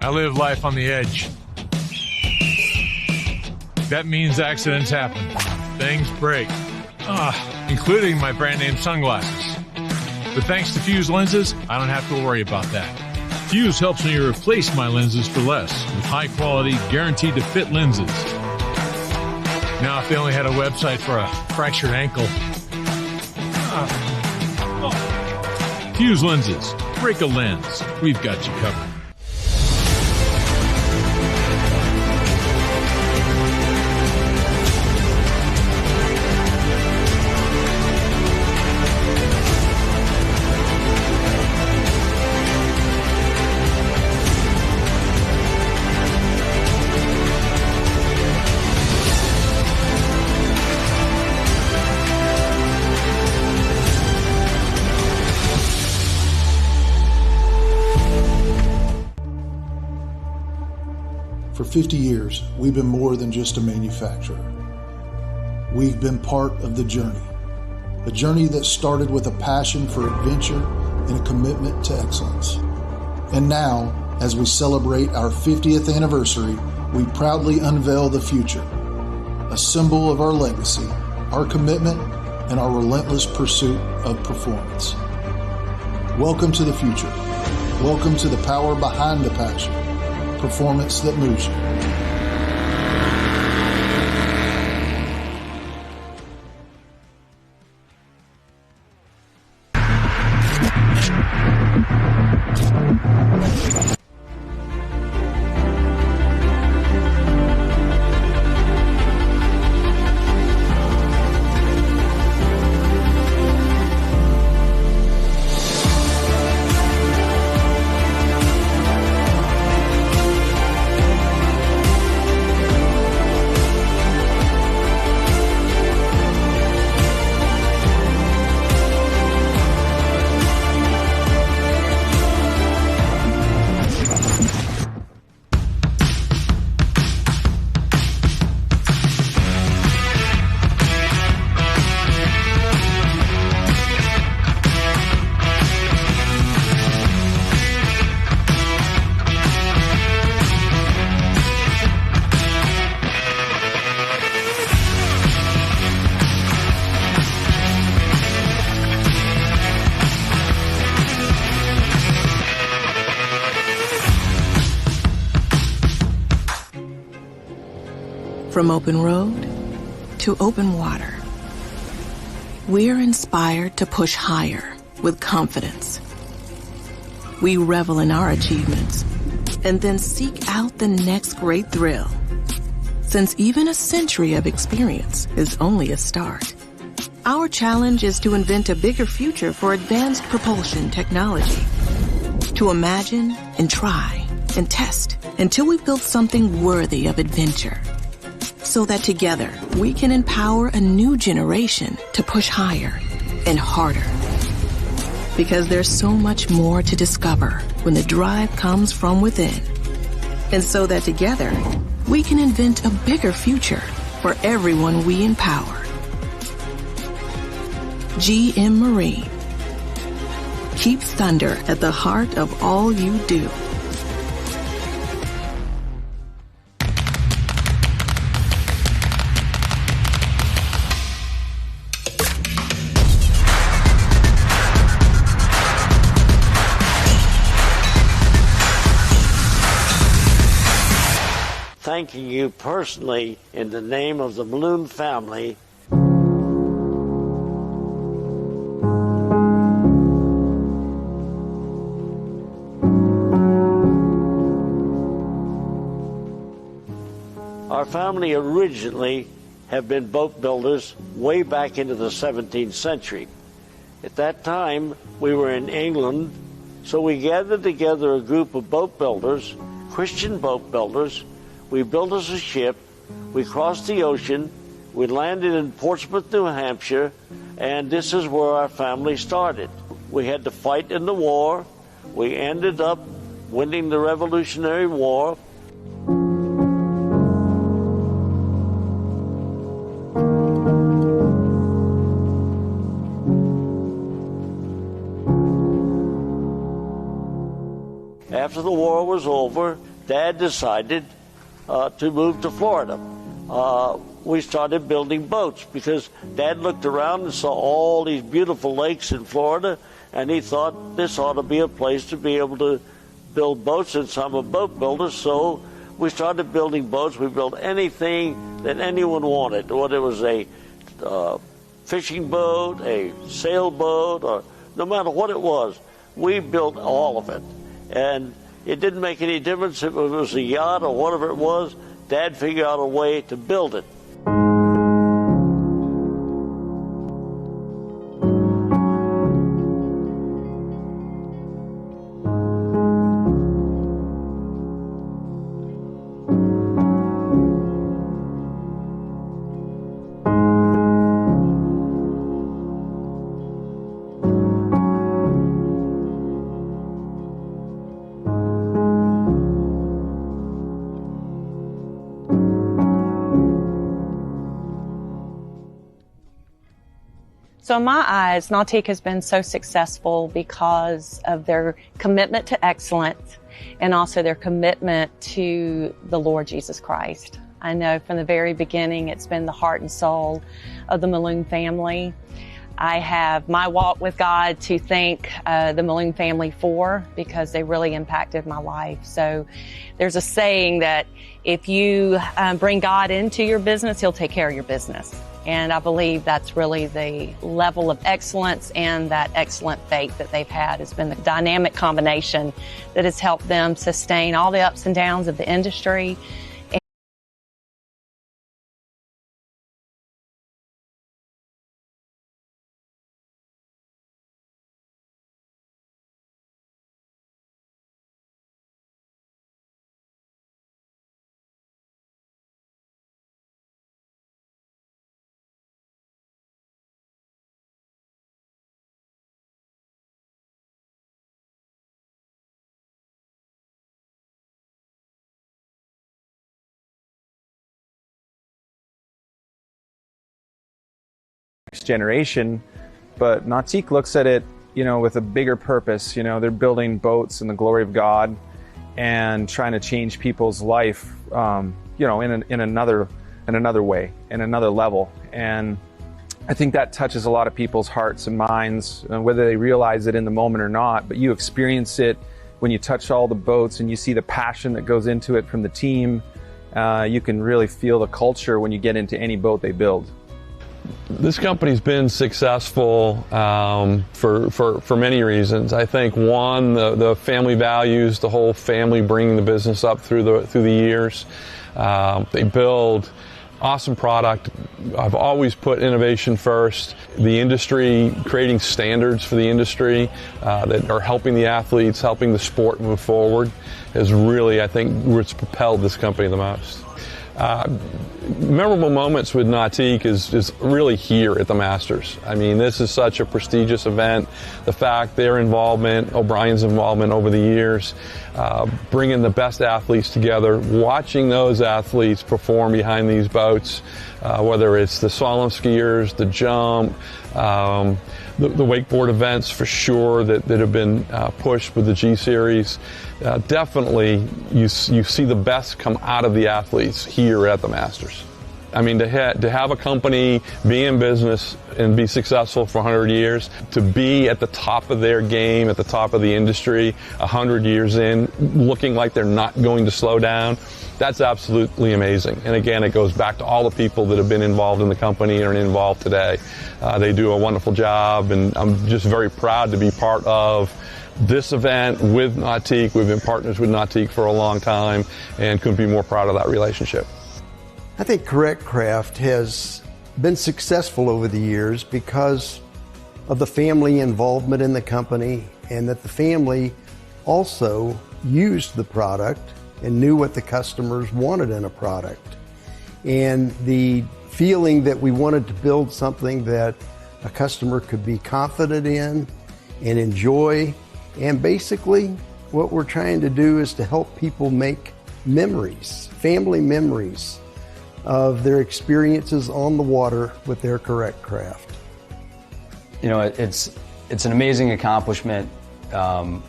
I live life on the edge. That means accidents happen. Things break. Including my brand name sunglasses. But thanks to Fuse lenses, I don't have to worry about that. Fuse helps me replace my lenses for less with high quality, guaranteed to fit lenses. Now if they only had a website for a fractured ankle. Fuse lenses. Break a lens. We've got you covered. For 50 years, we've been more than just a manufacturer. We've been part of the journey. A journey that started with a passion for adventure and a commitment to excellence. And now, as we celebrate our 50th anniversary, we proudly unveil the future, a symbol of our legacy, our commitment, and our relentless pursuit of performance. Welcome to the future. Welcome to the power behind the passion. Performance that moves you. From open road to open water, we're inspired to push higher with confidence. We revel in our achievements and then seek out the next great thrill. Since even a century of experience is only a start, our challenge is to invent a bigger future for advanced propulsion technology. To imagine and try and test until we've built something worthy of adventure. So that together we can empower a new generation to push higher and harder. Because there's so much more to discover when the drive comes from within. And so that together we can invent a bigger future for everyone we empower. GM Marine. Keep thunder at the heart of all you do. Thanking you personally in the name of the Maloon family. Our family originally have been boat builders way back into the 17th century. At that time, we were in England, so we gathered together a group of boat builders, Christian boat builders. We built us a ship, we crossed the ocean, we landed in Portsmouth, New Hampshire, and this is where our family started. We had to fight in the war. We ended up winning the Revolutionary War. After the war was over, Dad decided to move to Florida. We started building boats because Dad looked around and saw all these beautiful lakes in Florida, and he thought this ought to be a place to be able to build boats, since I'm a boat builder. So we started building boats. We built anything that anyone wanted, whether it was a fishing boat, a sailboat, or no matter what it was, we built all of it. And it didn't make any difference if it was a yacht or whatever it was. Dad figured out a way to build it. So in my eyes, Nautique has been so successful because of their commitment to excellence and also their commitment to the Lord Jesus Christ. I know from the very beginning, it's been the heart and soul of the Maloon family. I have my walk with God to thank the Maloon family for, because they really impacted my life. So there's a saying that if you bring God into your business, He'll take care of your business. And I believe that's really the level of excellence, and that excellent faith that they've had has been the dynamic combination that has helped them sustain all the ups and downs of the industry. Next generation, but Nautique looks at it, with a bigger purpose. They're building boats in the glory of God and trying to change people's life, in another way, in another level. And I think that touches a lot of people's hearts and minds, whether they realize it in the moment or not. But you experience it when you touch all the boats and you see the passion that goes into it from the team. You can really feel the culture when you get into any boat they build. This company's been successful for many reasons. I think one, the family values, the whole family bringing the business up through the years. They build awesome product. I've always put innovation first. The industry, creating standards for the industry that are helping the athletes, helping the sport move forward, is really, I think, what's propelled this company the most. Memorable moments with Nautique is really here at the Masters. I mean, this is such a prestigious event. The fact their involvement, O'Brien's involvement over the years, bringing the best athletes together, watching those athletes perform behind these boats, whether it's the slalom skiers, the jump, the wakeboard events for sure that have been pushed with the G Series. Definitely you see the best come out of the athletes here at the Masters. I mean, to have a company be in business and be successful for 100 years, to be at the top of their game, at the top of the industry, 100 years in, looking like they're not going to slow down, that's absolutely amazing. And again, it goes back to all the people that have been involved in the company and are involved today. They do a wonderful job, and I'm just very proud to be part of this event with Nautique. We've been partners with Nautique for a long time and couldn't be more proud of that relationship. I think Correct Craft has been successful over the years because of the family involvement in the company, and that the family also used the product and knew what the customers wanted in a product. And the feeling that we wanted to build something that a customer could be confident in and enjoy. And basically what we're trying to do is to help people make memories, family memories of their experiences on the water with their Correct Craft. It's an amazing accomplishment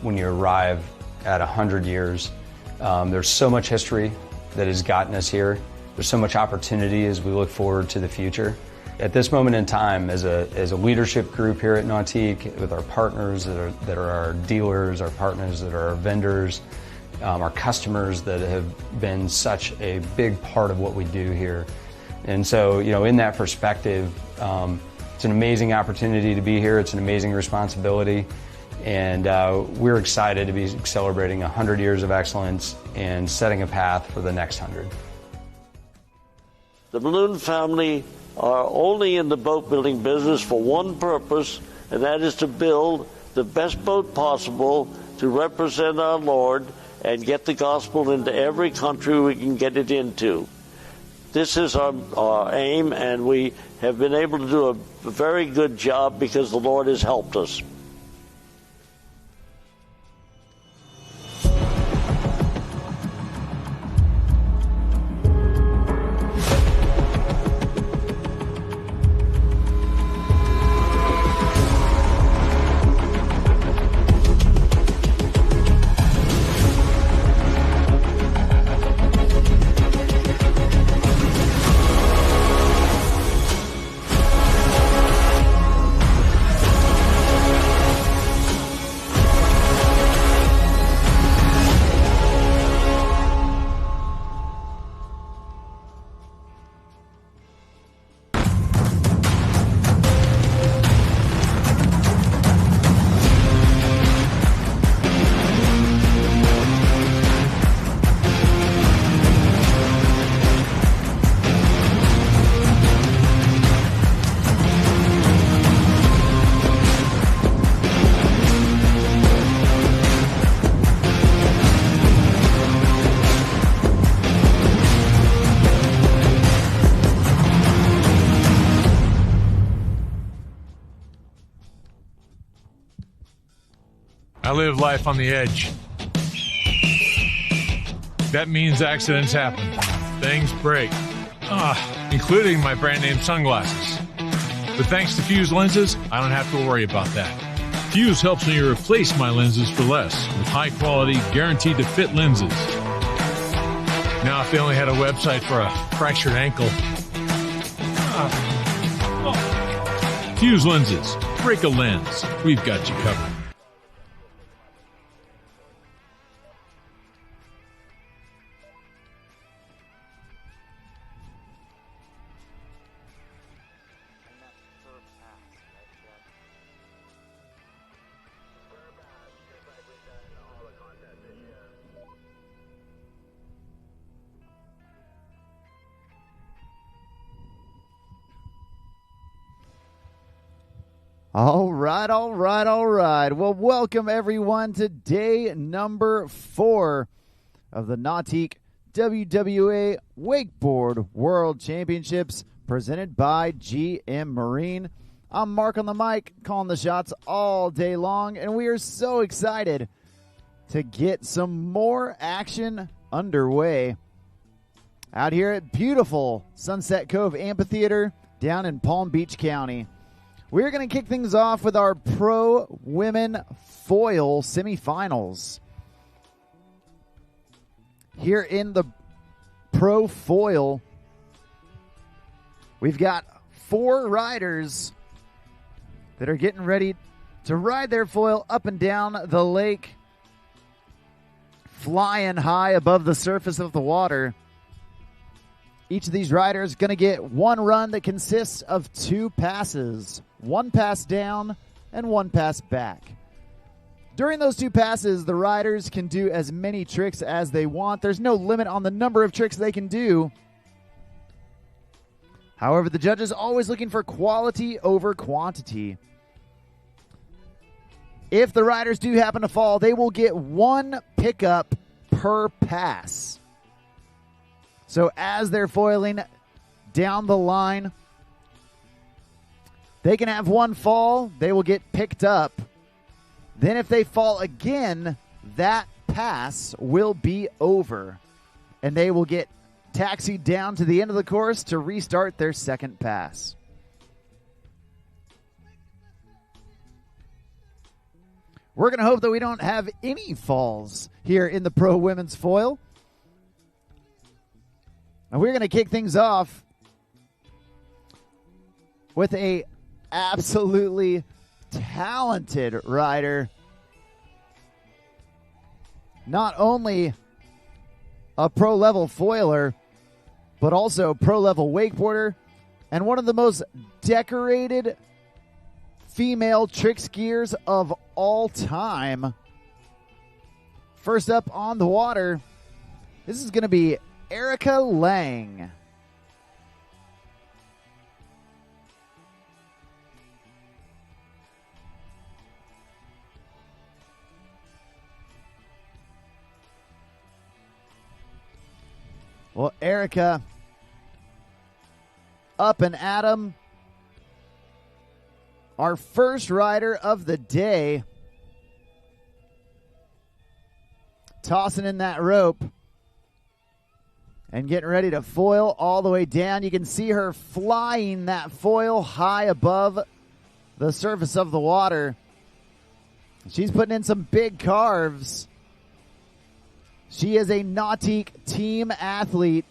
when you arrive at 100 years There's so much history that has gotten us here. There's so much opportunity as we look forward to the future. At this moment in time, as a leadership group here at Nautique, with our partners that are our dealers, our partners that are our vendors, our customers that have been such a big part of what we do here. And so, in that perspective, it's an amazing opportunity to be here. It's an amazing responsibility. And we're excited to be celebrating 100 years of excellence and setting a path for the next 100. The Maloon family are only in the boat building business for one purpose, and that is to build the best boat possible to represent our Lord and get the gospel into every country we can get it into. This is our aim, and we have been able to do a very good job because the Lord has helped us. I live life on the edge. That means accidents happen. Things break. Including my brand name sunglasses. But thanks to Fuse lenses, I don't have to worry about that. Fuse helps me replace my lenses for less with high quality, guaranteed to fit lenses. Now if they only had a website for a fractured ankle. Fuse lenses. Break a lens. We've got you covered. All right. Well, welcome everyone to day number 4 of the Nautique WWA Wakeboard World Championships presented by GM Marine. I'm Mark on the mic, calling the shots all day long, and we are so excited to get some more action underway out here at beautiful Sunset Cove Amphitheater down in Palm Beach County. We're going to kick things off with our Pro Women Foil semifinals. Here in the Pro Foil, we've got 4 riders that are getting ready to ride their foil up and down the lake, flying high above the surface of the water. Each of these riders is going to get one run that consists of 2 passes. 1 pass down and 1 pass back. During those 2 passes, the riders can do as many tricks as they want. There's no limit on the number of tricks they can do. However, the judge is always looking for quality over quantity. If the riders do happen to fall, they will get 1 pickup per pass. So as they're foiling down the line, they can have 1 fall, they will get picked up. Then if they fall again, that pass will be over. And they will get taxied down to the end of the course to restart their second pass. We're going to hope that we don't have any falls here in the pro women's foil. And we're going to kick things off with a absolutely talented rider. Not only a pro-level foiler, but also pro-level wakeboarder, and one of the most decorated female trick skiers of all time. First up on the water, this is going to be Erica Lang. Well, Erica, up and at 'em. Our first rider of the day. Tossing in that rope and getting ready to foil all the way down. You can see her flying that foil high above the surface of the water. She's putting in some big carves. She is a Nautique team athlete.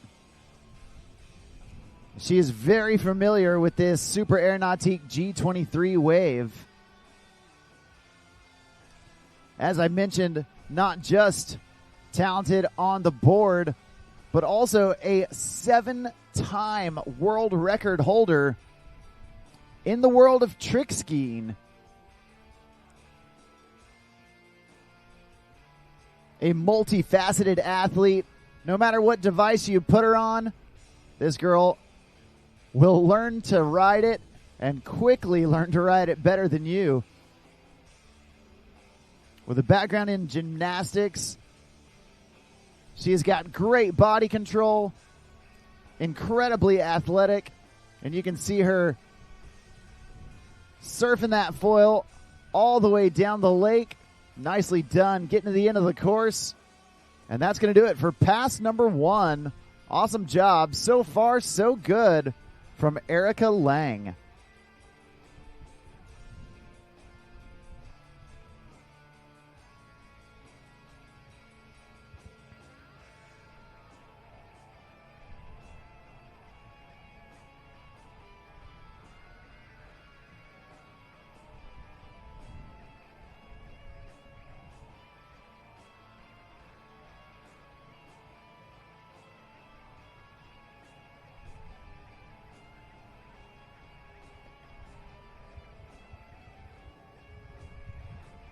She is very familiar with this Super Air Nautique G23 wave. As I mentioned, not just talented on the board, but also a 7-time world record holder in the world of trick skiing. A multifaceted athlete. No matter what device you put her on, this girl will learn to ride it and quickly learn to ride it better than you. With a background in gymnastics, she has got great body control, incredibly athletic, and you can see her surfing that foil all the way down the lake. Nicely done, getting to the end of the course. And that's going to do it for pass number 1. Awesome job. So far, so good from Erica Lang.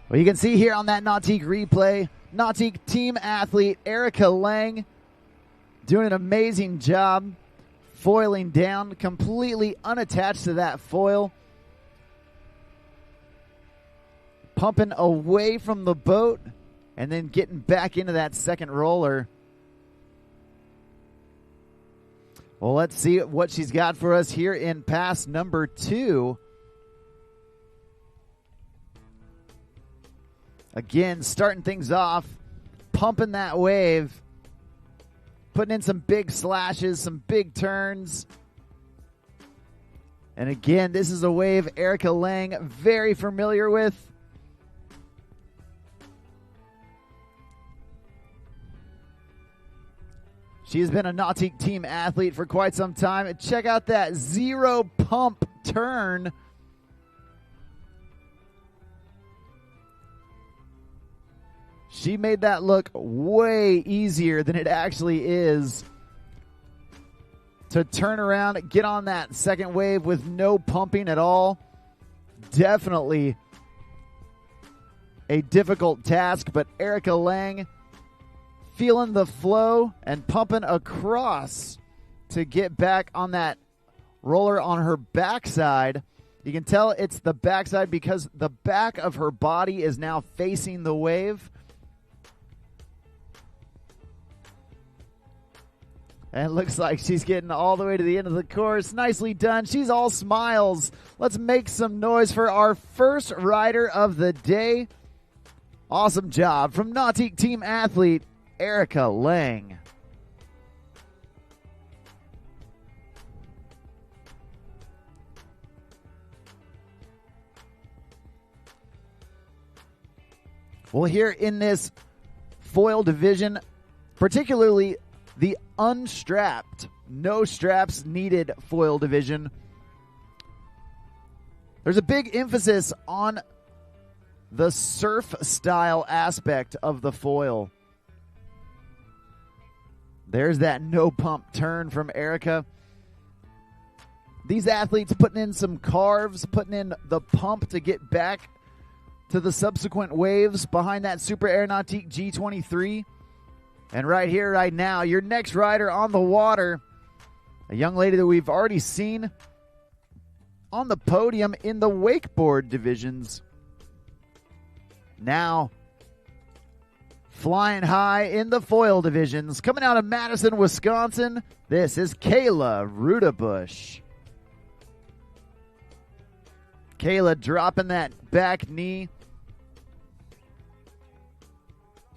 Well, you can see here on that Nautique replay, Nautique team athlete Erica Lang doing an amazing job foiling down, completely unattached to that foil. Pumping away from the boat and then getting back into that second roller. Well, let's see what she's got for us here in pass number 2. Again, starting things off, pumping that wave, putting in some big slashes, some big turns. And again, this is a wave Erica Lang very familiar with. She has been a Nautique team athlete for quite some time. And check out that zero pump turn. She made that look way easier than it actually is. To turn around, get on that second wave with no pumping at all. Definitely a difficult task, but Erica Lang feeling the flow and pumping across to get back on that roller on her backside. You can tell it's the backside because the back of her body is now facing the wave. And it looks like she's getting all the way to the end of the course. Nicely done. She's all smiles. Let's make some noise for our first rider of the day. Awesome job from Nautique team athlete Erica Lang. Well, here in this foil division, particularly the unstrapped, no straps needed foil division, there's a big emphasis on the surf style aspect of the foil. There's that no pump turn from Erica. These athletes putting in some carves, putting in the pump to get back to the subsequent waves behind that Super Air Nautique G23. And right here, right now, your next rider on the water, a young lady that we've already seen on the podium in the wakeboard divisions. Now, flying high in the foil divisions, coming out of Madison, Wisconsin, this is Kayla Ruedebusch. Kayla dropping that back knee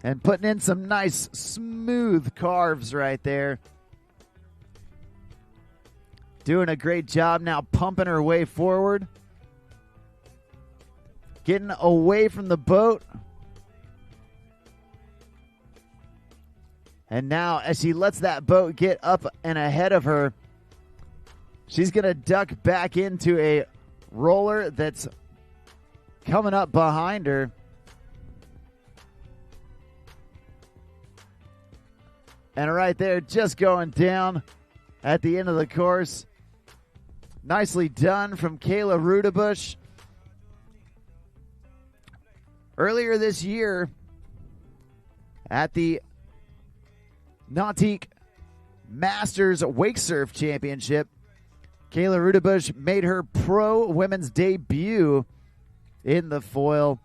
and putting in some nice smooth carves right there. Doing a great job now, pumping her way forward. Getting away from the boat. And now as she lets that boat get up and ahead of her, she's going to duck back into a roller that's coming up behind her. And right there, just going down at the end of the course. Nicely done from Kayla Ruedebusch. Earlier this year, at the Nautique Masters Wake Surf Championship, Kayla Ruedebusch made her pro women's debut in the foil.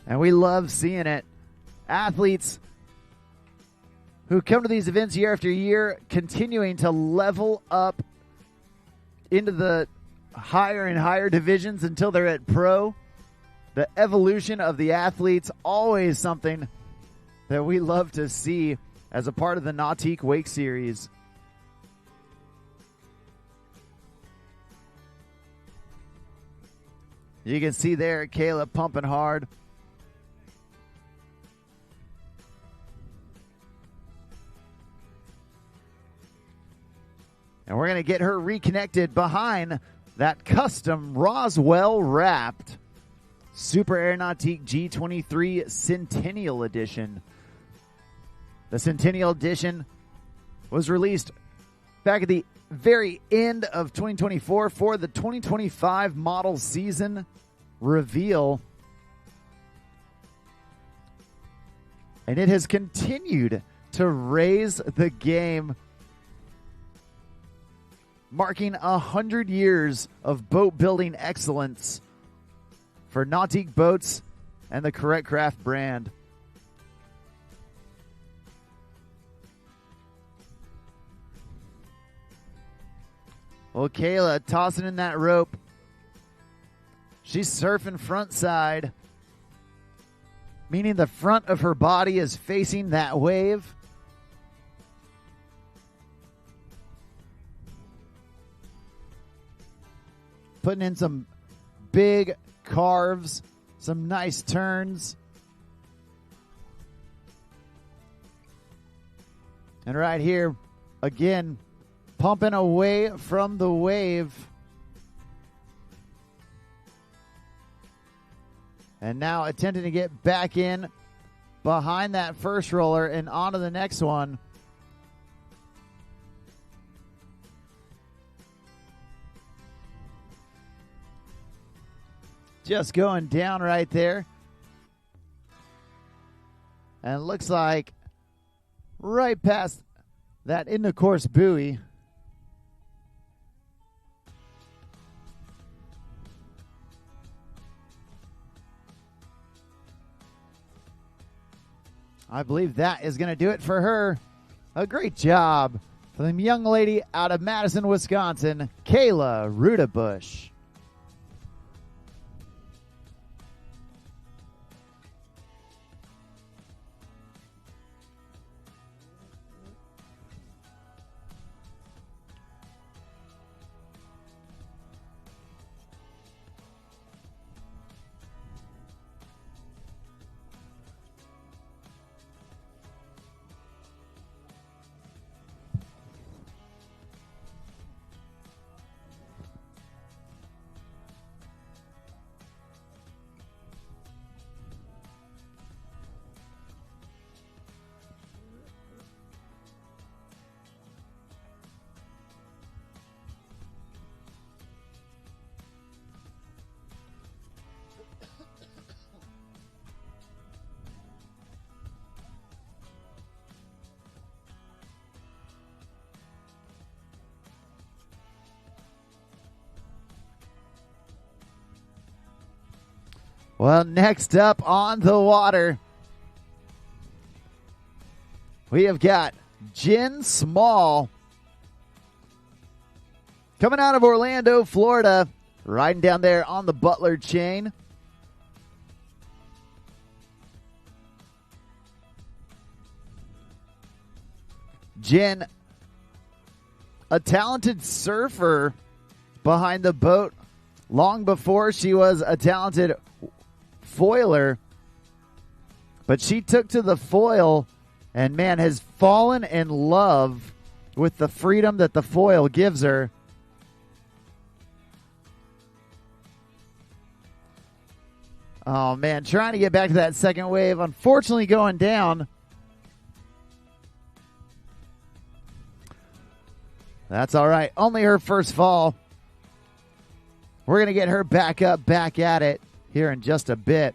And we love seeing it. Athletes who come to these events year after year, continuing to level up into the higher and higher divisions until they're at pro. The evolution of the athletes, always something that we love to see as a part of the Nautique Wake Series. You can see there Kayla pumping hard. And we're going to get her reconnected behind that custom Roswell wrapped Super Air Nautique G23 Centennial Edition. The Centennial Edition was released back at the very end of 2024 for the 2025 model season reveal. And it has continued to raise the game, marking 100 years of boat building excellence for Nautique Boats and the Correct Craft brand. Well, Kayla tossing in that rope. She's surfing front side, meaning the front of her body is facing that wave. Putting in some big carves, some nice turns. And right here, again, pumping away from the wave. And now attempting to get back in behind that first roller and onto the next one. Just going down right there. And it looks like right past that in the course buoy. I believe that is going to do it for her. A great job for the young lady out of Madison, Wisconsin, Kayla Ruedebusch. Well, next up on the water, we have got Jen Small coming out of Orlando, Florida, riding down there on the Butler chain. Jen, a talented surfer behind the boat long before she was a talented foiler, but she took to the foil and, man, has fallen in love with the freedom that the foil gives her. Oh, man, trying to get back to that second wave, unfortunately going down. That's all right. Only her first fall. We're going to get her back up, back at it here in just a bit.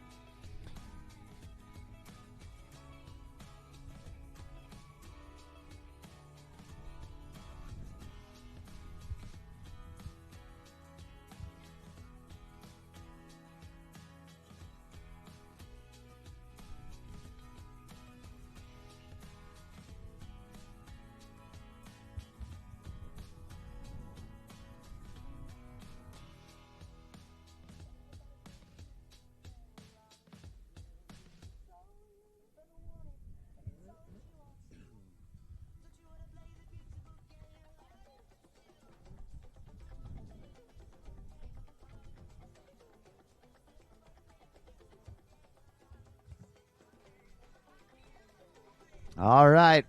All right.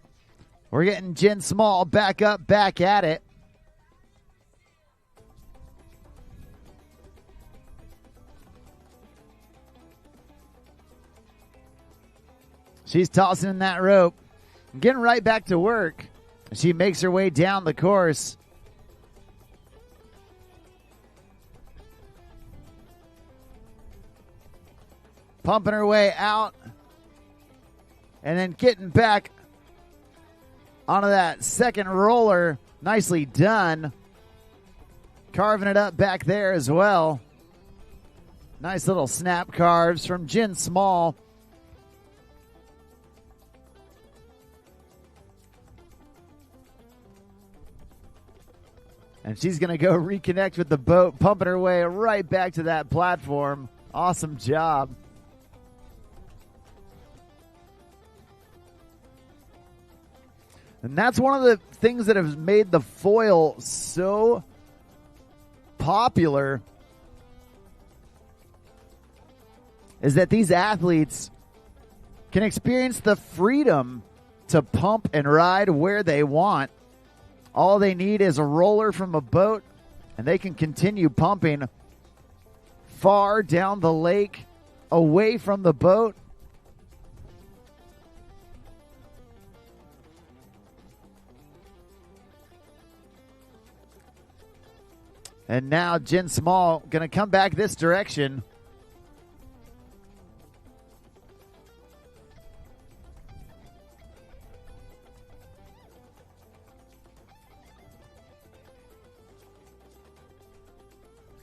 We're getting Jen Small back up, back at it. She's tossing in that rope, getting right back to work. She makes her way down the course. Pumping her way out. And then getting back onto that second roller. Nicely done. Carving it up back there as well. Nice little snap carves from Jen Small. And she's going to go reconnect with the boat, pumping her way right back to that platform. Awesome job. And that's one of the things that has made the foil so popular, is that these athletes can experience the freedom to pump and ride where they want. All they need is a roller from a boat, and they can continue pumping far down the lake, away from the boat. And now Jen Small going to come back this direction.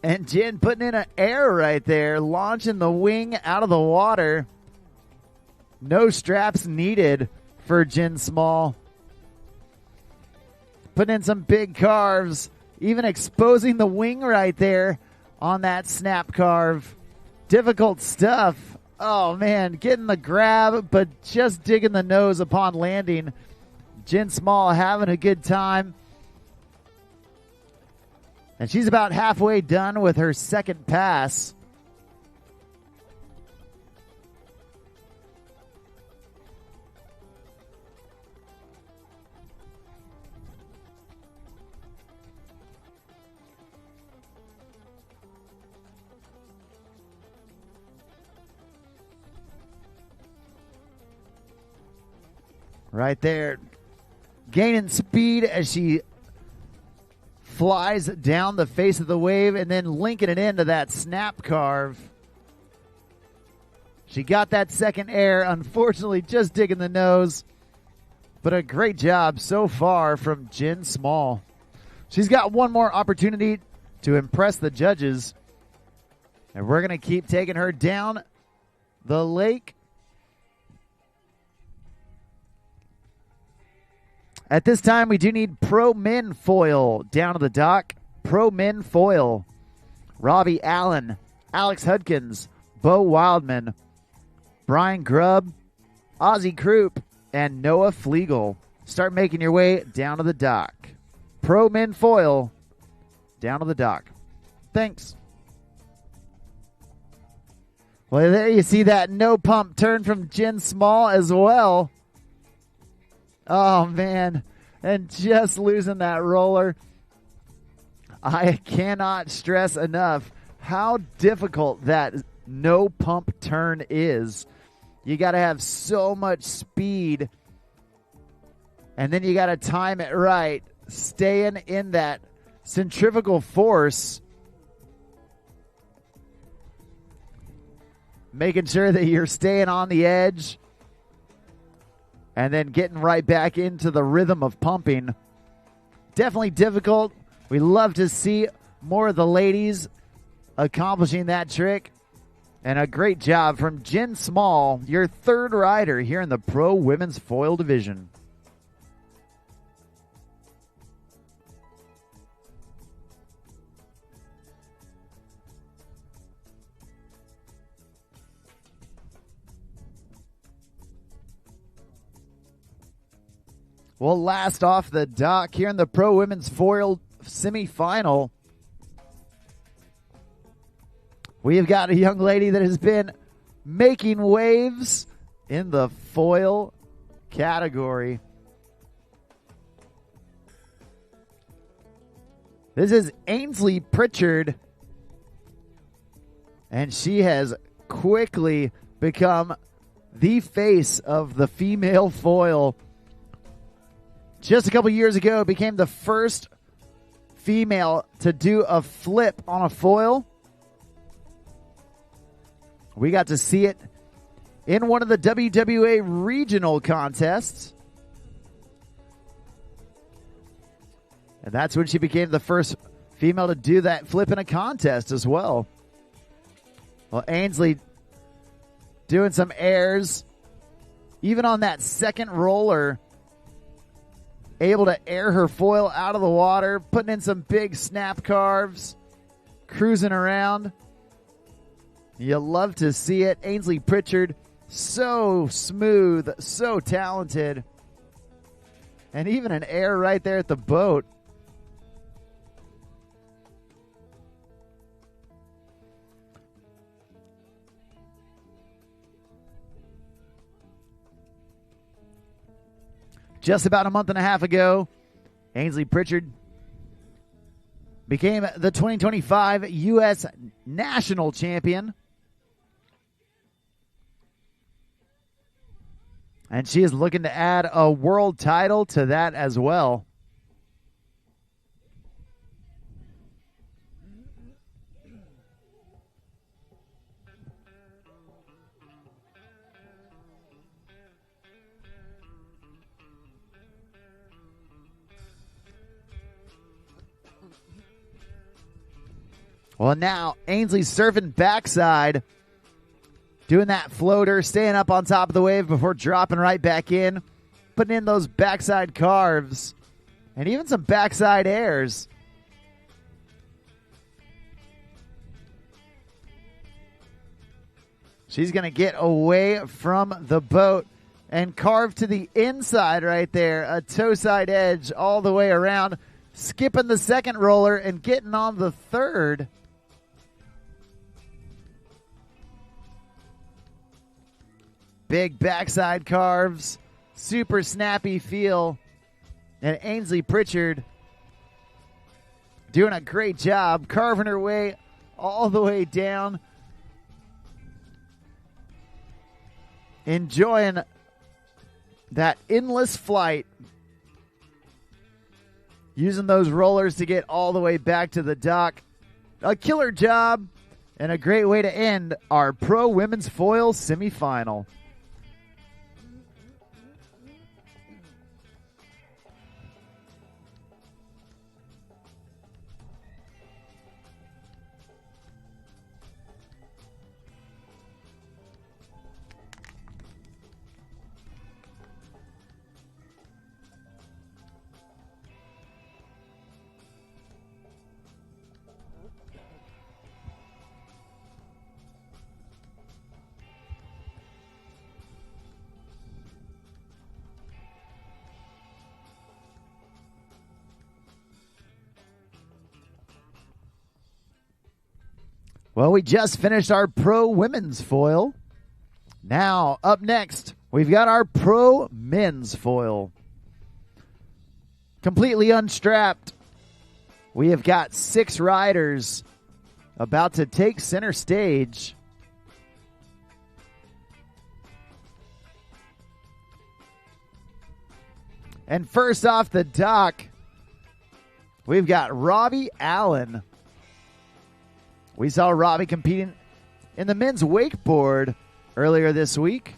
And Jen putting in an air right there, launching the wing out of the water. No straps needed for Jen Small. Putting in some big carves. Even exposing the wing right there on that snap carve. Difficult stuff. Oh, man. Getting the grab, but just digging the nose upon landing. Jen Small having a good time. And she's about halfway done with her second pass. Right there, gaining speed as she flies down the face of the wave and then linking it into that snap carve. She got that second air, unfortunately just digging the nose, but a great job so far from Jen Small. She's got one more opportunity to impress the judges, And we're going to keep taking her down the lake. At this time, we do need Pro Men foil down to the dock. Pro Men foil. Robbie Allen, Alex Hudkins, Bo Wildman, Brian Grubb, Ozzie Kroo, and Noah Flegal. Start making your way down to the dock. Pro Men foil down to the dock. Thanks. Well, there you see that no pump turn from Jen Small as well. Oh, man. And just losing that roller. I cannot stress enough how difficult that no pump turn is. You got to have so much speed. And then you got to time it right. Staying in that centrifugal force. Making sure that you're staying on the edge. And then getting right back into the rhythm of pumping. Definitely difficult. We love to see more of the ladies accomplishing that trick. And a great job from Jen Small, your third rider here in the Pro Women's Foil Division. Well, last off the dock here in the Pro Women's Foil semifinal, we have got a young lady that has been making waves in the foil category. This is Ansley Pritchard, and she has quickly become the face of the female foil. Just a couple years ago, became the first female to do a flip on a foil. We got to see it in one of the WWA regional contests. And that's when she became the first female to do that flip in a contest as well. Well, Ansley doing some airs. Even on that second roller, able to air her foil out of the water, putting in some big snap carves, cruising around. You love to see it. Ansley Pritchard, so smooth, so talented. And even an air right there at the boat. Just about a month and a half ago, Ansley Pritchard became the 2025 U.S. National Champion. And she is looking to add a world title to that as well. Well, now Ainsley's surfing backside, doing that floater, staying up on top of the wave before dropping right back in, putting in those backside carves, and even some backside airs. She's going to get away from the boat and carve to the inside right there, a toe side edge all the way around, skipping the second roller and getting on the third. Big backside carves, super snappy feel, and Ansley Pritchard doing a great job carving her way all the way down. Enjoying that endless flight. Using those rollers to get all the way back to the dock. A killer job and a great way to end our Pro Women's Foil semifinal. Well, we just finished our pro women's foil. Now, up next, we've got our pro men's foil. Completely unstrapped, we have got 6 riders about to take center stage. And first off the dock, we've got Robbie Allen. We saw Robbie competing in the men's wakeboard earlier this week.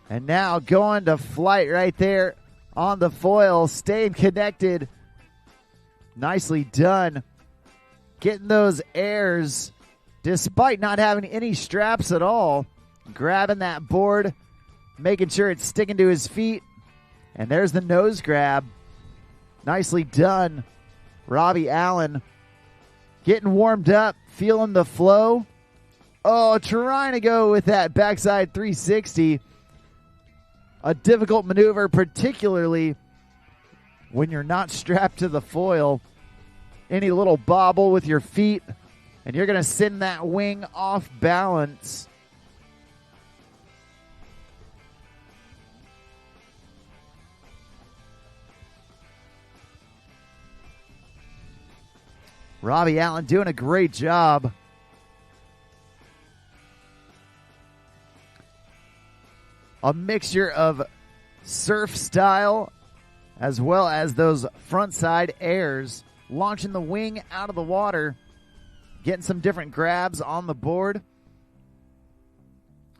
And now going to flight right there on the foil, staying connected. Nicely done. Getting those airs despite not having any straps at all. Grabbing that board, making sure it's sticking to his feet. And there's the nose grab. Nicely done. Robbie Allen getting warmed up, feeling the flow. Oh, trying to go with that backside 360. A difficult maneuver, particularly when you're not strapped to the foil. Any little bobble with your feet, and you're going to send that wing off balance. Robbie Allen doing a great job. A mixture of surf style as well as those front side airs. Launching the wing out of the water. Getting some different grabs on the board.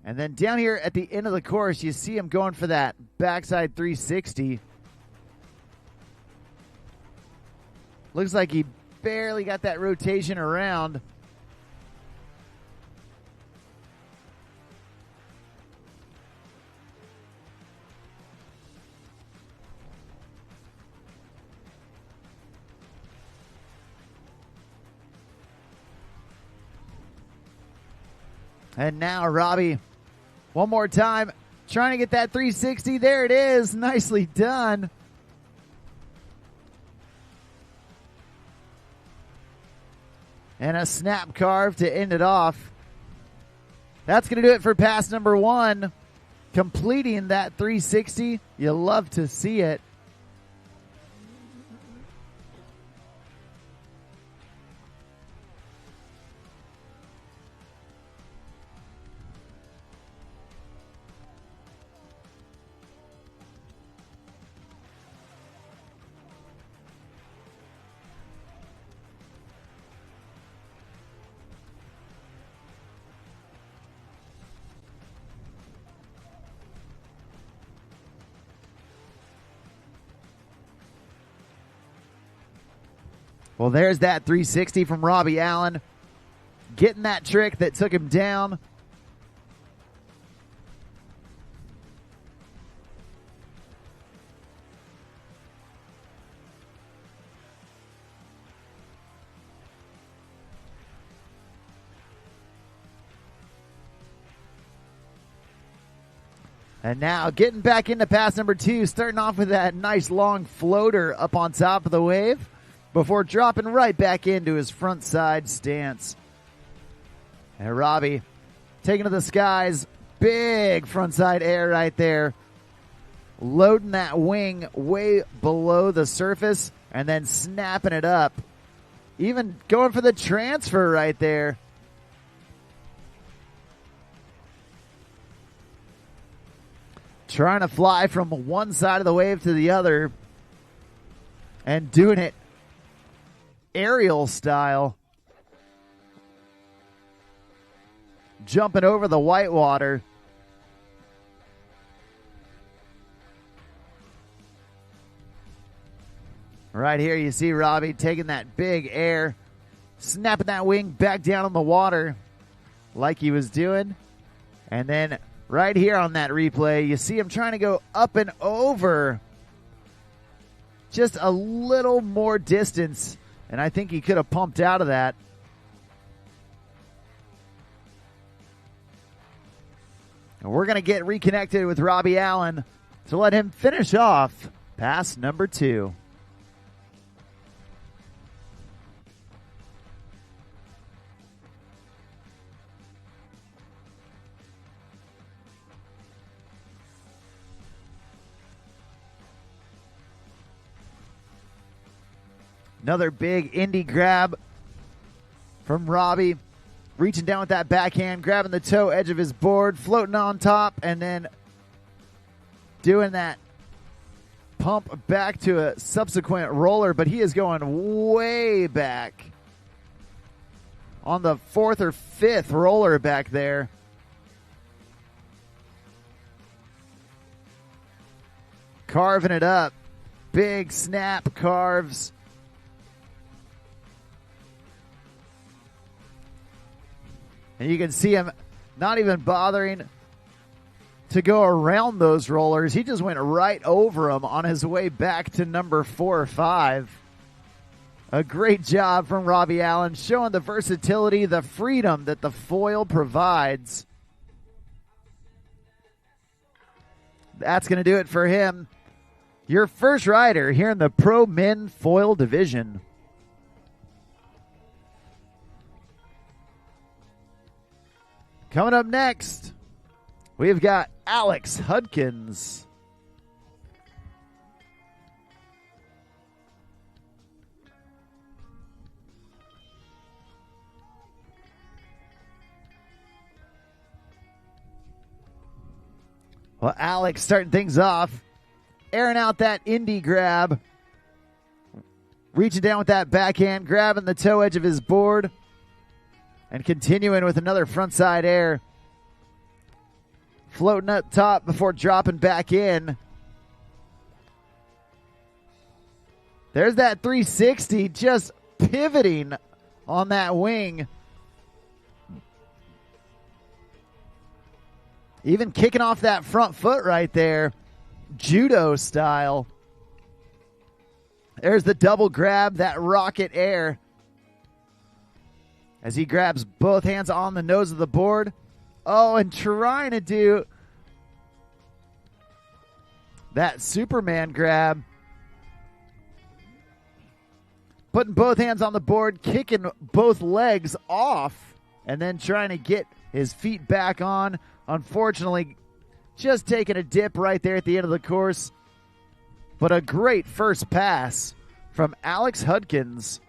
And then down here at the end of the course, you see him going for that backside 360. Looks like he barely got that rotation around. And now Robbie, one more time, trying to get that 360. There it is. Nicely done. And a snap carve to end it off. That's going to do it for pass number 1. Completing that 360. You love to see it. Well, there's that 360 from Robbie Allen. Getting that trick that took him down. And now getting back into pass number 2, starting off with that nice long floater up on top of the wave before dropping right back into his front side stance. And Robbie taking to the skies. Big front side air right there. Loading that wing way below the surface and then snapping it up. Even going for the transfer right there. Trying to fly from one side of the wave to the other. And doing it aerial style. Jumping over the whitewater. Right here you see Robbie taking that big air, snapping that wing back down on the water like he was doing. And then right here on that replay, you see him trying to go up and over. Just a little more distance, and I think he could have pumped out of that. And we're going to get reconnected with Robbie Allen to let him finish off pass number 2. Another big indie grab from Robbie. Reaching down with that backhand, grabbing the toe edge of his board, floating on top, and then doing that pump back to a subsequent roller, but he is going way back on the fourth or fifth roller back there. Carving it up. Big snap carves. And you can see him not even bothering to go around those rollers. He just went right over them on his way back to number 4 or 5. A great job from Robbie Allen, showing the versatility, the freedom that the foil provides. That's going to do it for him. Your first rider here in the Pro Men Foil Division. Coming up next, we've got Alex Hudkins. Well, Alex starting things off, airing out that indie grab, reaching down with that backhand, grabbing the toe edge of his board, and continuing with another frontside air. Floating up top before dropping back in. There's that 360, just pivoting on that wing. Even kicking off that front foot right there, judo style. There's the double grab, that rocket air. As he grabs both hands on the nose of the board. Oh, and trying to do that Superman grab. Putting both hands on the board, kicking both legs off, and then trying to get his feet back on. Unfortunately, just taking a dip right there at the end of the course. But a great first pass from Alex Hudkins.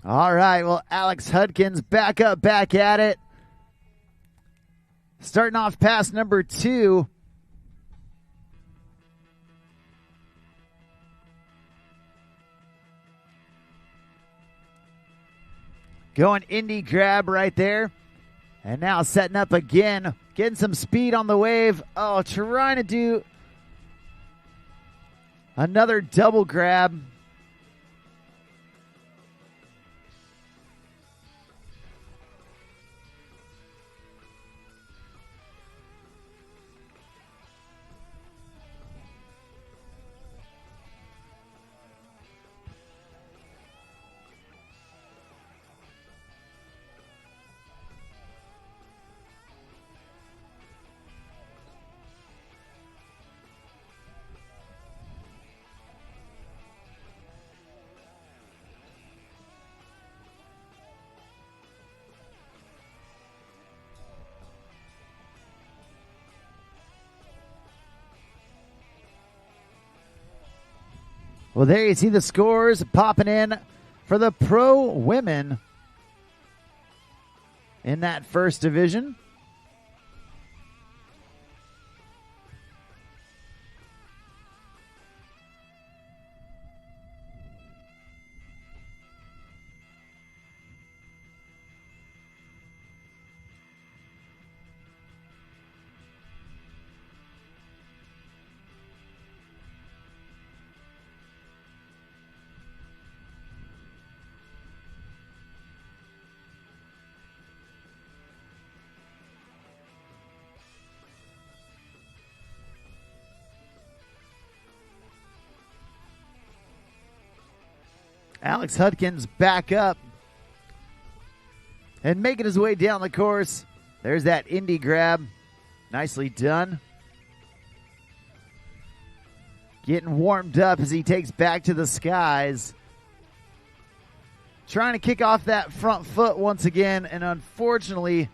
All right, well, Alex Hudkins back up, back at it. Starting off pass number 2. Going indie grab right there. And now setting up again. Getting some speed on the wave. Oh, trying to do another double grab. Well, there you see the scores popping in for the pro women in that first division. Alex Hudkins back up and making his way down the course. There's that indie grab. Nicely done. Getting warmed up as he takes back to the skies. Trying to kick off that front foot once again, and unfortunately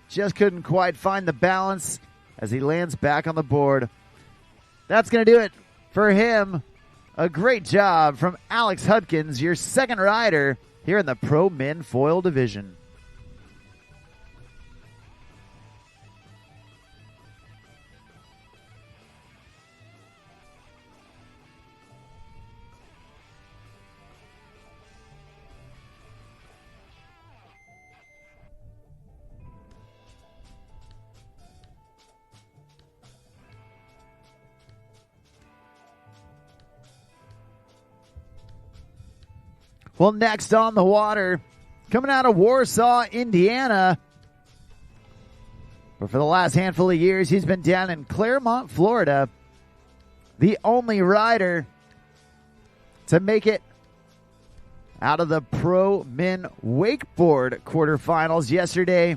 just couldn't quite find the balance as he lands back on the board. That's going to do it for him. A great job from Alex Hudkins, your second rider here in the Pro Men Foil Division. Well, next on the water, coming out of Warsaw, Indiana. But for the last handful of years, he's been down in Claremont, Florida. The only rider to make it out of the Pro Men Wakeboard quarterfinals yesterday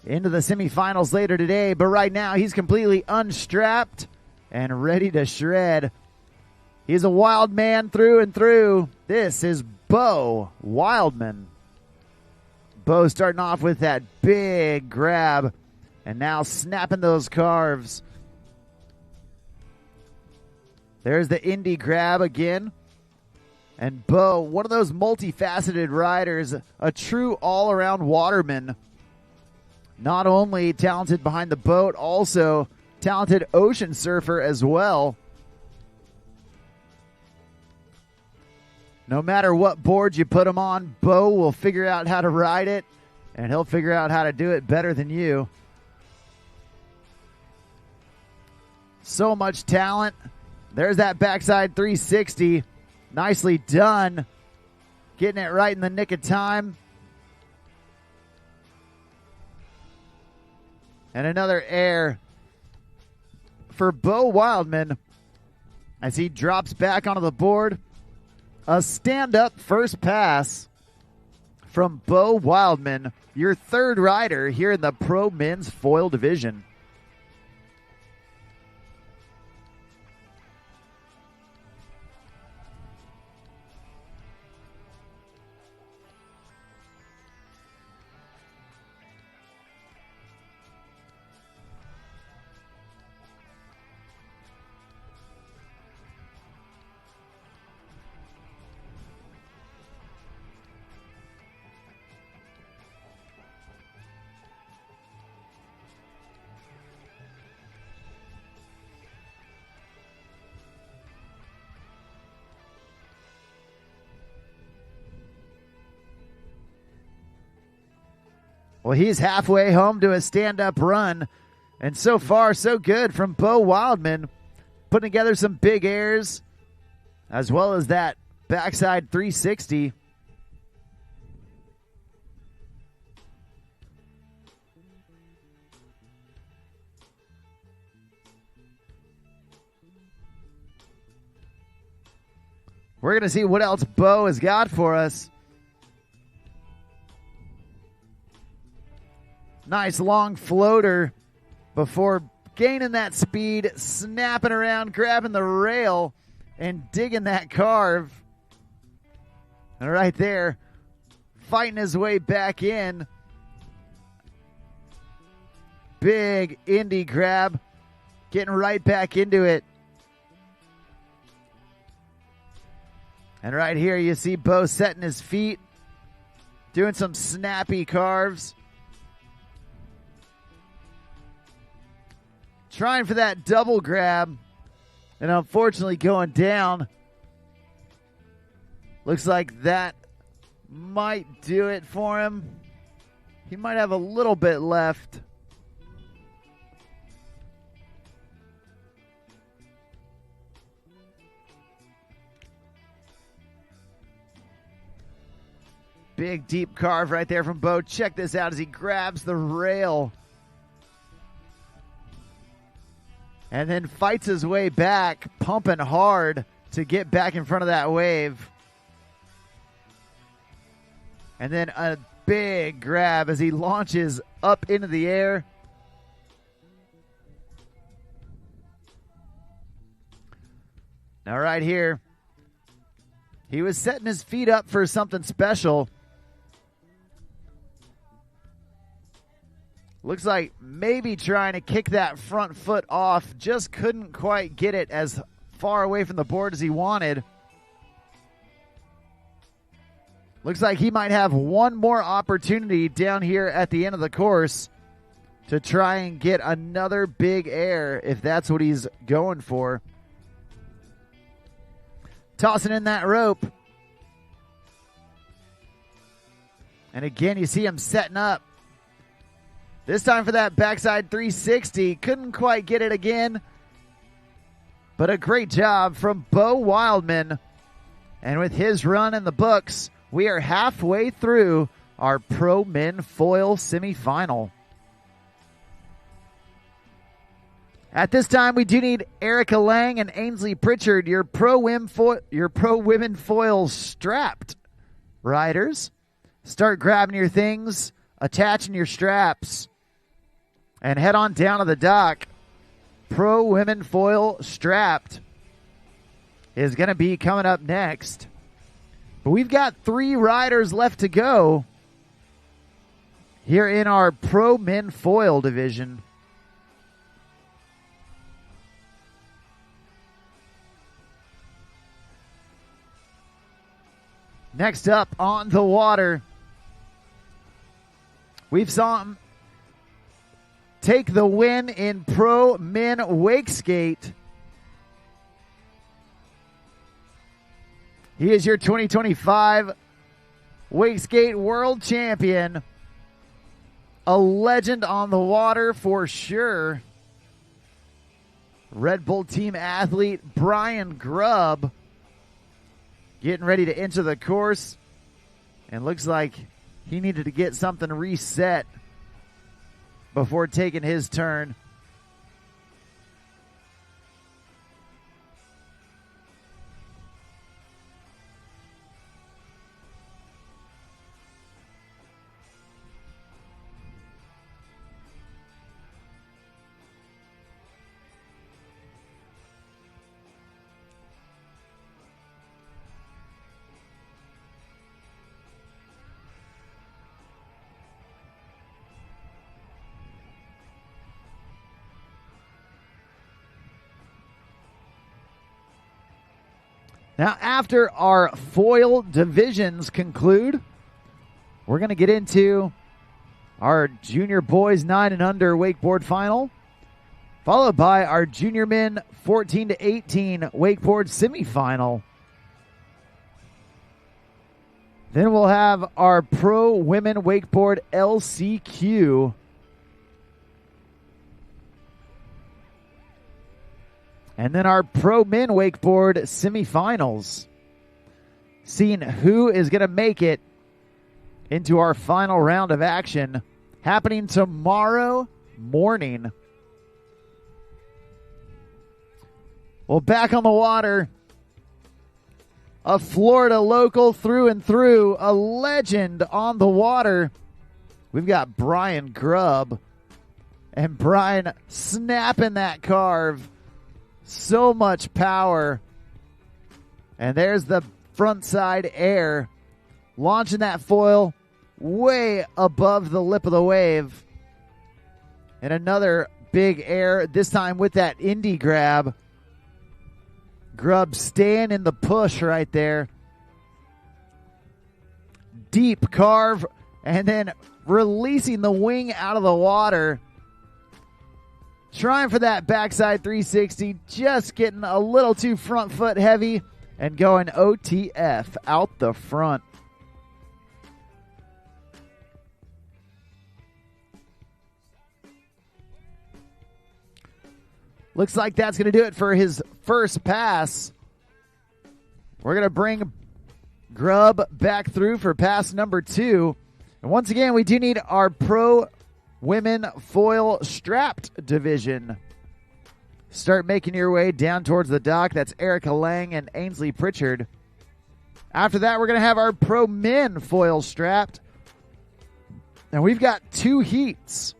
into the semifinals later today. But right now, he's completely unstrapped and ready to shred. He's a wild man through and through. This is Bo Wildman. Bo starting off with that big grab and now snapping those carves. There's the indie grab again. And Bo, one of those multifaceted riders, a true all-around waterman. Not only talented behind the boat, also talented ocean surfer as well. No matter what board you put him on, Bo will figure out how to ride it, and he'll figure out how to do it better than you. So much talent. There's that backside 360. Nicely done. Getting it right in the nick of time. And another air for Bo Wildman as he drops back onto the board. A stand-up first pass from Bo Wildman, your third rider here in the Pro Men's Foil Division. Well, he's halfway home to a stand-up run, and so far, so good from Bo Wildman, putting together some big airs, as well as that backside 360. We're going to see what else Bo has got for us. Nice long floater before gaining that speed, snapping around, grabbing the rail, and digging that carve. And right there, fighting his way back in. Big indie grab, getting right back into it. And right here you see Bo setting his feet, doing some snappy carves. Trying for that double grab, and unfortunately going down. Looks like that might do it for him. He might have a little bit left. Big deep carve right there from Bo. Check this out as he grabs the rail. And then fights his way back, pumping hard to get back in front of that wave. And then a big grab as he launches up into the air. Now right here, he was setting his feet up for something special. Looks like maybe trying to kick that front foot off. Just couldn't quite get it as far away from the board as he wanted. Looks like he might have one more opportunity down here at the end of the course to try and get another big air if that's what he's going for. Tossing in that rope. And again, you see him setting up. This time for that backside 360. Couldn't quite get it again. But a great job from Bo Wildman. And with his run in the books, we are halfway through our Pro Men Foil semifinal. At this time, we do need Erica Lang and Ansley Pritchard, your Pro Women Foil strapped riders. Start grabbing your things, attaching your straps, and head on down to the dock. Pro Women Foil strapped is going to be coming up next. But we've got 3 riders left to go here in our Pro Men Foil division. Next up on the water, we've saw him take the win in Pro Men Wake Skate. He is your 2025 Wake Skate World Champion. A legend on the water for sure. Red Bull Team athlete Brian Grubb getting ready to enter the course. And looks like he needed to get something reset before taking his turn. Now, after our foil divisions conclude, we're going to get into our junior boys 9 and under wakeboard final, followed by our junior men 14 to 18 wakeboard semifinal. Then we'll have our pro women wakeboard LCQ. And then our pro men wakeboard semifinals. Seeing who is going to make it into our final round of action happening tomorrow morning. Well, back on the water, a Florida local through and through, a legend on the water. We've got Brian Grubb. And Brian snapping that carve. So much power. And there's the front side air. Launching that foil way above the lip of the wave. And another big air, this time with that indie grab. Grubb staying in the push right there. Deep carve. And then releasing the wing out of the water. Trying for that backside 360, just getting a little too front foot heavy and going OTF out the front. Looks like that's going to do it for his first pass. We're going to bring Grubb back through for pass number 2. And once again, we do need our pro women foil strapped division. Start making your way down towards the dock. That's Erica Lang and Ansley Pritchard. After that, we're going to have our pro men foil strapped. And we've got 2 heats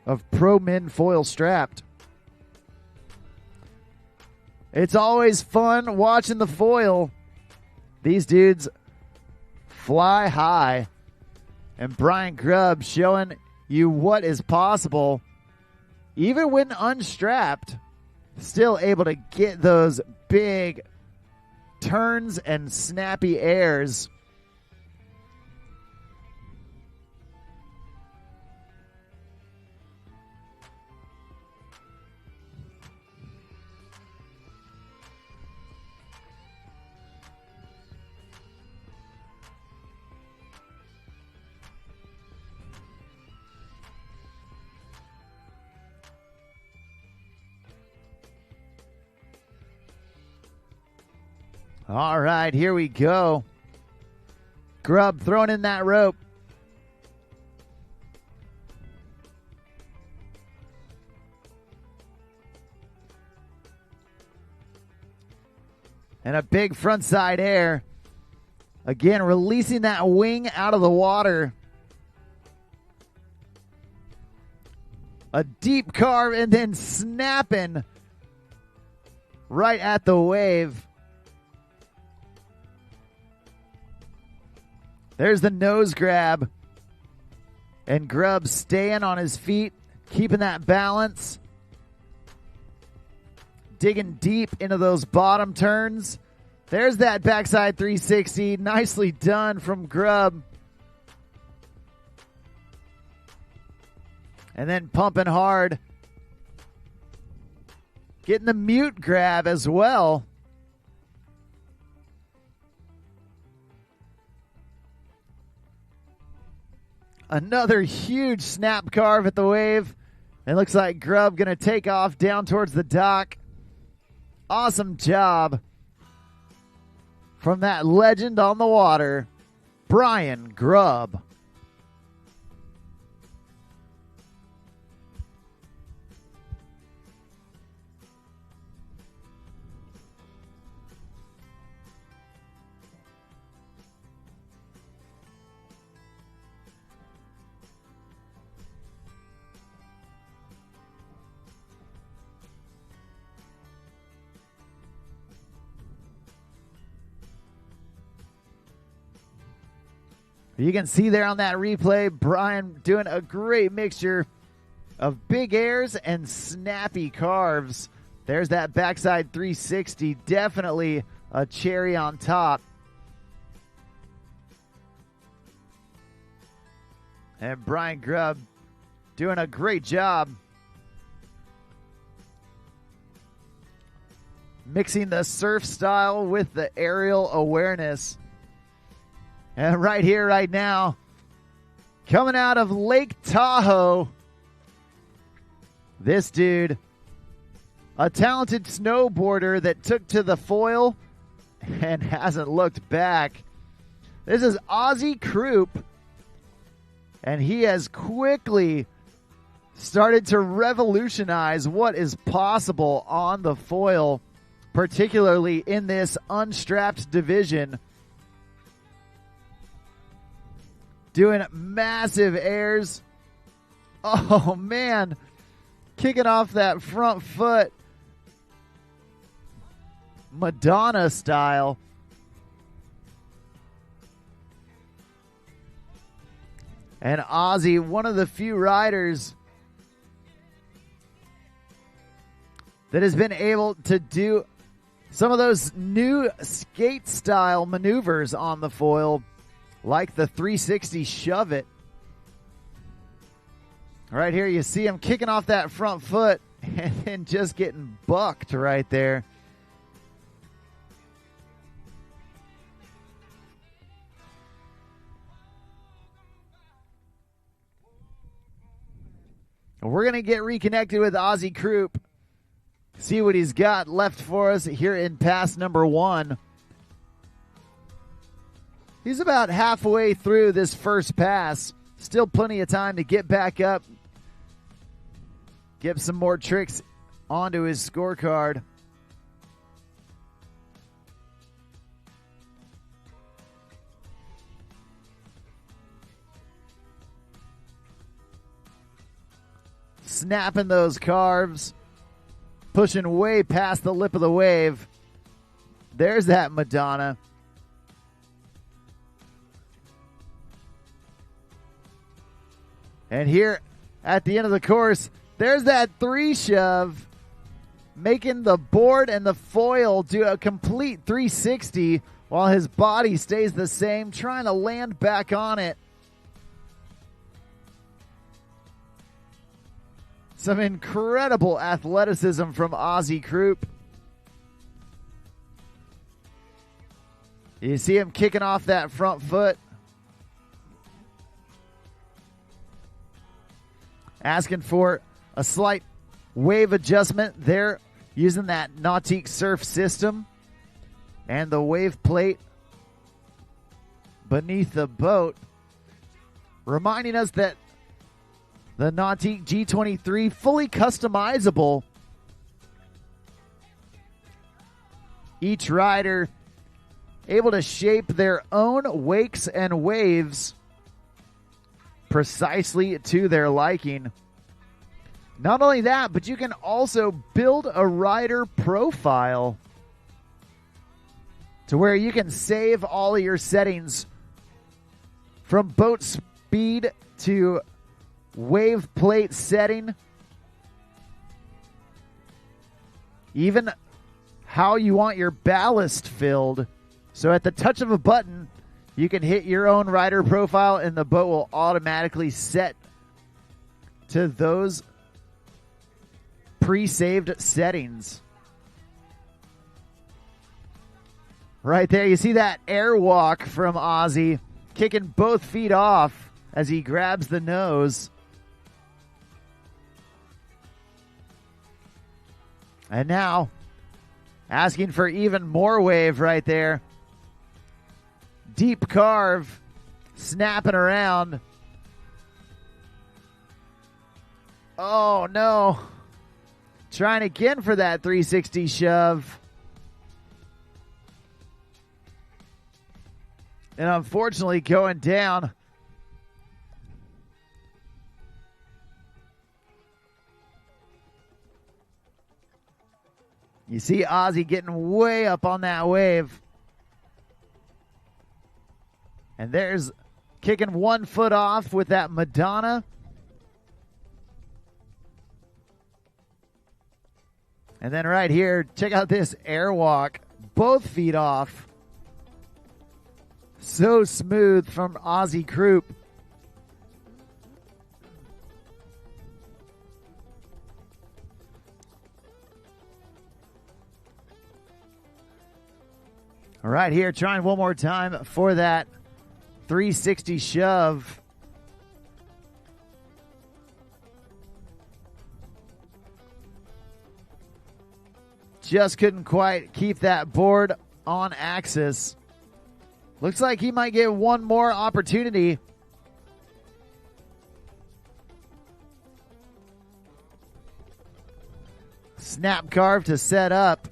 of pro men foil strapped. It's always fun watching the foil. These dudes fly high. And Brian Grubb showing you what is possible. Even when unstrapped, still able to get those big turns and snappy airs. All right, here we go. Grubb throwing in that rope. And a big frontside air. Again, releasing that wing out of the water. A deep carve and then snapping right at the wave. There's the nose grab. And Grubb staying on his feet, keeping that balance. Digging deep into those bottom turns. There's that backside 360. Nicely done from Grubb. And then pumping hard. Getting the mute grab as well. Another huge snap carve at the wave. It looks like Grubb going to take off down towards the dock. Awesome job from that legend on the water, Brian Grubb. You can see there on that replay, Brian doing a great mixture of big airs and snappy carves. There's that backside 360. Definitely a cherry on top. And Brian Grubb doing a great job mixing the surf style with the aerial awareness. And right here, right now, coming out of Lake Tahoe, this dude, a talented snowboarder that took to the foil and hasn't looked back. This is Ozzie Kroo, and he has quickly started to revolutionize what is possible on the foil, particularly in this unstrapped division. Doing massive airs. Oh, man. Kicking off that front foot. Madonna style. And Ozzie, one of the few riders that has been able to do some of those new skate style maneuvers on the foil, like the 360 shove it. Right here, you see him kicking off that front foot and then just getting bucked right there. We're going to get reconnected with Ozzie Kroo, see what he's got left for us here in pass number 1. He's about halfway through this first pass. Still plenty of time to get back up, get some more tricks onto his scorecard. snapping those carves, pushing way past the lip of the wave. There's that Madonna. And here at the end of the course, there's that 3 shove, making the board and the foil do a complete 360 while his body stays the same, trying to land back on it. Some incredible athleticism from Ozzie Kroo. You see him kicking off that front foot. Asking for a slight wave adjustment there using that Nautique surf system and the wave plate beneath the boat, reminding us that the Nautique G23 fully customizable. Each rider able to shape their own wakes and waves precisely to their liking. Not only that, but you can also build a rider profile to where you can save all of your settings from boat speed to wave plate setting, even how you want your ballast filled. So at the touch of a button, you can hit your own rider profile and the boat will automatically set to those pre-saved settings. Right there, you see that airwalk from Ozzie, kicking both feet off as he grabs the nose. And now, asking for even more wave right there. Deep carve, snapping around. Oh no. Trying again for that 360 shove. And unfortunately going down. You see Ozzie getting way up on that wave. And there's kicking 1 foot off with that Madonna. And then right here, check out this airwalk. Both feet off. So smooth from Ozzie Kroo. All right, here, trying one more time for that 360 shove. Just couldn't quite keep that board on axis. Looks like he might get one more opportunity. Snap carve to set up.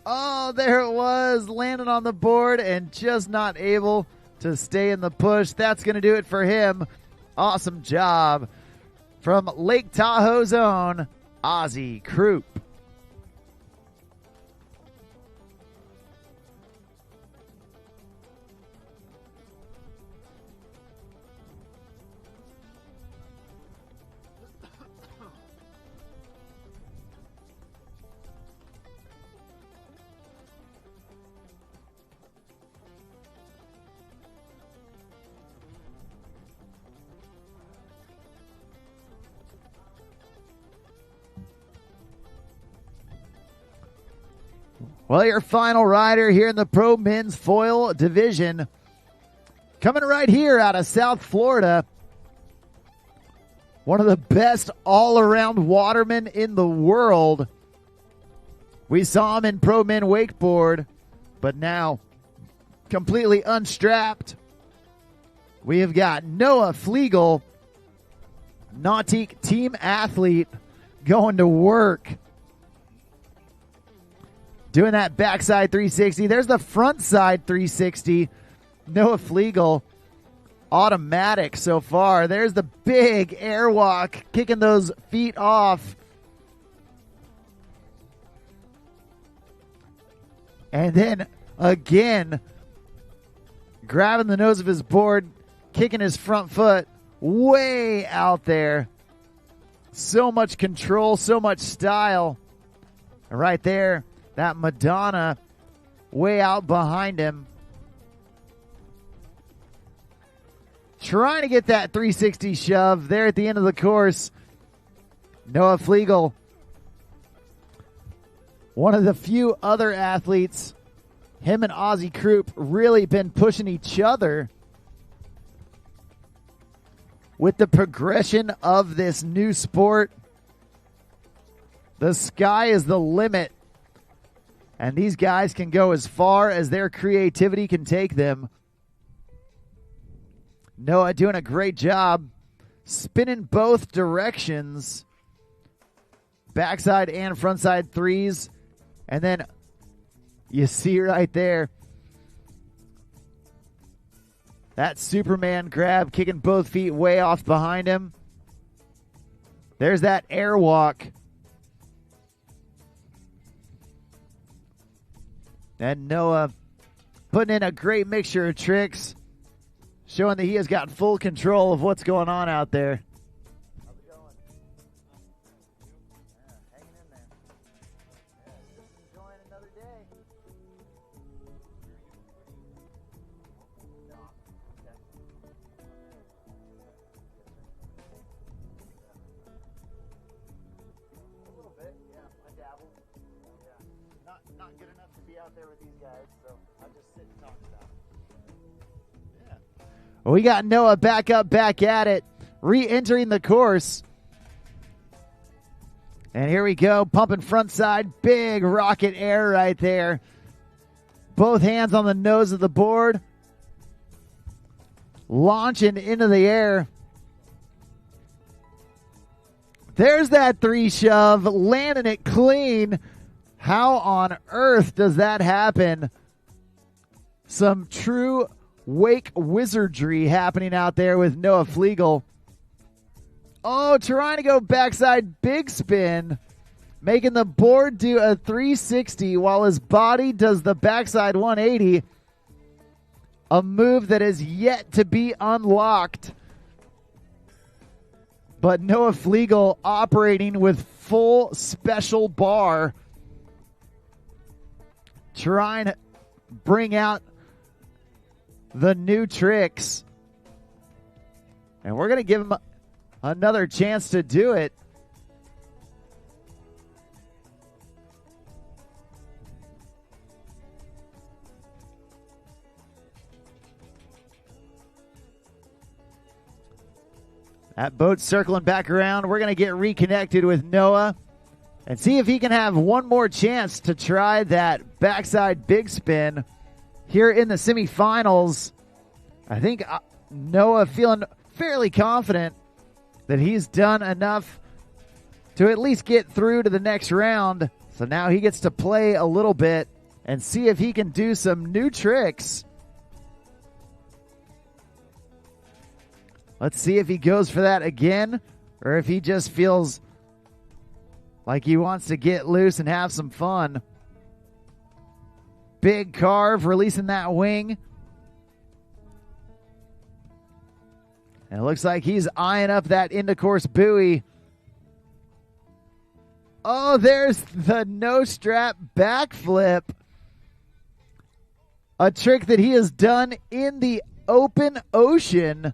Oh, there it was, landing on the board and just not able to stay in the push. That's going to do it for him. Awesome job from Lake Tahoe's own Ozzie Kroo. Well, your final rider here in the Pro Men's Foil Division, coming right here out of South Florida. One of the best all-around watermen in the world. We saw him in Pro Men Wakeboard, but now completely unstrapped. We have got Noah Flegal, Nautique team athlete, going to work. Doing that backside 360. There's the front side 360. Noah Flegal automatic so far. There's the big airwalk, kicking those feet off. And then again, grabbing the nose of his board, kicking his front foot way out there. So much control, so much style. And right there, that Madonna way out behind him. Trying to get that 360 shove there at the end of the course. Noah Flegal, one of the few other athletes, him and Ozzie Kroo really been pushing each other with the progression of this new sport. The sky is the limit, and these guys can go as far as their creativity can take them. Noah doing a great job spinning both directions, backside and frontside threes. And then you see right there that Superman grab, kicking both feet way off behind him. There's that airwalk. And Noah putting in a great mixture of tricks, showing that he has got full control of what's going on out there. How's it going? Yeah, hanging in there. Yeah, just enjoying another day. No. Okay. A little bit, yeah. I dabble. Yeah. Not good enough to be out there with these guys, so I just sit and talk about it. We got Noah back up, back at it, re-entering the course. And here we go, pumping front side, big rocket air right there. Both hands on the nose of the board. Launching into the air. There's that three shove, landing it clean. How on earth does that happen? Some true wake wizardry happening out there with Noah Flegal. Oh, trying to go backside big spin, making the board do a 360 while his body does the backside 180. A move that is yet to be unlocked. But Noah Flegal operating with full special bar, trying to bring out the new tricks. And we're going to give him another chance to do it. That boat circling back around. We're going to get reconnected with Noah and see if he can have one more chance to try that backside big spin here in the semifinals. I think Noah feeling fairly confident that he's done enough to at least get through to the next round. So now he gets to play a little bit and see if he can do some new tricks. Let's see if he goes for that again, or if he just feels like he wants to get loose and have some fun. Big carve, releasing that wing. And it looks like he's eyeing up that into course buoy. Oh, there's the no strap backflip. A trick that he has done in the open ocean.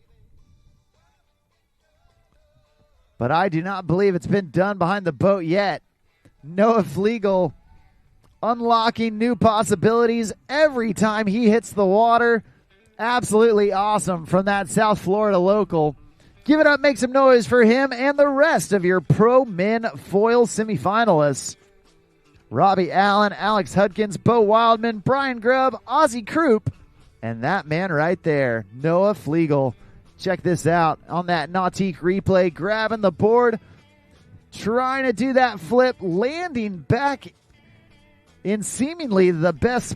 But I do not believe it's been done behind the boat yet. Noah Flegal unlocking new possibilities every time he hits the water. Absolutely awesome from that South Florida local. Give it up, make some noise for him and the rest of your Pro Men Foil semifinalists. Robbie Allen, Alex Hudkins, Bo Wildman, Brian Grubb, Ozzie Kroo, and that man right there, Noah Flegal. Check this out on that Nautique replay, grabbing the board, trying to do that flip, landing back in seemingly the best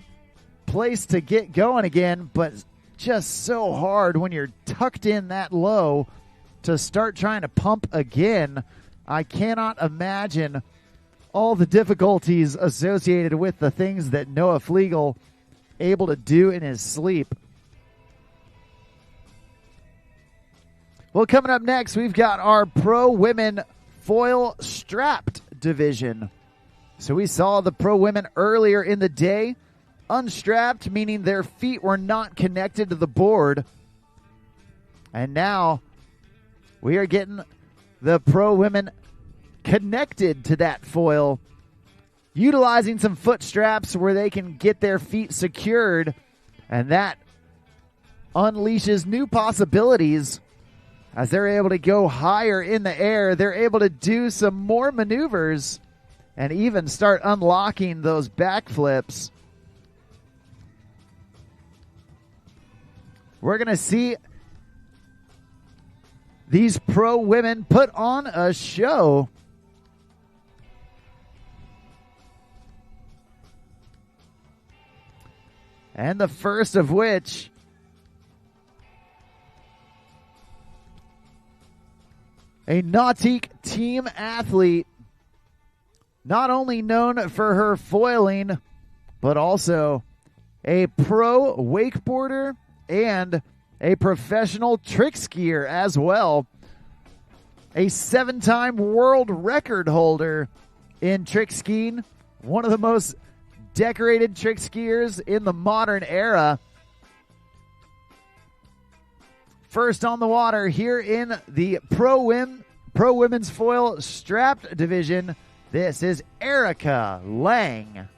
place to get going again, but just so hard when you're tucked in that low to start trying to pump again. I cannot imagine all the difficulties associated with the things that Noah Flegal able to do in his sleep. Well, coming up next, we've got our pro women foil strapped division. So we saw the pro women earlier in the day, unstrapped, meaning their feet were not connected to the board. And now we are getting the pro women connected to that foil, utilizing some foot straps where they can get their feet secured, and that unleashes new possibilities as they're able to go higher in the air. They're able to do some more maneuvers and even start unlocking those backflips. We're going to see these pro women put on a show. And the first of which a Nautique team athlete, not only known for her foiling, but also a pro wakeboarder and a professional trick skier as well. A 7-time world record holder in trick skiing, one of the most decorated trick skiers in the modern era. First on the water here in the pro women's foil strapped division, this is Erica Lang.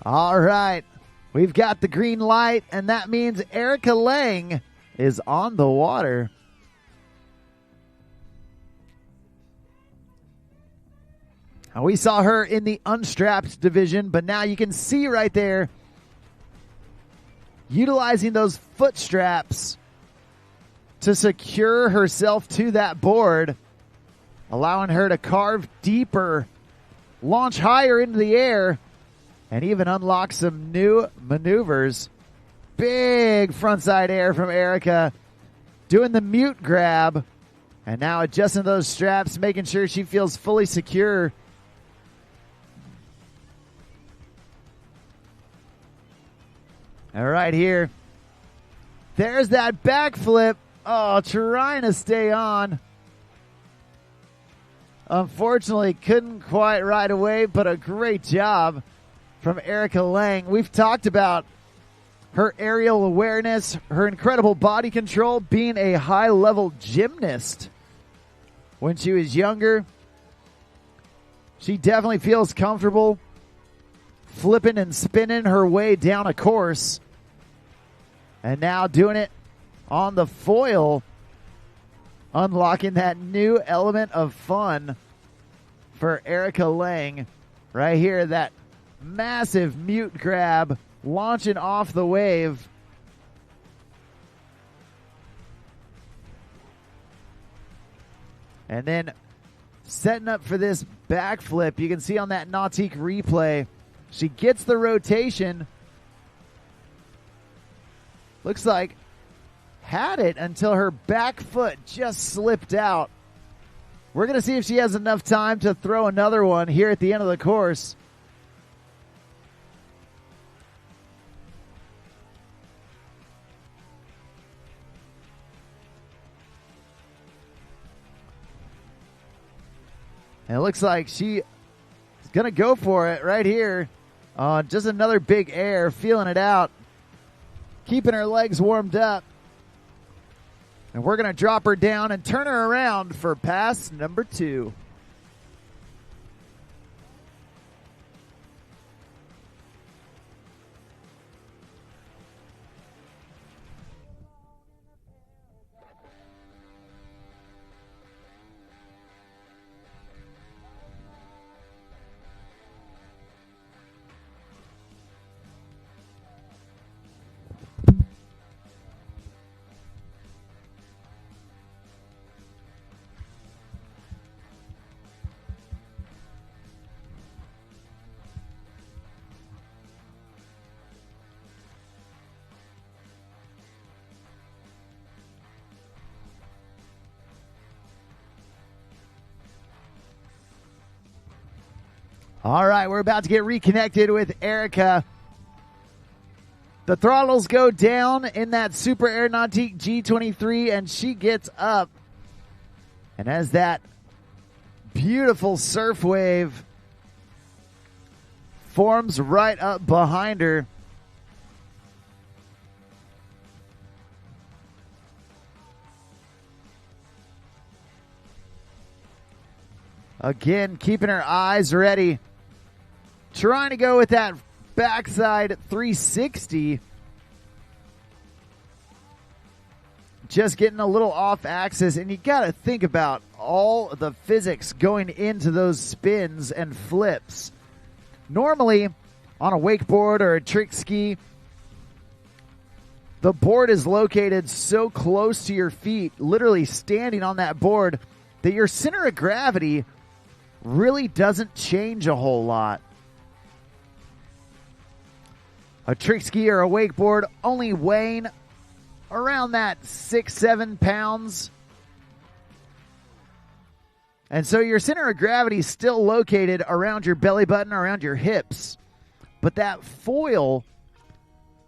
All right, we've got the green light, and that means Erica Lang is on the water. Now, we saw her in the unstrapped division, but now you can see right there, utilizing those foot straps to secure herself to that board, allowing her to carve deeper, launch higher into the air, and even unlock some new maneuvers. Big frontside air from Erica, doing the mute grab, and now adjusting those straps, making sure she feels fully secure. All right, here. There's that backflip. Oh, trying to stay on. Unfortunately, couldn't quite right away, but a great job from Erica Lang. We've talked about her aerial awareness, her incredible body control, being a high-level gymnast when she was younger. She definitely feels comfortable flipping and spinning her way down a course. And now doing it on the foil, unlocking that new element of fun for Erica Lang. Right here, that massive mute grab, launching off the wave. And then setting up for this backflip. You can see on that Nautique replay, she gets the rotation. Looks like had it until her back foot just slipped out. We're going to see if she has enough time to throw another one here at the end of the course. And it looks like she's going to go for it right here. Just another big air, feeling it out, keeping her legs warmed up. And we're going to drop her down and turn her around for pass number 2. All right, we're about to get reconnected with Erica. The throttles go down in that Super Air Nautique G23, and she gets up. And as that beautiful surf wave forms right up behind her, again, keeping her eyes ready. Trying to go with that backside 360. Just getting a little off axis. And you got to think about all the physics going into those spins and flips. Normally, on a wakeboard or a trick ski, the board is located so close to your feet, literally standing on that board, that your center of gravity really doesn't change a whole lot. A trick ski or a wakeboard only weighing around that 6-7 pounds. And so your center of gravity is still located around your belly button, around your hips. But that foil,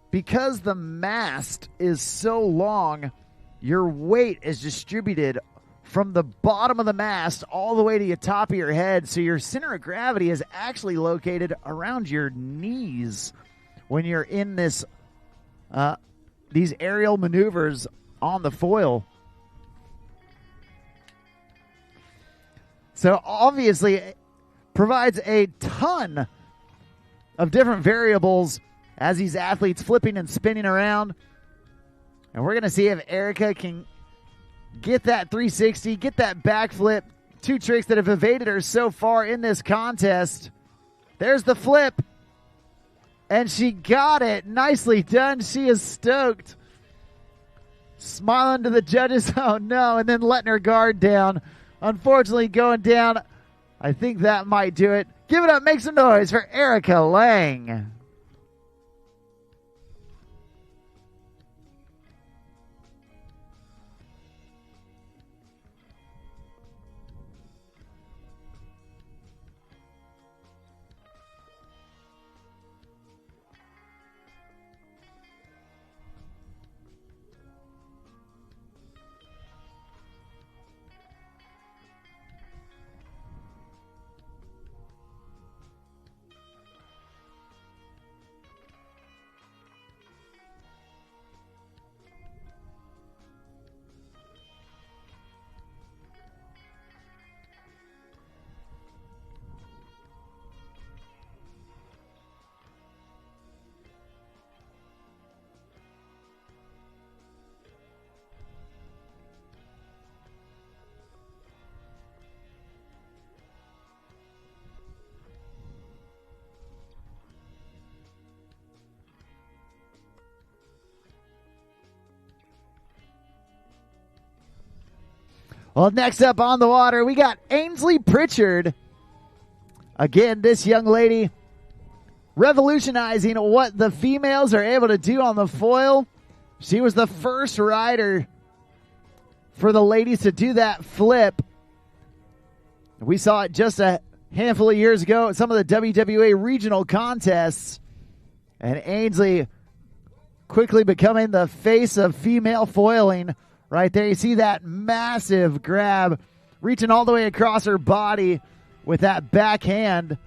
because the mast is so long, your weight is distributed from the bottom of the mast all the way to the top of your head. So your center of gravity is actually located around your knees when you're in this these aerial maneuvers on the foil. So obviously it provides a ton of different variables as these athletes flipping and spinning around. And we're going to see if Erica can get that 360, get that backflip. Two tricks that have evaded her so far in this contest. There's the flip. And she got it. Nicely done. She is stoked. Smiling to the judges. Oh, no. And then letting her guard down. Unfortunately, going down. I think that might do it. Give it up. Make some noise for Erica Lang. Well, next up on the water, we got Ansley Pritchard. Again, this young lady revolutionizing what the females are able to do on the foil. She was the first rider for the ladies to do that flip We saw it just a handful of years ago at some of the WWA regional contests. And Ansley quickly becoming the face of female foiling right there. You see that massive grab reaching all the way across her body with that backhand.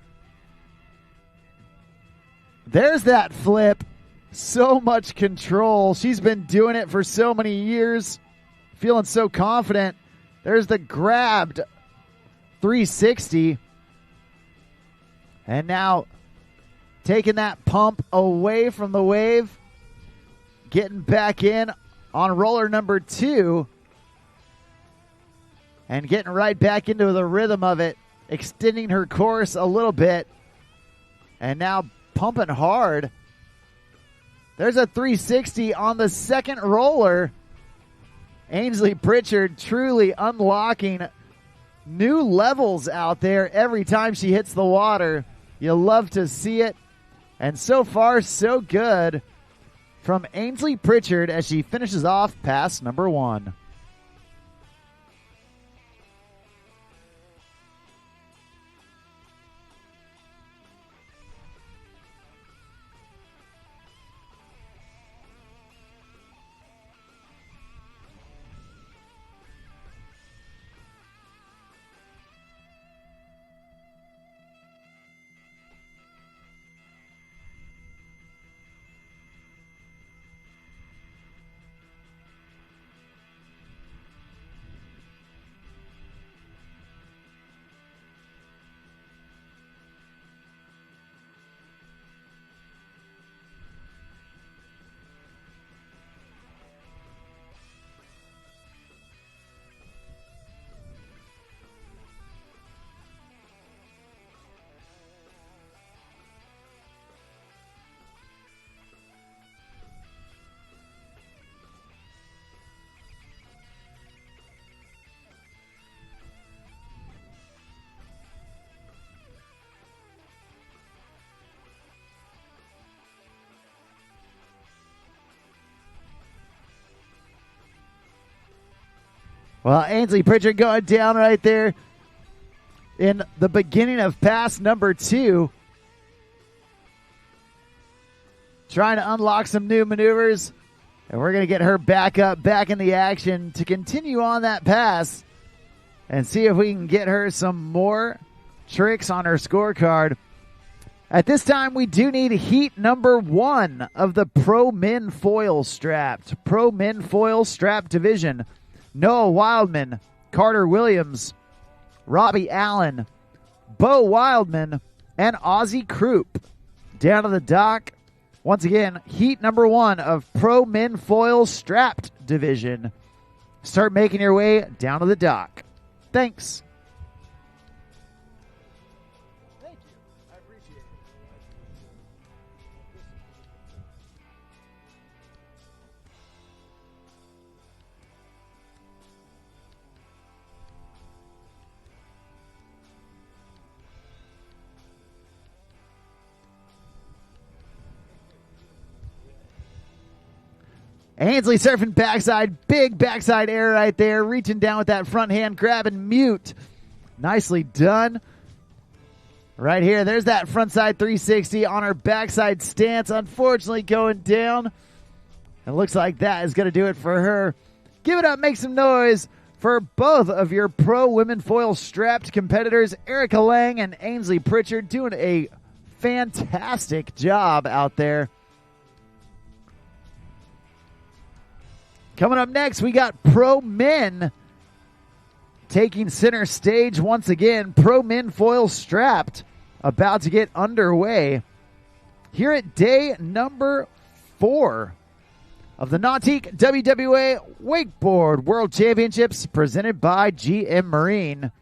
There's that flip. So much control. She's been doing it for so many years. Feeling so confident. There's the grabbed 360. And now taking that pump away from the wave. Getting back in on roller number 2. And getting right back into the rhythm of it. Extending her course a little bit. And now pumping hard. There's a 360 on the second roller. Ansley Pritchard truly unlocking new levels out there every time she hits the water. You love to see it. And so far, so good from Ansley Pritchard as she finishes off pass number 1. Well, Ansley Pritchard going down right there in the beginning of pass number 2. Trying to unlock some new maneuvers. And we're going to get her back up, back in the action to continue on that pass and see if we can get her some more tricks on her scorecard. At this time, we do need heat number 1 of the Pro Men Foil Strapped. Pro Men Foil Strap Division. Noah Wildman, Carter Williams, Robbie Allen, Bo Wildman, and Ozzie Kroo. Down to the dock. Once again, heat number 1 of Pro Men Foil Strapped Division. Start making your way down to the dock. Thanks. Thank you. I appreciate it. Ansley surfing backside, big backside air right there, reaching down with that front hand grab and mute. Nicely done. Right here, there's that frontside 360 on her backside stance, unfortunately going down. It looks like that is going to do it for her. Give it up, make some noise for both of your Pro Women Foil Strapped competitors, Erica Lang and Ansley Pritchard, doing a fantastic job out there. Coming up next, we got Pro Men taking center stage once again. Pro Men Foil Strapped about to get underway here at day number 4 of the Nautique WWA Wakeboard World Championships presented by GM Marine.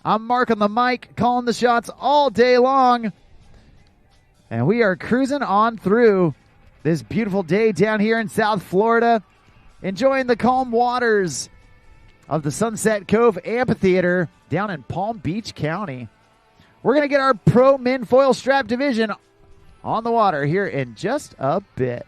I'm Mark on the mic, calling the shots all day long. And we are cruising on through this beautiful day down here in South Florida. Enjoying the calm waters of the Sunset Cove Amphitheater down in Palm Beach County. We're going to get our Pro Men Foil Strap Division on the water here in just a bit.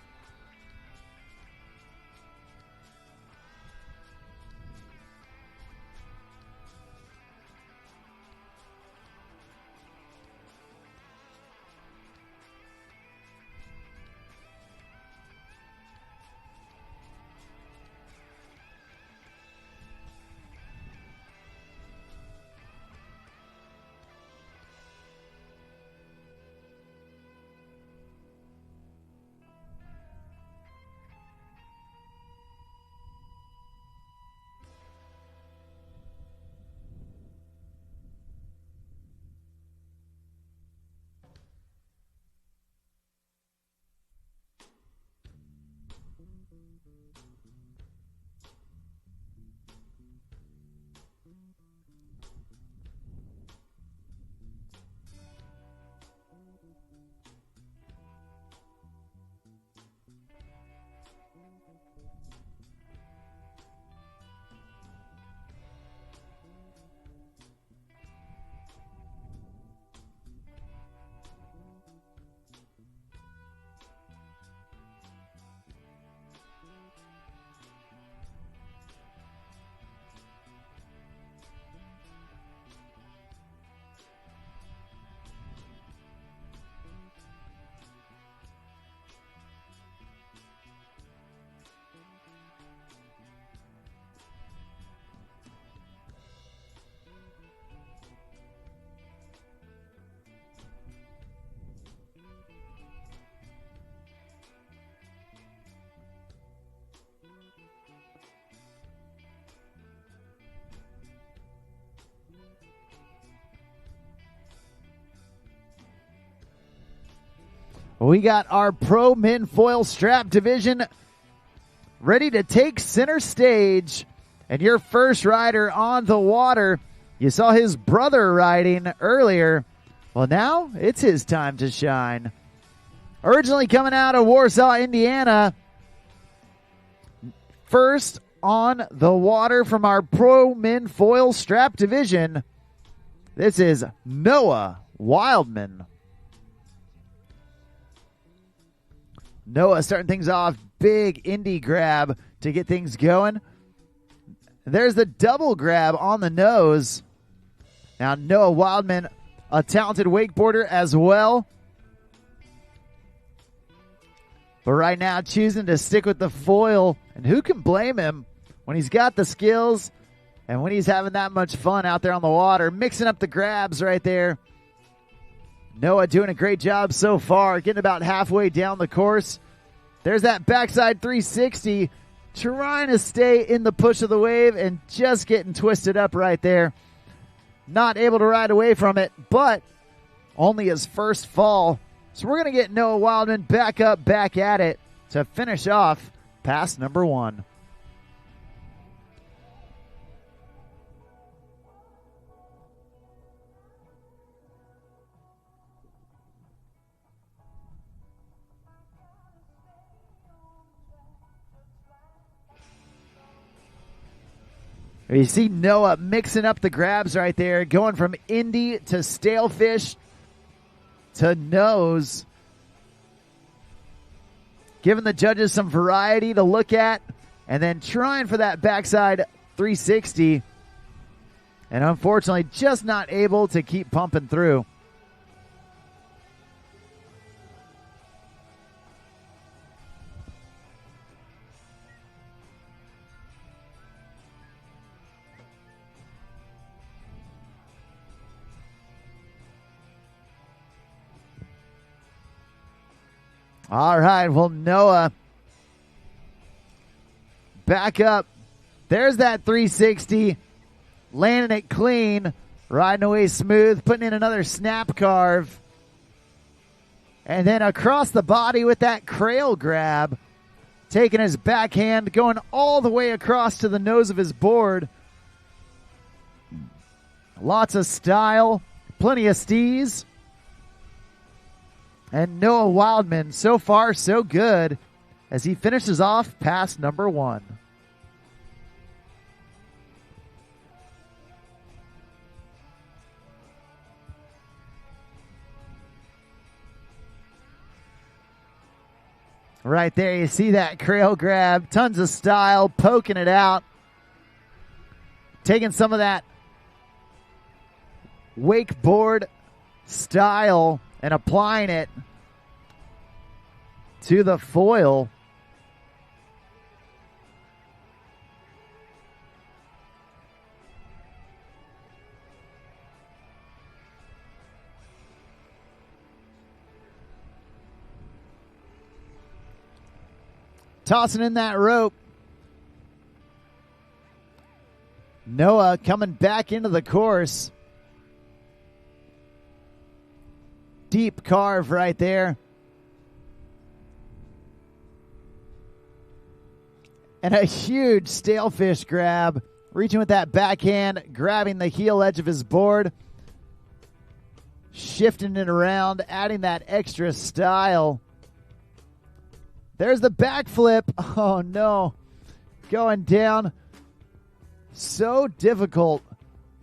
We got our Pro Men Foil Strap division ready to take center stage. And your first rider on the water, you saw his brother riding earlier. Well, now it's his time to shine. Originally coming out of Warsaw, Indiana, first on the water from our Pro Men Foil Strap division, this is Noah Wildman. Noah starting things off, big indie grab to get things going. There's the double grab on the nose. Now Noah Wildman, a talented wakeboarder as well. But right now choosing to stick with the foil. And who can blame him when he's got the skills and when he's having that much fun out there on the water. Mixing up the grabs right there. Noah doing a great job so far, getting about halfway down the course. There's that backside 360, trying to stay in the push of the wave and just getting twisted up right there. Not able to ride away from it, but only his first fall. So we're going to get Noah Wildman back up, back at it to finish off pass number 1. You see Noah mixing up the grabs right there, going from indie to stalefish to nose. Giving the judges some variety to look at, and then trying for that backside 360. And unfortunately, just not able to keep pumping through. All right, well, Noah back up. There's that 360. Landing it clean. Riding away smooth. Putting in another snap carve. And then across the body with that crail grab. Taking his backhand. Going all the way across to the nose of his board. Lots of style. Plenty of steez. And Noah Wildman, so far so good as he finishes off pass number 1. Right there, you see that crail grab, tons of style, poking it out, taking some of that wakeboard style and applying it to the foil. Tossing in that rope. Noah coming back into the course. Deep carve right there. And a huge stalefish grab, reaching with that backhand, grabbing the heel edge of his board, shifting it around, adding that extra style. There's the backflip. Oh no, going down. So difficult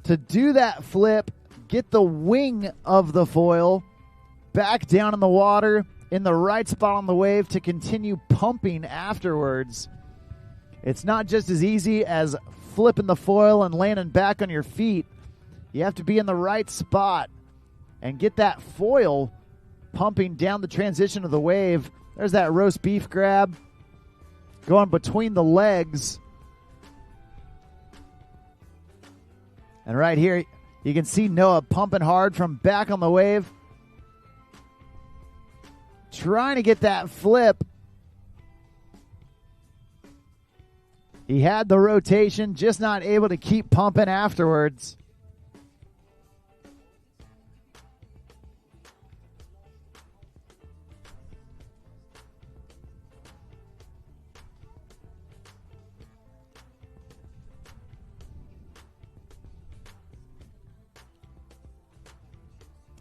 to do that flip, get the wing of the foil back down in the water in the right spot on the wave to continue pumping afterwards. It's not just as easy as flipping the foil and landing back on your feet. You have to be in the right spot and get that foil pumping down the transition of the wave. There's that roast beef grab going between the legs. And right here, you can see Noah pumping hard from back on the wave, trying to get that flip. He had the rotation, just not able to keep pumping afterwards.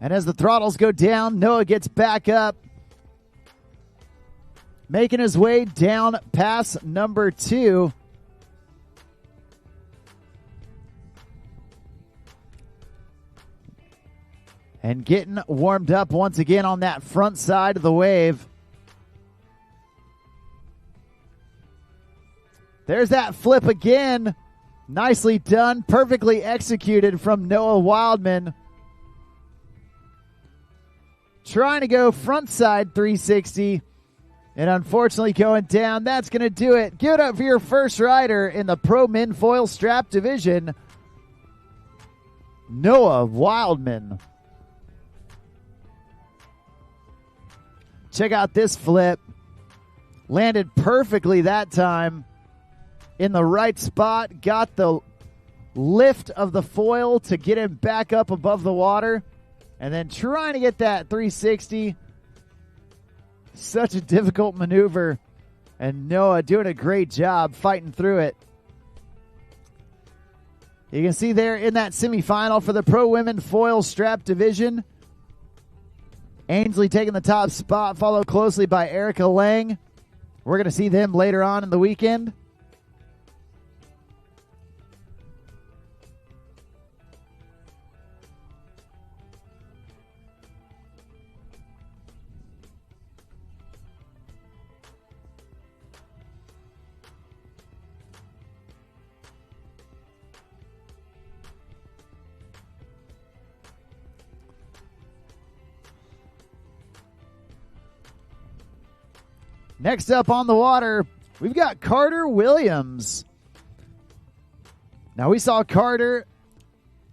And as the throttles go down, Noah gets back up, making his way down past number 2. And getting warmed up once again on that front side of the wave. There's that flip again. Nicely done. Perfectly executed from Noah Wildman. Trying to go front side 360. And unfortunately going down. That's going to do it. Give it up for your first rider in the Pro Men Foil Strap Division, Noah Wildman. Check out this flip. Landed perfectly that time in the right spot. Got the lift of the foil to get him back up above the water. And then trying to get that 360. Such a difficult maneuver. And Noah doing a great job fighting through it. You can see there in that semifinal for the Pro Women Foil Strap Division, Ansley taking the top spot, followed closely by Erica Lang. We're going to see them later on in the weekend. Next up on the water, we've got Carter Williams. Now, we saw Carter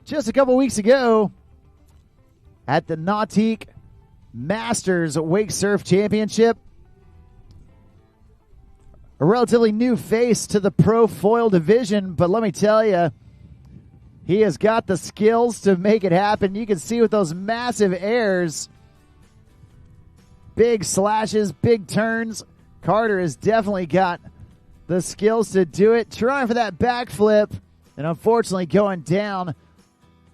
just a couple weeks ago at the Nautique Masters Wake Surf Championship. A relatively new face to the Pro Foil division, but let me tell you, he has got the skills to make it happen. You can see with those massive airs, big slashes, big turns, Carter has definitely got the skills to do it. Trying for that backflip and unfortunately going down,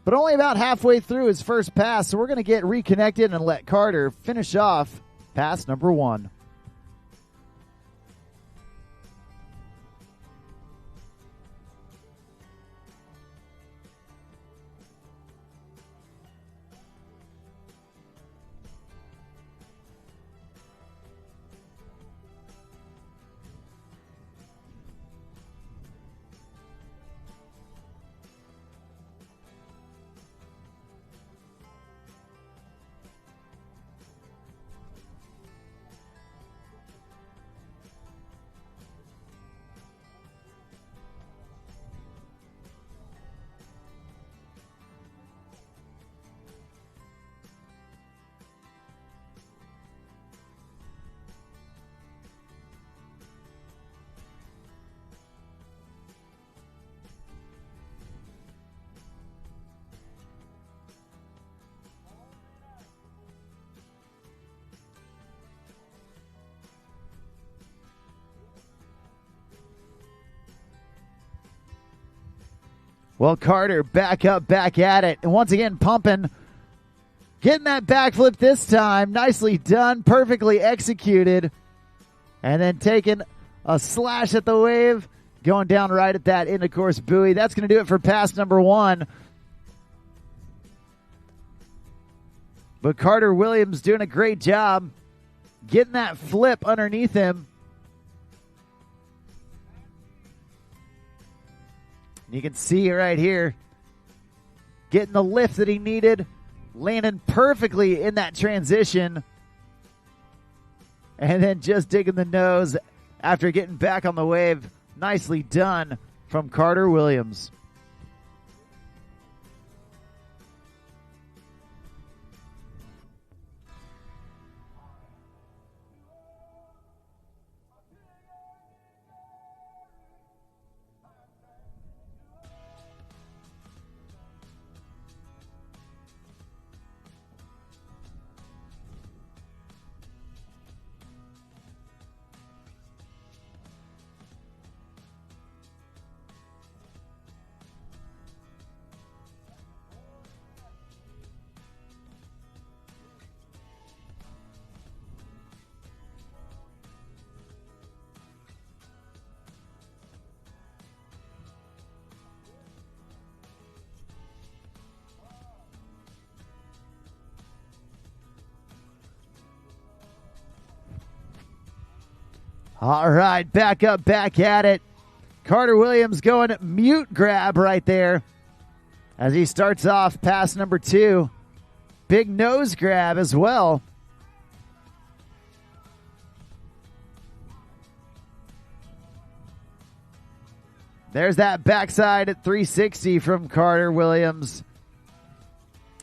but only about halfway through his first pass. So we're going to get reconnected and let Carter finish off pass number 1. Well, Carter back up, back at it. And once again, pumping. Getting that backflip this time. Nicely done. Perfectly executed. And then taking a slash at the wave. Going down right at that end of course buoy. That's going to do it for pass number 1. But Carter Williams doing a great job getting that flip underneath him. You can see right here, getting the lift that he needed, landing perfectly in that transition, and then just digging the nose after getting back on the wave. Nicely done from Carter Williams. All right, back up, back at it. Carter Williams going mute grab right there as he starts off pass number 2. Big nose grab as well. There's that backside at 360 from Carter Williams.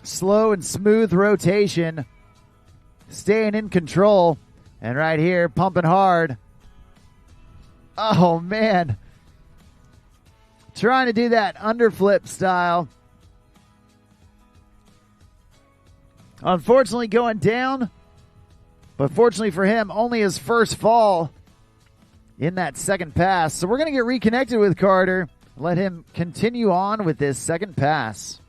Slow and smooth rotation. Staying in control. And right here, pumping hard. Oh, man. Trying to do that underflip style. Unfortunately going down. But fortunately for him, only his first fall in that second pass. So we're going to get reconnected with Carter. Let him continue on with this second pass.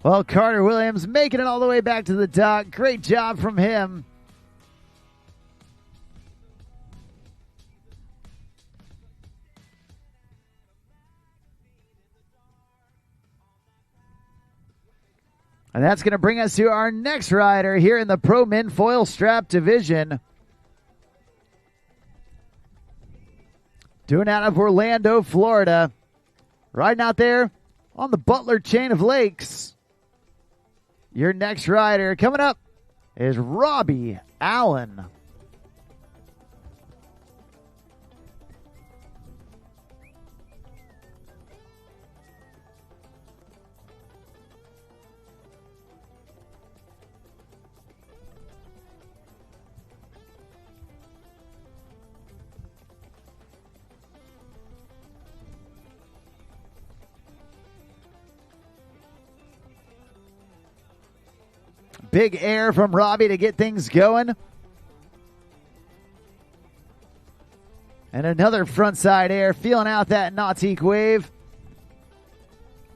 Well, Carter Williams making it all the way back to the dock. Great job from him. And that's going to bring us to our next rider here in the Pro Men Foil Strap Division. Doing out of Orlando, Florida. Riding out there on the Butler Chain of Lakes. Your next rider coming up is Robbie Allen. Big air from Robbie to get things going. And another frontside air, feeling out that Nautique wave.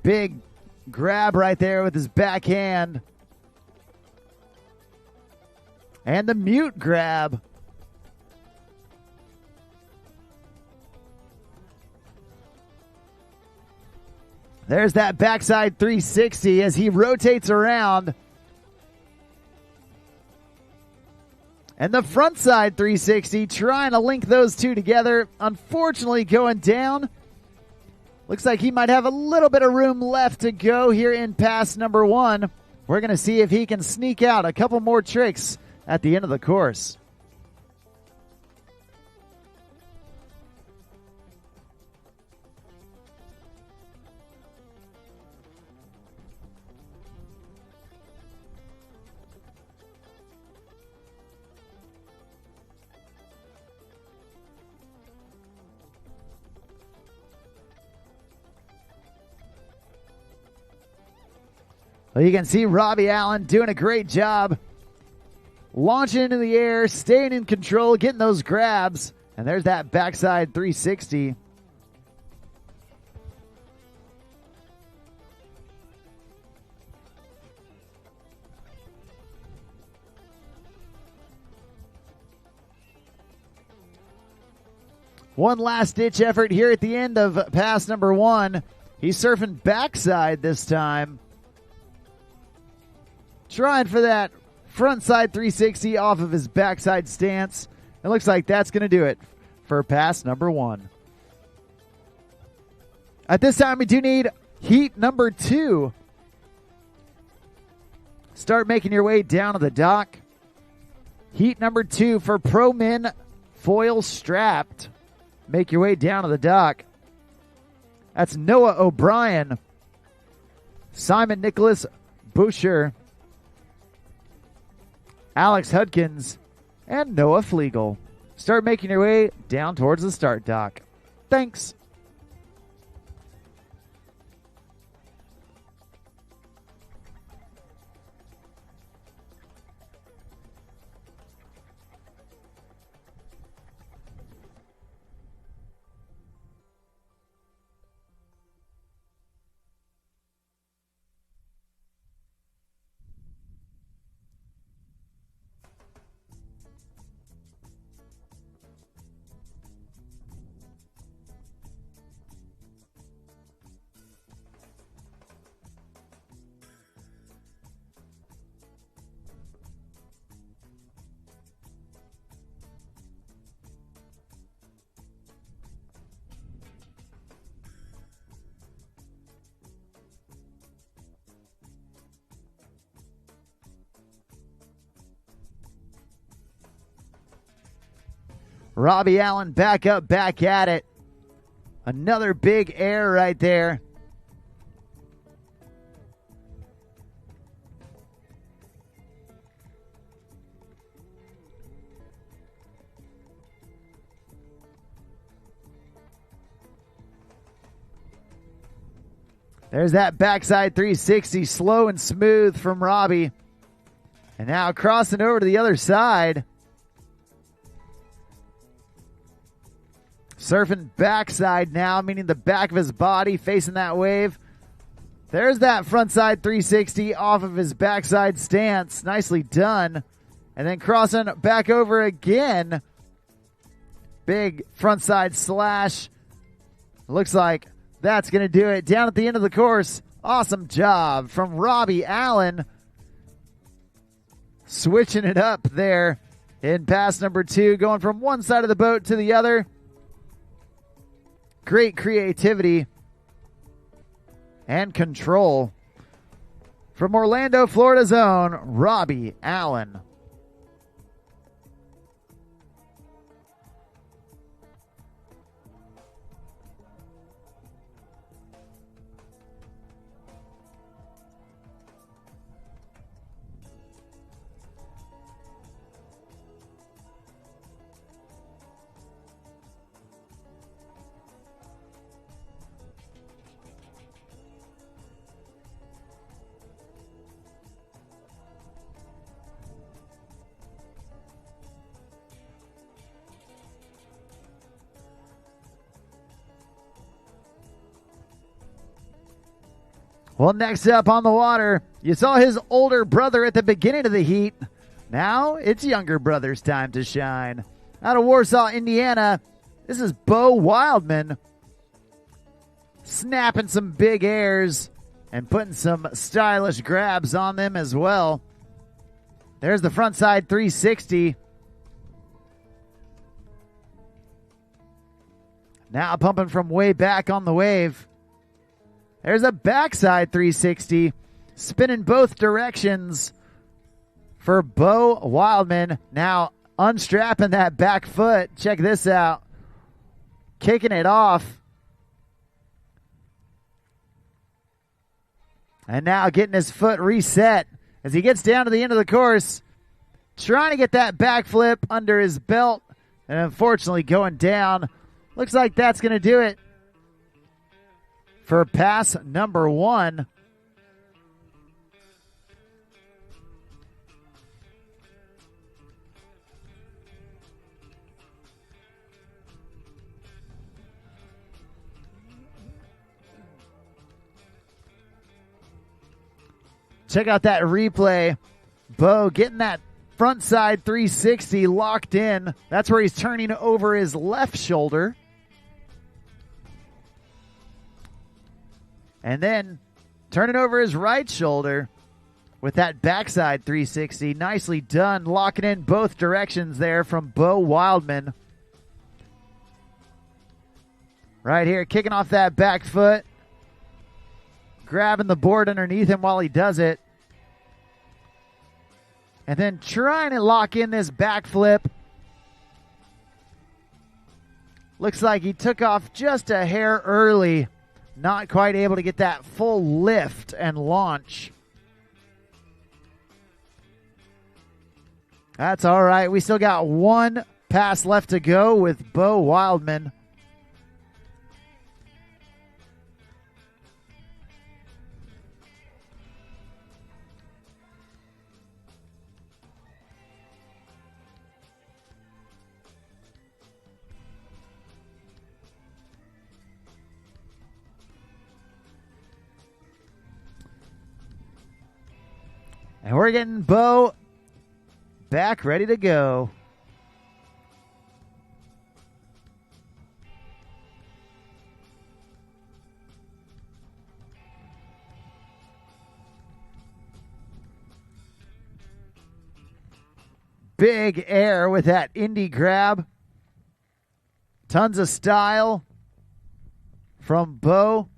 Big grab right there with his backhand. And the mute grab. There's that backside 360 as he rotates around. And the frontside 360, trying to link those two together. Unfortunately, going down. Looks like he might have a little bit of room left to go here in pass number 1. We're going to see if he can sneak out a couple more tricks at the end of the course. Well, you can see Robbie Allen doing a great job launching into the air, staying in control, getting those grabs. And there's that backside 360. One last ditch effort here at the end of pass number 1. He's surfing backside this time. Trying for that frontside 360 off of his backside stance. It looks like that's going to do it for pass number 1. At this time, we do need heat number 2. Start making your way down to the dock. Heat number 2 for pro men foil strapped. Make your way down to the dock. That's Noah O'Brien, Simon Nicholas Boucher, Alex Hudkins, and Noah Flegal. Start making your way down towards the start dock. Thanks. Robbie Allen back up, back at it. Another big air right there. There's that backside 360, slow and smooth from Robbie. And now crossing over to the other side. Surfing backside now, meaning the back of his body facing that wave. There's that frontside 360 off of his backside stance. Nicely done. And then crossing back over again. Big frontside slash. Looks like that's going to do it. Down at the end of the course. Awesome job from Robbie Allen. Switching it up there in pass number 2. Going from one side of the boat to the other. Great creativity and control from Orlando, Florida's own Robbie Allen. Well, next up on the water, you saw his older brother at the beginning of the heat, Now it's younger brother's time to shine. Out of Warsaw, Indiana, this is Bo Wildman. Snapping some big airs and putting some stylish grabs on them as well. There's the frontside 360. Now pumping from way back on the wave. There's a backside 360. Spinning both directions for Bo Wildman. Now unstrapping that back foot. Check this out. Kicking it off. And now getting his foot reset as he gets down to the end of the course. Trying to get that backflip under his belt. And unfortunately going down. Looks like that's going to do it for pass number 1. Check out that replay. Bo getting that front side 360 locked in. That's where he's turning over his left shoulder. And then turning over his right shoulder with that backside 360. Nicely done. Locking in both directions there from Bo Wildman. Right here, kicking off that back foot. Grabbing the board underneath him while he does it. And then trying to lock in this backflip. Looks like he took off just a hair early. Not quite able to get that full lift and launch. That's all right. We still got one pass left to go with Bo Wildman. And we're getting Bo back ready to go. Big air with that indie grab. Tons of style from Bo.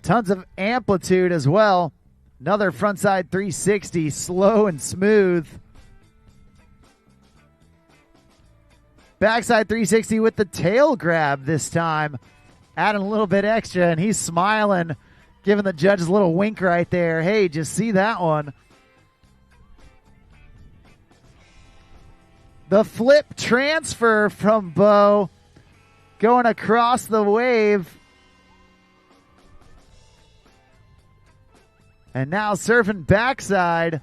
Tons of amplitude as well. Another frontside 360, slow and smooth. Backside 360 with the tail grab this time. Adding a little bit extra, and he's smiling, giving the judge a little wink right there. Hey, just see that one. The flip transfer from Bo going across the wave. And now surfing backside.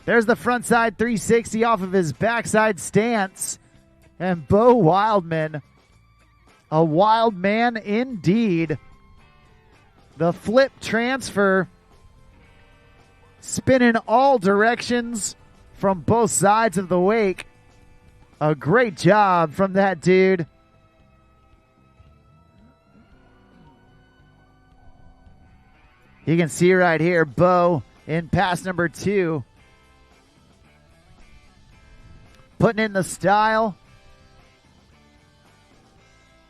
There's the frontside 360 off of his backside stance. And Bo Wildman, a wild man indeed. The flip transfer, spinning all directions from both sides of the wake. A great job from that dude. You can see right here, Bo in pass number 2. Putting in the style.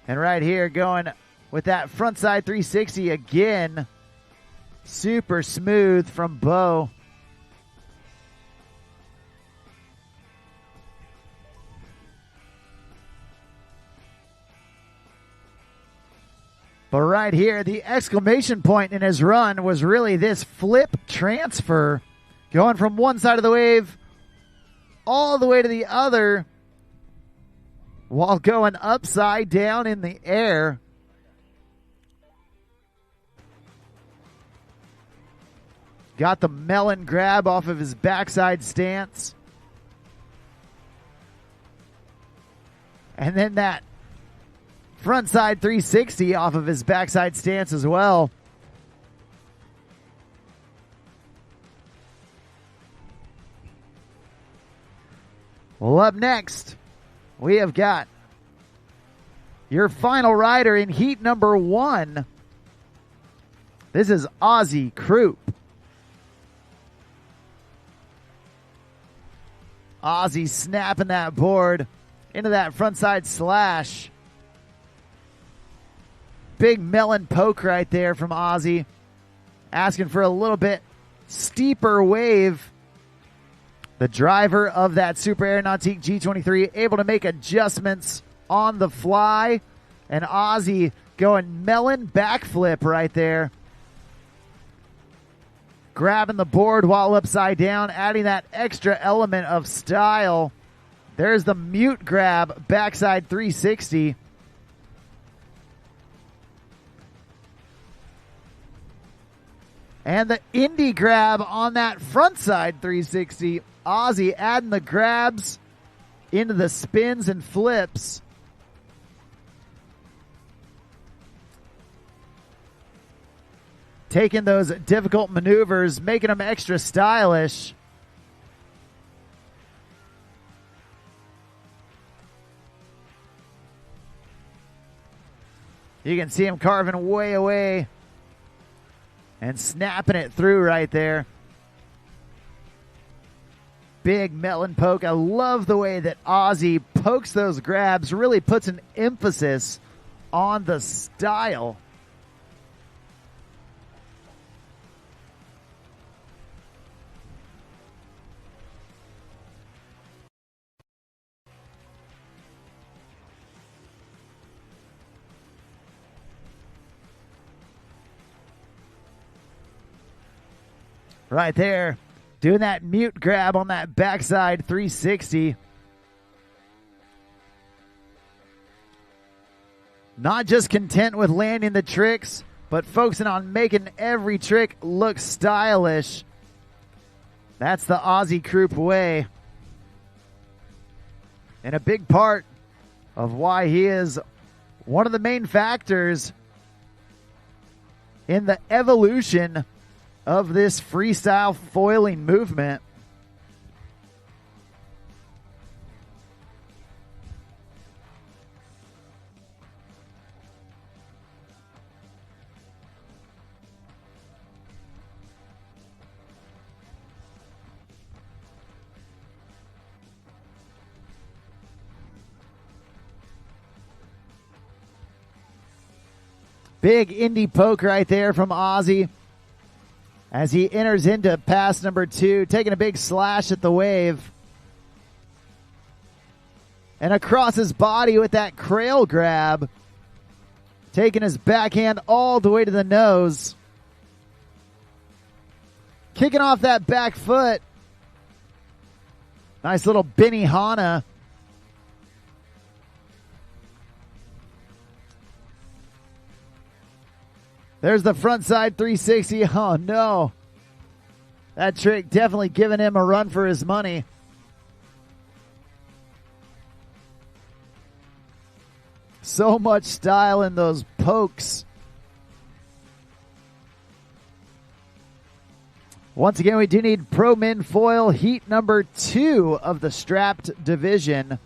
And right here going with that frontside 360 again. Super smooth from Bo. But right here, the exclamation point in his run was really this flip transfer. Going from one side of the wave all the way to the other while going upside down in the air. Got the melon grab off of his backside stance. And then that frontside 360 off of his backside stance as well. Well, up next, we have got your final rider in heat number 1. This is Ozzie Kroo. Ozzie snapping that board into that frontside slash. Big melon poke right there from Ozzie. Asking for a little bit steeper wave. The driver of that Super Air Nautique G23 able to make adjustments on the fly. And Ozzie going melon backflip right there. Grabbing the board while upside down, adding that extra element of style. There's the mute grab, backside 360. And the indie grab on that frontside 360. Ozzie adding the grabs into the spins and flips. Taking those difficult maneuvers, making them extra stylish. You can see him carving way away and snapping it through right there. Big melon poke. I love the way that Ozzie pokes those grabs, really puts an emphasis on the style. Right there, doing that mute grab on that backside 360. Not just content with landing the tricks, but focusing on making every trick look stylish. That's the Ozzie Kroo way. And a big part of why he is one of the main factors in the evolution of this freestyle foiling movement. Big indie poke right there from Ozzie as he enters into pass number 2, taking a big slash at the wave. And across his body with that crail grab, taking his backhand all the way to the nose. Kicking off that back foot. Nice little Benihana. There's the front side 360. Oh, no. That trick definitely giving him a run for his money. So much style in those pokes. Once again, we do need Pro Men Foil Heat number 2 of the strapped division.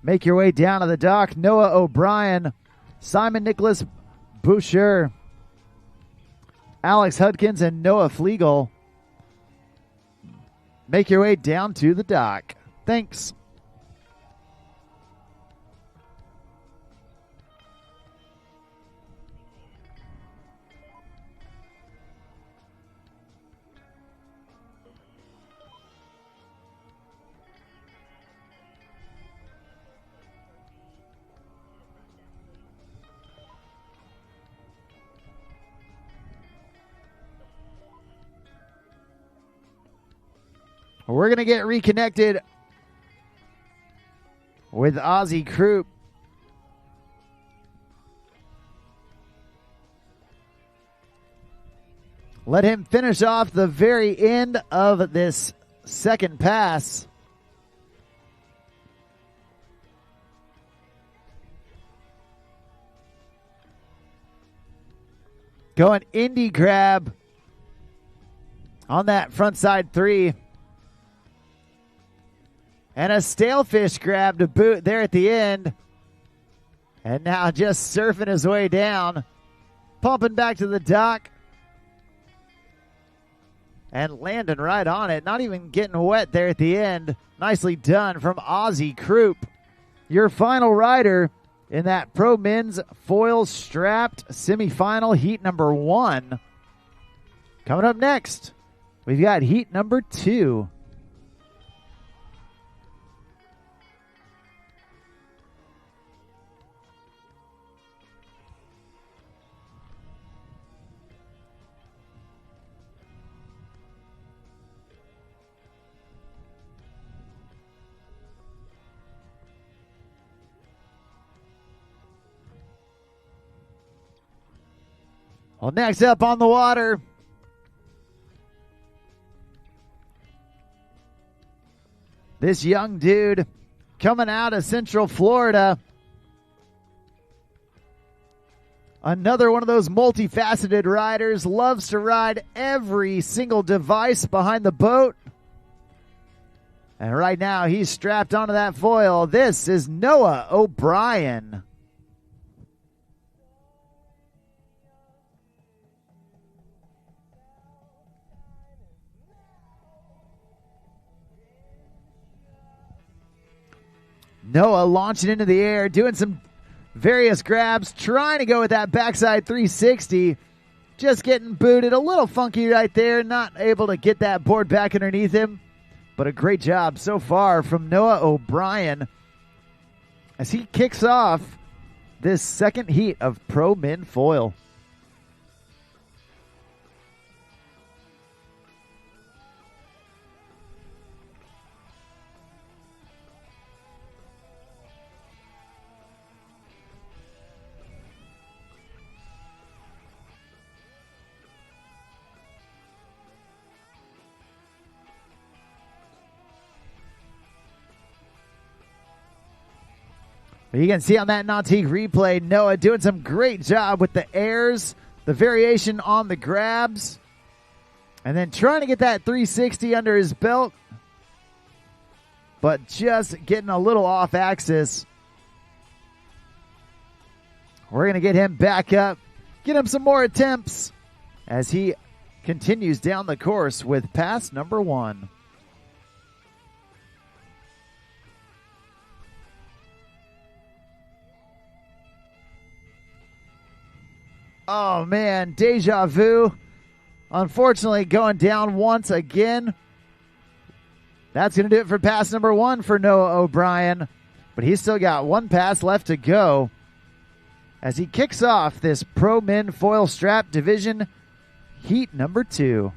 Make your way down to the dock. Noah O'Brien, Simon Nicholas Boucher, Alex Hudkins, and Noah Flegal. Make your way down to the dock. Thanks. We're going to get reconnected with Ozzie Kroo. Let him finish off the very end of this second pass. Going indie grab on that front side 3. And a stalefish grab to boot there at the end. And now just surfing his way down. Pumping back to the dock. And landing right on it. Not even getting wet there at the end. Nicely done from Ozzie Kroo. Your final rider in that Pro Men's Foil Strapped semifinal heat number 1. Coming up next, we've got heat number 2. Well, next up on the water, this young dude coming out of Central Florida. Another one of those multifaceted riders, loves to ride every single device behind the boat. And right now he's strapped onto that foil. This is Noah O'Brien. Noah launching into the air, doing some various grabs, trying to go with that backside 360. Just getting booted. A little funky right there. Not able to get that board back underneath him. But a great job so far from Noah O'Brien as he kicks off this second heat of Pro Men Foil. You can see on that Nautique replay, Noah doing some great job with the airs, the variation on the grabs, and then trying to get that 360 under his belt, but just getting a little off axis. We're going to get him back up, get him some more attempts as he continues down the course with pass number 1. Oh, man, deja vu. Unfortunately, going down once again. That's going to do it for pass number 1 for Noah O'Brien. But he's still got one pass left to go as he kicks off this Pro Men Foil Strap Division heat number 2.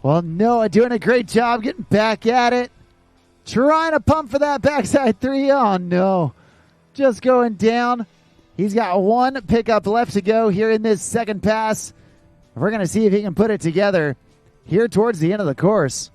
Well, Noah doing a great job getting back at it. Trying to pump for that backside 3. Oh, no. Just going down. He's got one pickup left to go here in this second pass. We're going to see if he can put it together here towards the end of the course.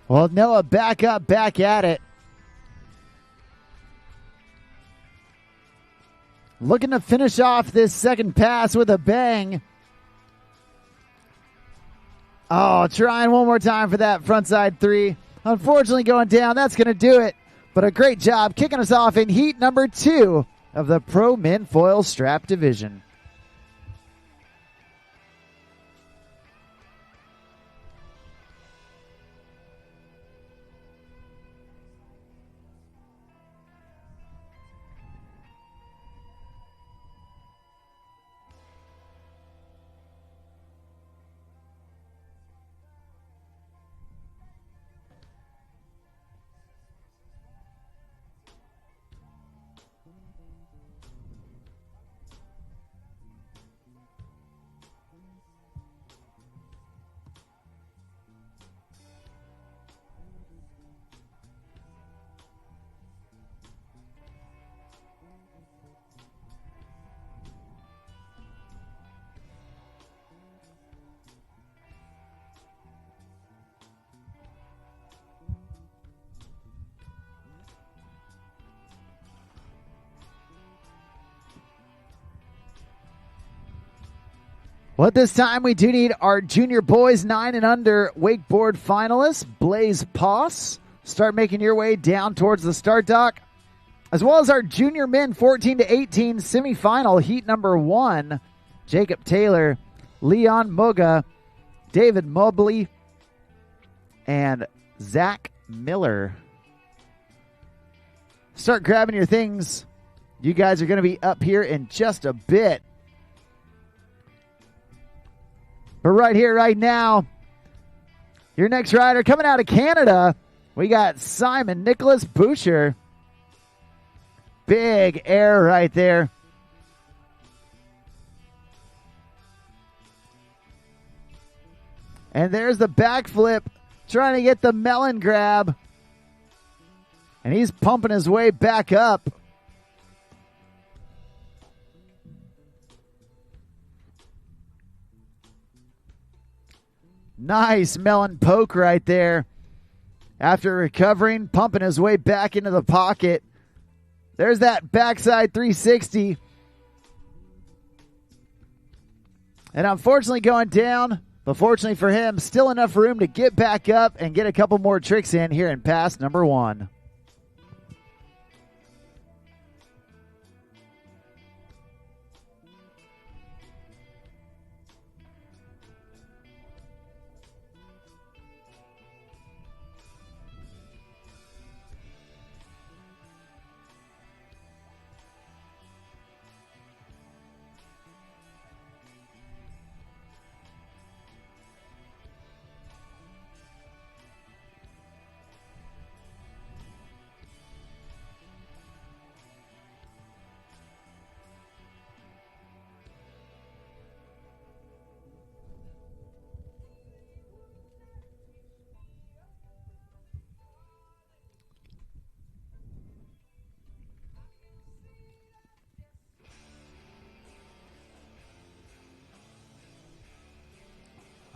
Well, Noah back up, back at it. Looking to finish off this second pass with a bang. Oh, trying one more time for that frontside three. Unfortunately going down. That's going to do it. But a great job kicking us off in heat number 2 of the Pro Men Foil Strap Division. Well, at this time, we do need our junior boys 9 and under wakeboard finalists, Blaze Poss. Start making your way down towards the start dock. As well as our junior men 14 to 18 semifinal heat number 1, Jacob Taylor, Leon Moga, David Mobley, and Zack Miller. Start grabbing your things. You guys are going to be up here in just a bit. But right here, right now, your next rider coming out of Canada, we got Simon Nicholas Boucher. Big air right there. And there's the backflip, trying to get the melon grab. And he's pumping his way back up. Nice melon poke right there. After recovering, pumping his way back into the pocket. There's that backside 360. And unfortunately going down, but fortunately for him, still enough room to get back up and get a couple more tricks in here in pass number 1.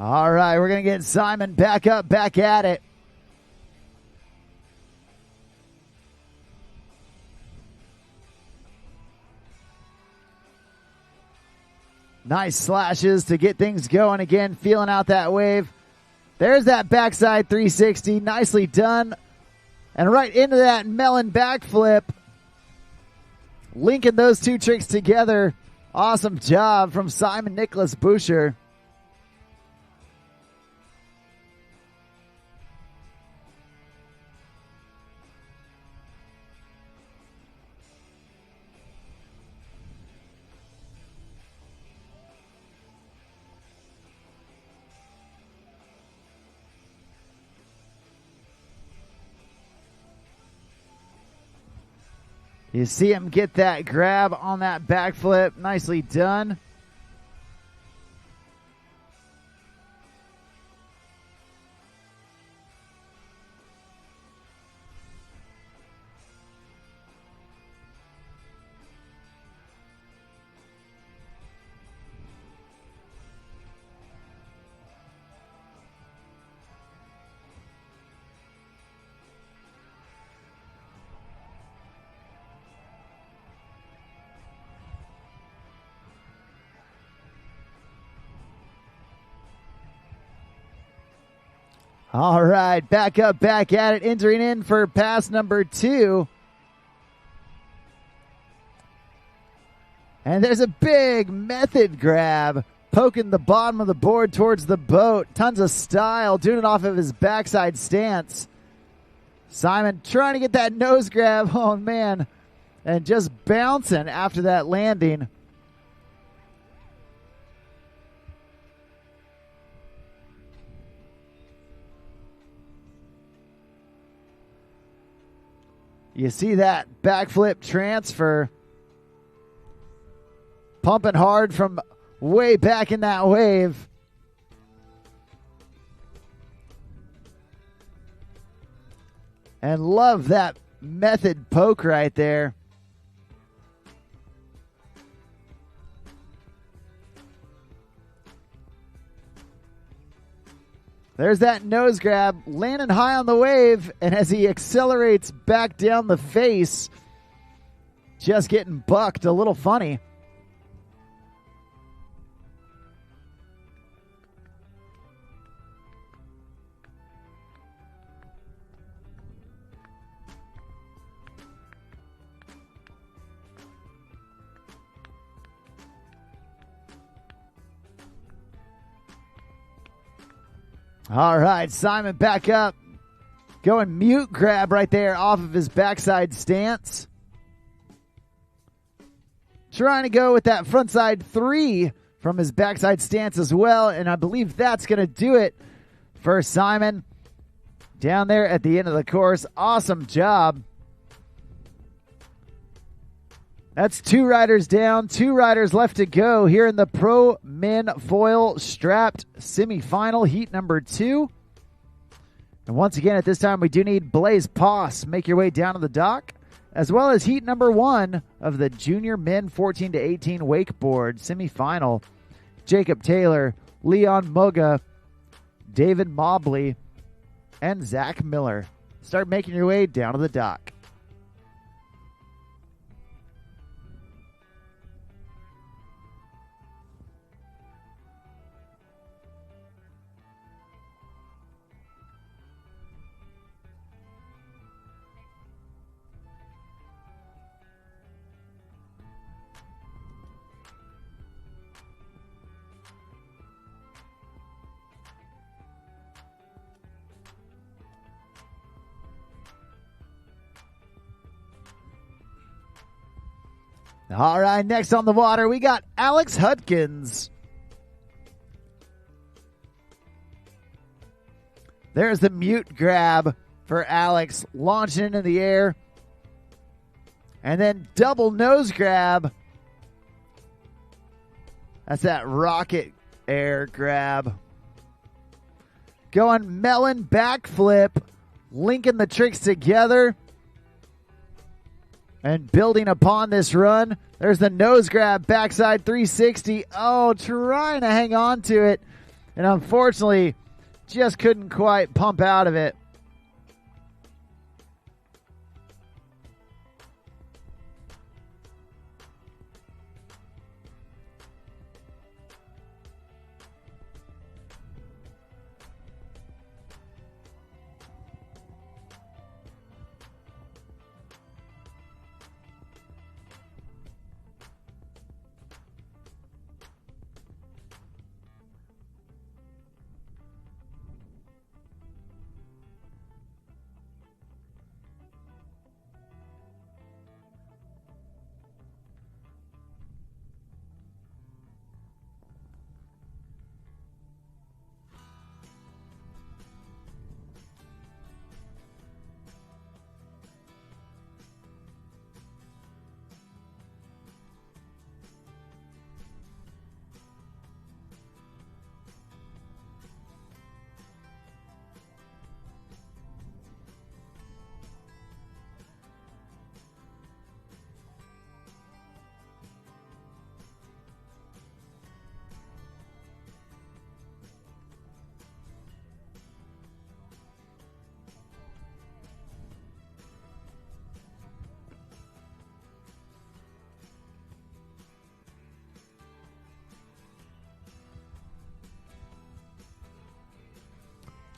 All right, we're going to get Simon back up, back at it. Nice slashes to get things going again, feeling out that wave. There's that backside 360. Nicely done. And right into that melon backflip. Linking those two tricks together. Awesome job from Simon Nicholas Boucher. You see him get that grab on that backflip. Nicely done. All right, back up, back at it, entering in for pass number 2. And there's a big method grab, poking the bottom of the board towards the boat. Tons of style, doing it off of his backside stance. Simon trying to get that nose grab, oh man, and just bouncing after that landing. You see that backflip transfer. Pumping hard from way back in that wave. And love that method poke right there. There's that nose grab, landing high on the wave, and as he accelerates back down the face, just getting bucked, a little funny. All right, Simon back up. Going mute grab right there off of his backside stance. Trying to go with that frontside 3 from his backside stance as well. And I believe that's going to do it for Simon down there at the end of the course. Awesome job. That's 2 riders down, 2 riders left to go here in the Pro Men Foil Strapped Semifinal, heat number 2. And once again, at this time, we do need Blaze Poss. Make your way down to the dock, as well as heat number 1 of the Junior Men 14 to 18 Wakeboard Semifinal. Jacob Taylor, Leon Moga, David Mobley, and Zack Miller. Start making your way down to the dock. All right, next on the water, we got Alex Hudkins. There's the mute grab for Alex, launching into the air. And then double nose grab. That's that rocket air grab. Going melon backflip, linking the tricks together. And building upon this run, there's the nose grab, backside 360. Oh, trying to hang on to it. And unfortunately, just couldn't quite pump out of it.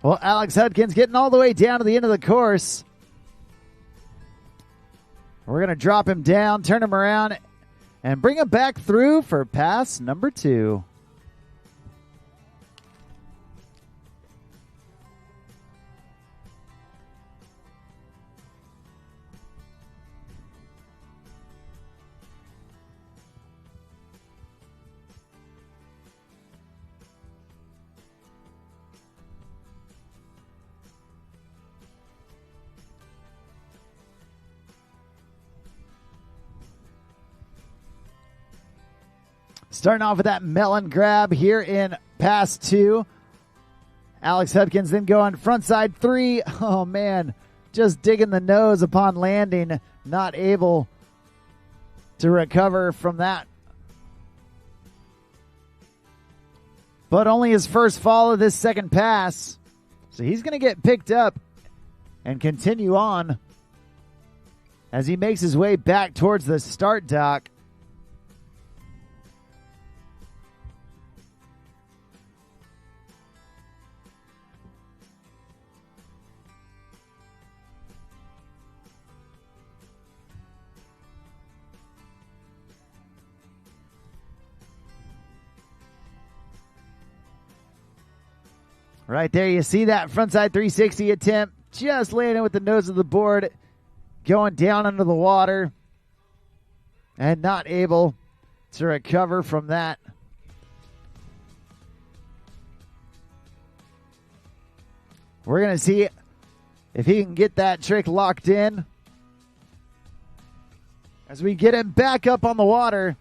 Well, Alex Hudkins getting all the way down to the end of the course. We're going to drop him down, turn him around, and bring him back through for pass number 2. Starting off with that melon grab here in pass 2. Alex Hudkins then going frontside 3. Oh, man. Just digging the nose upon landing. Not able to recover from that. But only his first fall of this second pass. So he's going to get picked up and continue on as he makes his way back towards the start dock. Right there, you see that frontside 360 attempt, just landing with the nose of the board, going down under the water, and not able to recover from that. We're going to see if he can get that trick locked in as we get him back up on the water.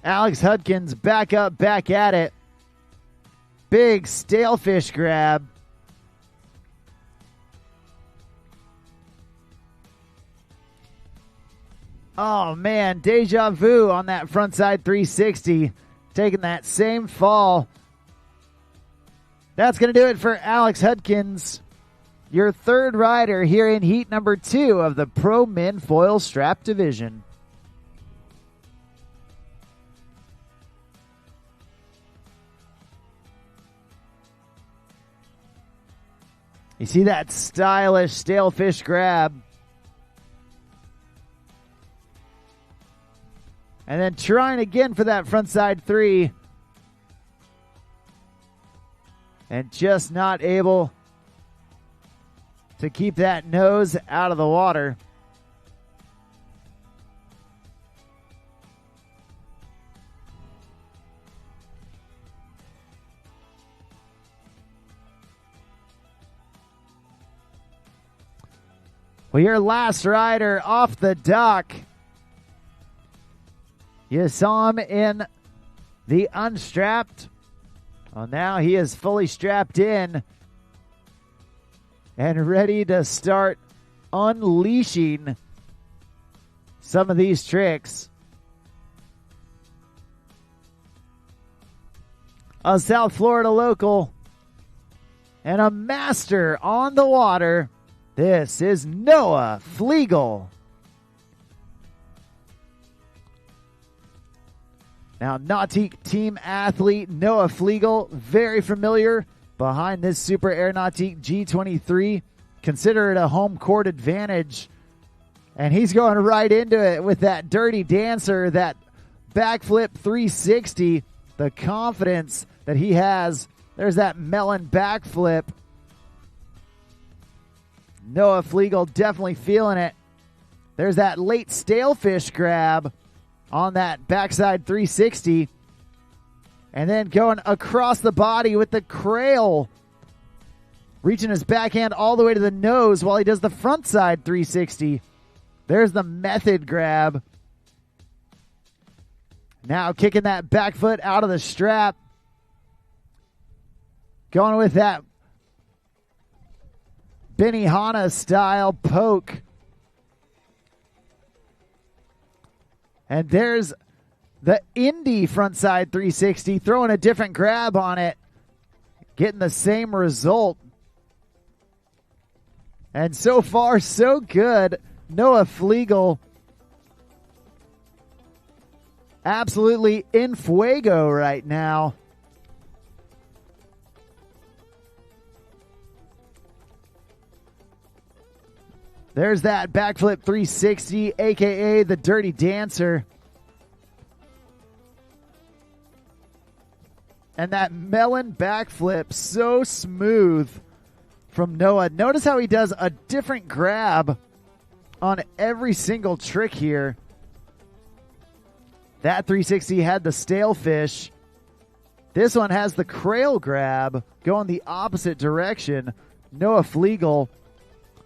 Alex Hudkins back up, back at it. Big stale fish grab. Oh, man, deja vu on that frontside 360. Taking that same fall. That's going to do it for Alex Hudkins, your third rider here in heat number 2 of the Pro Men Foil Strap Division. You see that stylish stale fish grab. And then trying again for that frontside 3. And just not able to keep that nose out of the water. Well, your last rider off the dock. You saw him in the unstrapped. Well, now he is fully strapped in and ready to start unleashing some of these tricks. A South Florida local and a master on the water. This is Noah Flegal. Now, Nautique team athlete Noah Flegal, very familiar behind this Super Air Nautique G23. Consider it a home court advantage. And he's going right into it with that Dirty Dancer, that backflip 360. The confidence that he has. There's that melon backflip. Noah Flegal definitely feeling it. There's that late stale fish grab on that backside 360. And then going across the body with the crail. Reaching his backhand all the way to the nose while he does the frontside 360. There's the method grab. Now kicking that back foot out of the strap. Going with that Benihana style poke. And there's the Indy frontside 360, throwing a different grab on it. Getting the same result. And so far, so good. Noah Flegal absolutely in fuego right now. There's that backflip 360, a.k.a. the Dirty Dancer. And that melon backflip, so smooth from Noah. Notice how he does a different grab on every single trick here. That 360 had the stale fish. This one has the crail grab going the opposite direction. Noah Flegal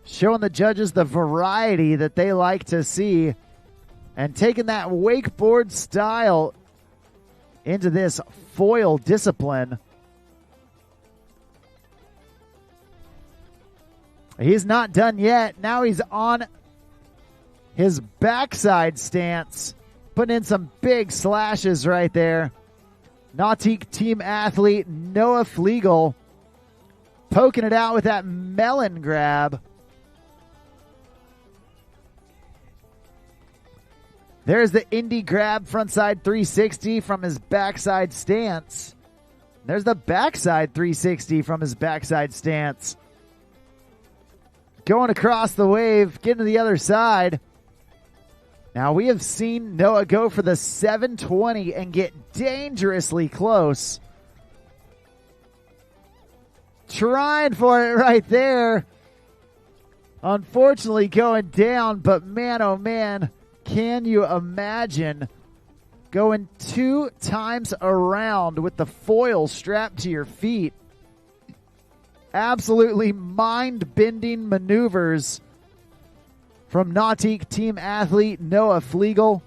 showing the judges the variety that they like to see and taking that wakeboard style into this foil discipline. He's not done yet. Now he's on his backside stance, putting in some big slashes right there. Nautique team athlete Noah Flegal poking it out with that melon grab. There's the indie grab frontside 360 from his backside stance. There's the backside 360 from his backside stance. Going across the wave, getting to the other side. Now we have seen Noah go for the 720 and get dangerously close. Trying for it right there. Unfortunately going down, but man, oh man, can you imagine going 2 times around with the foil strapped to your feet? Absolutely mind-bending maneuvers from Nautique team athlete Noah Flegal.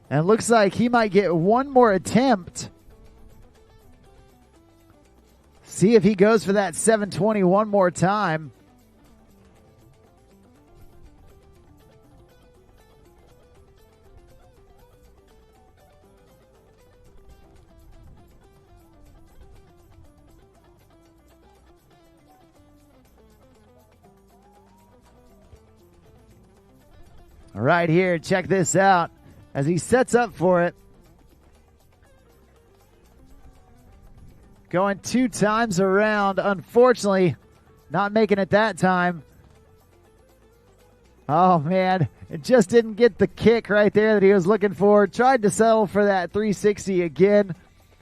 And it looks like he might get one more attempt. See if he goes for that 720 one more time. Right here, check this out as he sets up for it. Going 2 times around, unfortunately, not making it that time. Oh man, it just didn't get the kick right there that he was looking for. Tried to settle for that 360 again.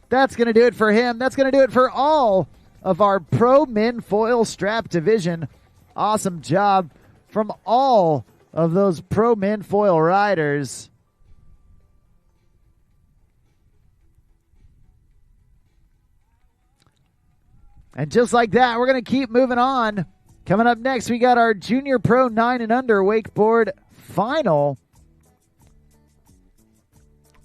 That's going to do it for him. That's going to do it for all of our pro men foil strap division. Awesome job from all of those pro men foil riders. And just like that, we're going to keep moving on. Coming up next, we got our Junior Pro 9 and Under Wakeboard Final,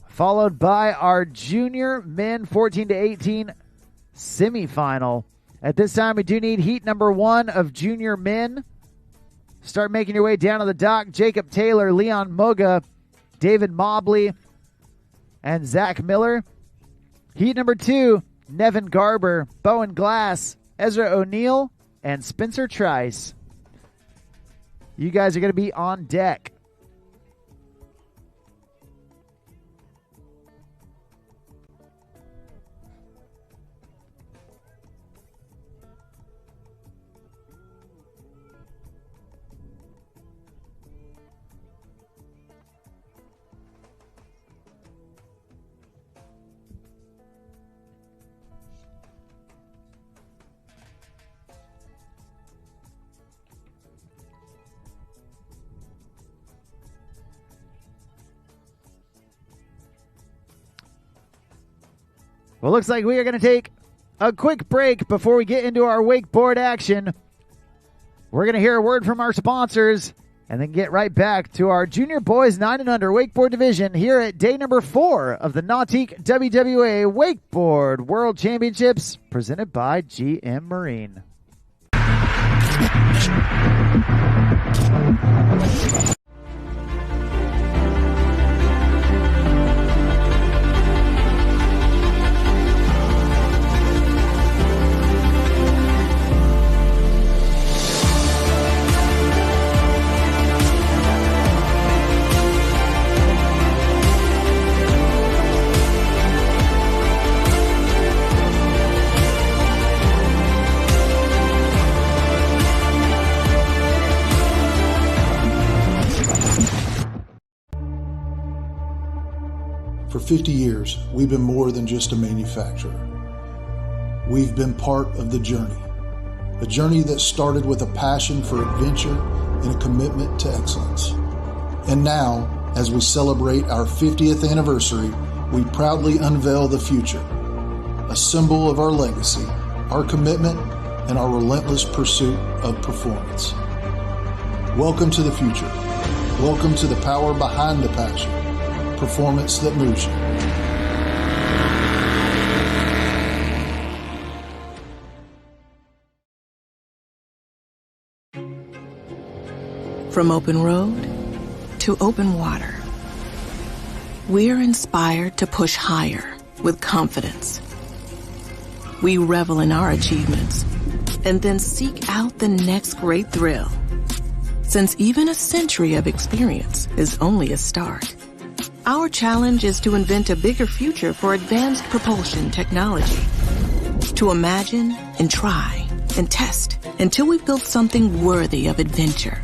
followed by our Junior Men 14 to 18 Semifinal. At this time, we do need heat number 1 of Junior Men. Start making your way down to the dock. Jacob Taylor, Leon Moga, David Mobley, and Zack Miller. Heat number 2, Nevin Garber, Bowen Glass, Ezra O'Neal, and Spencer Trice. You guys are going to be on deck. Well, looks like we are going to take a quick break before we get into our wakeboard action. We're going to hear a word from our sponsors and then get right back to our Junior Boys 9 and Under Wakeboard Division here at day number 4 of the Nautique WWA Wakeboard World Championships presented by GM Marine. 50 years, we've been more than just a manufacturer. We've been part of the journey, a journey that started with a passion for adventure and a commitment to excellence. And now, as we celebrate our 50th anniversary, we proudly unveil the future, a symbol of our legacy, our commitment, and our relentless pursuit of performance. Welcome to the future. Welcome to the power behind the passion, performance that moves you. From open road to open water, we're inspired to push higher with confidence. We revel in our achievements and then seek out the next great thrill. Since even a century of experience is only a start, our challenge is to invent a bigger future for advanced propulsion technology. To imagine and try and test until we've built something worthy of adventure.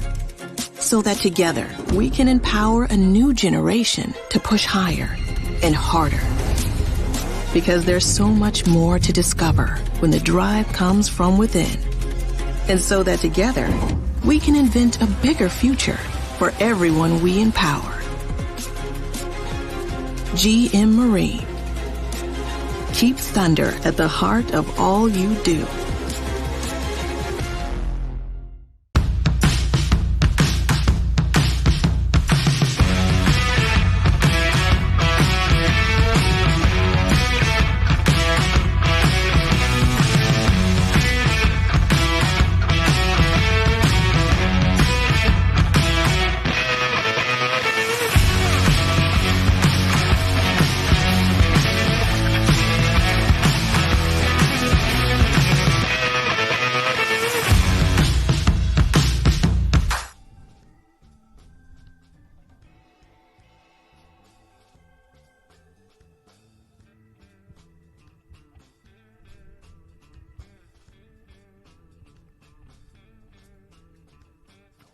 So that together we can empower a new generation to push higher and harder. Because there's so much more to discover when the drive comes from within. And so that together we can invent a bigger future for everyone we empower. GM Marine. Keep thunder at the heart of all you do.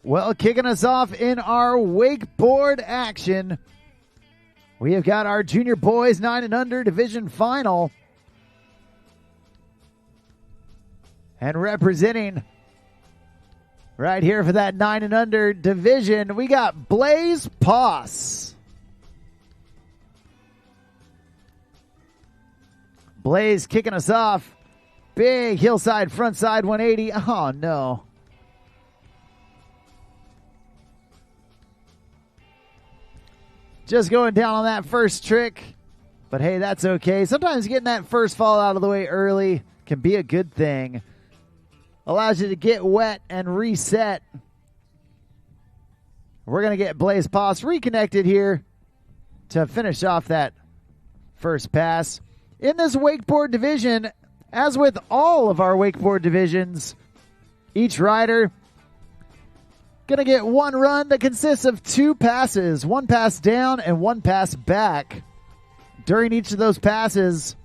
Well, kicking us off in our wakeboard action, we have got our junior boys 9 and under division final. And representing right here for that 9 and under division, we got Blaze Poss. Blaze kicking us off. Big hillside, frontside 180. Oh, no. Just going down on that first trick. But hey, that's okay. Sometimes getting that first fall out of the way early can be a good thing. Allows you to get wet and reset. We're going to get Blaze Poss reconnected here to finish off that first pass. In this wakeboard division, as with all of our wakeboard divisions, each rider going to get one run that consists of 2 passes, 1 pass down and 1 pass back. During each of those passes,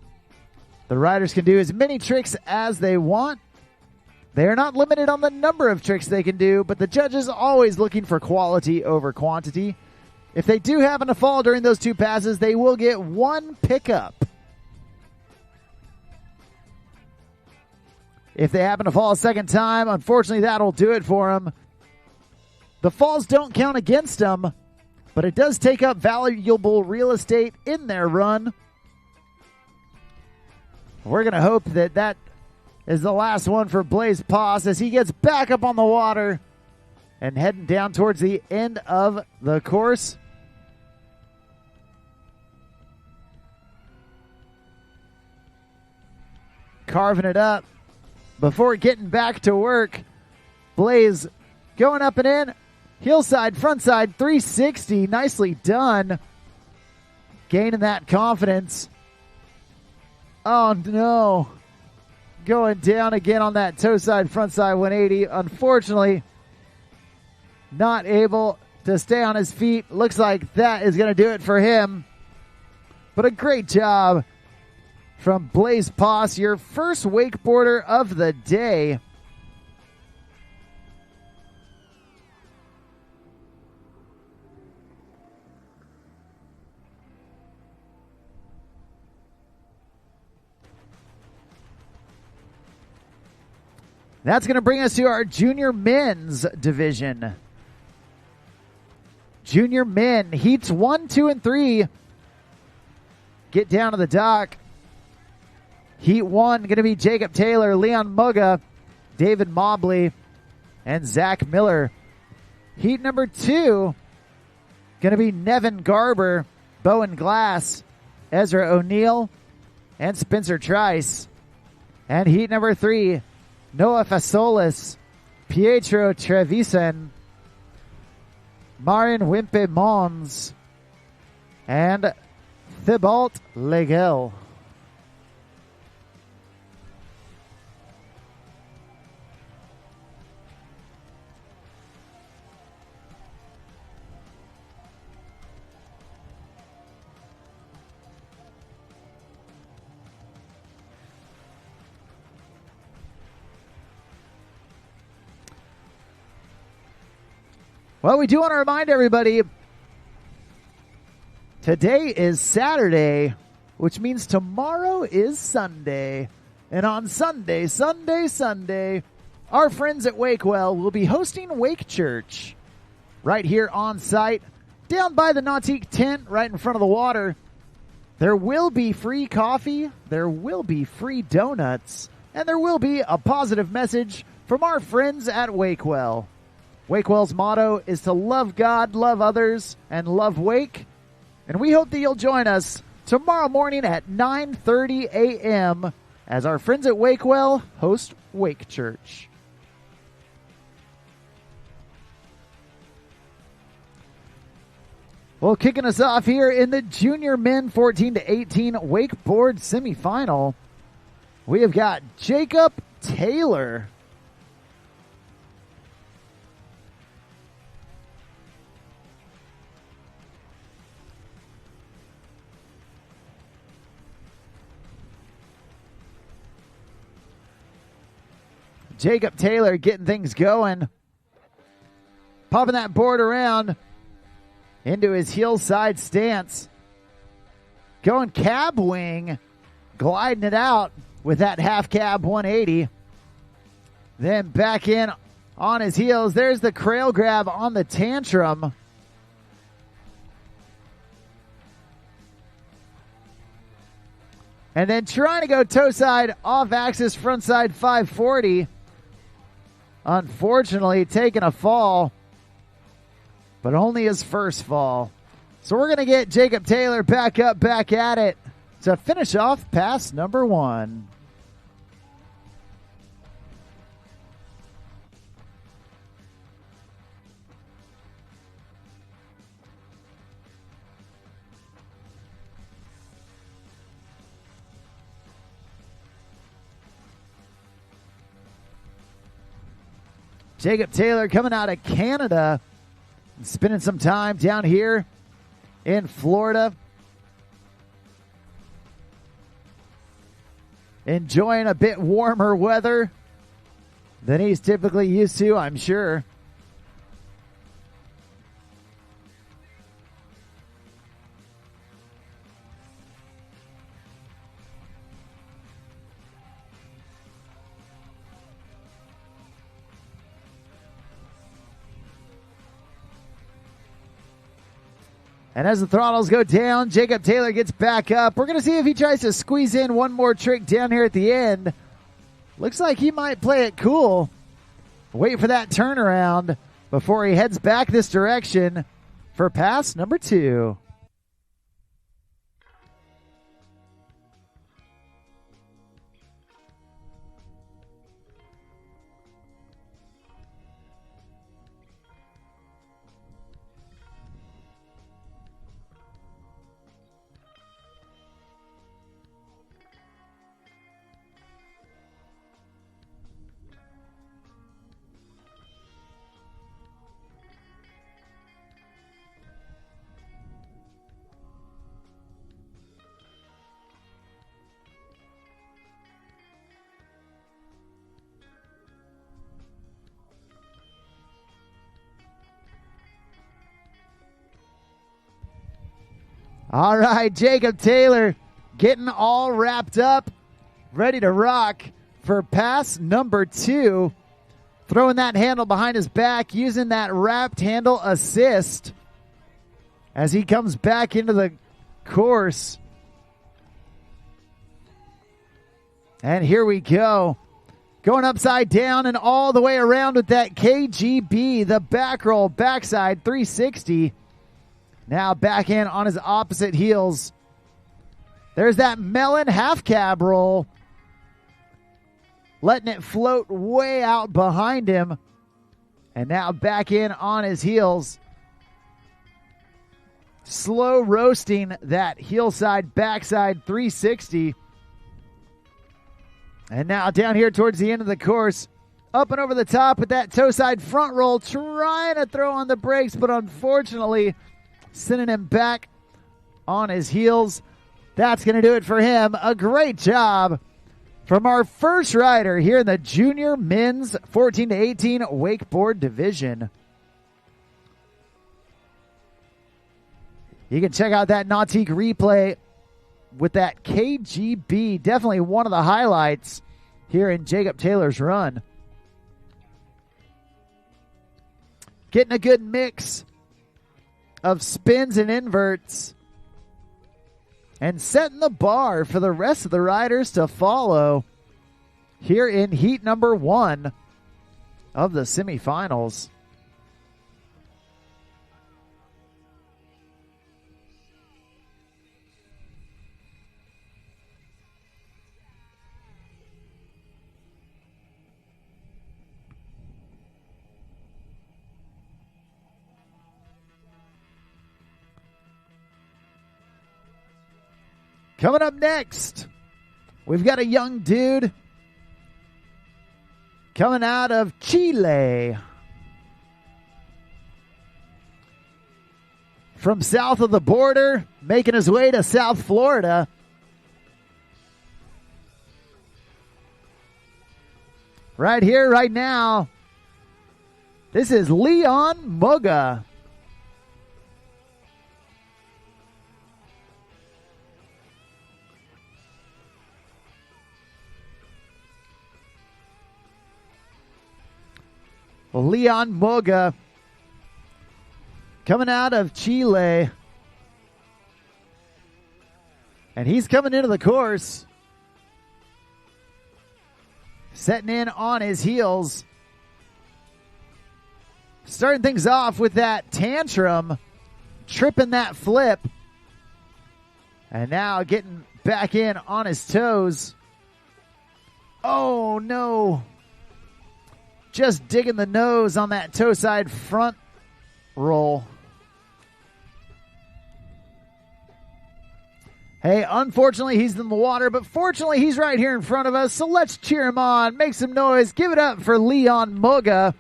the riders can do as many tricks as they want. They are not limited on the number of tricks they can do, but the judges are always looking for quality over quantity. If they do happen to fall during those 2 passes, they will get 1 pickup. If they happen to fall a second time, unfortunately that'll do it for them. The falls don't count against them, but it does take up valuable real estate in their run. We're going to hope that that is the last one for Blaze Poss as he gets back up on the water and heading down towards the end of the course. Carving it up before getting back to work. Blaze going up and in. Hillside, frontside, 360. Nicely done. Gaining that confidence. Oh, no. Going down again on that toe side, frontside 180. Unfortunately, not able to stay on his feet. Looks like that is going to do it for him. But a great job from Blaze Poss, your first wakeboarder of the day. That's going to bring us to our junior men's division. Junior men, heats 1, 2, and 3. Get down to the dock. Heat 1 going to be Jacob Taylor, Leon Moga, David Mobley, and Zack Miller. Heat number 2 going to be Nevin Garber, Bowen Glass, Ezra O'Neal, and Spencer Trice. And heat number 3, Noah Fasolis, Pietro Trevisan, Marin Wimp Mons, and Thibault Legel. Well, we do want to remind everybody, today is Saturday, which means tomorrow is Sunday. And on Sunday, our friends at Wakewell will be hosting Wake Church right here on site, down by the Nautique tent right in front of the water. There will be free coffee, there will be free donuts, and there will be a positive message from our friends at Wakewell. Wakewell's motto is to love God, love others, and love Wake. And we hope that you'll join us tomorrow morning at 9:30 a.m. as our friends at Wakewell host Wake Church. Well, kicking us off here in the junior men 14 to 18 wakeboard semifinal, we have got Jacob Taylor. Jacob Taylor getting things going. Popping that board around into his heel side stance. Going cab wing. Gliding it out with that half cab 180. Then back in on his heels. There's the crail grab on the tantrum. And then trying to go toe side off axis front side 540. Unfortunately, taking a fall, but only his first fall. So we're going to get Jacob Taylor back up, back at it to finish off pass number 1. Jacob Taylor coming out of Canada, spending some time down here in Florida. Enjoying a bit warmer weather than he's typically used to, I'm sure. And as the throttles go down, Jacob Taylor gets back up. We're going to see if he tries to squeeze in one more trick down here at the end. Looks like he might play it cool. Wait for that turnaround before he heads back this direction for pass number 2. All right, Jacob Taylor getting all wrapped up, ready to rock for pass number 2. Throwing that handle behind his back, using that wrapped handle assist as he comes back into the course. And here we go. Going upside down and all the way around with that KGB, the back roll, backside 360. Now back in on his opposite heels. There's that melon half cab roll. Letting it float way out behind him. And now back in on his heels. Slow roasting that heel side, backside 360. And now down here towards the end of the course, up and over the top with that toe side front roll, trying to throw on the brakes, but unfortunately sending him back on his heels. That's going to do it for him. A great job from our first rider here in the junior men's 14 to 18 wakeboard division. You can check out that Nautique replay with that KGB. Definitely one of the highlights here in Jacob Taylor's run. Getting a good mix of spins and inverts. And setting the bar for the rest of the riders to follow here in heat number 1 of the semifinals. Coming up next, we've got a young dude coming out of Chile. From south of the border, making his way to South Florida. Right here, right now, this is Leon Moga. Leon Moga coming out of Chile. And he's coming into the course. Setting in on his heels. Starting things off with that tantrum. Tripping that flip. And now getting back in on his toes. Oh no. Just digging the nose on that toe side front roll. Hey, unfortunately, he's in the water, but fortunately, he's right here in front of us. So let's cheer him on, make some noise, give it up for Leon Moga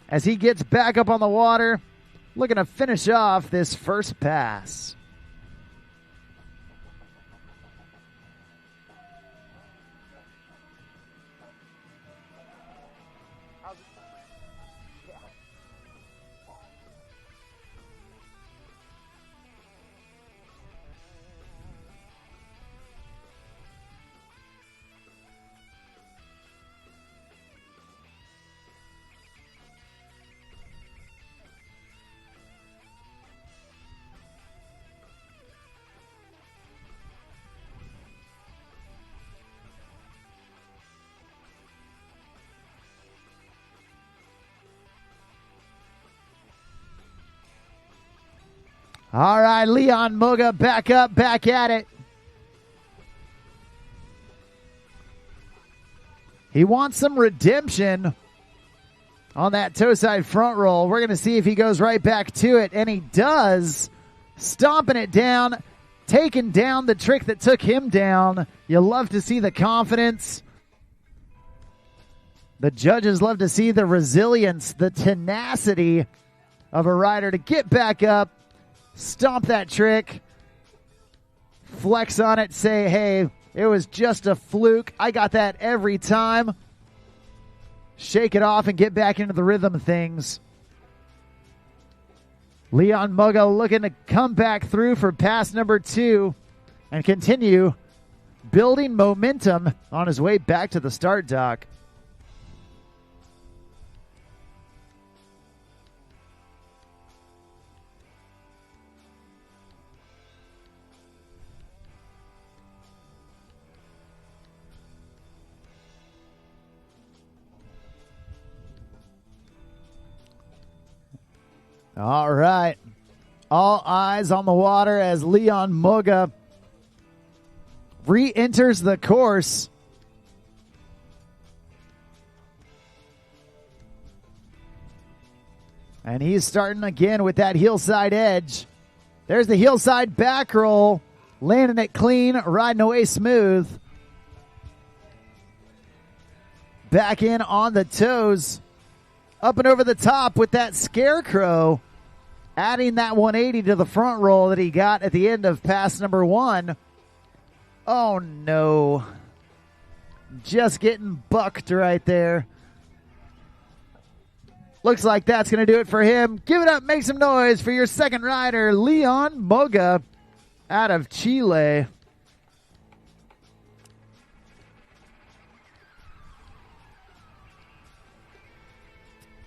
as he gets back up on the water, looking to finish off this first pass. All right, Leon Moga back up, back at it. He wants some redemption on that toe side front roll. We're going to see if he goes right back to it, and he does. Stomping it down, taking down the trick that took him down. You love to see the confidence. The judges love to see the resilience, the tenacity of a rider to get back up, stomp that trick, flex on it, say, hey, it was just a fluke. I got that every time. Shake it off and get back into the rhythm of things. Leon Moga looking to come back through for pass number 2 and continue building momentum on his way back to the start dock. All right. All eyes on the water as Leon Moga re-enters the course. And he's starting again with that hillside edge. There's the hillside back roll. Landing it clean, riding away smooth. Back in on the toes. Up and over the top with that scarecrow. Adding that 180 to the front roll that he got at the end of pass number 1. Oh no. Just getting bucked right there. Looks like that's going to do it for him. Give it up, make some noise for your second rider, Leon Moga out of Chile.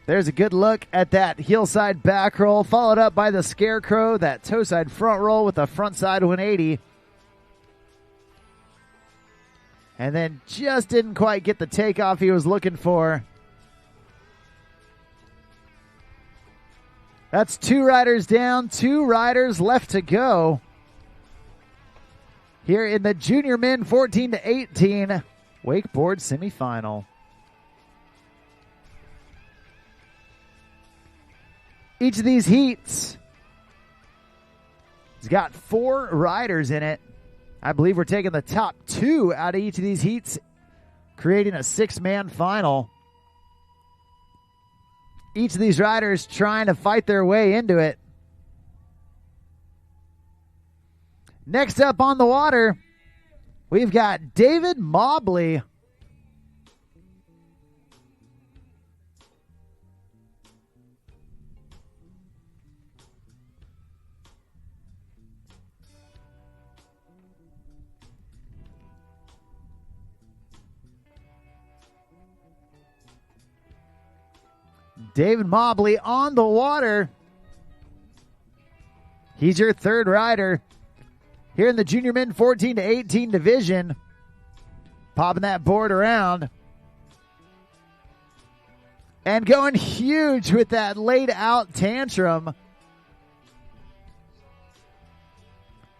There's a good look at that hillside back roll, followed up by the scarecrow, that toe side front roll with a front side 180. And then just didn't quite get the takeoff he was looking for. That's 2 riders down, 2 riders left to go. Here in the junior men 14 to 18 wakeboard semifinal. Each of these heats has got 4 riders in it. I believe we're taking the top 2 out of each of these heats, creating a 6-man final. Each of these riders trying to fight their way into it. Next up on the water, we've got David Mobley. David Mobley on the water. He's your third rider here in the junior men 14 to 18 division. Popping that board around. And going huge with that laid out tantrum.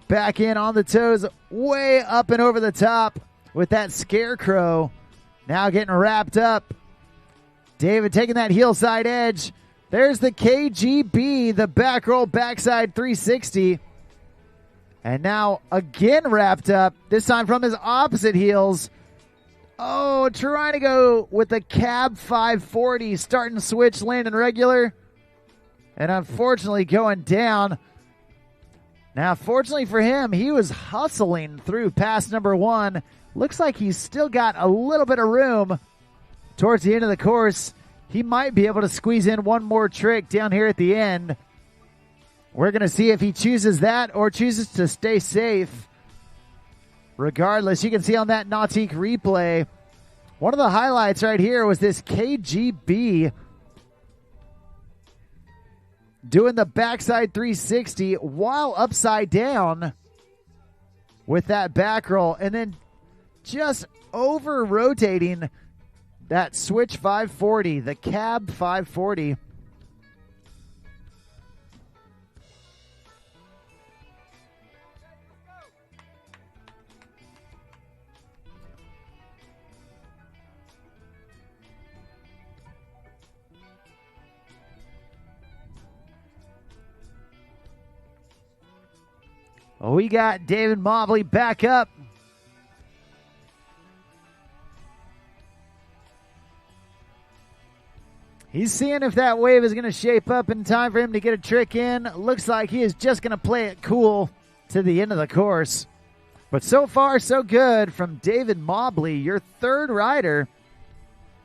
Back in on the toes, way up and over the top with that scarecrow. Now getting wrapped up. David taking that hillside edge. There's the KGB, the back roll backside 360. And now again wrapped up, this time from his opposite heels. Oh, trying to go with the cab 540, starting switch, landing regular. And unfortunately going down. Now, fortunately for him, he was hustling through pass number 1. Looks like he's still got a little bit of room. Towards the end of the course, he might be able to squeeze in one more trick down here at the end. We're going to see if he chooses that or chooses to stay safe. Regardless, you can see on that Nautique replay, one of the highlights right here was this KGB doing the backside 360 while upside down with that back roll, and then just over rotating that switch 540, the cab 540. Well, we got David Mobley back up. He's seeing if that wave is going to shape up in time for him to get a trick in. Looks like he is just going to play it cool to the end of the course. But so far, so good from David Mobley, your third rider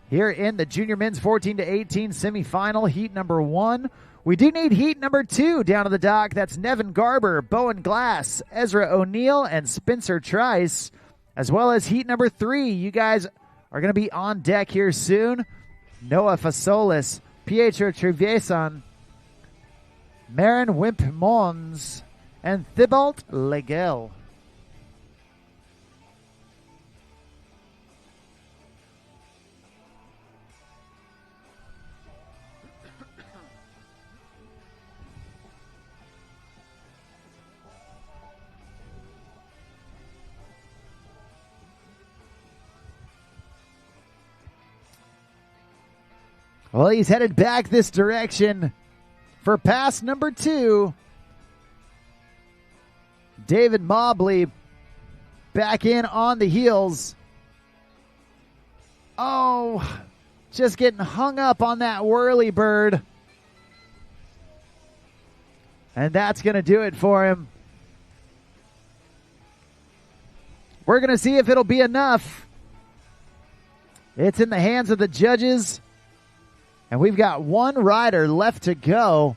here in the junior men's 14 to 18 semifinal, heat number 1. We do need heat number 2 down to the dock. That's Nevin Garber, Bowen Glass, Ezra O'Neal, and Spencer Trice. as well as heat number 3. You guys are going to be on deck here soon. Noah Fasolis, Pietro Trevisan, Marin Wimp Mons, and Thibault Legel. Well, he's headed back this direction for pass number 2. David Mobley back in on the heels. Oh, just getting hung up on that whirly bird. And that's going to do it for him. We're going to see if it'll be enough. It's in the hands of the judges. And we've got one rider left to go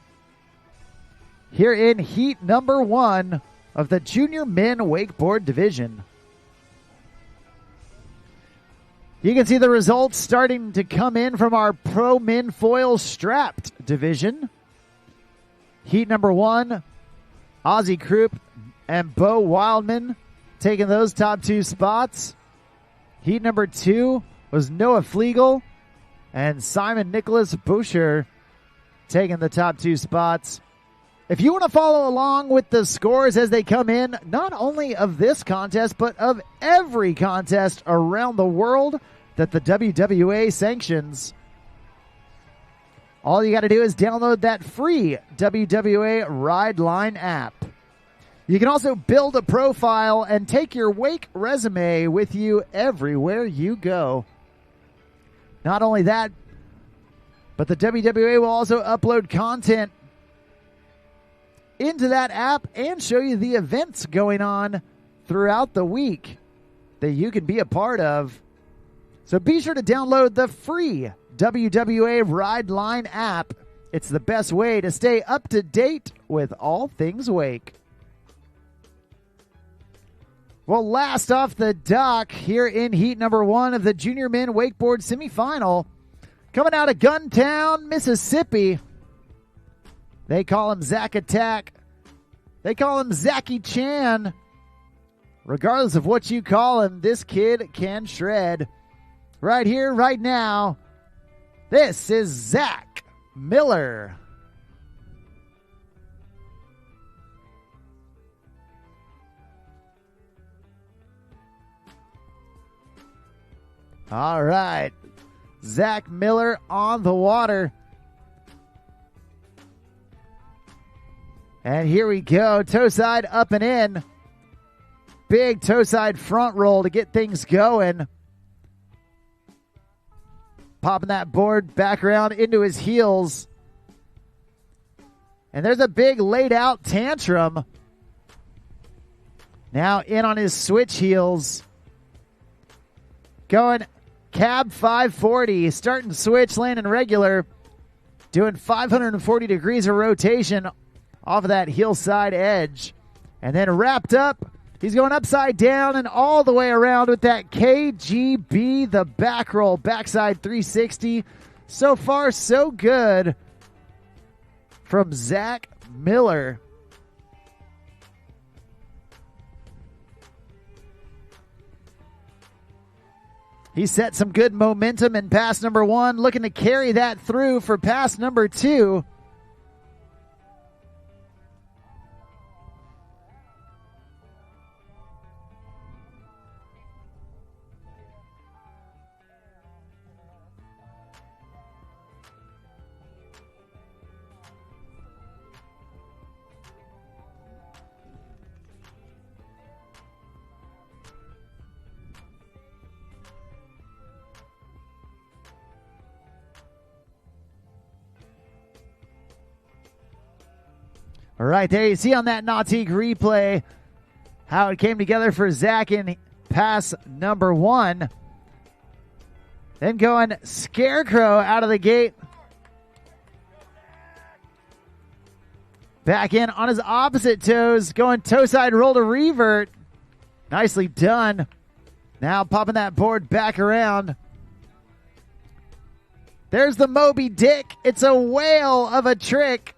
here in heat number 1 of the Junior Men Wakeboard Division. You can see the results starting to come in from our Pro Men Foil Strapped Division. Heat number 1, Ozzie Kroo and Bo Wildman taking those top 2 spots. Heat number 2 was Noah Flegal and Simon Nicholas Boucher taking the top 2 spots. If you want to follow along with the scores as they come in, not only of this contest, but of every contest around the world that the WWA sanctions, all you got to do is download that free WWA Ride Line app. You can also build a profile and take your wake resume with you everywhere you go. Not only that, but the WWA will also upload content into that app and show you the events going on throughout the week that you can be a part of. So be sure to download the free WWA Ride Line app. It's the best way to stay up to date with all things wake. Well, last off the dock here in heat number 1 of the Junior Men Wakeboard semifinal, coming out of Guntown, Mississippi. They call him Zack Attack. They call him Zachy Chan. Regardless of what you call him, this kid can shred. Right here, right now, this is Zack Miller. All right, Zack Miller on the water. And here we go, toe side up and in. Big toe side front roll to get things going. Popping that board back around into his heels. And there's a big laid out tantrum. Now in on his switch heels. Going cab 540, starting switch, landing regular, doing 540 degrees of rotation off of that heel side edge. And then wrapped up, he's going upside down and all the way around with that KGB, the back roll, backside 360. So far, so good from Zack Miller. He set some good momentum in pass number 1, looking to carry that through for pass number 2. All right, there you see on that Nautique replay how it came together for Zack in pass number 1. Then going Scarecrow out of the gate. Back in on his opposite toes, going toe side roll to revert. Nicely done Now popping that board back around. There's the Moby Dick. It's a whale of a trick.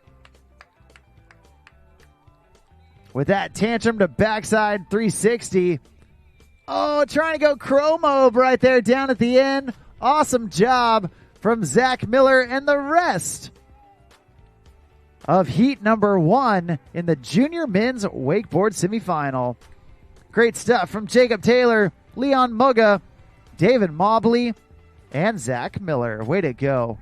With that tantrum to backside 360. Oh, trying to go chromo right there down at the end. Awesome job from Zack Miller and the rest of heat number 1 in the junior men's wakeboard semifinal. Great stuff from Jacob Taylor, Leon Moga, David Mobley, and Zack Miller. Way to go.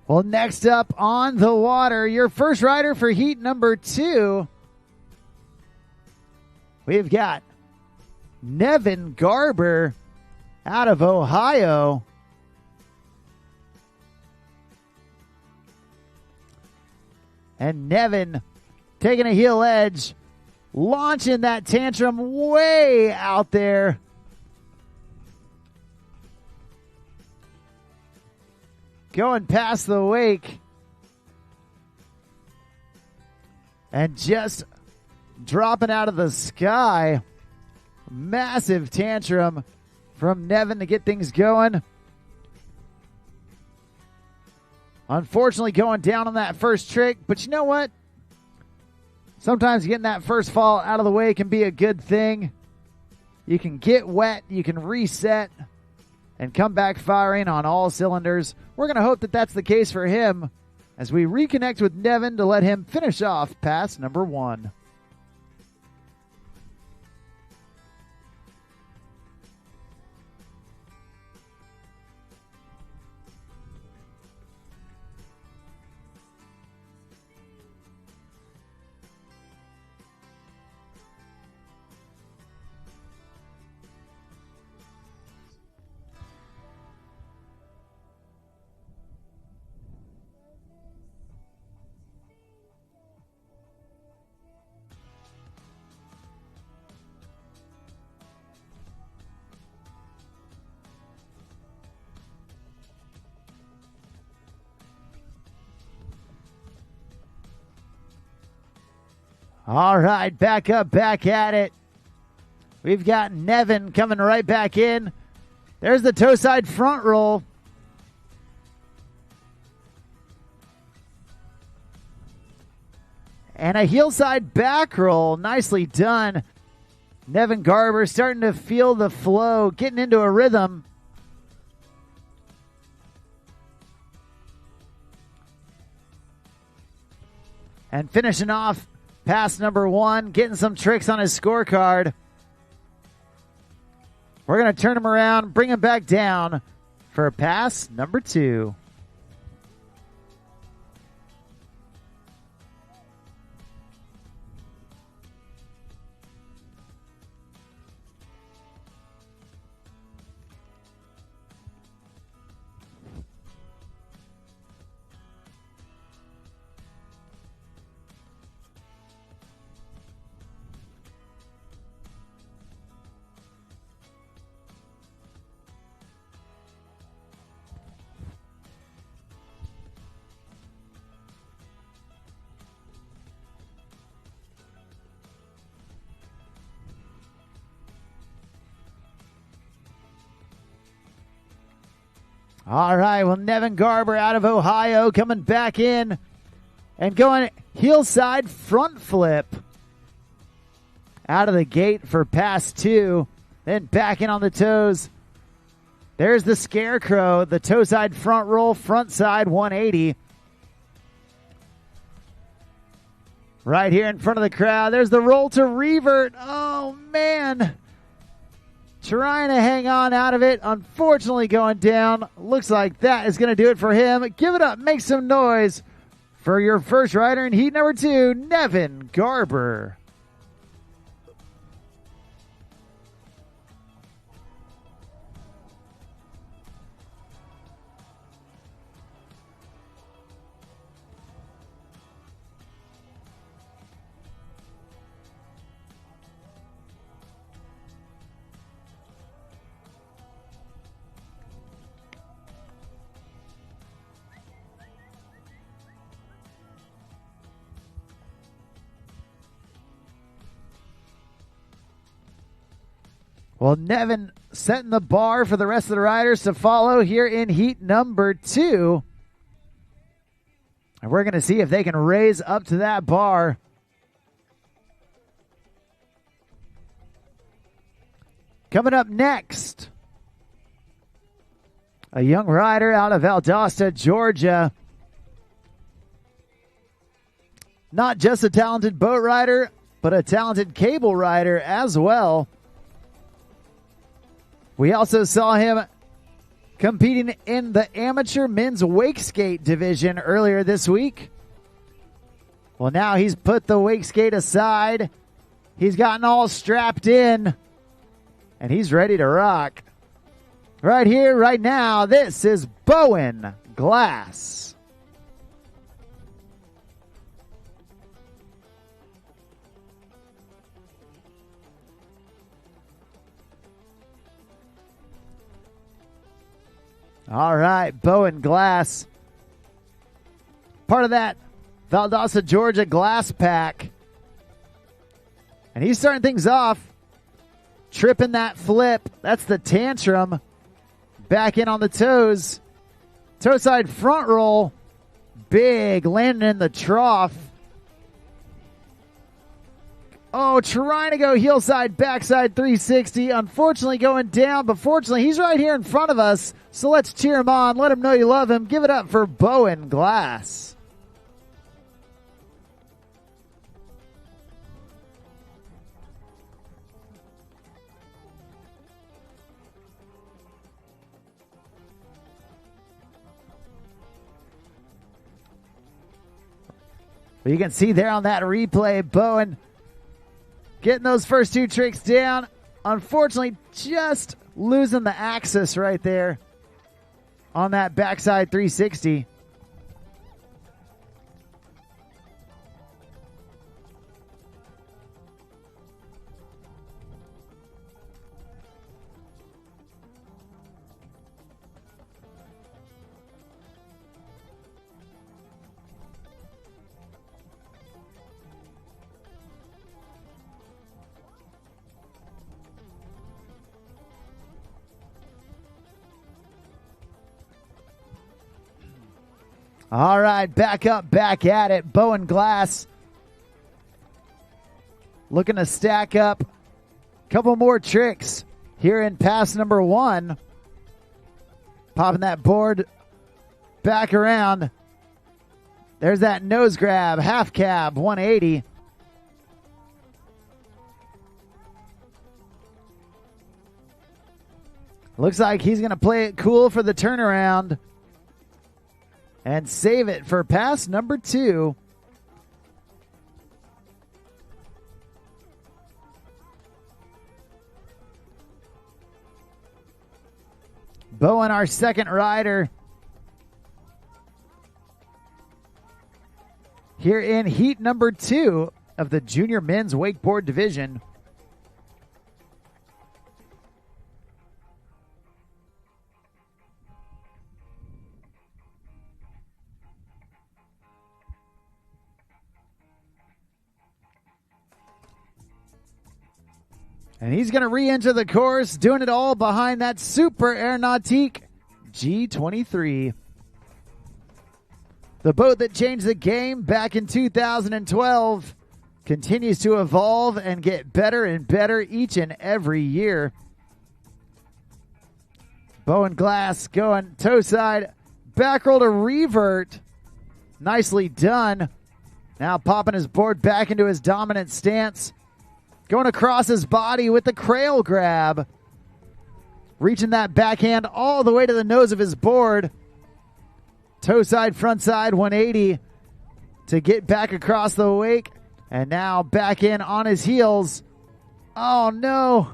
Well, next up on the water, your first rider for heat number 2. We've got Nevin Garber out of Ohio. And Nevin taking a heel edge, launching that tantrum way out there. Going past the wake. And just dropping out of the sky. Massive tantrum from Nevin to get things going. Unfortunately going down on that first trick, but you know what? Sometimes getting that first fall out of the way can be a good thing. You can get wet, you can reset, and come back firing on all cylinders. We're going to hope that that's the case for him as we reconnect with Nevin to let him finish off pass number 1. All right, back up, back at it. We've got Nevin coming right back in. There's the toe side front roll. And a heel side back roll. Nicely done. Nevin Garber starting to feel the flow, getting into a rhythm. And finishing off pass number 1, getting some tricks on his scorecard. We're going to turn him around, bring him back down for pass number 2. All right, well, Nevin Garber out of Ohio coming back in and going heel side front flip out of the gate for pass 2. Then back in on the toes. There's the scarecrow, the toe side front roll, front side 180. Right here in front of the crowd. There's the roll to revert. Oh, man. Trying to hang on out of it. Unfortunately going down. Looks like that is going to do it for him. Give it up. Make some noise for your first rider in heat number 2, Nevin Garber. Well, Nevin setting the bar for the rest of the riders to follow here in heat number 2. And we're going to see if they can raise up to that bar. Coming up next, a young rider out of Valdosta, Georgia. Not just a talented boat rider, but a talented cable rider as well. We also saw him competing in the amateur men's wake skate division earlier this week. Well, now he's put the wake skate aside. He's gotten all strapped in, and he's ready to rock. Right here, right now, this is Bowen Glass. All right, Bowen Glass. Part of that Valdosta, Georgia glass pack. And he's starting things off. Tripping that flip. That's the tantrum. Back in on the toes. Toe side front roll. Big, landing in the trough. Oh, trying to go heel side, backside 360. Unfortunately going down, but fortunately he's right here in front of us. So let's cheer him on. Let him know you love him. Give it up for Bowen Glass. But you can see there on that replay, Bowen getting those first 2 tricks down. Unfortunately, just losing the axis right there on that backside 360. All right, back up, back at it. Bowen Glass looking to stack up a couple more tricks here in pass number 1. Popping that board back around. There's that nose grab, half cab, 180. Looks like he's going to play it cool for the turnaround and save it for pass number 2. Bowen, our second rider here in heat number 2 of the junior men's wakeboard division. And he's going to re-enter the course, doing it all behind that Super Air Nautique G23. The boat that changed the game back in 2012 continues to evolve and get better and better each and every year. Bowen Glass going toe side, back roll to revert. Nicely done. Now popping his board back into his dominant stance. Going across his body with the cradle grab. Reaching that backhand all the way to the nose of his board. Toe side, front side, 180 to get back across the wake. And now back in on his heels. Oh no.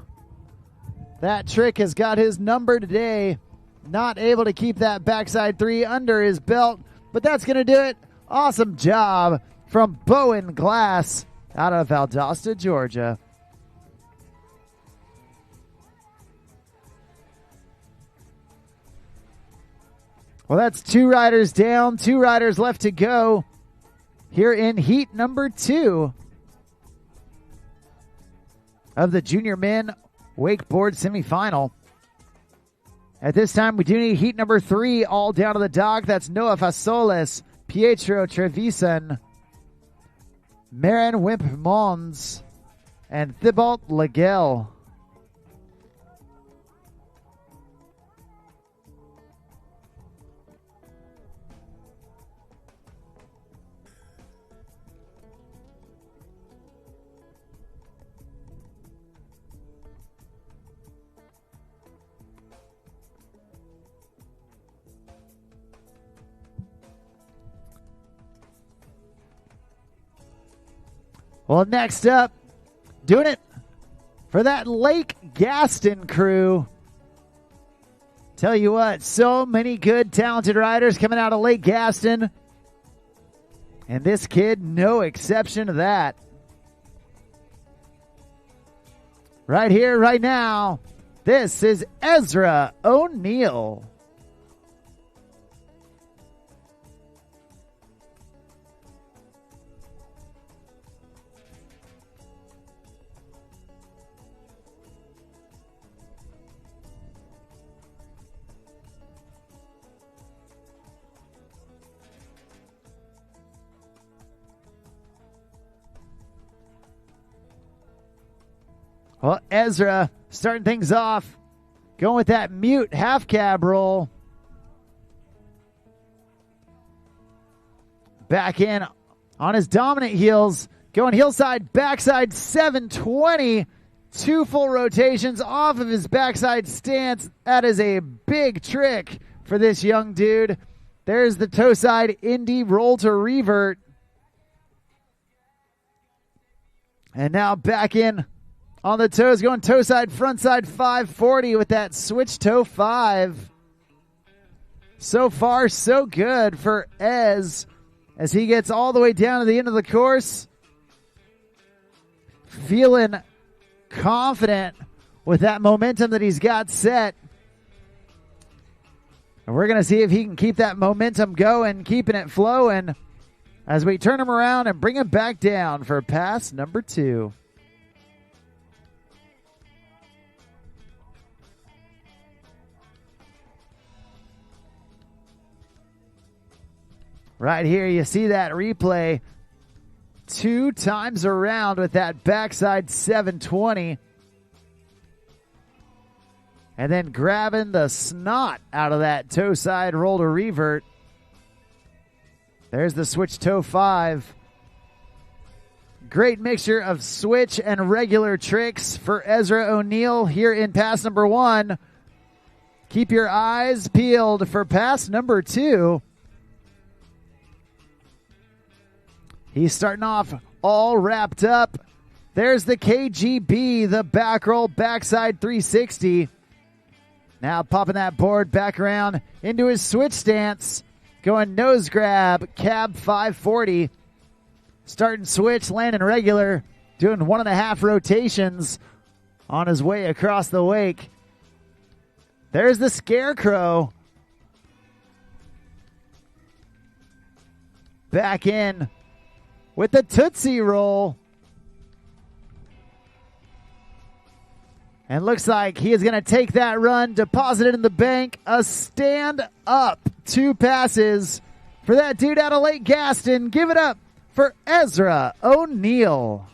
That trick has got his number today. Not able to keep that backside three under his belt. But that's going to do it. Awesome job from Bowen Glass out of Valdosta, Georgia. Well, that's 2 riders down, 2 riders left to go here in heat number 2 of the junior men wakeboard semifinal. At this time, we do need heat number 3 all down to the dock. That's Noah Fasolis, Pietro Trevisan, Marin Wimp Mons, and Thibault Legel. Well, next up, doing it for that Lake Gaston crew. Tell you what, so many good, talented riders coming out of Lake Gaston. And this kid, no exception to that. Right here, right now, this is Ezra O'Neal. Well, Ezra starting things off, going with that mute half cab roll. Back in on his dominant heels, going heelside, backside 720. 2 full rotations off of his backside stance. That is a big trick for this young dude. There's the toe side indie roll to revert. And now back in on the toes, going toe side, front side 540 with that switch toe 5. So far, so good for Ez as he gets all the way down to the end of the course. Feeling confident with that momentum that he's got set. And we're going to see if he can keep that momentum going, keeping it flowing as we turn him around and bring him back down for pass number 2. Right here, you see that replay 2 times around with that backside 720. And then grabbing the snot out of that toe side roll to revert. There's the switch toe 5. Great mixture of switch and regular tricks for Ezra O'Neal here in pass number 1. Keep your eyes peeled for pass number 2. He's starting off all wrapped up. There's the KGB, the back roll, backside 360. Now popping that board back around into his switch stance. Going nose grab, cab 540. Starting switch, landing regular. Doing 1.5 rotations on his way across the wake. There's the scarecrow. Back in with the Tootsie Roll. And looks like he is going to take that run, deposit it in the bank. A stand up 2 passes for that dude out of Lake Gaston. Give it up for Ezra O'Neal.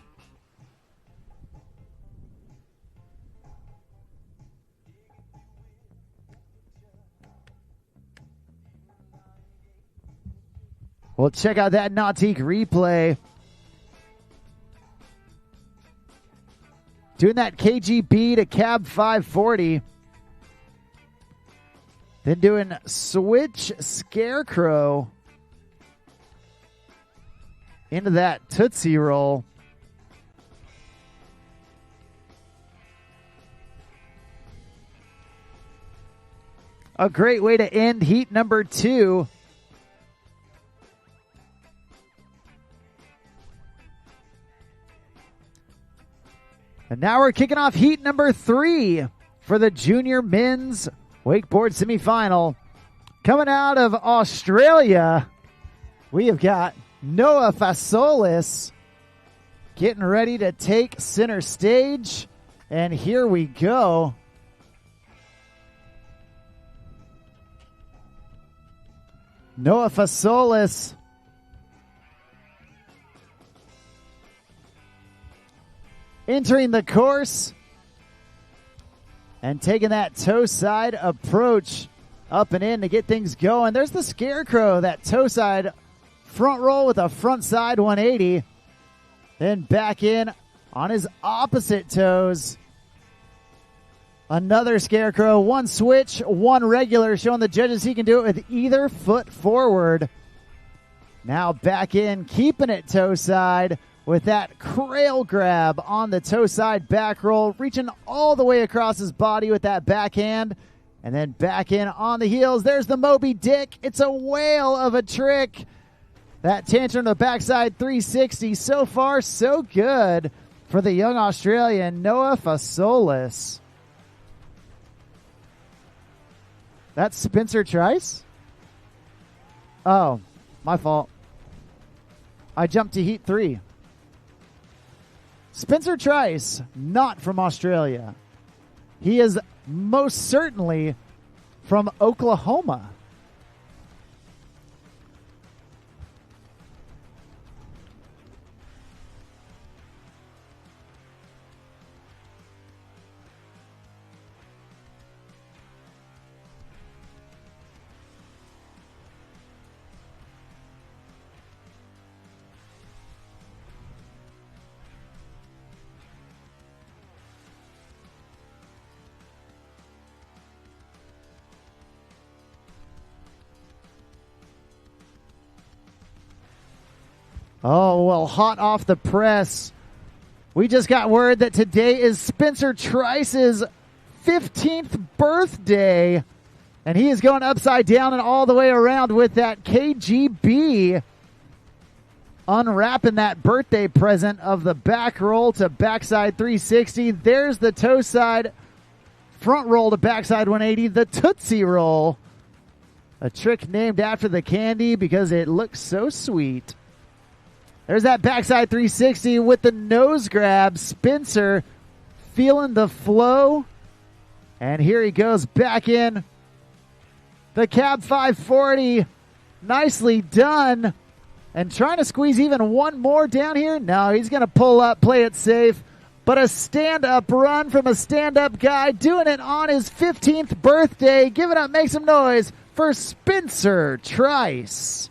We'll check out that Nautique replay. Doing that KGB to cab 540. Then doing switch scarecrow into that Tootsie Roll. A great way to end heat number 2. And now we're kicking off heat number 3 for the junior men's wakeboard semifinal. Coming out of Australia, we have got Noah Fasolis getting ready to take center stage. And here we go. Noah Fasolis entering the course and taking that toe side approach up and in to get things going. There's the scarecrow, that toe side front roll with a front side 180. Then back in on his opposite toes. Another scarecrow, 1 switch, 1 regular, showing the judges he can do it with either foot forward. Now back in, keeping it toe side with that crail grab on the toe side back roll, reaching all the way across his body with that backhand, and then back in on the heels. There's the Moby Dick. It's a whale of a trick. That tantrum to backside 360. So far, so good for the young Australian, Noah Fasolis. That's Spencer Trice? Oh, my fault. I jumped to heat 3. Spencer Trice, not from Australia. He is most certainly from Oklahoma. Oh, well, hot off the press. We just got word that today is Spencer Trice's 15th birthday. And he is going upside down and all the way around with that KGB. Unwrapping that birthday present of the back roll to backside 360. There's the toe side front roll to backside 180. The Tootsie Roll. A trick named after the candy because it looks so sweet. There's that backside 360 with the nose grab. Spencer feeling the flow. And here he goes back in. The cab 540. Nicely done. And trying to squeeze even one more down here. No, he's going to pull up, play it safe. But a stand-up run from a stand-up guy doing it on his 15th birthday. Give it up, make some noise for Spencer Trice.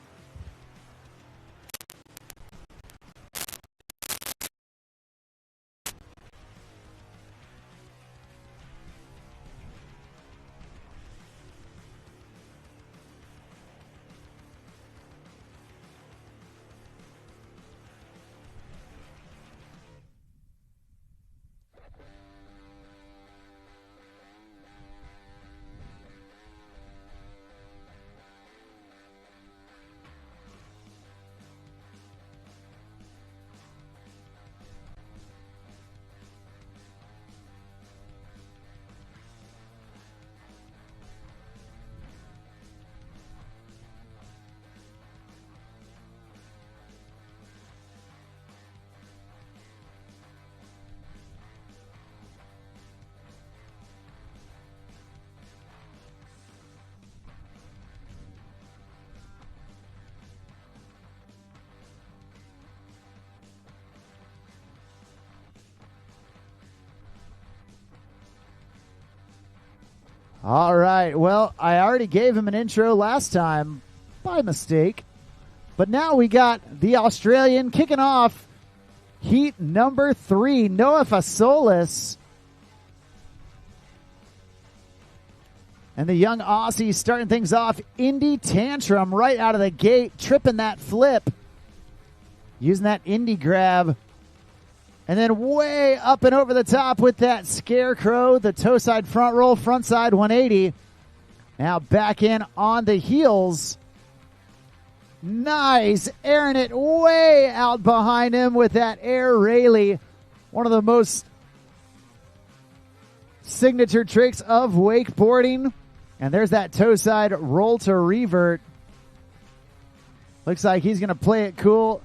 All right. Well, I already gave him an intro last time by mistake. But now we got the Australian kicking off heat number 3, Noah Fasolis. And the young Aussie starting things off, Indy Tantrum right out of the gate, tripping that flip, using that Indy grab. And then way up and over the top with that Scarecrow, the toe side front roll, front side 180. Now back in on the heels. Nice, airing it way out behind him with that air Rayleigh. One of the most signature tricks of wakeboarding. And there's that toe side roll to revert. Looks like he's going to play it cool.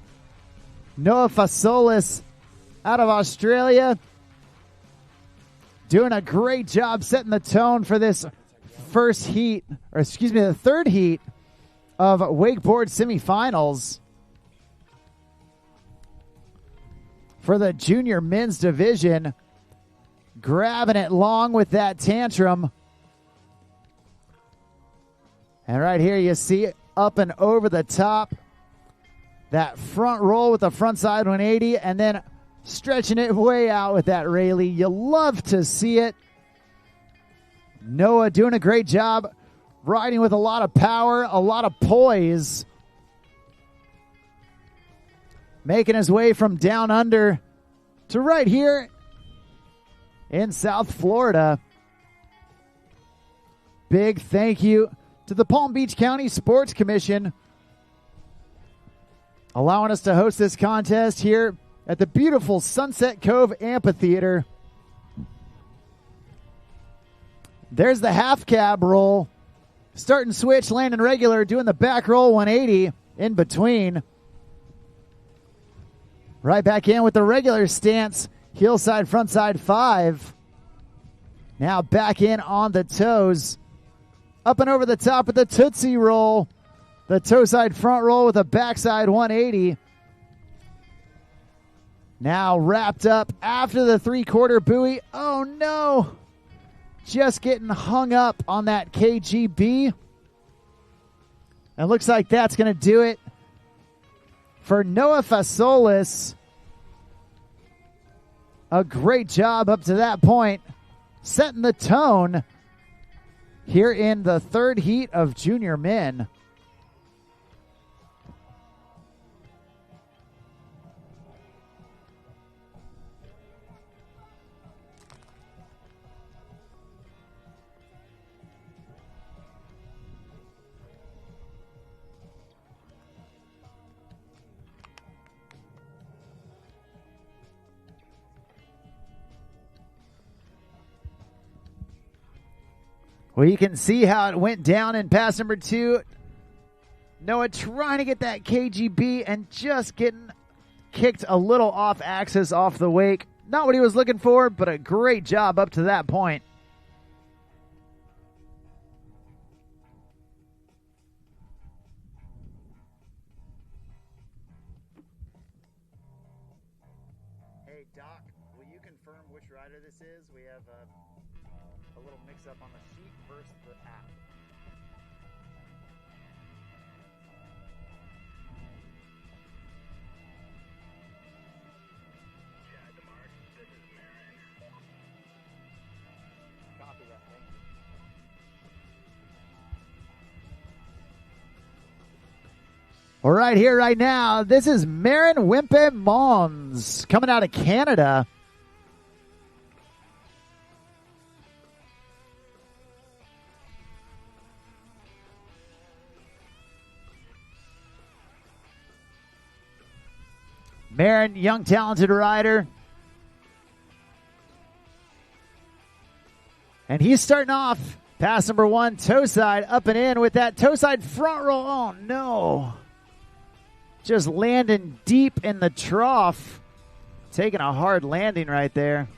Noah Fasolis out of Australia, doing a great job setting the tone for this first heat, or excuse me, the third heat of wakeboard semifinals for the junior men's division. Grabbing it long with that tantrum. And right here you see it up and over the top. That front roll with the front side 180, and then stretching it way out with that Rayleigh. You love to see it. Noah doing a great job, riding with a lot of power, a lot of poise. Making his way from down under to right here in South Florida. Big thank you to the Palm Beach County Sports Commission allowing us to host this contest here at the beautiful Sunset Cove Amphitheater. There's the half cab roll. Start and switch, landing regular, doing the back roll 180 in between. Right back in with the regular stance, heel side, front side 5. Now back in on the toes. Up and over the top with the Tootsie roll. The toe side front roll with a backside 180. Now wrapped up after the 3/4 buoy. Oh no! Just getting hung up on that KGB. And looks like that's going to do it for Noah Fasolis. A great job up to that point, setting the tone here in the third heat of junior men. Well, you can see how it went down in pass number 2. Noah trying to get that KGB and just getting kicked a little off axis off the wake. Not what he was looking for, but a great job up to that point. Hey, Doc, will you confirm which rider this is? We have a little mix-up on the sheet versus the app. Yeah, DeMarc, this is Marin. Copy that, thank you. All right, here right now, this is Marin Wimp Mons coming out of Canada. Marin, young, talented rider. And he's starting off pass number 1, toe side, up and in with that toe side front roll. Oh, no. Just landing deep in the trough. Taking a hard landing right there.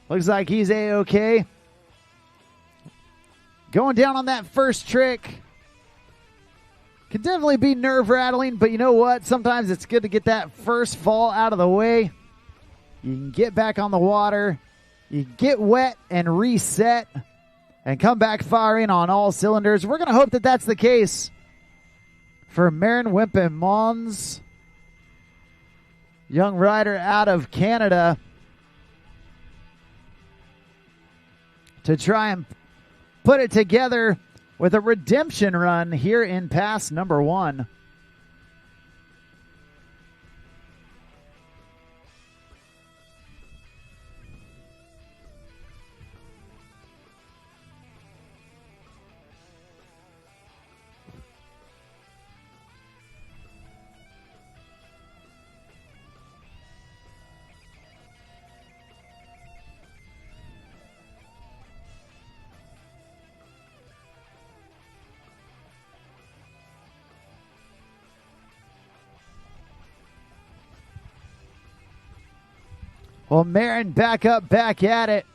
Looks like he's A-okay. Going down on that first trick. Can definitely be nerve-rattling, but you know what? Sometimes it's good to get that first fall out of the way. You can get back on the water, you get wet and reset and come back firing on all cylinders. We're going to hope that that's the case for Marin Wimp Mons, young rider out of Canada, to try and put it together with a redemption run here in pass number 1. Well, Marin back up, back at it.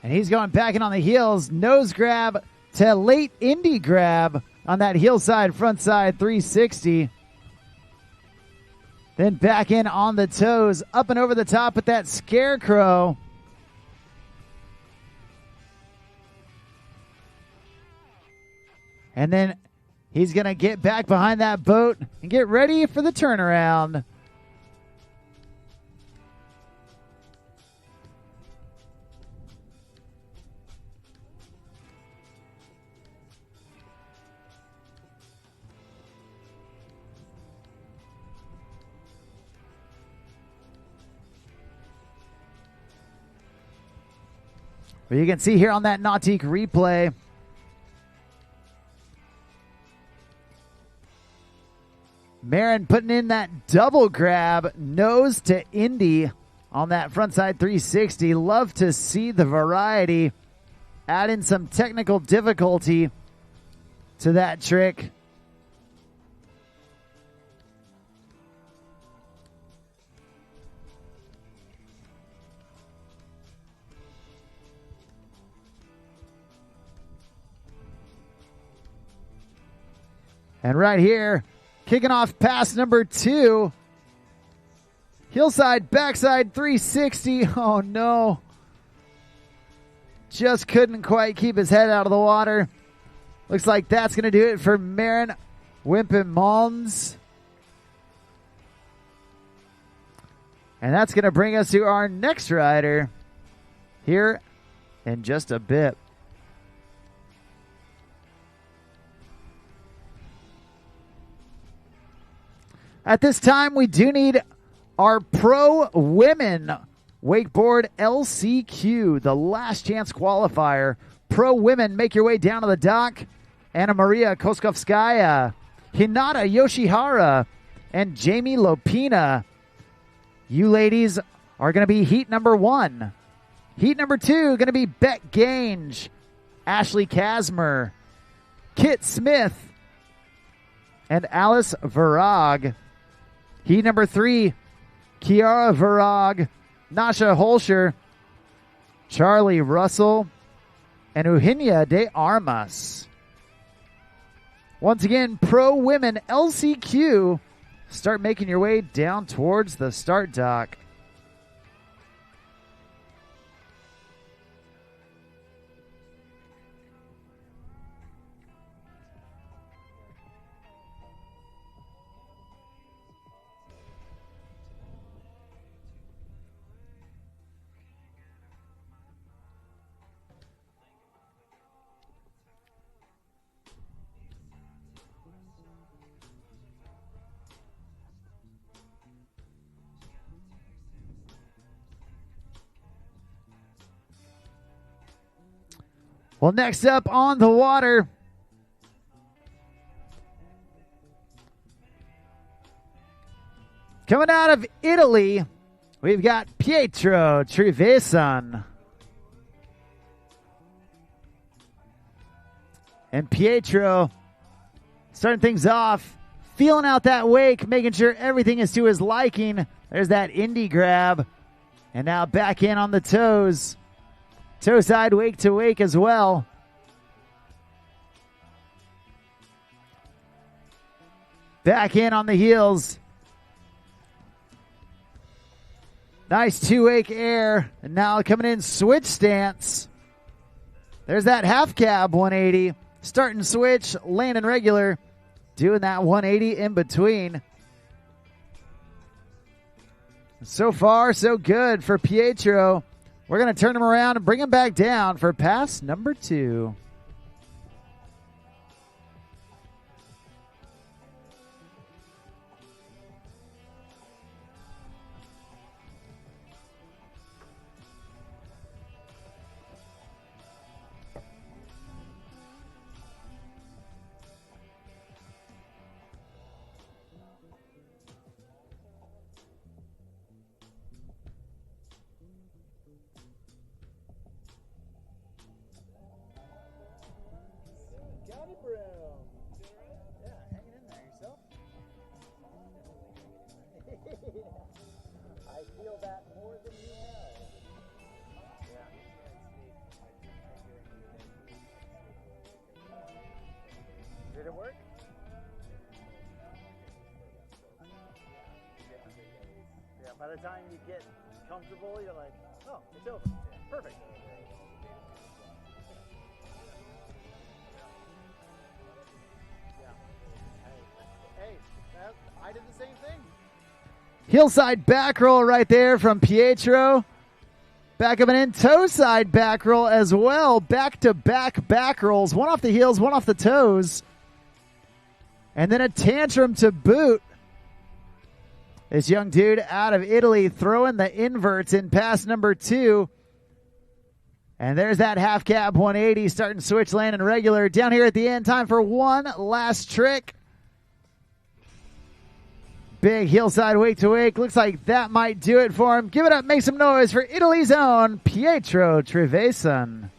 And he's going back in on the heels. Nose grab to late Indy grab on that heel side, front side 360. Then back in on the toes, up and over the top with that scarecrow. And then he's going to get back behind that boat and get ready for the turnaround. Well, you can see here on that Nautique replay, Marin putting in that double grab, nose to Indy on that frontside 360. Love to see the variety. Add in some technical difficulty to that trick. And right here, kicking off pass number 2. Hillside, backside 360. Oh no. Just couldn't quite keep his head out of the water. Looks like that's going to do it for Marin Wimp Mons. And that's going to bring us to our next rider here in just a bit. At this time, we do need our Pro Women Wakeboard LCQ, the last chance qualifier. Pro Women, make your way down to the dock. Anna Maria Koskovskaya, Hinata Yoshihara, and Jamie Lopina. You ladies are going to be heat number 1. Heat number 2 going to be Bec Gange, Ashley Kasmer, Kit Smith, and Alice Veroc. Heat number 3, Kiara Veroc, Nasha Holshire, Charlie Russell, and Eugenia de Armas. Once again, Pro Women LCQ. Start making your way down towards the start dock. Well, next up on the water, coming out of Italy, we've got Pietro Trevisan. And Pietro starting things off, feeling out that wake, making sure everything is to his liking. There's that Indy grab. And now back in on the toes. Toe side wake to wake as well. Back in on the heels. Nice two-wake air. And now coming in switch stance. There's that half cab 180. Starting switch, landing regular. Doing that 180 in between. So far, so good for Pietro. We're going to turn him around and bring him back down for pass number 2. Did it work? Yeah, by the time you get comfortable, you're like, oh, it's over. Perfect. Hey, I did the same thing. Hillside back roll right there from Pietro. Back up and in, toe side back roll as well. Back-to-back back rolls. One off the heels, one off the toes. And then a tantrum to boot. This young dude out of Italy throwing the inverts in pass number 2. And there's that half cab 180 starting switch landing regular. Down here at the end, time for one last trick. Big hillside wake to wake. Looks like that might do it for him. Give it up, make some noise for Italy's own Pietro Trevisan.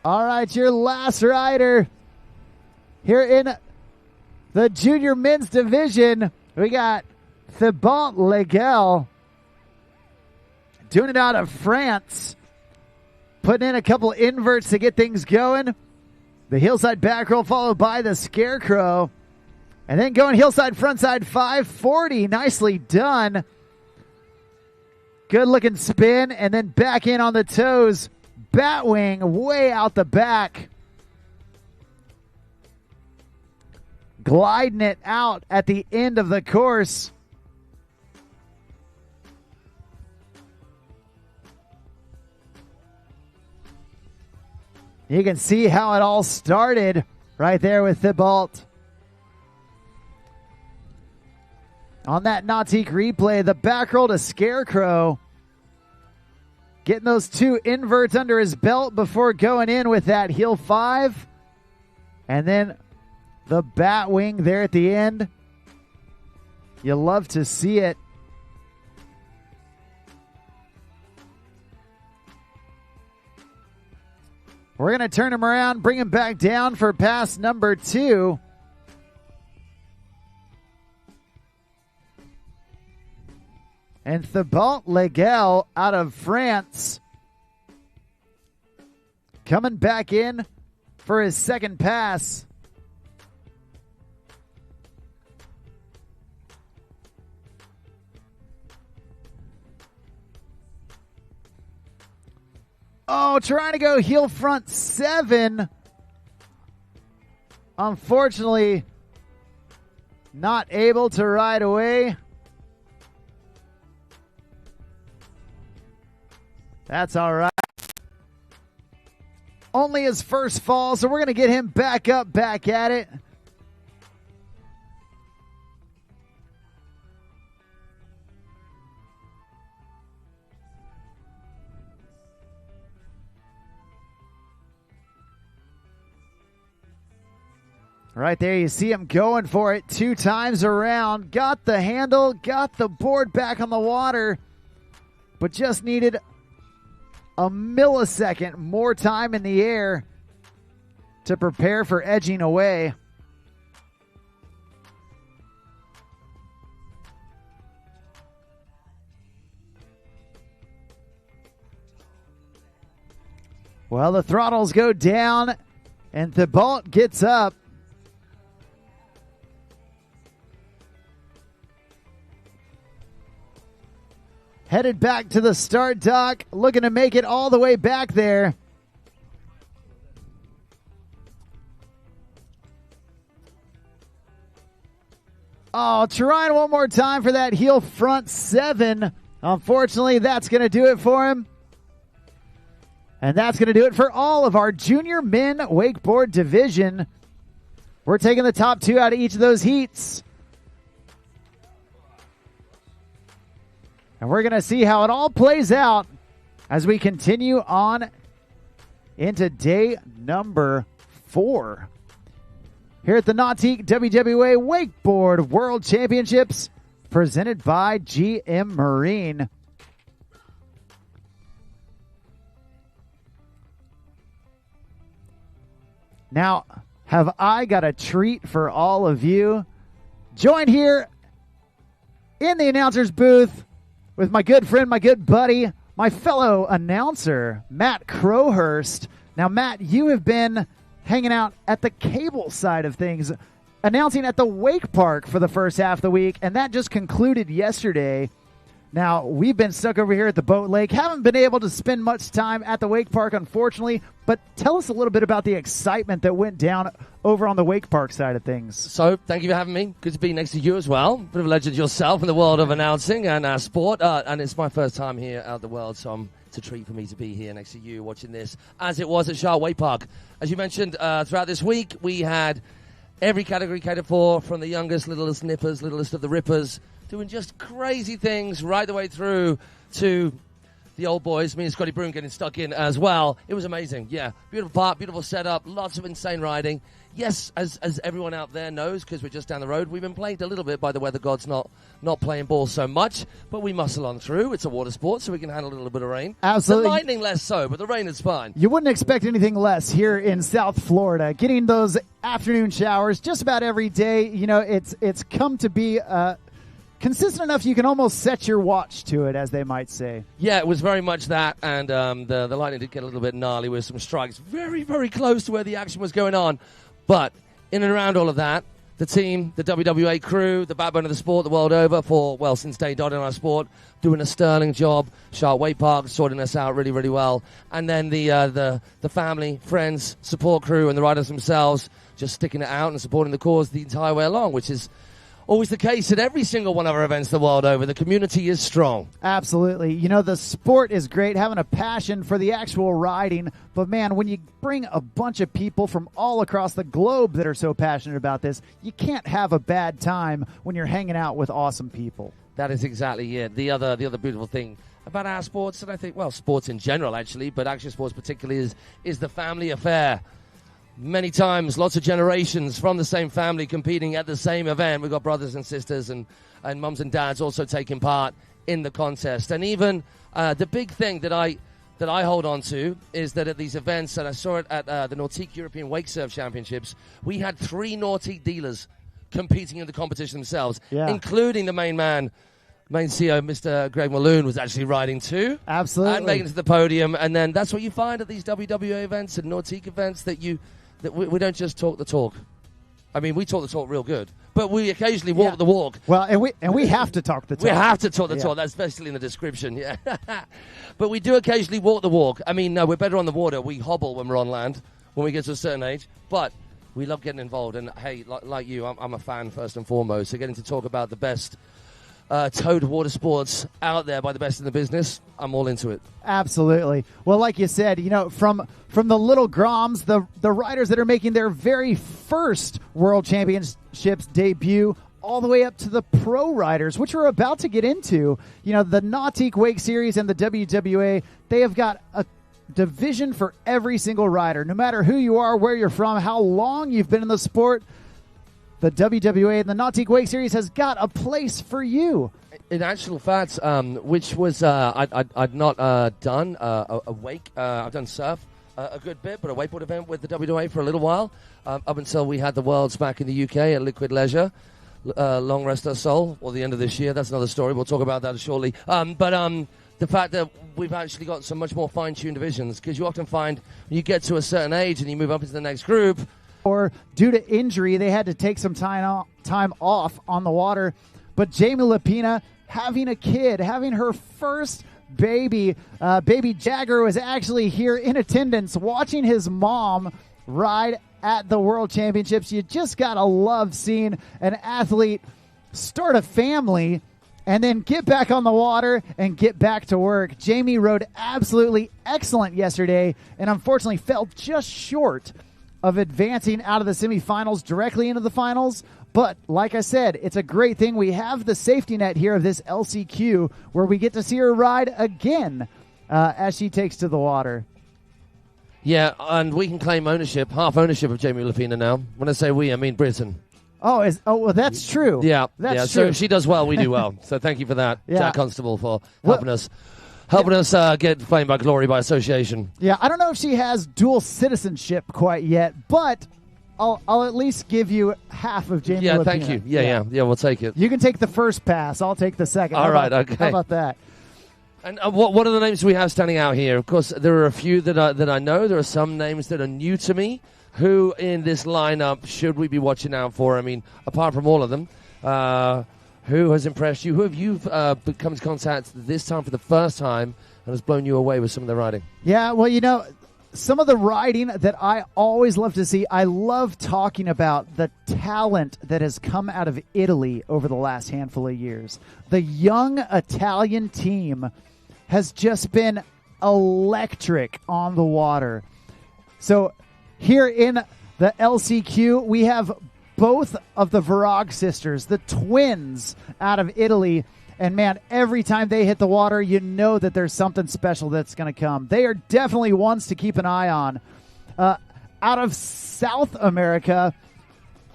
All right, your last rider here in the junior men's division. We got Thibault Legel doing it out of France, putting in a couple inverts to get things going. The hillside back roll followed by the scarecrow. And then going hillside frontside 540. Nicely done. Good looking spin and then back in on the toes. Batwing way out the back. Gliding it out at the end of the course. You can see how it all started right there with Thibault. On that Nautique replay, the back roll to Scarecrow. Getting those two inverts under his belt before going in with that heel 5. And then the bat wing there at the end. You love to see it. We're going to turn him around, bring him back down for pass number 2. And Thibault Legel out of France coming back in for his second pass. Oh, trying to go heel front 7. Unfortunately, not able to ride away. That's all right. Only his first fall, so we're going to get him back up, back at it. Right there, you see him going for it 2 times around. Got the handle, got the board back on the water, but just needed a millisecond more time in the air to prepare for edging away. Well, the throttles go down, and Thibault gets up. Headed back to the start dock, looking to make it all the way back there. Oh, trying one more time for that heel front 7. Unfortunately, that's going to do it for him. And that's going to do it for all of our junior men wakeboard division. We're taking the top 2 out of each of those heats. And we're going to see how it all plays out as we continue on into day number 4. Here at the Nautique WWA Wakeboard World Championships, presented by GM Marine. Now, have I got a treat for all of you? Joined here in the announcer's booth with my good friend, my good buddy, my fellow announcer, Matt Crowhurst. Now, Matt, you have been hanging out at the cable side of things, announcing at the wake park for the first half of the week, and that just concluded yesterday. Now, we've been stuck over here at the boat lake, haven't been able to spend much time at the wake park, unfortunately, but tell us a little bit about the excitement that went down over on the wake park side of things. So, thank you for having me. Good to be next to you as well. Bit of a legend yourself in the world of announcing and sport, and it's my first time here out the world, so it's a treat for me to be here next to you watching this, as it was at Shah Wake Park. As you mentioned, throughout this week, we had every category catered for, from the youngest, littlest nippers, littlest of the rippers, doing just crazy things right the way through to the old boys, me and Scotty Broom getting stuck in as well. It was amazing. Yeah, beautiful park, beautiful setup, lots of insane riding. Yes, as everyone out there knows, because we're just down the road, we've been plagued a little bit by the weather gods not playing ball so much, but we muscle on through. It's a water sport, so we can handle a little bit of rain. Absolutely. The lightning less so, but the rain is fine. You wouldn't expect anything less here in South Florida. Getting those afternoon showers just about every day, you know, it's come to be consistent enough you can almost set your watch to it, as they might say. Yeah, it was very much that, and the lightning did get a little bit gnarly with some strikes very, very close to where the action was going on. But in and around all of that, the team, the WWA crew, the backbone of the sport the world over since day dot in our sport, doing a sterling job. Shark Wake Park sorting us out really, really well. And then the family, friends, support crew, and the riders themselves just sticking it out and supporting the cause the entire way along, which is always the case at every single one of our events the world over. The community is strong. Absolutely. You know, the sport is great, having a passion for the actual riding. But, man, when you bring a bunch of people from all across the globe that are so passionate about this, you can't have a bad time when you're hanging out with awesome people. That is exactly it. The other beautiful thing about our sports, and I think, well, sports in general, actually, but action sports particularly, is the family affair. Many times, lots of generations from the same family competing at the same event. We've got brothers and sisters and mums and dads also taking part in the contest. And even the big thing that I that I hold on to is that at these events, and I saw it at the Nautique European Wake Surf Championships, we had 3 Nautique dealers competing in the competition themselves, including the main CEO, Mr. Greg Maloon, was actually riding too. Absolutely. And making it to the podium. And then that's what you find at these WWA events and Nautique events, that we don't just talk the talk. I mean, we talk the talk real good, but we occasionally walk the walk. Well, and we have to talk the talk. We have to talk the talk. That's basically in the description, yeah. But we do occasionally walk the walk. I mean, no, we're better on the water. We hobble when we're on land, when we get to a certain age. But we love getting involved. And, hey, like you, I'm a fan first and foremost. So getting to talk about the best towed water sports out there by the best in the business, I'm all into it. Absolutely. Well, like you said, from the little Groms, the riders that are making their very first World Championships debut, all the way up to the pro riders, which we're about to get into. The Nautique Wake Series and the WWA, they have got a division for every single rider. No matter who you are, where you're from, how long you've been in the sport, the WWA and the Nautique Wake Series has got a place for you. In actual fact, which was I'd not done a wake. I've done surf a good bit, but a wakeboard event with the WWA for a little while, up until we had the Worlds back in the UK at Liquid Leisure. Long rest our soul, or the end of this year. That's another story. We'll talk about that shortly. But the fact that we've actually got some much more fine-tuned divisions, because you often find when you get to a certain age and you move up into the next group, or due to injury, they had to take some time off on the water. But Jamie Lapina having a kid, having her first baby, baby Jagger, was actually here in attendance watching his mom ride at the World Championships. You just got to love seeing an athlete start a family and then get back on the water and get back to work. Jamie rode absolutely excellent yesterday and unfortunately fell just short of advancing out of the semifinals directly into the finals. But like I said, it's a great thing. We have the safety net here of this LCQ where we get to see her ride again as she takes to the water. Yeah, and we can claim half ownership of Jamie Lapina now. When I say we, I mean Britain. Oh, well, that's true. Yeah, that's true. So true. if she does well, we do well. So thank you for that, Jack Constable, for helping us get fame by glory by association. Yeah, I don't know if she has dual citizenship quite yet, but I'll at least give you half of Jamie Lapina. Thank you. Yeah, we'll take it. You can take the first pass. I'll take the second. All right, okay. How about that? And what are the names we have standing out here? Of course, there are a few that I know. There are some names that are new to me. Who in this lineup should we be watching out for? I mean, apart from all of them, who has impressed you? Who have you come into contact this time for the first time and has blown you away with some of the riding? Yeah, well, some of the riding that I always love to see, I love talking about the talent that has come out of Italy over the last handful of years. The young Italian team has just been electric on the water. So here in the LCQ, we have both of the Veroc sisters, the twins out of Italy. And, man, every time they hit the water, you know that there's something special that's going to come. They are definitely ones to keep an eye on. Out of South America,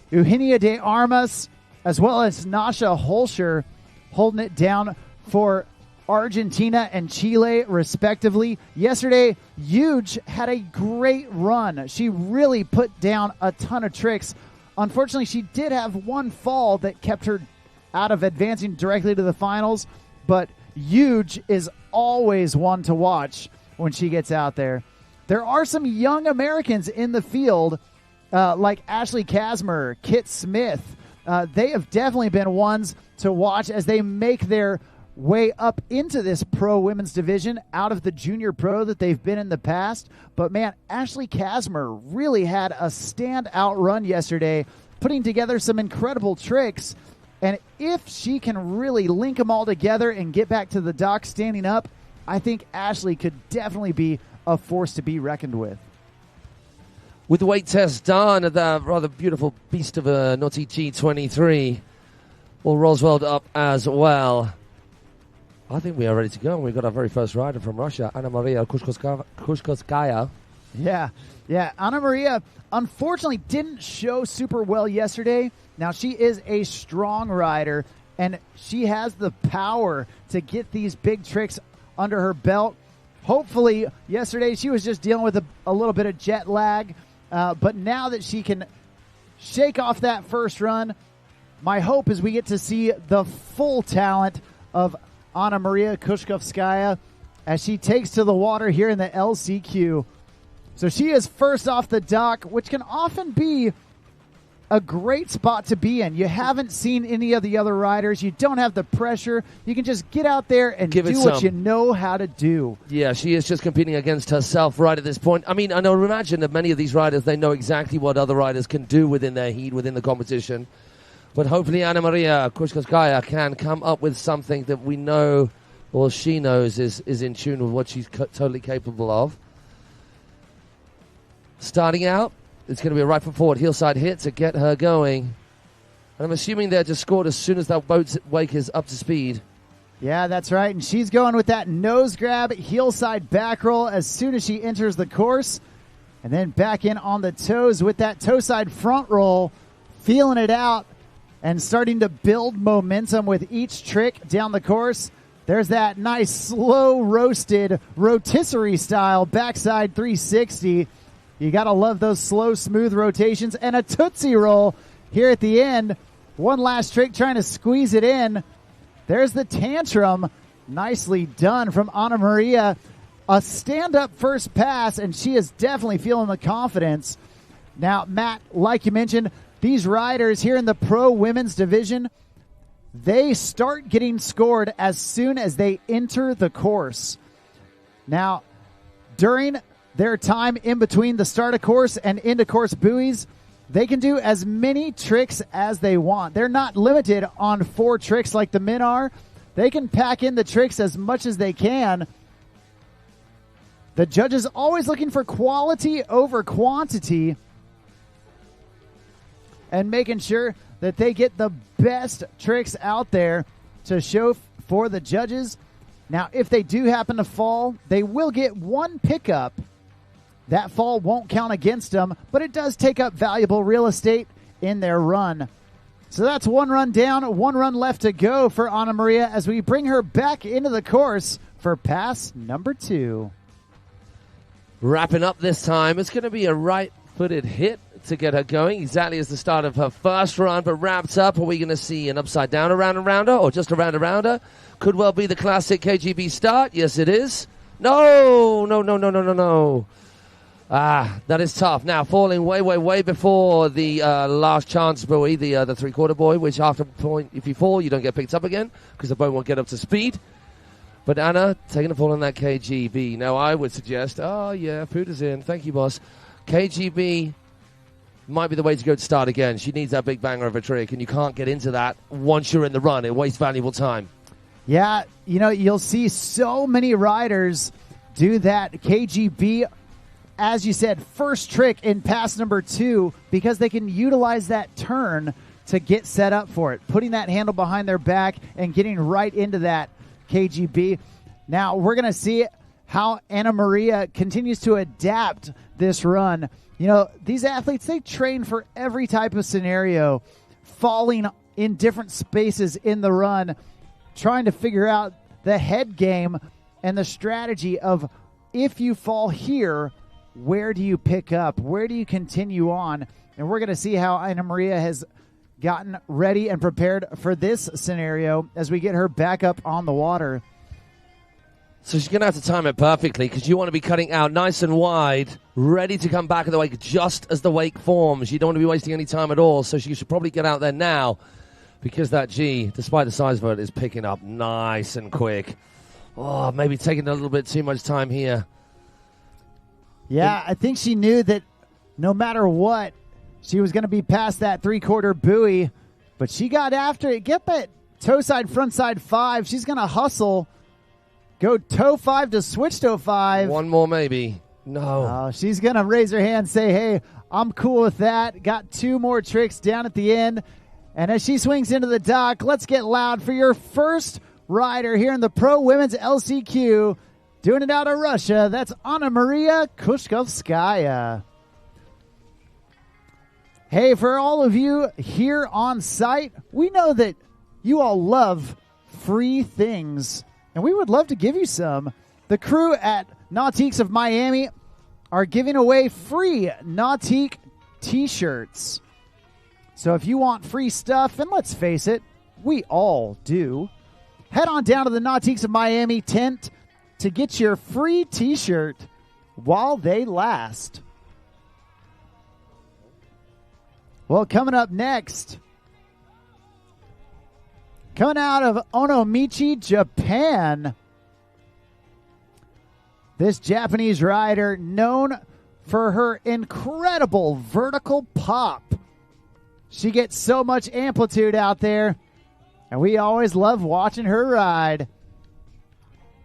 Eugenia de Armas, as well as Nasha Holshire, holding it down for Argentina and Chile, respectively. Yesterday, Huge had a great run. She really put down a ton of tricks. Unfortunately, she did have one fall that kept her out of advancing directly to the finals, but Huge is always one to watch when she gets out there. There are some young Americans in the field, like Ashley Kasmer, Kit Smith. They have definitely been ones to watch as they make their way up into this pro women's division out of the junior pro that they've been in the past. But, man, Ashley Kasmer really had a standout run yesterday, putting together some incredible tricks. And if she can really link them all together and get back to the dock standing up, I think Ashley could definitely be a force to be reckoned with. With the weight test done at that rather beautiful beast of a Nautique G23, all Roswell up as well. I think we are ready to go. We've got our very first rider from Russia, Anna Maria Kushkovskaya. Yeah. Anna Maria, unfortunately, didn't show super well yesterday. Now, she is a strong rider, and she has the power to get these big tricks under her belt. Hopefully, yesterday she was just dealing with a little bit of jet lag, but now that she can shake off that first run, my hope is we get to see the full talent of Anna Maria Kushkovskaya as she takes to the water here in the LCQ. So she is first off the dock, which can often be a great spot to be in. You haven't seen any of the other riders. You don't have the pressure. You can just get out there and do what you know how to do. Yeah, she is just competing against herself right at this point. I mean, I know, imagine that many of these riders, they know exactly what other riders can do within their heat, within the competition. But hopefully Anna Maria Kushkovskaya can come up with something that we know, or she knows, is in tune with what she's totally capable of. Starting out, it's going to be a right foot forward, heel side hit to get her going. And I'm assuming they're just scored as soon as that boat's wake is up to speed. Yeah, that's right. And she's going with that nose grab, heel side back roll as soon as she enters the course. And then back in on the toes with that toe side front roll, feeling it out and starting to build momentum with each trick down the course. There's that nice slow roasted rotisserie style backside 360. You got to love those slow, smooth rotations. And a Tootsie Roll here at the end. One last trick trying to squeeze it in. There's the tantrum. Nicely done from Anna Maria. A stand-up first pass, and she is definitely feeling the confidence. Now, Matt, like you mentioned, these riders here in the pro women's division, they start getting scored as soon as they enter the course. Now, during their time in between the start of course and into course buoys, they can do as many tricks as they want. They're not limited on 4 tricks like the men are. They can pack in the tricks as much as they can. The judges always looking for quality over quantity and making sure that they get the best tricks out there to show for the judges. Now, if they do happen to fall, they will get 1 pickup. That fall won't count against them, but it does take up valuable real estate in their run. So that's 1 run down, 1 run left to go for Anna Maria as we bring her back into the course for pass number 2. Wrapping up this time, it's going to be a right-footed hit to get her going, exactly as the start of her first run, but wrapped up. Are we going to see an upside down around and rounder, or just around and rounder? Could well be the classic KGB start. Yes, it is. No. That is tough. Now, falling way before the last chance buoy, the three-quarter buoy, which after point, if you fall, you don't get picked up again because the boat won't get up to speed. But Anna, taking a fall on that KGB. Now, I would suggest, Pooter's in. Thank you, boss. KGB might be the way to go to start again. She needs that big banger of a trick, and you can't get into that once you're in the run. It wastes valuable time. Yeah, you'll see so many riders do that KGB, as you said, first trick in pass number 2, because they can utilize that turn to get set up for it, putting that handle behind their back and getting right into that KGB. Now, we're going to see how Anna Maria continues to adapt this run. These athletes, they train for every type of scenario, falling in different spaces in the run, trying to figure out the head game and the strategy of if you fall here, where do you pick up? Where do you continue on? And we're going to see how Anna Maria has gotten ready and prepared for this scenario as we get her back up on the water. So she's going to have to time it perfectly because you want to be cutting out nice and wide, ready to come back at the wake just as the wake forms. You don't want to be wasting any time at all, so she should probably get out there now because that G, despite the size of it, is picking up nice and quick. Oh, maybe taking a little bit too much time here. Yeah, I think she knew that no matter what, she was going to be past that three-quarter buoy, but she got after it. Get that toe side, front side 5. She's going to hustle. Go toe 5 to switch toe 5. One more maybe. No. She's going to raise her hand and say, hey, I'm cool with that. Got 2 more tricks down at the end. And as she swings into the dock, let's get loud for your first rider here in the Pro Women's LCQ. Doing it out of Russia, that's Anna Maria Kushkovskaya. Hey, for all of you here on site, we know that you all love free things, and we would love to give you some. the crew at Nautiques of Miami are giving away free Nautique t-shirts. So if you want free stuff, and let's face it, we all do, head on down to the Nautiques of Miami tent to get your free t-shirt while they last. Well, coming up next, coming out of Onomichi, Japan, this Japanese rider known for her incredible vertical pop. She gets so much amplitude out there, and we always love watching her ride.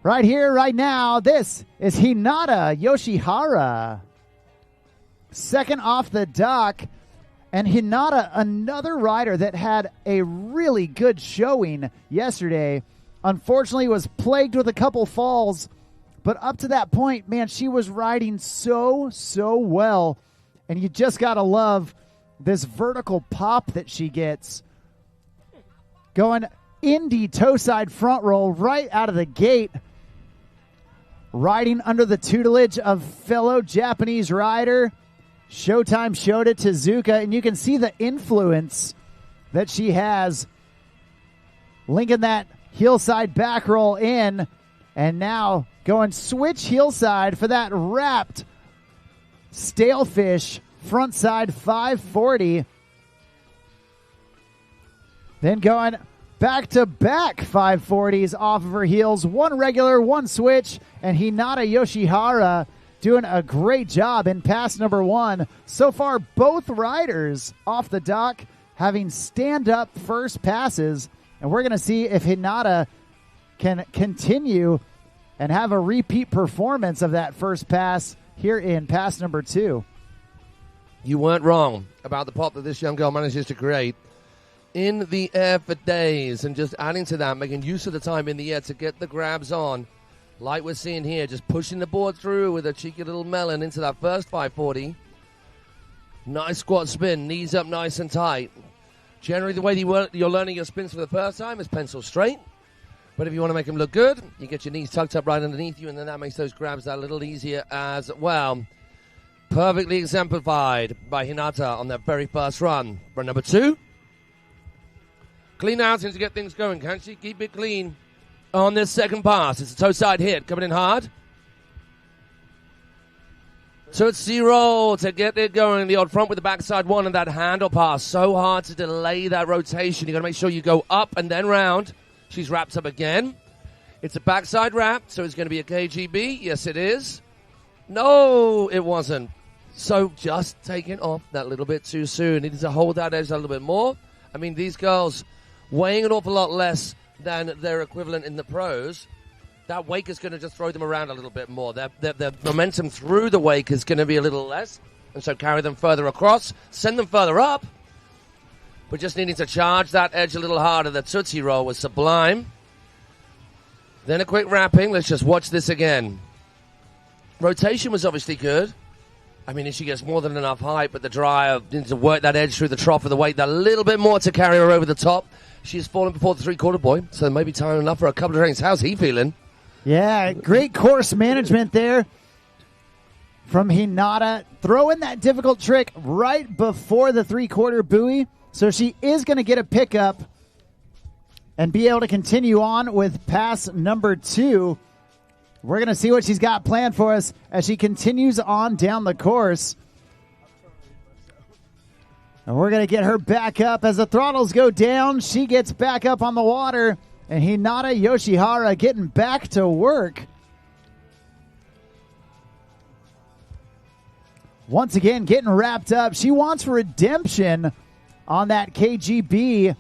Right here, right now, this is Hinata Yoshihara. Second off the dock, and Hinata, another rider that had a really good showing yesterday, unfortunately was plagued with a couple falls, but up to that point, man, she was riding so well, and you just got to love this vertical pop that she gets. Going indie toe side front roll right out of the gate, riding under the tutelage of fellow Japanese rider Showtime Shota Tezuka, and you can see the influence that she has, linking that heel side back roll in, and now going switch heel side for that wrapped stalefish front side 540. Then going back-to-back 540s off of her heels, one regular, one switch, and Hinata Yoshihara doing a great job in pass number one. So far, both riders off the dock having stand-up first passes, and we're going to see if Hinata can continue and have a repeat performance of that first pass here in pass number two. You weren't wrong about the pop that this young girl manages to create in the air for days, and just adding to that, making use of the time in the air to get the grabs on, like we're seeing here, just pushing the board through with a cheeky little melon into that first 540. Nice squat spin, knees up nice and tight. Generally, the way you're learning your spins for the first time is pencil straight, but if you want to make them look good, you get your knees tucked up right underneath you, and then that makes those grabs that little easier as well. Perfectly exemplified by Hinata on that very first run. Run number two. Clean outing to get things going. Can she keep it clean on this second pass? It's a toe side hit coming in hard. Tootsie roll to get it going. The odd front with the backside one and that handle pass. So hard to delay that rotation. You got to make sure you go up and then round. She's wrapped up again. It's a backside wrap, so it's going to be a KGB. Yes, it is. No, it wasn't. So just taking off that little bit too soon. Needed to hold that edge a little bit more. I mean, these girls weighing an awful lot less than their equivalent in the pros. That wake is going to just throw them around a little bit more. Their momentum through the wake is going to be a little less, and so carry them further across, send them further up. But just needing to charge that edge a little harder. The Tootsie Roll was sublime. Then a quick wrapping. Let's just watch this again. Rotation was obviously good. I mean, if she gets more than enough height, but the dryer needs to work that edge through the trough of the weight, that little bit more to carry her over the top. She's fallen before the three-quarter boy, so maybe time enough for a couple of trains. How's he feeling? Yeah, great course management there from Hinata. Throwing that difficult trick right before the three-quarter buoy, so she is going to get a pickup and be able to continue on with pass number two. We're going to see what she's got planned for us as she continues on down the course. And we're going to get her back up. As the throttles go down, she gets back up on the water. And Hinata Yoshihara getting back to work. Once again, getting wrapped up. She wants redemption on that KGB.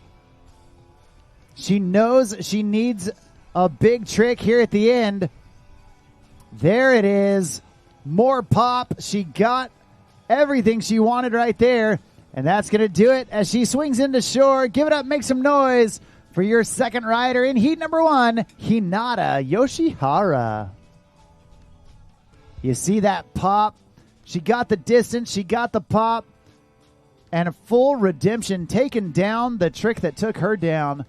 She knows she needs a big trick here at the end. There it is. More pop. She got everything she wanted right there. And that's going to do it as she swings into shore. Give it up. Make some noise for your second rider in heat number one, Hinata Yoshihara. You see that pop. She got the distance. She got the pop. And a full redemption, taking down the trick that took her down.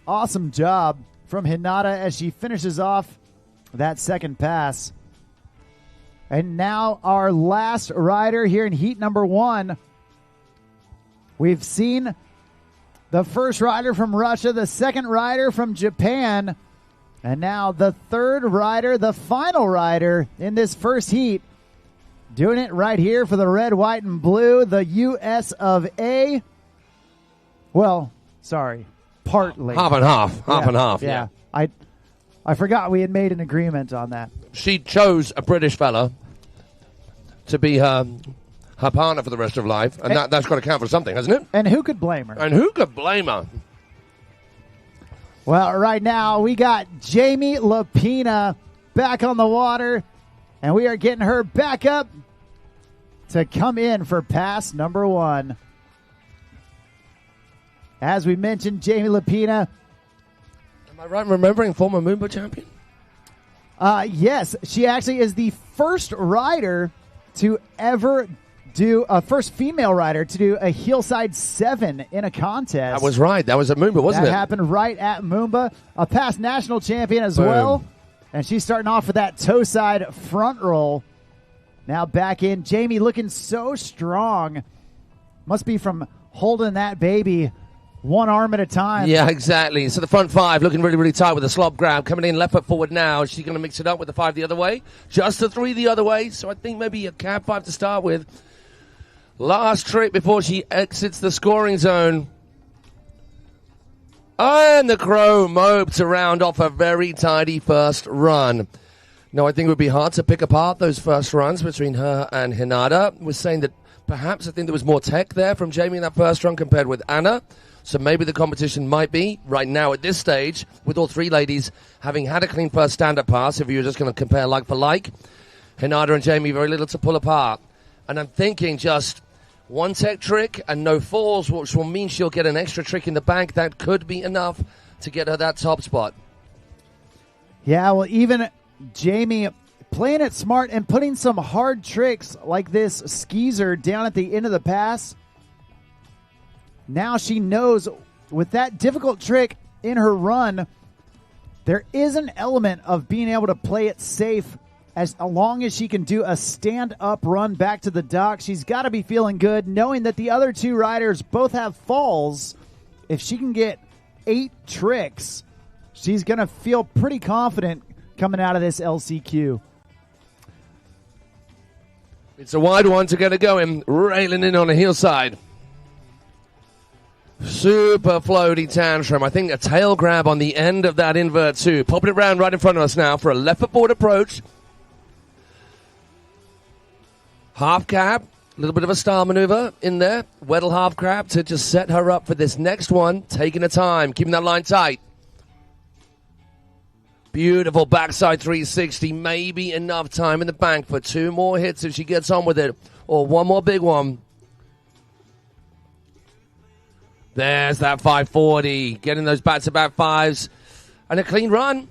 Awesome job from Hinata as she finishes off that second pass. And now our last rider here in heat number 1. We've seen the first rider from Russia, the second rider from Japan, and now the third rider, the final rider in this first heat. Doing it right here for the red, white, and blue, the US of A. Well, sorry, partly. Half and half. Half and half, yeah. I forgot we had made an agreement on that. She chose a British fella to be her partner for the rest of life, and that's got to count for something, hasn't it? And who could blame her? And who could blame her? Well, right now we got Jamie Lapina back on the water, and we are getting her back up to come in for pass number 1. As we mentioned, Jamie Lapina. Am I right in remembering former Moomba champion? Yes, she actually is the first rider to ever do a first female rider to do a hillside 7 in a contest. That was right. That was at Moomba, wasn't it? That happened right at Moomba. A past national champion as well. And she's starting off with that toe side front roll. Now back in. Jamie looking so strong. Must be from holding that baby one arm at a time. Yeah, exactly. So the front 5 looking really, really tight with a slop grab. Coming in left foot forward now. She's going to mix it up with the 5 the other way. Just the 3 the other way. So I think maybe a cab 5 to start with. Last trick before she exits the scoring zone. And the Crow mope to round off a very tidy first run. Now, I think it would be hard to pick apart those first runs between her and Hinata. We're saying that perhaps I think there was more tech there from Jamie in that first run compared with Anna. So maybe the competition might be, right now at this stage, with all 3 ladies having had a clean first stand-up pass, if you're just going to compare like for like, Hinata and Jamie, very little to pull apart. And I'm thinking just one tech trick and no falls, which will mean she'll get an extra trick in the bank. That could be enough to get her that top spot. Yeah, well, even Jamie playing it smart and putting some hard tricks like this skeezer down at the end of the pass. Now she knows with that difficult trick in her run, there is an element of being able to play it safe. As long as she can do a stand-up run back to the dock, she's got to be feeling good, knowing that the other 2 riders both have falls. If she can get 8 tricks, she's going to feel pretty confident coming out of this LCQ. It's a wide one to get it going, railing in on the heel side. Super floaty tantrum. I think a tail grab on the end of that invert too. Popping it around right in front of us now for a left footboard approach. Half cab, a little bit of a star maneuver in there. Weddle half crab to just set her up for this next one. Taking her time, keeping that line tight. Beautiful backside 360. Maybe enough time in the bank for 2 more hits if she gets on with it. Or one more big one. There's that 540. Getting those back-to-back 5s. And a clean run.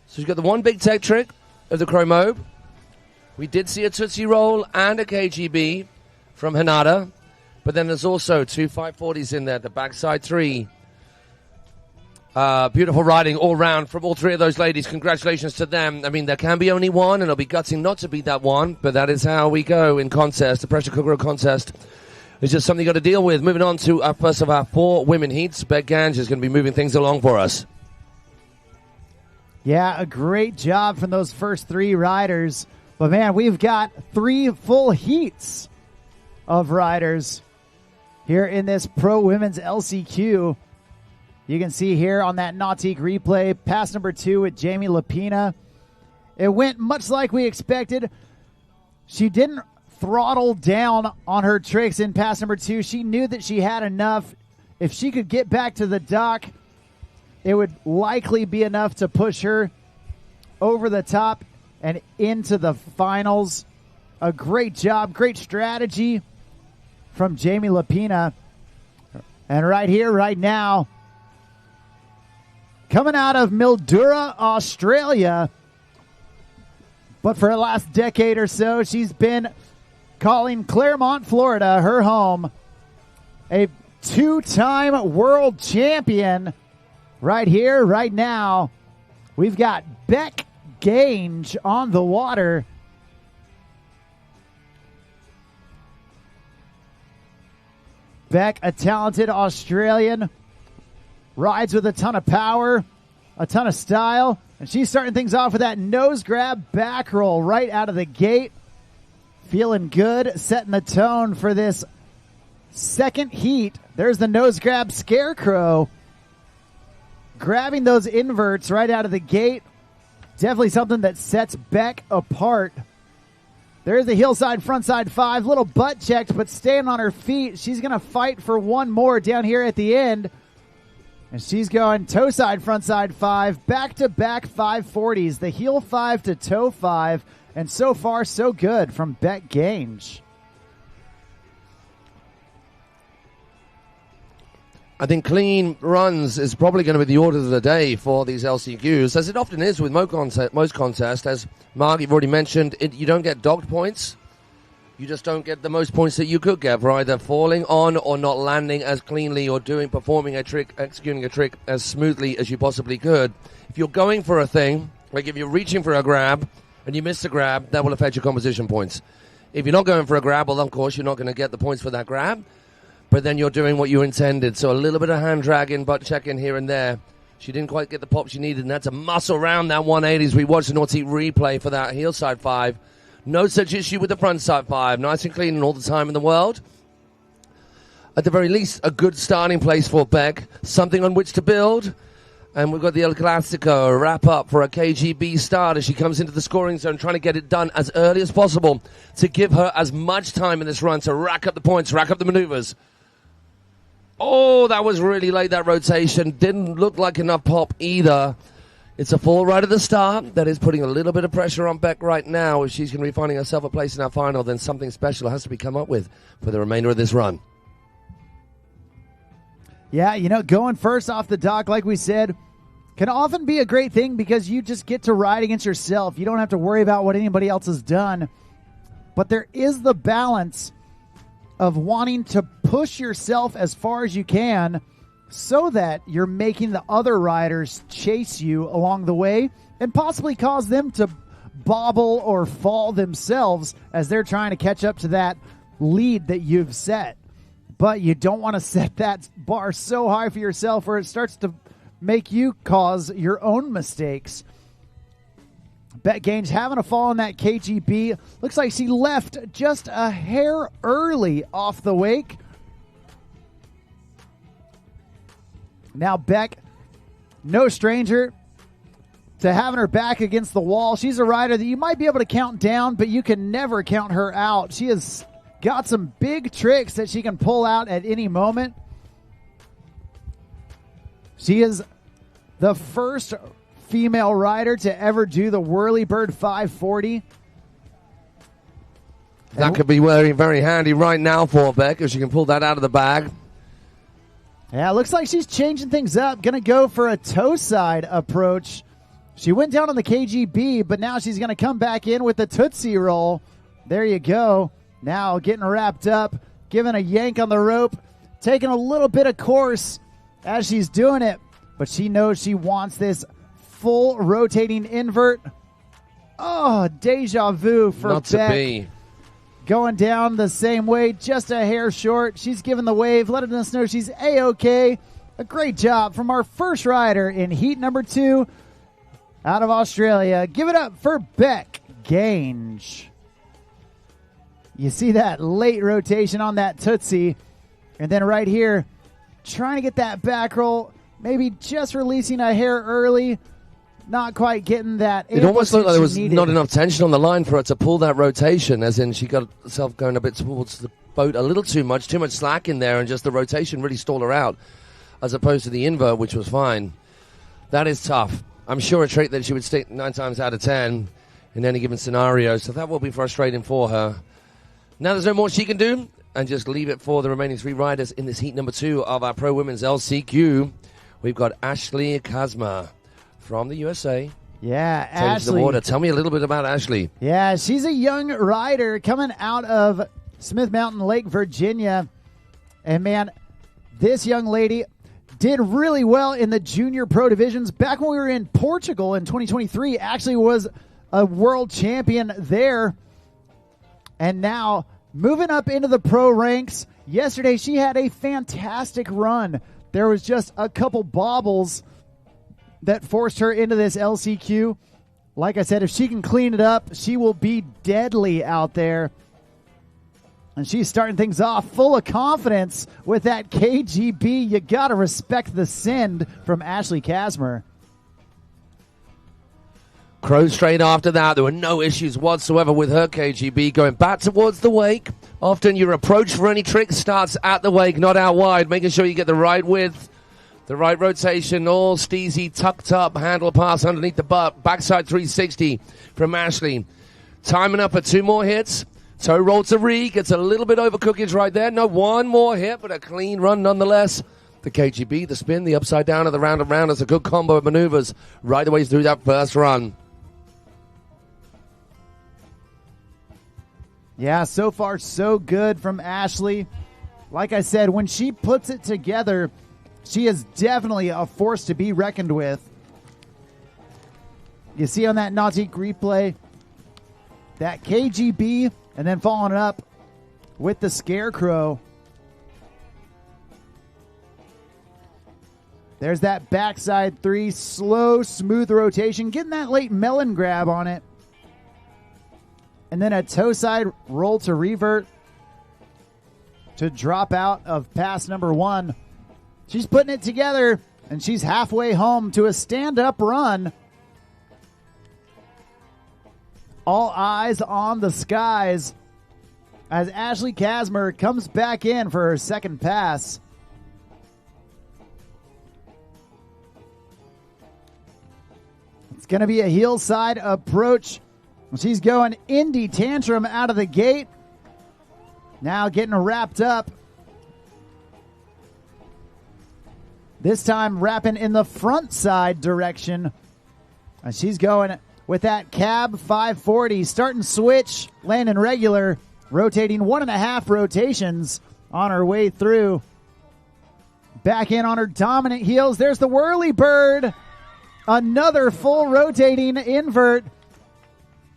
So she's got the one big tech trick of the Crow Mobe. We did see a Tootsie Roll and a KGB from Hinata. But then there's also 2 540s in there. The backside 3. Beautiful riding all round from all 3 of those ladies. Congratulations to them. I mean, there can be only one, and it'll be gutting not to be that one. But that is how we go in contest. The pressure cooker contest is just something you got to deal with. Moving on to our first of our 4 women heats. Bec Gange is going to be moving things along for us. Yeah, a great job from those first 3 riders. But, man, we've got 3 full heats of riders here in this Pro Women's LCQ. You can see here on that Nautique replay, pass number 2 with Jamie Lapina. It went much like we expected. She didn't throttle down on her tricks in pass number 2. She knew that she had enough. If she could get back to the dock, it would likely be enough to push her over the top and into the finals. A great job, great strategy from Jamie Lapina. And right here, right now, coming out of Mildura, Australia, but for the last decade or so, she's been calling Claremont, Florida, her home. A 2-time world champion right here, right now. We've got Bec Gange on the water. Bec, a talented Australian, rides with a ton of power, a ton of style, and she's starting things off with that nose grab back roll right out of the gate. Feeling good, setting the tone for this second heat. There's the nose grab scarecrow. Grabbing those inverts right out of the gate. Definitely something that sets Bec apart. There's the hillside, frontside 5. Little butt checked, but staying on her feet. She's going to fight for one more down here at the end. And she's going toe side, frontside 5. Back-to-back 540s. The heel 5 to toe 5. And so far, so good from Bec Gange. I think clean runs is probably going to be the order of the day for these LCQs, as it often is with most contests. As Mark, you've already mentioned, you don't get docked points. You just don't get the most points that you could get for either falling on or not landing as cleanly or performing a trick, executing a trick as smoothly as you possibly could. If you're going for a thing, like if you're reaching for a grab and you miss the grab, that will affect your composition points. If you're not going for a grab, well, of course, you're not going to get the points for that grab. But then you're doing what you intended. So a little bit of hand dragging, butt checking here and there. She didn't quite get the pop she needed, and that's a muscle around that 180 as we watch the Nautique replay for that heel side 5. No such issue with the front side 5. Nice and clean and all the time in the world. At the very least, a good starting place for Bec. Something on which to build. And we've got the El Clasico wrap up for a KGB start as she comes into the scoring zone, trying to get it done as early as possible to give her as much time in this run to rack up the points, rack up the maneuvers. Oh, that was really late, that rotation. Didn't look like enough pop either. It's a fall right at the start. That is putting a little bit of pressure on Bec right now. If she's going to be finding herself a place in our final, then something special has to be come up with for the remainder of this run. Yeah, going first off the dock, like we said, can often be a great thing because you just get to ride against yourself. You don't have to worry about what anybody else has done. But there is the balance of wanting to push yourself as far as you can so that you're making the other riders chase you along the way and possibly cause them to bobble or fall themselves as they're trying to catch up to that lead that you've set. But you don't want to set that bar so high for yourself where it starts to make you cause your own mistakes. Bec Gange having a fall in that KGB. Looks like she left just a hair early off the wake. Now Bec, no stranger to having her back against the wall. She's a rider that you might be able to count down, but you can never count her out. She has got some big tricks that she can pull out at any moment. She is the first female rider to ever do the Whirlybird 540. That could be very, very handy right now for Bec if she can pull that out of the bag. Yeah, looks like she's changing things up. Going to go for a toe side approach. She went down on the KGB, but now she's going to come back in with the Tootsie Roll. There you go. Now getting wrapped up, giving a yank on the rope, taking a little bit of course as she's doing it. But she knows she wants this full rotating invert. Oh, deja vu for Not to Bec. be. Going down the same way, just a hair short. She's giving the wave, letting us know she's A-OK. A great job from our first rider in heat number 2 out of Australia. Give it up for Bec Gange. You see that late rotation on that Tootsie. And then right here, trying to get that back roll. Maybe just releasing a hair early. Not quite getting that. It almost looked like there was not enough tension on the line for her to pull that rotation, as in she got herself going a bit towards the boat a little too much slack in there, and just the rotation really stalled her out, as opposed to the invert, which was fine. That is tough. I'm sure a trait that she would stick 9 times out of 10 in any given scenario, so that will be frustrating for her. Now there's no more she can do, and just leave it for the remaining 3 riders in this heat number 2 of our Pro Women's LCQ. We've got Ashley Kazma from the USA. Yeah, Ashley. Ashley. The water. Tell me a little bit about Ashley. Yeah, she's a young rider coming out of Smith Mountain Lake, Virginia. And man, this young lady did really well in the junior pro divisions. Back when we were in Portugal in 2023, actually was a world champion there. And now moving up into the pro ranks. Yesterday, she had a fantastic run. There was just a couple bobbles that forced her into this LCQ. Like I said, if she can clean it up, she will be deadly out there. And she's starting things off full of confidence with that KGB. You got to respect the send from Ashley Kasmer. Kroo straight after that. There were no issues whatsoever with her KGB going back towards the wake. Often your approach for any trick starts at the wake, not out wide, making sure you get the right width, the right rotation, all steezy, tucked up, handle pass underneath the butt. Backside 360 from Ashley. Timing up for 2 more hits. Toe roll to Ree, gets a little bit overcookage right there. No, 1 more hit, but a clean run nonetheless. The KGB, the spin, the upside down, and the round and round is a good combo of maneuvers right away through that first run. Yeah, so far so good from Ashley. Like I said, when she puts it together, she is definitely a force to be reckoned with. You see on that Nautique replay, that KGB, and then following it up with the Scarecrow. There's that backside 3, slow, smooth rotation, getting that late melon grab on it. And then a toe side roll to revert to drop out of pass number 1. She's putting it together, and she's halfway home to a stand-up run. All eyes on the skies as Ashley Kasmer comes back in for her second pass. It's going to be a heel side approach. She's going Indy Tantrum out of the gate. Now getting wrapped up. This time wrapping in the front side direction. And she's going with that cab 540. Starting switch, landing regular. Rotating 1.5 rotations on her way through. Back in on her dominant heels. There's the whirly bird. Another full rotating invert.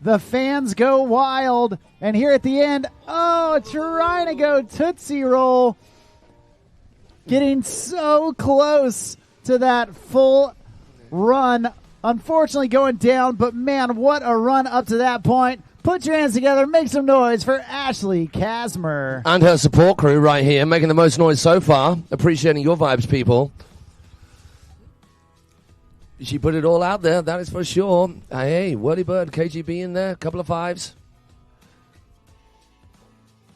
The fans go wild. And here at the end, trying to go Tootsie Roll. Getting so close to that full run. Unfortunately going down, but man, what a run up to that point. Put your hands together, make some noise for Ashley Kasmer. And her support crew right here, making the most noise so far. Appreciating your vibes, people. She put it all out there, that is for sure. Hey, Whirly Bird, KGB in there, a couple of 5s.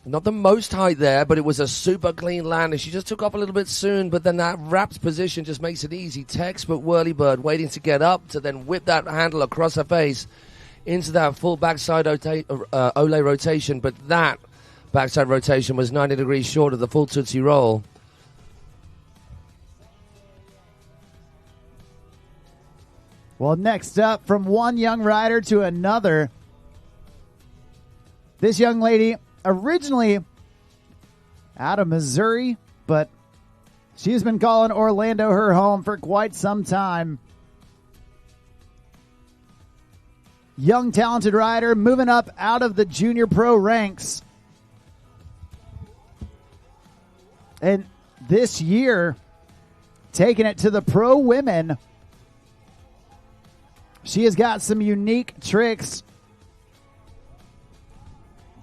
Not the most height there, but it was a super clean landing. She just took off a little bit soon, but then that wrapped position just makes it easy. Textbook Whirly Bird waiting to get up to then whip that handle across her face into that full backside Olay rotation, but that backside rotation was 90 degrees short of the full Tootsie Roll. Well, next up, from one young rider to another, this young lady, originally out of Missouri, but she's been calling Orlando her home for quite some time. Young, talented rider, moving up out of the junior pro ranks. And this year, taking it to the pro women. She has got some unique tricks,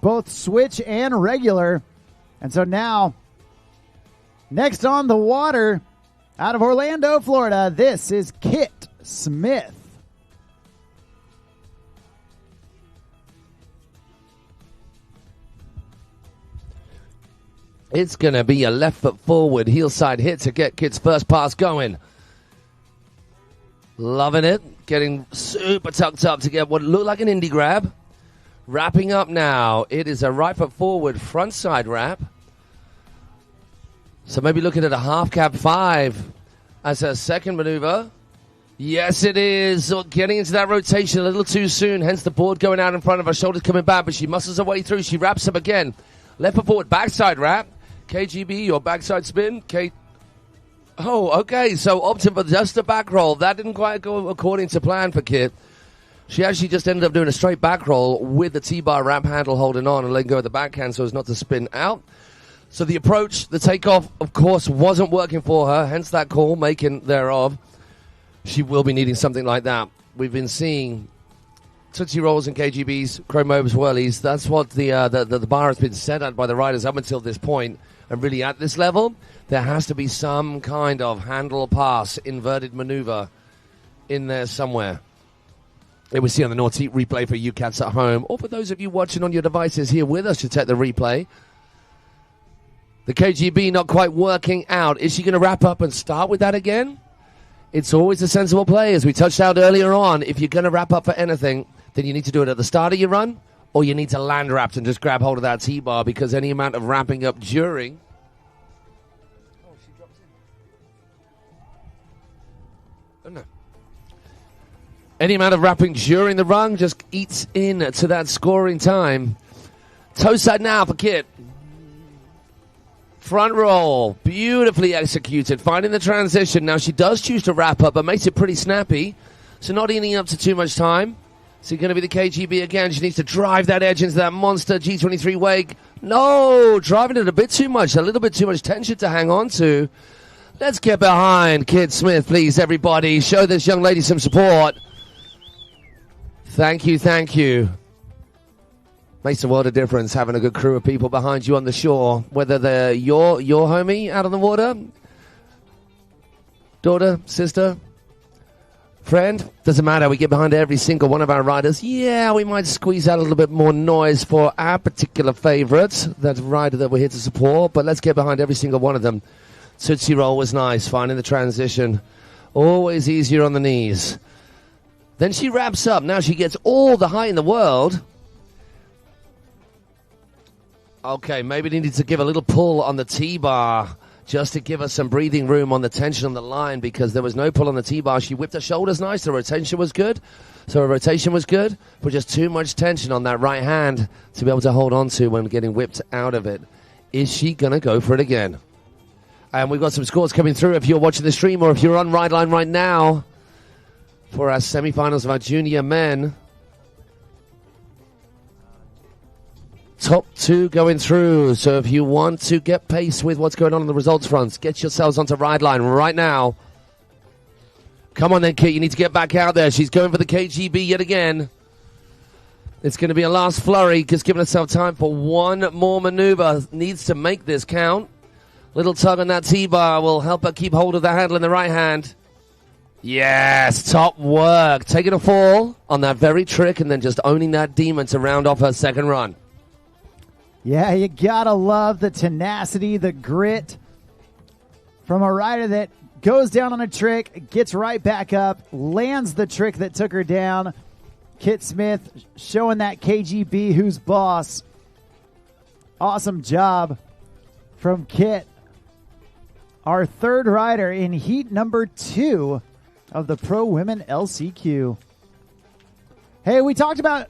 both switch and regular. And so now, next on the water, out of Orlando, Florida, this is Kit Smith. It's going to be a left foot forward, heel side hit to get Kit's first pass going. Loving it. Getting super tucked up to get what looked like an indie grab. Wrapping up now. It is a right foot forward, front side wrap. So maybe looking at a half cab 5 as her second maneuver. Yes, it is. So getting into that rotation a little too soon. Hence the board going out in front of her. Shoulders coming back, but she muscles her way through. She wraps up again. Left foot forward, backside wrap. KGB, your backside spin. Oh, okay. So opting for just a back roll. That didn't quite go according to plan for Kidd. She actually just ended up doing a straight back roll with the T-bar wrap handle holding on and letting go of the backhand so as not to spin out. So the approach, the takeoff, of course, wasn't working for her, hence that call making thereof. She will be needing something like that. We've been seeing Tootsie Rolls and KGBs, Crow Mobs, Whirlies. That's what the bar has been set at by the riders up until this point. And really at this level, there has to be some kind of handle pass, inverted maneuver in there somewhere. It was seen on the Nautique replay for you cats at home, or for those of you watching on your devices here with us to take the replay. The KGB not quite working out. Is she going to wrap up and start with that again? It's always a sensible play, as we touched out earlier on. If you're going to wrap up for anything, then you need to do it at the start of your run, or you need to land wrapped and just grab hold of that T-bar, because any amount of wrapping up during... Oh, she drops in. Oh, no. Any amount of wrapping during the run just eats into that scoring time. Toe side now for Kidd. Front roll, beautifully executed, finding the transition. Now she does choose to wrap up, but makes it pretty snappy, so not eating up to too much time. So going to be the KGB again. She needs to drive that edge into that monster G23 wake. No, driving it a bit too much, a little bit too much tension to hang on to. Let's get behind Kidd Smith, please, everybody. Show this young lady some support. Thank you, thank you. Makes a world of difference having a good crew of people behind you on the shore, whether they're your homie out on the water, daughter, sister, friend, doesn't matter. We get behind every single one of our riders. Yeah, we might squeeze out a little bit more noise for our particular favorites, that rider that we're here to support, but let's get behind every single one of them. Tootsie Roll was nice, finding the transition. Always easier on the knees. Then she wraps up. Now she gets all the height in the world. Okay, maybe needed to give a little pull on the T-bar just to give us some breathing room on the tension on the line, because there was no pull on the T-bar. She whipped her shoulders nice. The rotation was good. But just too much tension on that right hand to be able to hold on to when getting whipped out of it. Is she going to go for it again? And we've got some scores coming through if you're watching the stream or if you're on Ride Line right now for our semifinals of our junior men. Top two going through. So if you want to get pace with what's going on the results fronts, get yourselves onto Ride Line right now. Come on then, Kit. You need to get back out there. She's going for the KGB yet again. It's going to be a last flurry. Just giving herself time for one more maneuver. Needs to make this count. Little tug on that T-bar will help her keep hold of the handle in the right hand. Yes, top work. Taking a fall on that very trick and then just owning that demon to round off her second run. Yeah, you gotta love the tenacity, the grit from a rider that goes down on a trick, gets right back up, lands the trick that took her down. Kidd Smith showing that KGB who's boss. Awesome job from Kit. Our third rider in heat number 2 of the Pro Women LCQ. Hey, we talked about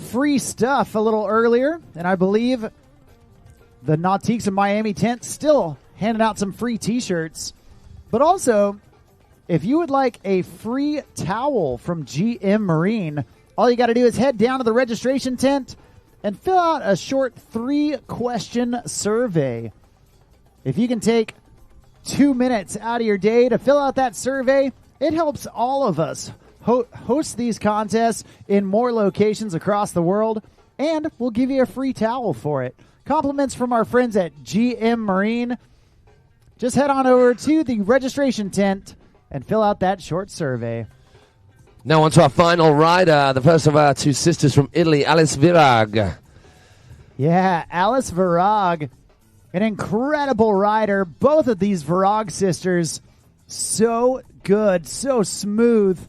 free stuff a little earlier, and I believe the Nautiques of Miami tent still handing out some free t-shirts. But also, if you would like a free towel from GM Marine, all you got to do is head down to the registration tent and fill out a short 3-question survey. If you can take 2 minutes out of your day to fill out that survey, it helps all of us host these contests in more locations across the world, and we'll give you a free towel for it. Compliments from our friends at GM Marine. Just head on over to the registration tent and fill out that short survey. Now on to our final rider, the first of our two sisters from Italy, Alice Virag. Yeah, Alice Virag, an incredible rider. Both of these Virag sisters, so good, so smooth,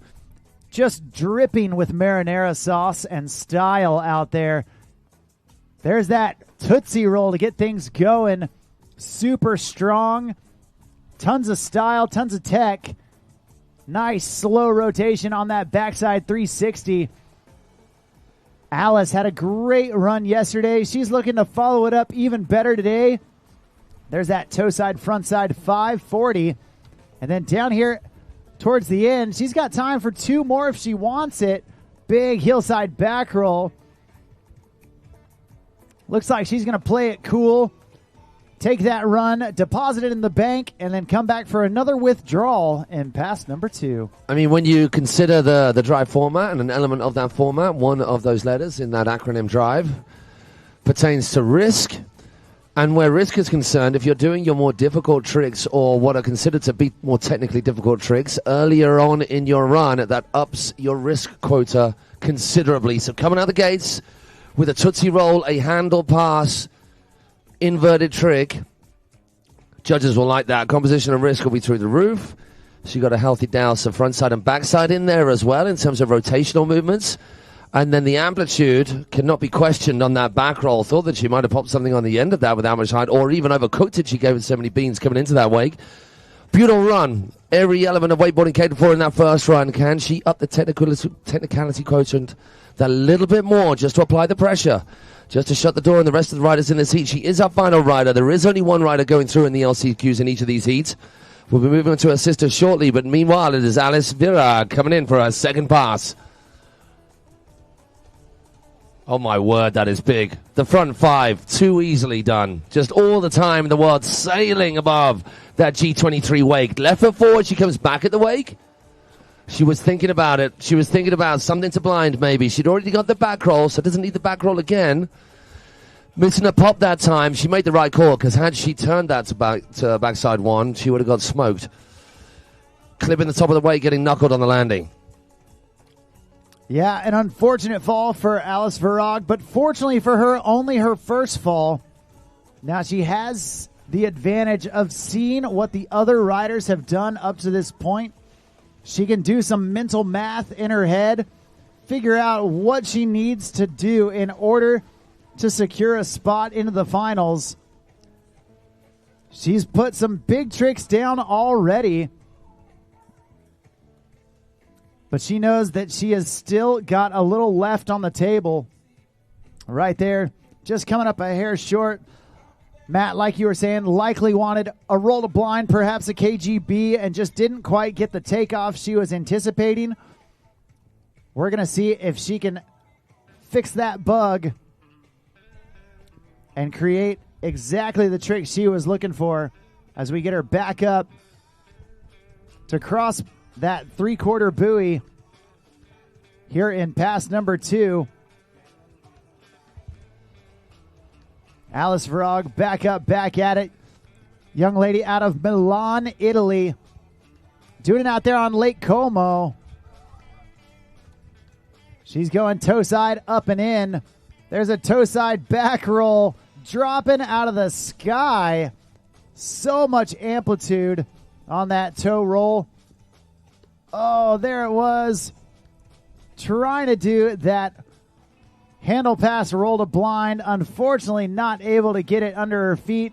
just dripping with marinara sauce and style out there. There's that Tootsie Roll to get things going. Super strong, tons of style, tons of tech. Nice slow rotation on that backside 360. Alice had a great run yesterday. She's looking to follow it up even better today. There's that toe side, front side 540. And then down here towards the end, she's got time for 2 more if she wants it. Big hillside back roll. Looks like she's going to play it cool. Take that run, deposit it in the bank, and then come back for another withdrawal in pass number 2. I mean, when you consider the drive format and an element of that format, one of those letters in that acronym drive pertains to risk. And where risk is concerned, if you're doing your more difficult tricks or what are considered to be more technically difficult tricks earlier on in your run, that ups your risk quota considerably. So coming out the gates with a Tootsie Roll, a handle pass, inverted trick, judges will like that. Composition of risk will be through the roof. She got a healthy douse of frontside and backside in there as well in terms of rotational movements. And then the amplitude cannot be questioned on that back roll. Thought that she might have popped something on the end of that with how much height, or even overcooked it. She gave it so many beans coming into that wake. Beautiful run. Every element of wakeboarding catered for in that first run. Can she up the technicality quotient that little bit more just to apply the pressure? Just to shut the door on the rest of the riders in this heat. She is our final rider. There is only one rider going through in the LCQs in each of these heats. We'll be moving on to her sister shortly, but meanwhile it is Alice Virag coming in for her second pass. Oh my word, that is big. The front 5, too easily done. Just all the time in the world, sailing above that G23 wake. Left foot forward, she comes back at the wake. She was thinking about it. She was thinking about something to blind, maybe. She'd already got the back roll, so doesn't need the back roll again. Missing a pop that time. She made the right call, because had she turned that to backside 1, she would have got smoked. Clipping the top of the wake, getting knuckled on the landing. Yeah, an unfortunate fall for Alice Virag, but fortunately for her, only her first fall. Now she has the advantage of seeing what the other riders have done up to this point. She can do some mental math in her head, figure out what she needs to do in order to secure a spot into the finals. She's put some big tricks down already, but she knows that she has still got a little left on the table. Right there, just coming up a hair short. Matt, like you were saying, likely wanted a roll to blind, perhaps a KGB, and just didn't quite get the takeoff she was anticipating. We're going to see if she can fix that bug and create exactly the trick she was looking for as we get her back up to cross that 3/4 buoy here in pass number 2. Alice Virag back up, back at it. Young lady out of Milan, Italy. Doing it out there on Lake Como. She's going toe side up and in. There's a toe side back roll dropping out of the sky. So much amplitude on that toe roll. Oh, there it was. Trying to do that handle pass roll to blind. Unfortunately, not able to get it under her feet.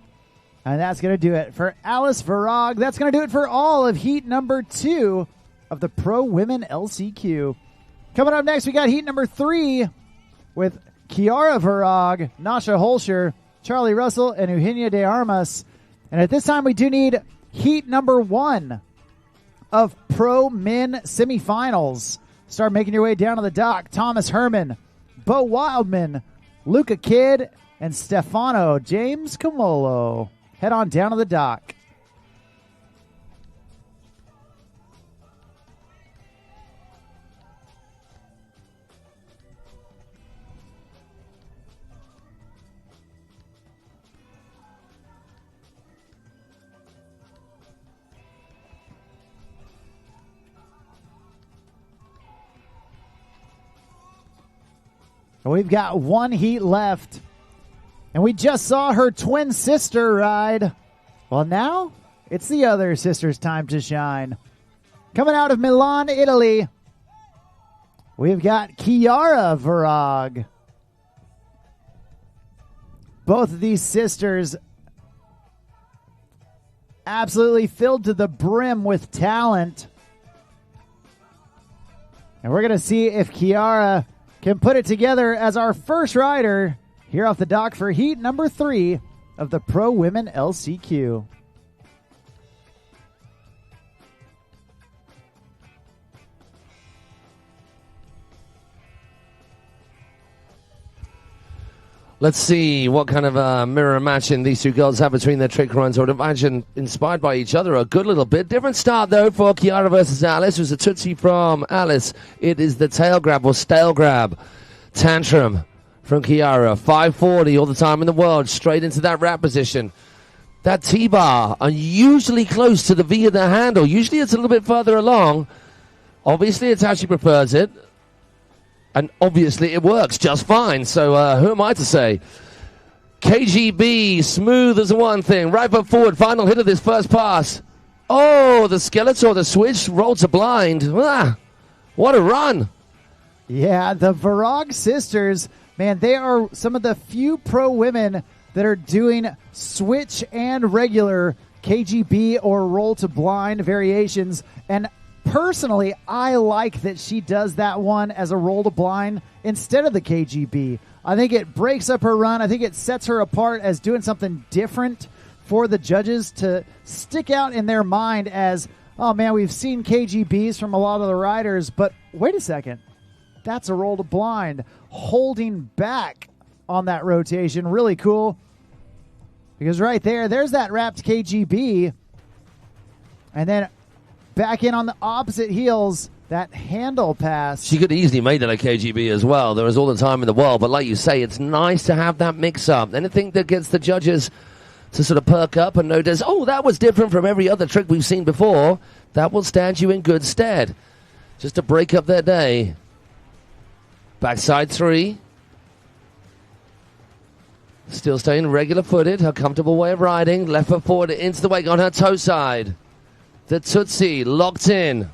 And that's going to do it for Alice Virag. That's going to do it for all of heat number 2 of the Pro Women LCQ. Coming up next, we got heat number 3 with Kiara Veroc, Nasha Holshire, Charlie Russell, and Eugenia de Armas. And at this time, we do need heat number 1 of Pro Men semifinals. Start making your way down to the dock. Thomas Herman, Bo Wildman, Luca Kidd, and Stefano James Comolo. Head on down to the dock. We've got one heat left. And we just saw her twin sister ride. Well, now it's the other sister's time to shine. Coming out of Milan, Italy, we've got Kiara Veroc. Both of these sisters absolutely filled to the brim with talent. And we're going to see if Kiara can put it together as our first rider here off the dock for heat number 3 of the Pro Women LCQ. Let's see what kind of mirror matching these two girls have between their trick runs. I would imagine inspired by each other a good little bit. Different start, though, for Kiara versus Alice. It was a tootsie from Alice. It is the tail grab or stale grab. Tantrum from Kiara. 540 all the time in the world. Straight into that wrap position. That T-bar unusually close to the V of the handle. Usually it's a little bit further along. Obviously, it's how she prefers it. And obviously it works just fine. So who am I to say? KGB, smooth as one thing. Right foot forward, final hit of this first pass. Oh, the Skeletor, the switch, rolled to blind. Ah, what a run. Yeah, the Veroc sisters, man, they are some of the few pro women that are doing switch and regular KGB or roll to blind variations. And personally, I like that she does that one as a roll to blind instead of the KGB. I think it breaks up her run. I think it sets her apart as doing something different for the judges to stick out in their mind as, oh man, we've seen KGBs from a lot of the riders, but wait a second. That's a roll to blind. Holding back on that rotation. Really cool. Because right there's that wrapped KGB. And then back in on the opposite heels, that handle pass. She could easily made it a KGB as well. There is all the time in the world. But like you say, it's nice to have that mix-up. Anything that gets the judges to sort of perk up and notice, oh, that was different from every other trick we've seen before, that will stand you in good stead. Just to break up their day. Backside 3. Still staying regular-footed. Her comfortable way of riding. Left foot forward into the wake on her toe side. The Tootsie locked in.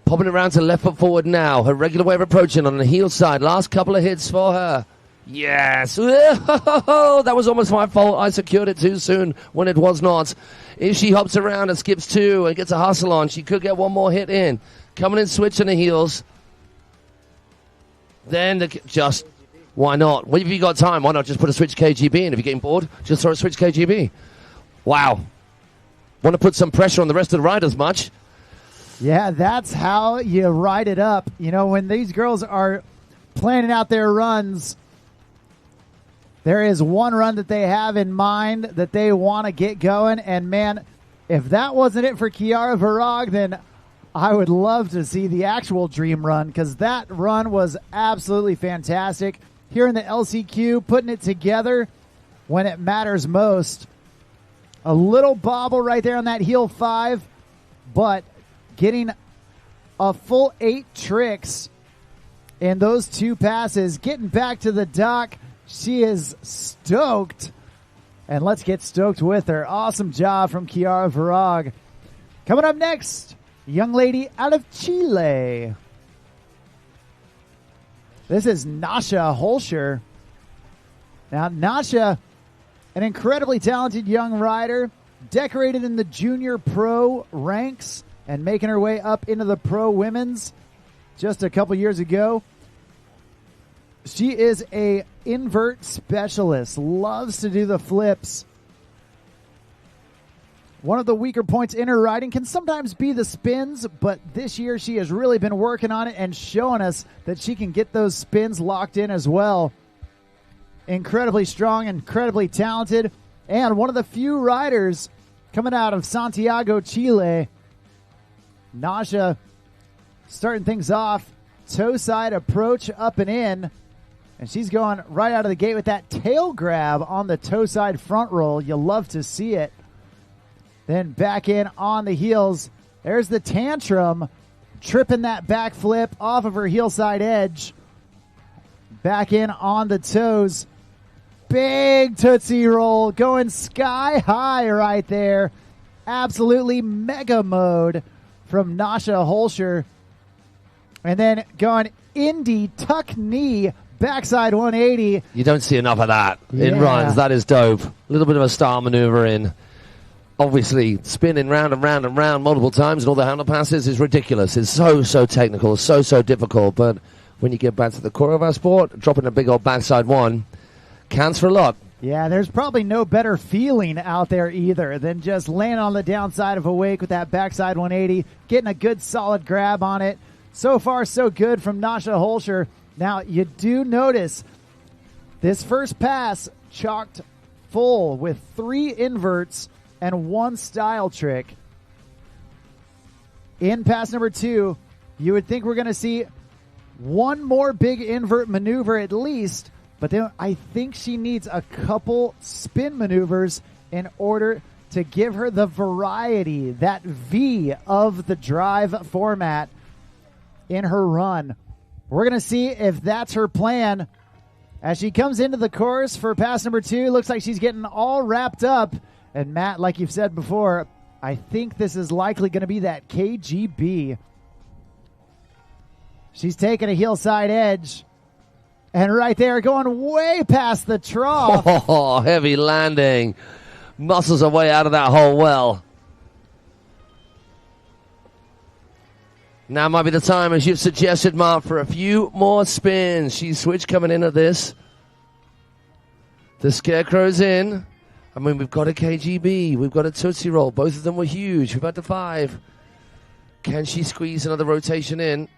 Popping around to left foot forward now. Her regular way of approaching on the heel side. Last couple of hits for her. Yes. That was almost my fault. I secured it too soon when it was not. If she hops around and skips 2 and gets a hustle on, she could get one more hit in. Coming in switch on the heels. Then just, why not? Well, if you got time, why not just put a switch KGB in? If you're getting bored, just throw a switch KGB. Wow. Want to put some pressure on the rest of the riders much? Yeah, that's how you ride it up. You know, when these girls are planning out their runs, there is one run that they have in mind that they want to get going. And, man, if that wasn't it for Kiara Veroc, then I would love to see the actual dream run because that run was absolutely fantastic. Here in the LCQ, putting it together when it matters most. A little bobble right there on that heel 5, but getting a full 8 tricks in those 2 passes. Getting back to the dock. She is stoked. And let's get stoked with her. Awesome job from Kiara Veroc. Coming up next, a young lady out of Chile. This is Nasha Holshire. Now, Nasha, an incredibly talented young rider, decorated in the junior pro ranks and making her way up into the pro women's just a couple years ago. She is a invert specialist, loves to do the flips. One of the weaker points in her riding can sometimes be the spins, but this year she has really been working on it and showing us that she can get those spins locked in as well. Incredibly strong, incredibly talented, and one of the few riders coming out of Santiago, Chile. Nasha starting things off, toe side approach up and in, and she's going right out of the gate with that tail grab on the toe side front roll. You love to see it. Then back in on the heels. There's the tantrum, tripping that back flip off of her heel side edge. Back in on the toes. Big Tootsie Roll going sky high right there. Absolutely mega mode from Nasha Holshire. And then going indie tuck knee backside 180. You don't see enough of that in runs. That is dope. A little bit of a star maneuver in. Obviously, spinning round and round and round multiple times and all the handle passes is ridiculous. It's so technical, so difficult. But when you get back to the core of our sport, dropping a big old backside 1 counts for a lot. Yeah, there's probably no better feeling out there either than just laying on the downside of a wake with that backside 180, getting a good solid grab on it, So far, so good from Nasha Holshire. Now, you do notice this first pass chocked full with 3 inverts and 1 style trick. In pass number 2, you would think we're going to see 1 more big invert maneuver at least, but then I think she needs a couple spin maneuvers in order to give her the variety, that V of the drive format in her run. We're going to see if that's her plan. As she comes into the course for pass number 2, looks like she's getting all wrapped up. And Matt, like you've said before, I think this is likely going to be that KGB. She's taking a hillside edge. And right there, going way past the trough. Oh, heavy landing. Muscles her way out of that hole well. Now might be the time, as you've suggested, Mark, for a few more spins. She's switched coming in at this. The Scarecrow's in. I mean, we've got a KGB. We've got a Tootsie Roll. Both of them were huge. We've had the 5. Can she squeeze another rotation in?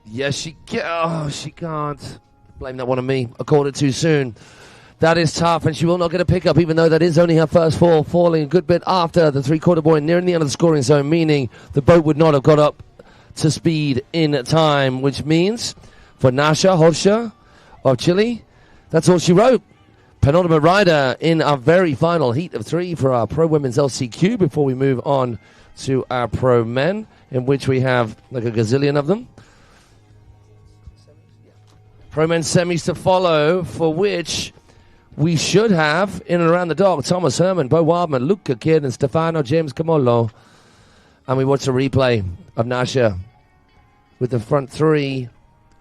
Yes, she can. Oh, she can't. Blame that one on me. I called it too soon. That is tough, and she will not get a pickup, even though that is only her first fall, falling a good bit after the 3/4 buoy, nearing the end of the scoring zone, meaning the boat would not have got up to speed in time, which means for Nasha Holshire of Chile, that's all she wrote. Penultimate rider in our very final heat of 3 for our Pro Women's LCQ before we move on to our Pro Men, in which we have like a gazillion of them. Pro Men semis to follow, for which we should have, in and around the dock, Thomas Herman, Bo Wildman, Luca Kidd, and Stefano Comolo. And we watch a replay of Nasha with the front 3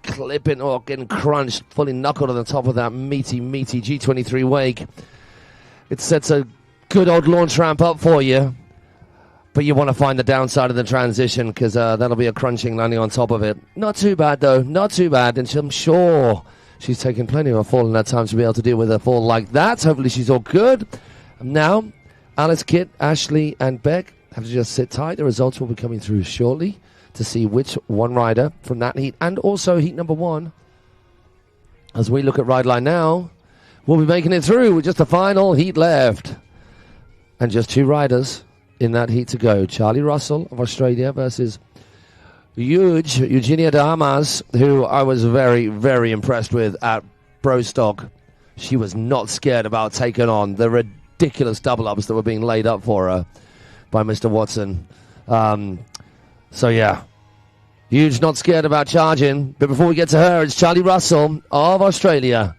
clipping or getting crunched, fully knuckled on the top of that meaty G23 wake. It sets a good old launch ramp up for you, but you want to find the downside of the transition because that'll be a crunching landing on top of it. Not too bad, though. Not too bad. And I'm sure she's taken plenty of a fall in that time to be able to deal with a fall like that. Hopefully she's all good. And now, Alice, Kit, Ashley, and Bec have to just sit tight. The results will be coming through shortly to see which one rider from that heat and also heat number 1, as we look at ride line now, will be making it through with just the final heat left. And just 2 riders in that heat to go. Charlie Russell of Australia versus Eugenia de Armas, who I was very, very impressed with at Brostock. She was not scared about taking on the ridiculous double-ups that were being laid up for her by Mr. Watson. So, yeah. Huge not scared about charging. But before we get to her, it's Charlie Russell of Australia.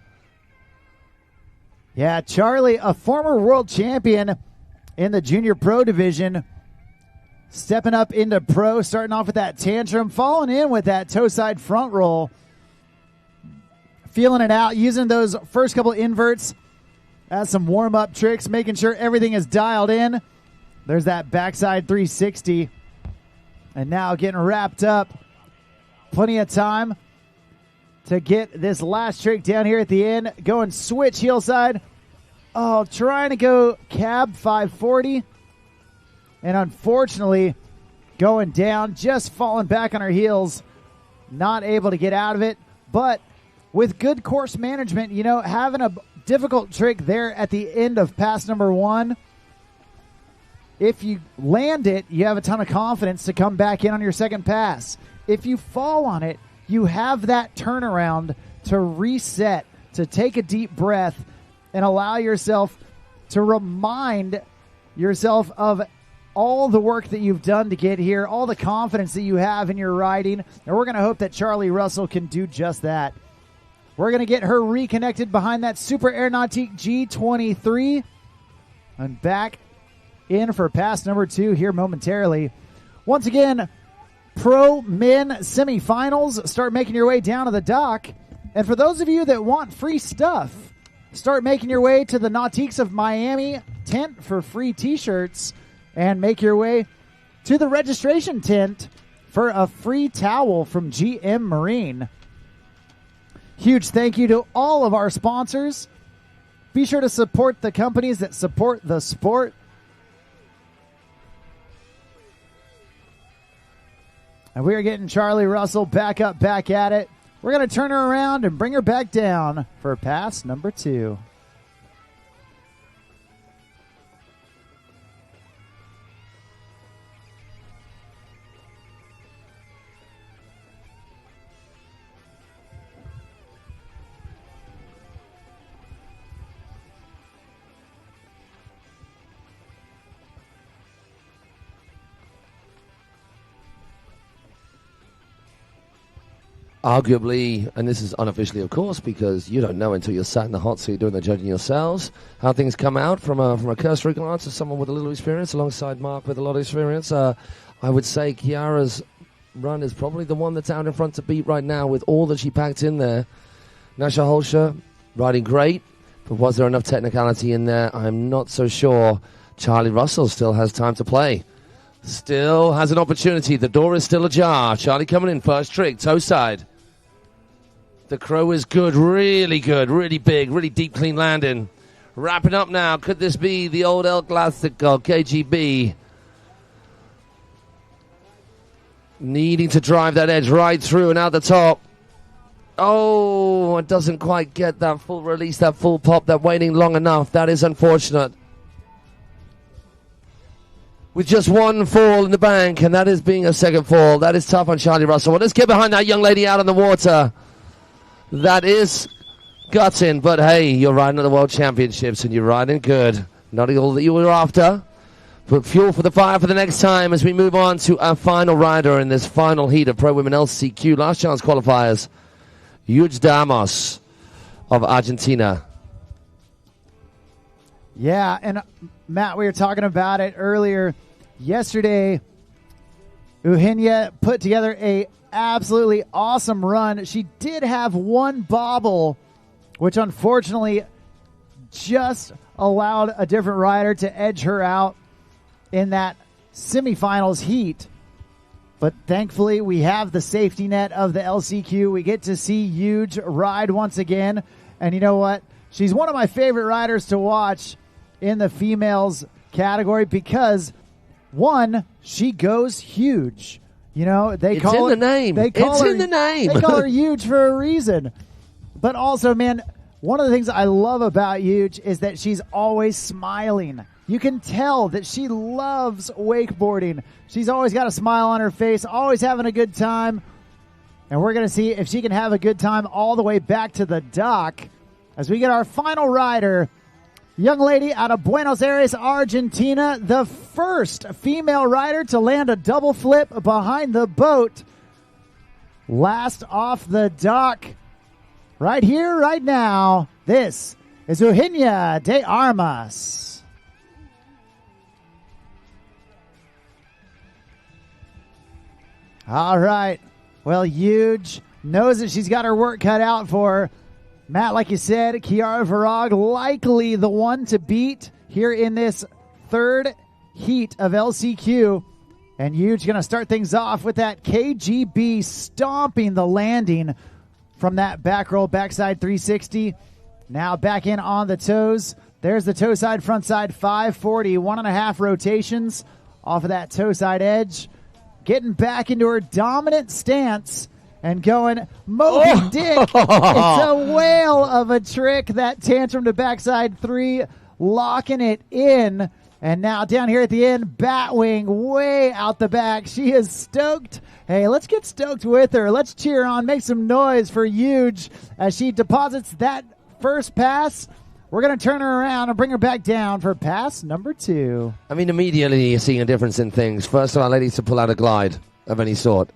Yeah, Charlie, a former world champion in the junior pro division, stepping up into pro, starting off with that tantrum, following in with that toe side front roll, feeling it out, using those first couple inverts as some warm-up tricks, making sure everything is dialed in. There's that backside 360. And now getting wrapped up. Plenty of time to get this last trick down here at the end. Going switch heel side. Oh, trying to go cab 540. And unfortunately, going down, just falling back on her heels. Not able to get out of it. But with good course management, you know, having a difficult trick there at the end of pass number 1. If you land it, you have a ton of confidence to come back in on your second pass. If you fall on it, you have that turnaround to reset, to take a deep breath, and allow yourself to remind yourself of all the work that you've done to get here, all the confidence that you have in your riding, and we're going to hope that Charlie Russell can do just that. We're going to get her reconnected behind that Super Air Nautique G23 and back in for pass number 2 here momentarily. Once again, Pro Men semifinals. Start making your way down to the dock. And for those of you that want free stuff, start making your way to the Nautiques of Miami tent for free t-shirts and make your way to the registration tent for a free towel from GM Marine. Huge thank you to all of our sponsors. Be sure to support the companies that support the sport. And we are getting Charlie Russell back up, back at it. We're going to turn her around and bring her back down for pass number 2. Arguably, and this is unofficially, of course, because you don't know until you're sat in the hot seat doing the judging yourselves, how things come out from a cursory glance of someone with a little experience alongside Mark with a lot of experience. I would say Kiara's run is probably the one that's out in front to beat right now with all that she packed in there. Nasha Holshire riding great, but was there enough technicality in there? I'm not so sure. Charlie Russell still has time to play. Still has an opportunity. The door is still ajar. Charlie coming in first trick, toe side. The Crow is good, really big, really deep, clean landing. Wrapping up now. Could this be the old El Clasico, KGB? Needing to drive that edge right through and out the top. Oh, it doesn't quite get that full release, that full pop, that waiting long enough. That is unfortunate. With just one fall in the bank, and that is being a second fall. That is tough on Charlie Russell. Well, let's get behind that young lady out on the water. That is gutting, but hey, you're riding at the World Championships, and you're riding good. Not all that you were after, but fuel for the fire for the next time as we move on to our final rider in this final heat of Pro Women LCQ Last Chance Qualifiers, Eugenia de Armas of Argentina. Yeah, and Matt, we were talking about it earlier. Yesterday, Eugenia put together a absolutely awesome run. She did have one bobble, which unfortunately just allowed a different rider to edge her out in that semifinals heat. But thankfully, we have the safety net of the LCQ. We get to see Huge ride once again. And you know what? She's one of my favorite riders to watch in the females category because, one, she goes huge. You know, they it's call in the name. They call it's her, in the name. They call her Huge for a reason. But also, man, one of the things I love about Huge is that she's always smiling. You can tell that she loves wakeboarding. She's always got a smile on her face, always having a good time. And we're going to see if she can have a good time all the way back to the dock as we get our final rider. Young lady out of Buenos Aires, Argentina, the first female rider to land a double flip behind the boat. Last off the dock. Right here, right now, this is Eugenia de Armas. All right. Well, Huge knows that she's got her work cut out for her. Matt, like you said, Kiara Veroc likely the one to beat here in this third heat of LCQ. And Huge going to start things off with that KGB stomping the landing from that back roll, backside 360. Now back in on the toes. There's the toe side, front side 540, 1.5 rotations off of that toe side edge. Getting back into her dominant stance. And going, Moby Dick, it's a whale of a trick, that tantrum to backside 3, locking it in. And now down here at the end, Batwing way out the back. She is stoked. Hey, let's get stoked with her. Let's cheer on, make some noise for Huge as she deposits that first pass. We're going to turn her around and bring her back down for pass number 2. I mean, immediately you're seeing a difference in things. First of all, ladies to pull out a glide of any sort.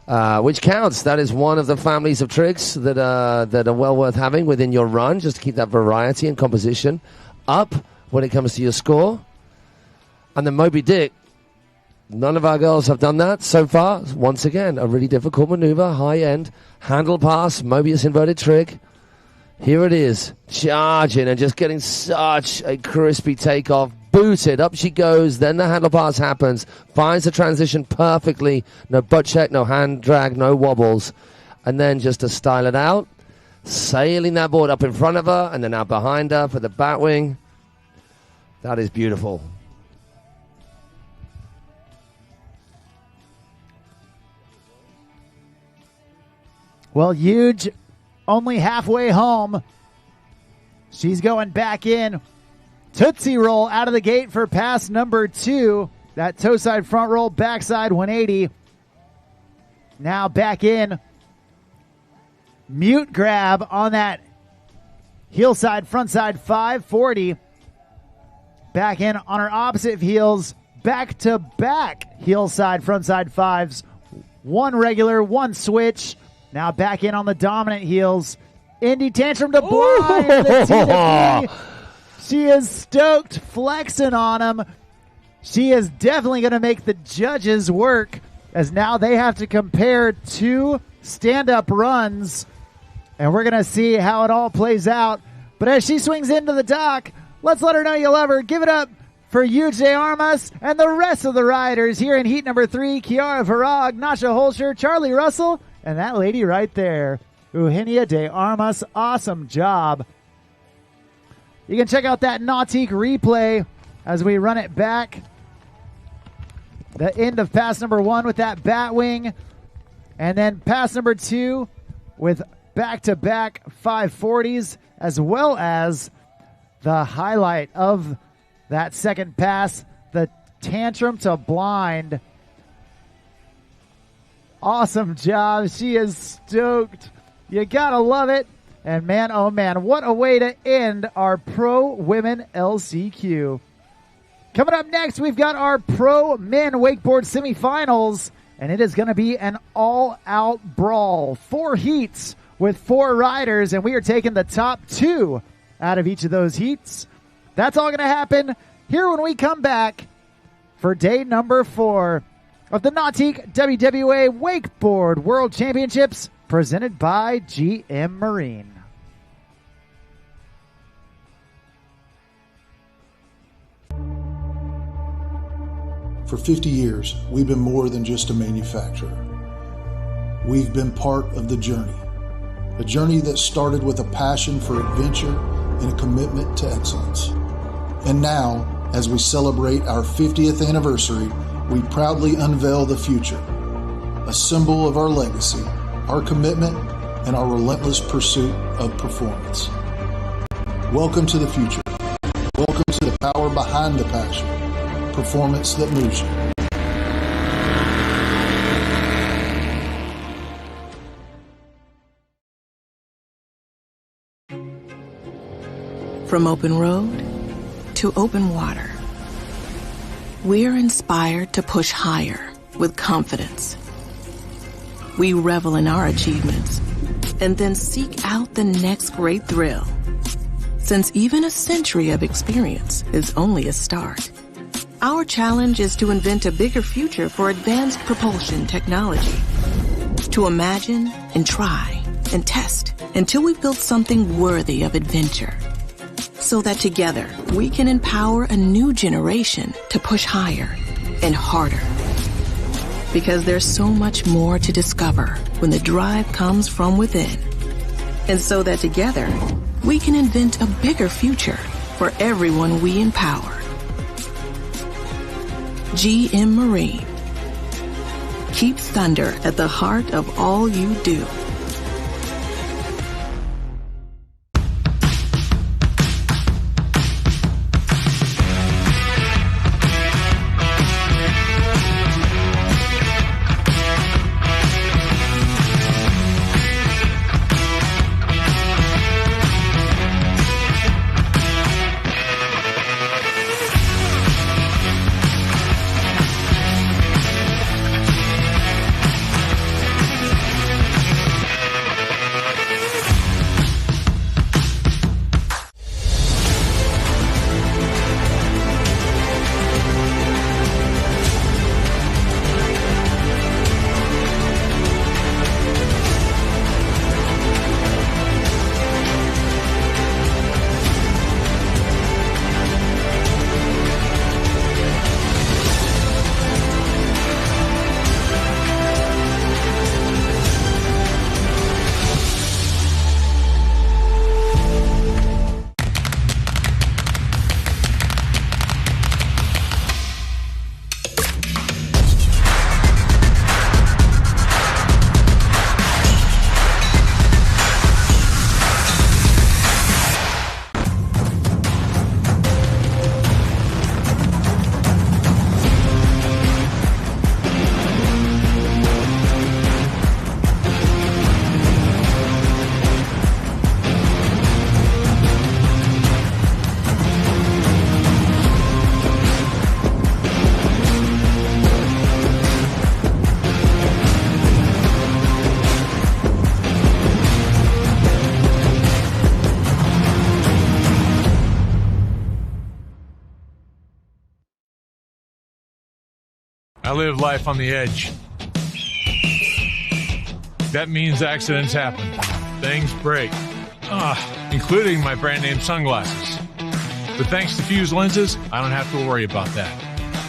Which counts. That is one of the families of tricks that are well worth having within your run, just to keep that variety and composition up when it comes to your score. And then Moby Dick. None of our girls have done that so far. Once again, a really difficult maneuver, high end, handle pass, Mobius inverted trick. Here it is, charging and just getting such a crispy takeoff. Booted, up she goes, then the handle pass happens, finds the transition perfectly, no butt check, no hand drag, no wobbles, and then just to style it out, sailing that board up in front of her, and then out behind her for the batwing. That is beautiful. Well, Huge only halfway home. She's going back in. Tootsie roll out of the gate for pass number 2. That toe side front roll, backside 180. Now back in. Mute grab on that heel side, front side 540. Back in on her opposite heels. Back to back heel side, front side fives. One regular, one switch. Now back in on the dominant heels. Indy tantrum to blind. The T to P. She is stoked, flexing on him. She is definitely going to make the judges work, as now they have to compare 2 stand-up runs. And we're going to see how it all plays out. But as she swings into the dock, let's let her know you love her. Give it up for Eugenia de Armas and the rest of the riders here in heat number 3. Kiara Veroc, Nasha Holshire, Charlie Russell, and that lady right there, Eugenia de Armas. Awesome job. You can check out that Nautique replay as we run it back. The end of pass number 1 with that bat wing. And then pass number 2 with back-to-back 540s, as well as the highlight of that second pass, the tantrum to blind. Awesome job. She is stoked. You gotta love it. And man, oh man, what a way to end our Pro Women LCQ. Coming up next, we've got our Pro Men Wakeboard semifinals, and it is going to be an all-out brawl. 4 heats with 4 riders, and we are taking the top 2 out of each of those heats. That's all going to happen here when we come back for day number 4 of the Nautique WWA Wakeboard World Championships, presented by GM Marine. For 50 years, we've been more than just a manufacturer. We've been part of the journey, a journey that started with a passion for adventure and a commitment to excellence. And now, as we celebrate our 50th anniversary, we proudly unveil the future, a symbol of our legacy, our commitment, and our relentless pursuit of performance. Welcome to the future. Welcome to the power behind the passion. Performance that moves you. From open road to open water, we're inspired to push higher with confidence. We revel in our achievements and then seek out the next great thrill. Since even a century of experience is only a start, our challenge is to invent a bigger future for advanced propulsion technology. To imagine and try and test until we've built something worthy of adventure. So that together we can empower a new generation to push higher and harder. Because there's so much more to discover when the drive comes from within. And so that together we can invent a bigger future for everyone we empower. GM Marine. Keep thunder at the heart of all you do. I live life on the edge. That means accidents happen. Things break. Including my brand name sunglasses. But thanks to Fuse lenses, I don't have to worry about that.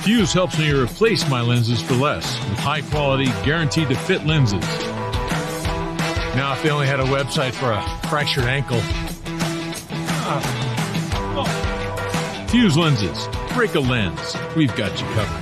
Fuse helps me replace my lenses for less with high quality, guaranteed to fit lenses. Now if they only had a website for a fractured ankle. Fuse lenses. Break a lens. We've got you covered.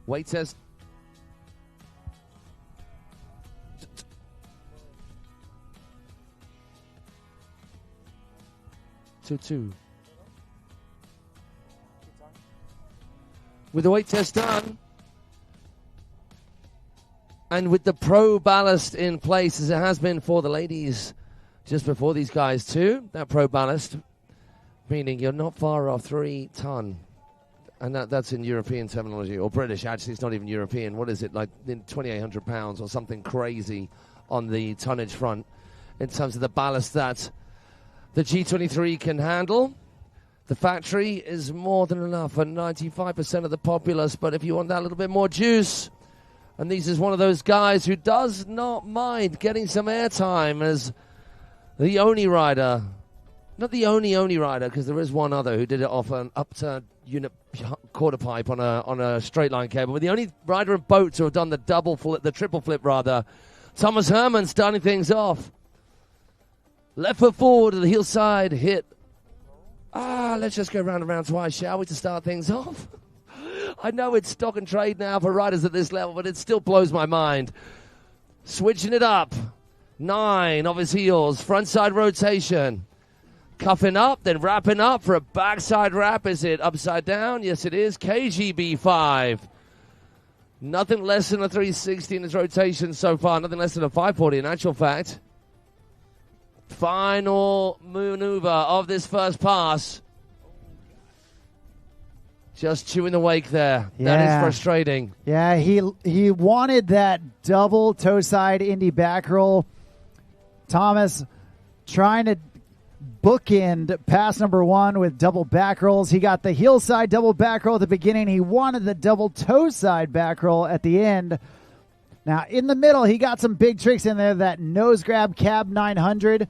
Weight test. 2-2. With the weight test done, and with the pro ballast in place, as it has been for the ladies just before these guys too, that pro ballast, meaning you're not far off 3 ton. And that's in European terminology, or British, actually. It's not even European. What is it, like 2,800 pounds or something crazy on the tonnage front in terms of the ballast that the G23 can handle. The factory is more than enough for 95% of the populace, but if you want that little bit more juice, and these is one of those guys who does not mind getting some airtime as the only rider, not the only rider, because there is one other who did it off an upturned unit quarter pipe on a straight line cable, but the only rider in boats who have done the triple flip rather. Thomas Herman starting things off. Left foot forward to the heel side, hit. Let's just go round and round twice, shall we, to start things off? I know it's stock and trade now for riders at this level, but it still blows my mind. Switching it up. 9 of his heels, front side rotation. Cuffing up, then wrapping up for a backside wrap. Is it upside down? Yes, it is. KGB5. Nothing less than a 360 in his rotation so far. Nothing less than a 540 in actual fact. Final maneuver of this first pass. Just chewing the wake there. Yeah. That is frustrating. Yeah, he wanted that double toe side Indy back roll. Thomas trying to bookend pass number 1 with double back rolls. He got the heel side double back roll at the beginning. He wanted the double toe side back roll at the end. Now, in the middle, he got some big tricks in there. That nose grab cab 900,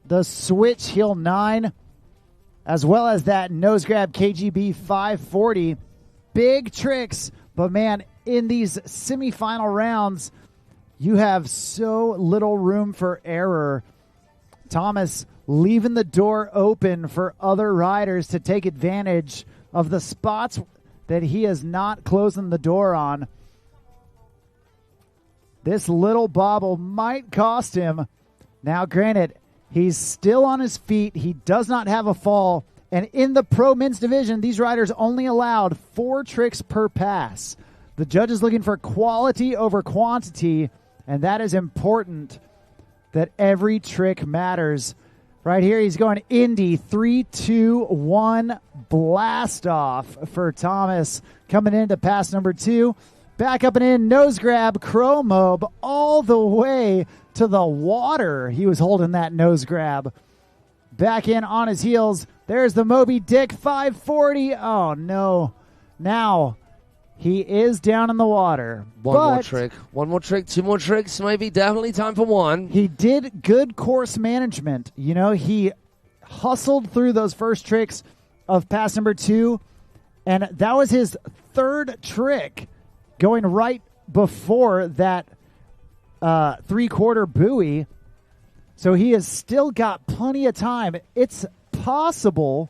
the switch heel 9, as well as that nose grab KGB 540. Big tricks, but man, in these semifinal rounds, you have so little room for error. Thomas leaving the door open for other riders to take advantage of the spots that he is not closing the door on. This little bobble might cost him. Now, granted, he's still on his feet. He does not have a fall. And in the pro men's division, these riders only allowed 4 tricks per pass. The judge is looking for quality over quantity, and that is important, that every trick matters. Right here, he's going Indy 3, 2, 1 blast off for Thomas. Coming into pass number 2. Back up and in, nose grab, Chromob all the way to the water. He was holding that nose grab. Back in on his heels. There's the Moby Dick 540. Oh, no. Now, he is down in the water. One more trick. 2 more tricks, maybe. Definitely time for 1. He did good course management. You know, he hustled through those first tricks of pass number 2, and that was his 3rd trick, going right before that 3/4 buoy. So he has still got plenty of time. It's possible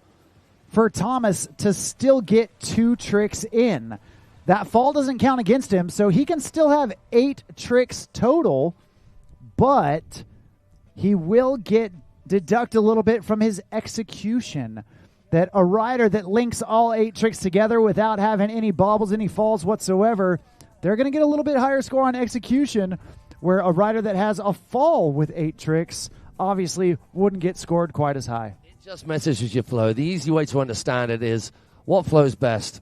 for Thomas to still get 2 tricks in. That fall doesn't count against him, so he can still have 8 tricks total, but he will deduct a little bit from his execution. That a rider that links all 8 tricks together without having any bobbles, any falls whatsoever, they're going to get a little bit higher score on execution, where a rider that has a fall with 8 tricks obviously wouldn't get scored quite as high. It just messages your flow. The easy way to understand it is what flows best,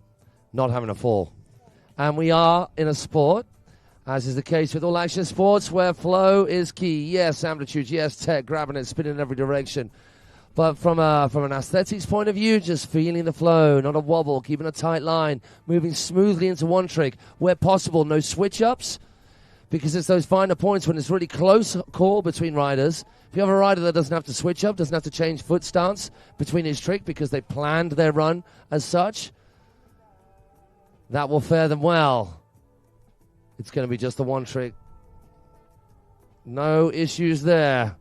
not having a fall. And we are in a sport, as is the case with all action sports, where flow is key. Yes, amplitude, yes, tech, grabbing it, spinning in every direction. But from an aesthetics point of view, just feeling the flow, not a wobble, keeping a tight line, moving smoothly into one trick. Where possible, no switch-ups, because it's those finer points when it's really close call between riders. If you have a rider that doesn't have to switch up, doesn't have to change foot stance between his trick because they planned their run as such, that will fare them well. It's going to be just the one trick. No issues there.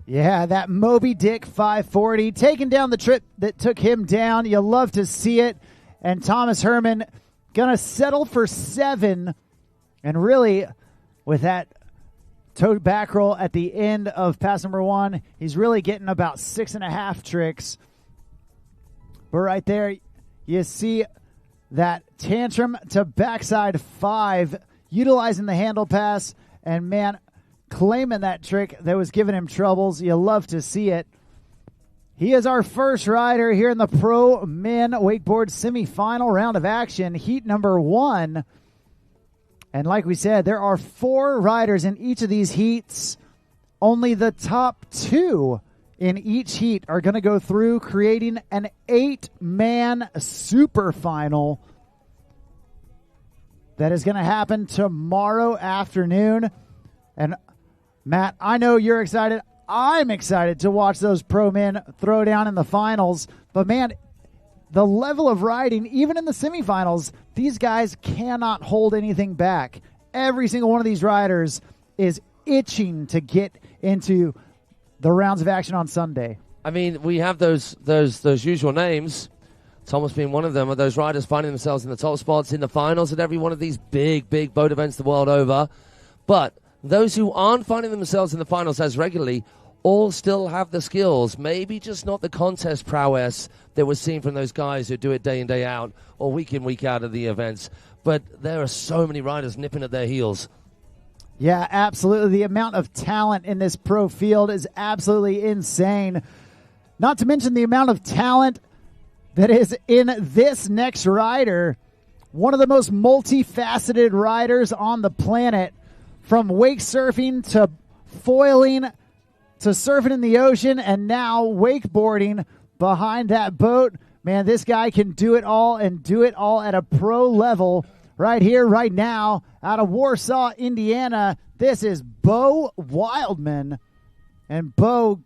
Yeah, that Moby Dick 540 taking down the trip that took him down. You'll love to see it. And Thomas Herman Gonna settle for 7. And really, with that toe back roll at the end of pass number 1, he's really getting about 6.5 tricks. But right there, you see that tantrum to backside 5, utilizing the handle pass, and man, claiming that trick that was giving him troubles. You love to see it. He is our first rider here in the Pro Men Wakeboard semifinal round of action, heat number 1. And like we said, there are 4 riders in each of these heats. Only the top 2 in each heat are going to go through, creating an 8-man super final that is going to happen tomorrow afternoon. And Matt, I know you're excited. I'm excited to watch those pro men throw down in the finals. But man, the level of riding, even in the semifinals, these guys cannot hold anything back. Every single one of these riders is itching to get into the rounds of action on Sunday. I mean, we have those usual names. Thomas being one of them, of those riders finding themselves in the top spots in the finals at every one of these big boat events the world over. But those who aren't finding themselves in the finals as regularly all still have the skills, maybe just not the contest prowess that we're seeing from those guys who do it day in, day out, or week in, week out of the events. But there are so many riders nipping at their heels. Yeah, absolutely. The amount of talent in this pro field is absolutely insane. Not to mention the amount of talent that is in this next rider. One of the most multifaceted riders on the planet, from wake surfing to foiling to surfing in the ocean and now wakeboarding behind that boat. Man, this guy can do it all and do it all at a pro level right here, right now, out of Warsaw, Indiana. This is Bo Wildman. And Bo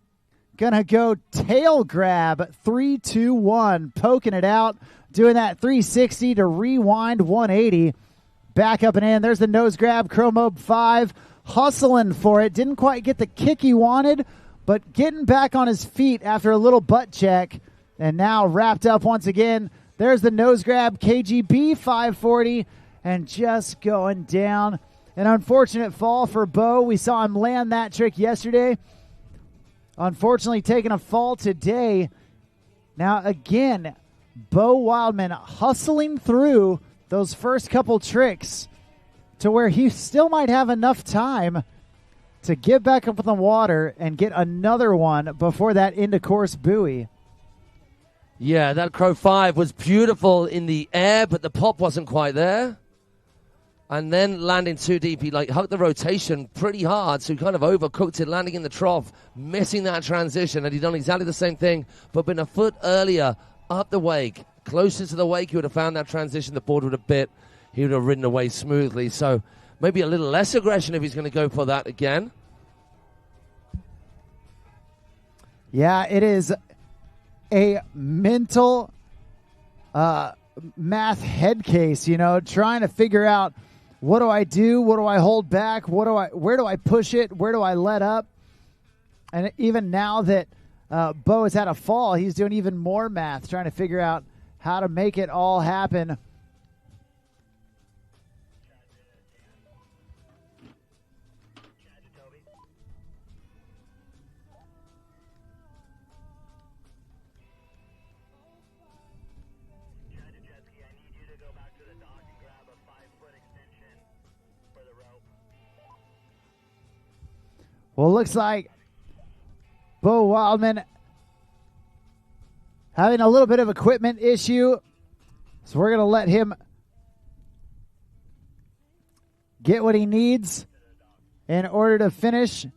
gonna go tail grab 3-2-1, poking it out, doing that 360 to rewind 180. Back up and in. There's the nose grab, Chromobe 5. Hustling for it. Didn't quite get the kick he wanted, but getting back on his feet after a little butt check. And now wrapped up once again. There's the nose grab, KGB 540, and just going down. An unfortunate fall for Bo. We saw him land that trick yesterday. Unfortunately, taking a fall today. Now, again, Bo Wildman hustling through those first couple tricks to where he still might have enough time to get back up in the water and get another one before that into course buoy. Yeah, that Crow 5 was beautiful in the air, but the pop wasn't quite there. And then landing too deep, he hugged the rotation pretty hard, so he kind of overcooked it, landing in the trough, missing that transition. And he'd done exactly the same thing, but been a foot earlier up the wake. Closer to the wake, he would have found that transition. The board would have bit. He would have ridden away smoothly. So maybe a little less aggression if he's going to go for that again. Yeah, it is a mental math head case, trying to figure out, what do I do? What do I hold back? Where do I push it? Where do I let up? And even now that Bo has had a fall, he's doing even more math, trying to figure out how to make it all happen. Well, looks like Bo Wildman having a little bit of equipment issue. So we're going to let him get what he needs in order to finish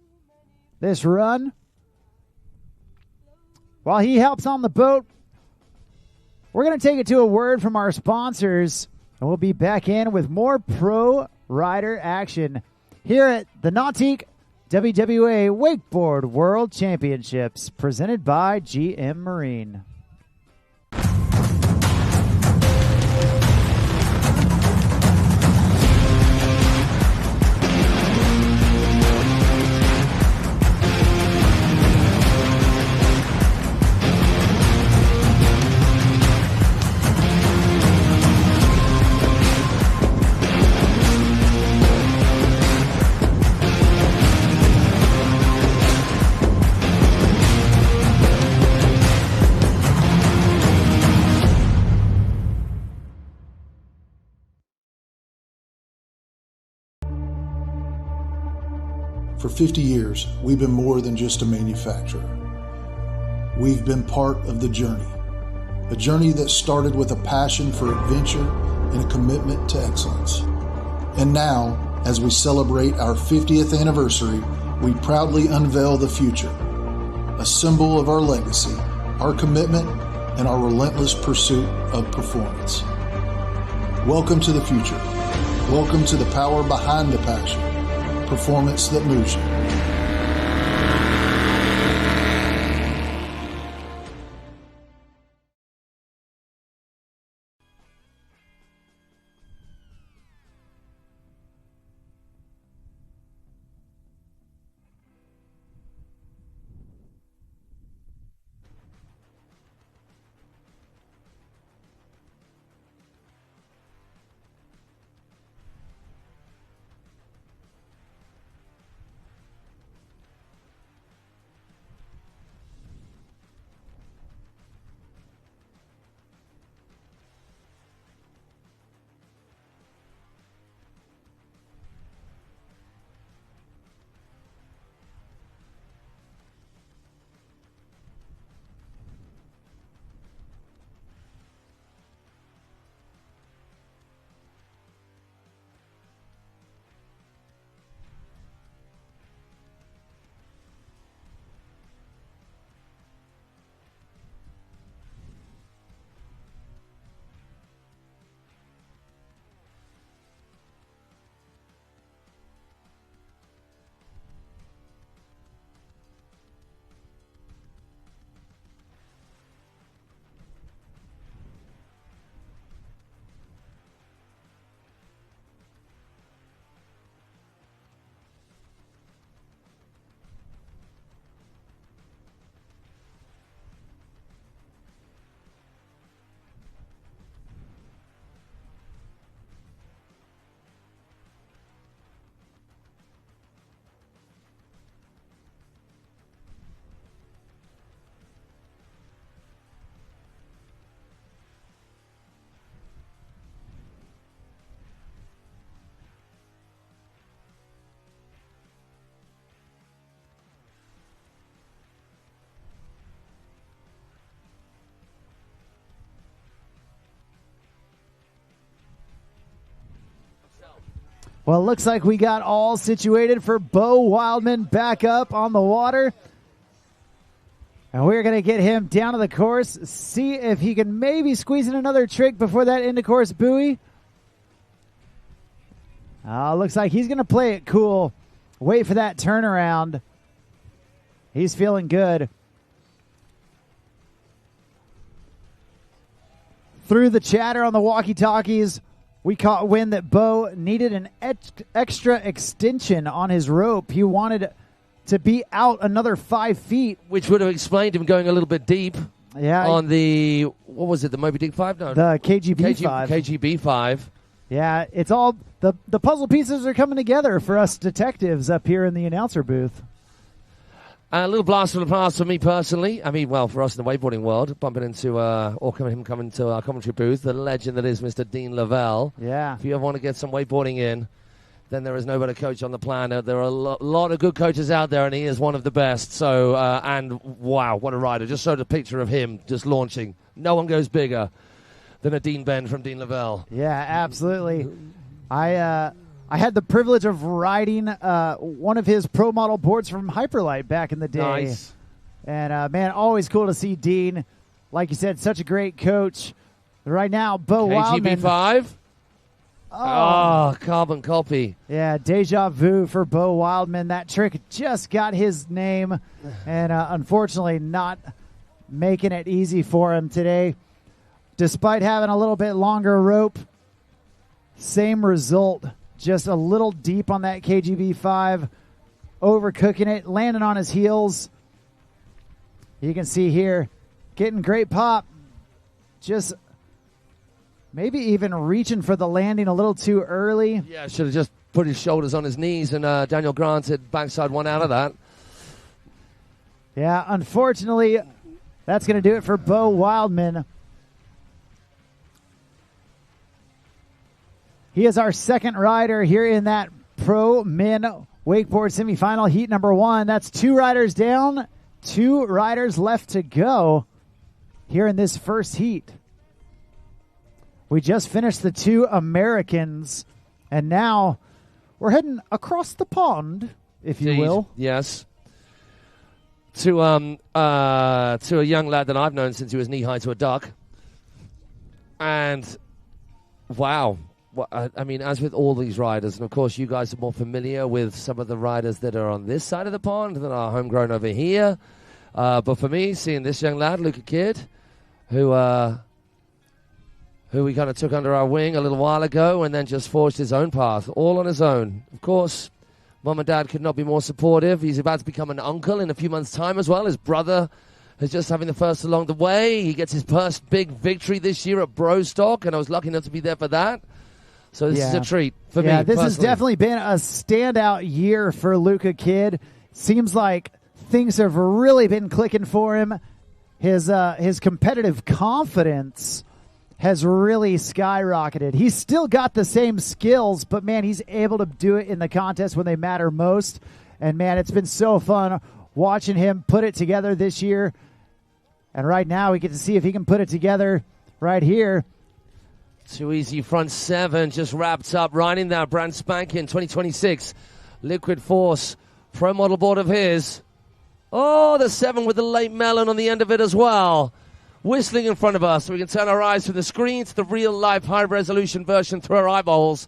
this run. While he helps on the boat, we're going to take it to a word from our sponsors, and we'll be back in with more pro rider action here at the Nautique WWA Wakeboard World Championships, presented by GM Marine. For 50 years, we've been more than just a manufacturer. We've been part of the journey, a journey that started with a passion for adventure and a commitment to excellence. And now, as we celebrate our 50th anniversary, we proudly unveil the future, a symbol of our legacy, our commitment, and our relentless pursuit of performance. Welcome to the future. Welcome to the power behind the passion, performance that moves you. Well, it looks like we got all situated for Bo Wildman back up on the water. And we're going to get him down to the course, see if he can maybe squeeze in another trick before that into-course buoy. Looks like he's going to play it cool. Wait for that turnaround. He's feeling good. Through the chatter on the walkie-talkies, we caught wind that Bo needed an extra extension on his rope. He wanted to be out another 5 feet. Which would have explained him going a little bit deep. Yeah. On the, what was it, the Moby Dick 5? No. The KGB 5. KGB 5. Yeah, it's all, the puzzle pieces are coming together for us detectives up here in the announcer booth. A little blast from the past for me personally. I mean, well, for us in the wakeboarding world, bumping into, him coming to our commentary booth, the legend that is Mr. Dean Lavelle. Yeah. If you ever want to get some wakeboarding in, then there is no better coach on the planet. There are a lot of good coaches out there, and he is one of the best. So, and wow, what a rider. Just showed a picture of him just launching. No one goes bigger than a Dean Bend from Dean Lavelle. Yeah, absolutely. I had the privilege of riding one of his pro model boards from Hyperlight back in the day. Nice. And, man, always cool to see Dean. Like you said, such a great coach. Right now, Bo Wildman. KGB 5? Oh, carbon copy. Yeah, deja vu for Bo Wildman. That trick just got his name, and unfortunately not making it easy for him today. Despite having a little bit longer rope, same result. Just a little deep on that KGB 5, overcooking it, landing on his heels. You can see here, getting great pop. Just maybe even reaching for the landing a little too early. Yeah, should have just put his shoulders on his knees, and Daniel Grant had backside one out of that. Yeah, unfortunately, that's going to do it for Bo Wildman. He is our second rider here in that Pro Men Wakeboard semifinal, heat number 1. That's 2 riders down, 2 riders left to go here in this first heat. We just finished the 2 Americans, and now we're heading across the pond, if you will. Yes. To a young lad that I've known since he was knee-high to a duck. And, wow. I mean, as with all these riders, and of course you guys are more familiar with some of the riders that are on this side of the pond than are homegrown over here. But for me, seeing this young lad, Luca Kidd, who we kind of took under our wing a little while ago and then just forged his own path, all on his own. Of course, Mom and Dad could not be more supportive. He's about to become an uncle in a few months' time as well. His brother is just having the first along the way. He gets his first big victory this year at Brostock, and I was lucky enough to be there for that. So this is a treat for me. Yeah, this personally. has definitely been a standout year for Luca Kidd. Seems like things have really been clicking for him. His competitive confidence has really skyrocketed. He's still got the same skills, but, man, he's able to do it in the contest when they matter most. And, man, it's been so fun watching him put it together this year. And right now we get to see if he can put it together right here. Too easy front 7 just wrapped up, riding that brand spanking 2026 Liquid Force Pro Model board of his. Oh, the 7 with the late melon on the end of it as well. Whistling in front of us so we can turn our eyes from the screen to the real-life high-resolution version through our eyeballs.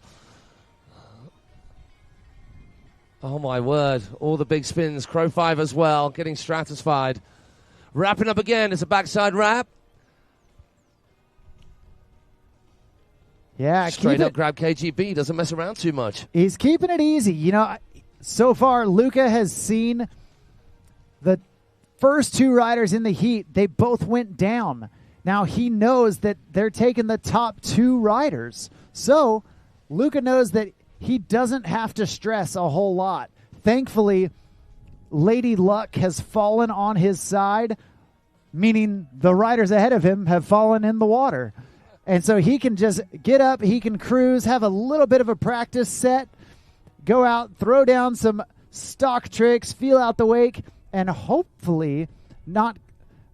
Oh, my word. All the big spins. Crow 5 as well, getting stratified. Wrapping up again. It's a backside wrap. Yeah, straight up grab KGB. Doesn't mess around too much. He's keeping it easy. You know, so far, Luca has seen the first 2 riders in the heat. They both went down. Now he knows that they're taking the top 2 riders. So Luca knows that he doesn't have to stress a whole lot. Thankfully, Lady Luck has fallen on his side, meaning the riders ahead of him have fallen in the water. And so he can just get up, he can cruise, have a little bit of a practice set, go out, throw down some stock tricks, feel out the wake, and hopefully not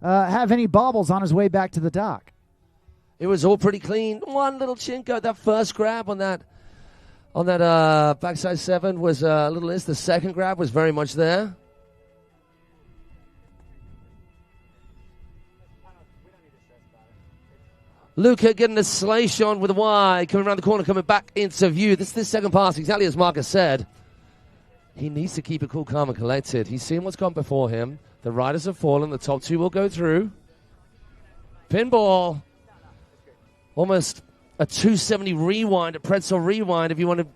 have any bobbles on his way back to the dock. It was all pretty clean. One little chinko. That first grab on that backside 7 was a little miss. The second grab was very much there. Luca getting a slash on with a Y, coming around the corner, coming back into view. This is the second pass, exactly as Marcus said. He needs to keep it cool, calm, and collected. He's seen what's gone before him. The riders have fallen. The top 2 will go through. Pinball. Almost a 270 rewind, a pretzel rewind, if you want to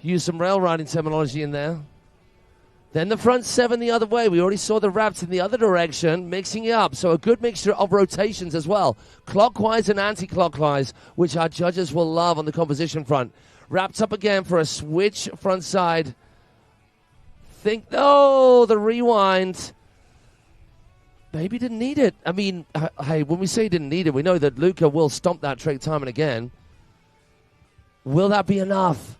use some rail riding terminology in there. Then the front 7 the other way. We already saw the wraps in the other direction, mixing it up. So a good mixture of rotations as well. Clockwise and anti-clockwise, which our judges will love on the composition front. Wrapped up again for a switch front side. The rewind. Maybe didn't need it. I mean, hey, when we say didn't need it, we know that Luca will stomp that trick time and again. Will that be enough?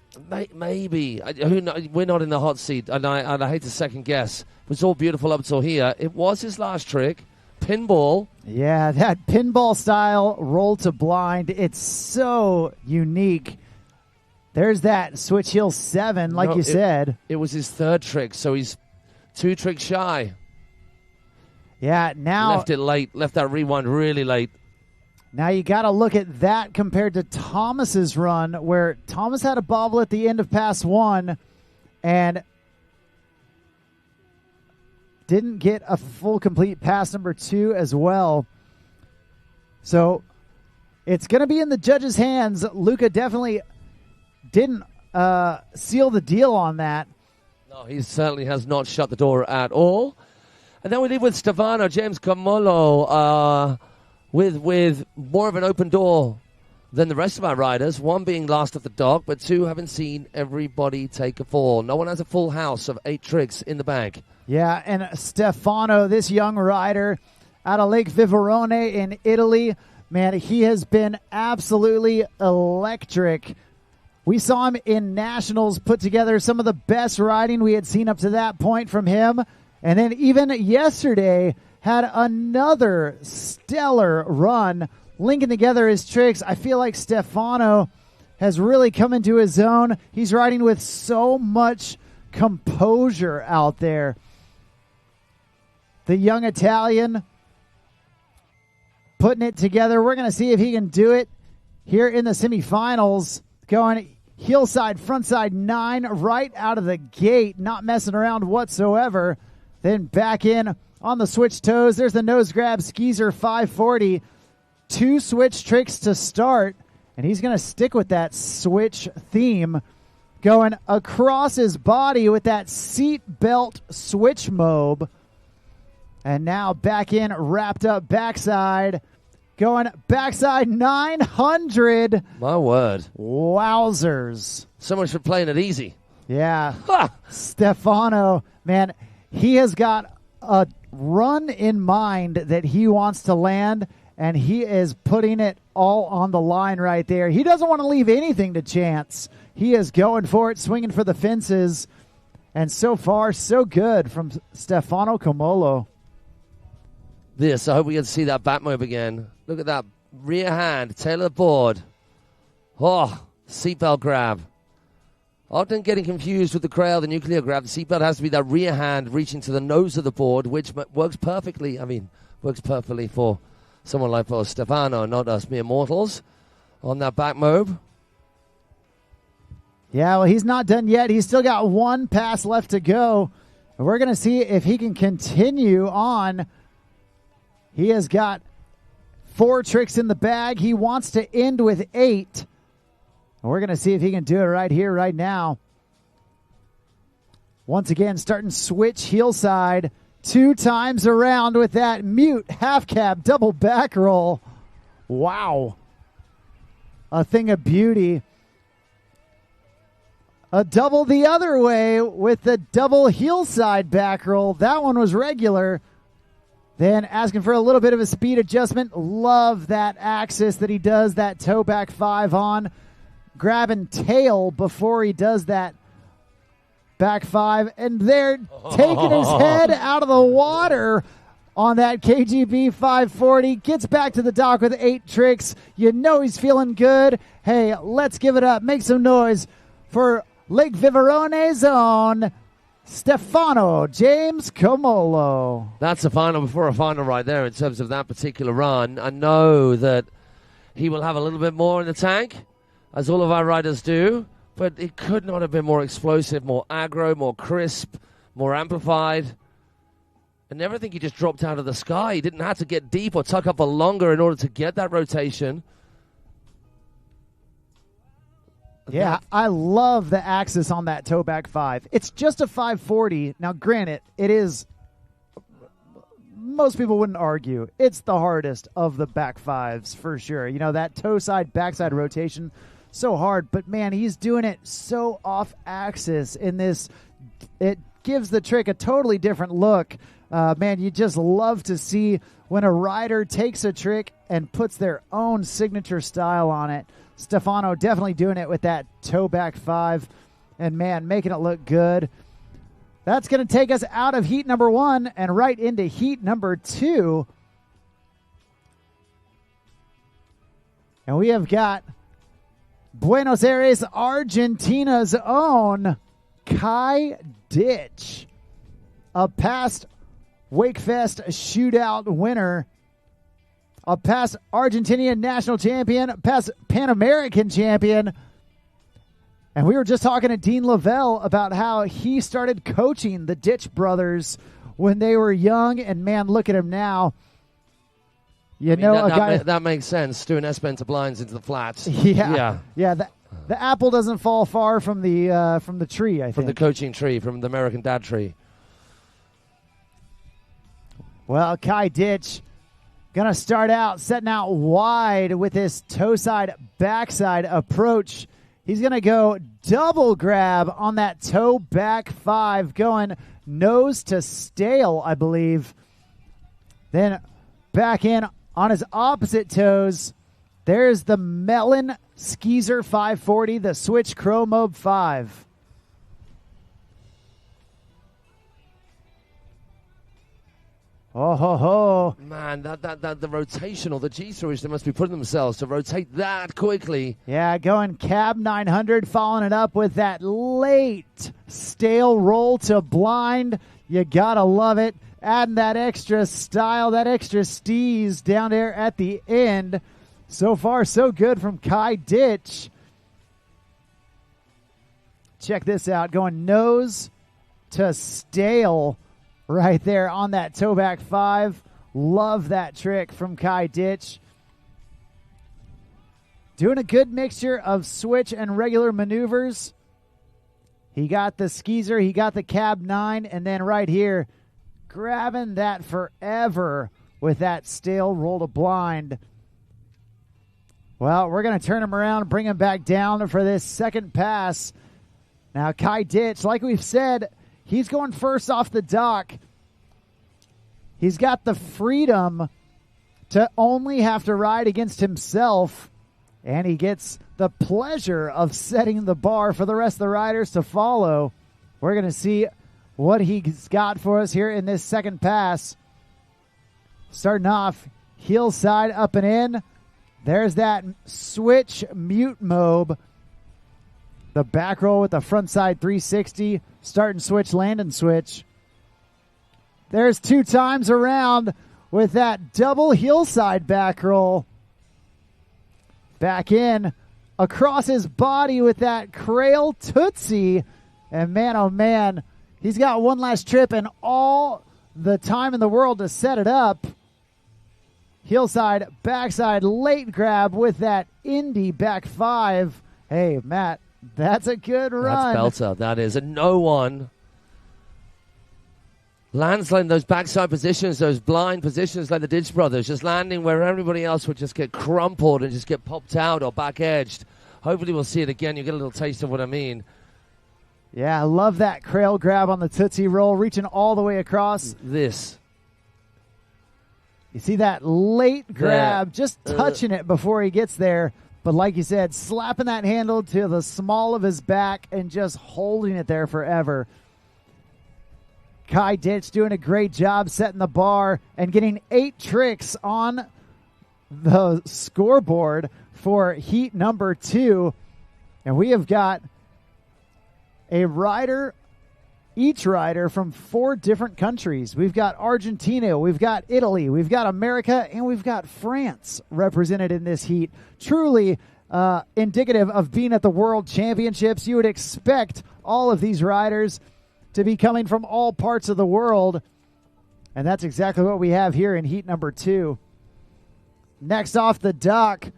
Maybe. We're not in the hot seat, and I hate to second guess. It was all beautiful up till here. It was his last trick. Pinball. Yeah, that pinball style roll to blind. It's so unique. There's that switch heel 7, like you said. It was his 3rd trick, so he's 2 tricks shy. Yeah, now... Left it late. Left that rewind really late. Now you got to look at that compared to Thomas's run, where Thomas had a bobble at the end of pass 1 and didn't get a full complete pass number 2 as well. So it's going to be in the judges' hands. Luca definitely didn't seal the deal on that. No, he certainly has not shut the door at all. And then we leave with Stefano James Comolo with more of an open door than the rest of our riders. 1 being last at the dock, but 2 haven't seen everybody take a fall. No one has a full house of 8 tricks in the bag. Yeah, and Stefano, this young rider out of Lake Viverone in Italy, man, he has been absolutely electric We saw him in nationals put together some of the best riding we had seen up to that point from him. And then even yesterday had another stellar run, linking together his tricks. I feel like Stefano has really come into his own. He's riding with so much composure out there. The young Italian putting it together. We're going to see if he can do it here in the semifinals. Going hillside, frontside 9 right out of the gate, not messing around whatsoever. Then back in on the switch toes. There's the nose grab skeezer 540. 2 switch tricks to start, and he's going to stick with that switch theme. Going across his body with that seat belt switch mob. And now back in, wrapped up backside. Going backside 900. My word. Wowzers. So much for playing it easy. Yeah. Stefano, man, he has got a run in mind that he wants to land, and he is putting it all on the line right there. He doesn't want to leave anything to chance. He is going for it, swinging for the fences, and so far, so good from Stefano Comolo. I hope we get to see that back move again. Look at that rear hand, tail of the board. Oh, seatbelt grab. Often getting confused with the cradle, the nuclear grab. The seatbelt has to be that rear hand reaching to the nose of the board, which works perfectly. Works perfectly for someone like Stefano, not us mere mortals, on that back move. Yeah, well, he's not done yet. He's still got 1 pass left to go. And we're going to see if he can continue on. He has got 4 tricks in the bag. He wants to end with 8. And we're going to see if he can do it right here, right now. Once again, starting switch heel side. 2 times around with that mute half cab double back roll. Wow. A thing of beauty. A double the other way with the double heel side back roll. That one was regular. Then asking for a little bit of a speed adjustment. Love that axis that he does that toe back 5 on. Grabbing tail before he does that back 5. And they're taking his head out of the water on that KGB 540. Gets back to the dock with 8 tricks. You know he's feeling good. Hey, let's give it up. Make some noise for Lake Viverone's own Stefano James Comolo. That's a final before a final right there in terms of that particular run. I know that he will have a little bit more in the tank, as all of our riders do, but it could not have been more explosive, more aggro, more crisp, more amplified. I never think he just dropped out of the sky. He didn't have to get deep or tuck up for longer in order to get that rotation. Yeah, I love the axis on that toe back 5. It's just a 540. Now, granted, it is, most people wouldn't argue, it's the hardest of the back 5s for sure. You know, that toe side, backside rotation, so hard. But, man, he's doing it so off axis in this. It gives the trick a totally different look. Man, you just love to see when a rider takes a trick and puts their own signature style on it. Stefano definitely doing it with that toe back 5. And, man, making it look good. That's going to take us out of heat number 1 and right into heat number 2. And we have got Buenos Aires, Argentina's own Kai Ditch, a past WakeFest shootout winner, a past Argentinian national champion, past Pan American champion. And we were just talking to Dean Lavelle about how he started coaching the Ditch brothers when they were young. And, man, look at him now. That makes sense, doing S-bent blinds into the flats. Yeah. The apple doesn't fall far from the tree, I think. From the coaching tree, from the American Dad tree. Well, Kai Ditch going to start out, setting out wide with his toe side, backside approach. He's going to go double grab on that toe back 5, going nose to stale, I believe. Then back in on his opposite toes. There's the melon Skeezer 540, the Switch Chromobe 5. Oh, ho, ho. Man, the rotational, the G Series, they must be putting themselves to rotate that quickly. Yeah, going cab 900, following it up with that late stale roll to blind. You gotta love it. Adding that extra style, that extra steez down there at the end. So far, so good from Kai Ditch. Check this out. Going nose to stale right there on that towback 5. Love that trick from Kai Ditch. Doing a good mixture of switch and regular maneuvers. He got the skeezer, he got the cab 9, and then right here, grabbing that forever with that stale roll to blind. Well, we're going to turn him around, bring him back down for this second pass. Now, Kai Ditch, like we've said, he's going first off the dock. He's got the freedom to only have to ride against himself, and he gets the pleasure of setting the bar for the rest of the riders to follow. We're going to see what he's got for us here in this second pass. Starting off, heel side up and in. There's that switch mute mobe. The back roll with the front side 360. Start and switch, land and switch. There's 2 times around with that double heel side back roll. Back in. Across his body with that Krail Tootsie. And man, oh man, he's got one last trip and all the time in the world to set it up. Heel side, backside, late grab with that Indy back 5. Hey, Matt, that's a good run. That's belter, that is. And no one lands like those backside positions, those blind positions like the Ditch brothers, just landing where everybody else would just get crumpled and just get popped out or back edged. Hopefully we'll see it again. You get a little taste of what I mean. Yeah, I love that Krail grab on the Tootsie Roll, reaching all the way across. This. You see that late grab, just touching it before he gets there. But like you said, slapping that handle to the small of his back and just holding it there forever. Kai Ditch doing a great job setting the bar and getting 8 tricks on the scoreboard for heat number 2. And we have got a rider, each rider from 4 different countries. We've got Argentina, we've got Italy, we've got America, and we've got France represented in this heat. Truly indicative of being at the World Championships. You would expect all of these riders to be coming from all parts of the world. And that's exactly what we have here in heat number 2. Next off the dock,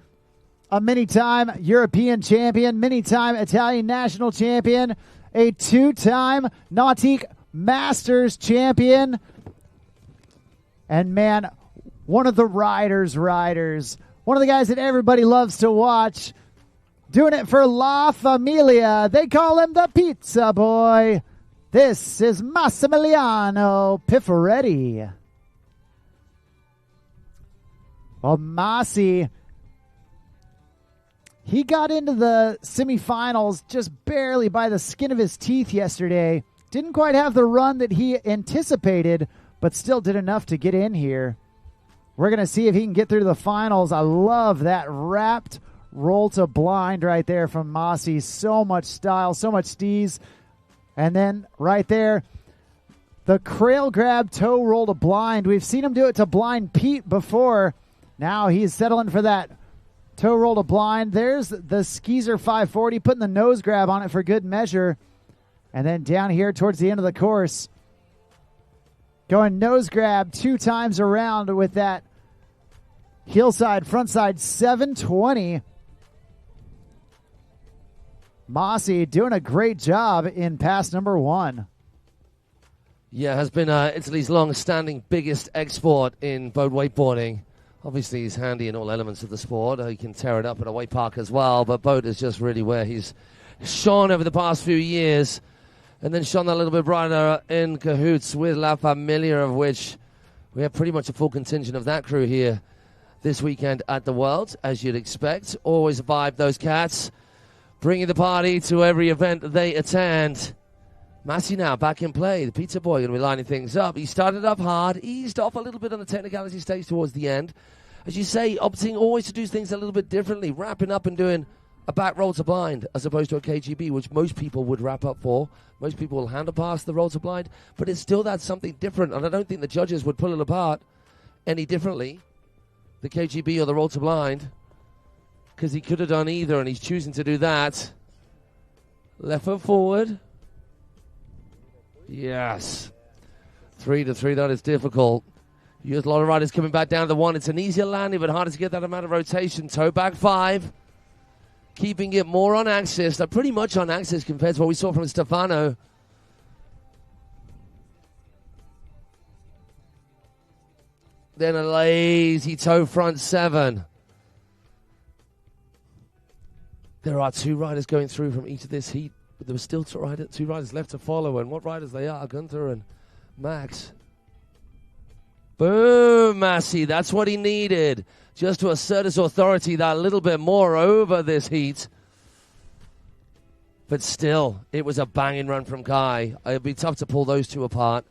a many-time European champion, many-time Italian national champion, a 2-time Nautique Masters champion. And man, one of the riders, one of the guys that everybody loves to watch, doing it for La Familia. They call him the Pizza Boy. This is Massimiliano Pifaretti. Well, Masi, he got into the semifinals just barely by the skin of his teeth yesterday. Didn't quite have the run that he anticipated, but still did enough to get in here. We're going to see if he can get through to the finals. I love that wrapped roll to blind right there from Masi. So much style, so much steez. And then right there, the Krail grab toe roll to blind. We've seen him do it to blind Pete before. Now he's settling for that toe roll to blind. There's the Skeezer 540, putting the nose grab on it for good measure. And then down here towards the end of the course, going nose grab 2 times around with that heel side, front side 720. Masi doing a great job in pass number 1. Yeah, has been Italy's long-standing biggest export in boat wakeboarding. Obviously, he's handy in all elements of the sport. He can tear it up at a wake park as well, but boat is just really where he's shone over the past few years, and then shone a little bit brighter in cahoots with La Familia, of which we have pretty much a full contingent of that crew here this weekend at the Worlds, as you'd expect. Always vibe, those cats, bringing the party to every event they attend. Massey now back in play. The pizza boy going to be lining things up. He started up hard, eased off a little bit on the technicality stage towards the end. As you say, opting always to do things a little bit differently, wrapping up and doing a back roll to blind as opposed to a KGB, which most people would wrap up for. Most people will handle past the roll to blind, but it's still that something different, and I don't think the judges would pull it apart any differently, the KGB or the roll to blind, because he could have done either, and he's choosing to do that. Left foot forward. Yes. 3-3, that is difficult. You have a lot of riders coming back down to 1. It's an easier landing, but harder to get that amount of rotation. Toe back 5. Keeping it more on axis. They're pretty much on axis compared to what we saw from Stefano. Then a lazy toe front 7. There are 2 riders going through from each of this heat, but there were still 2 riders left to follow, and what riders they are, Gunther and Max. Boom, Massey, that's what he needed, just to assert his authority that little bit more over this heat. But still, it was a banging run from Kai. It'd be tough to pull those 2 apart.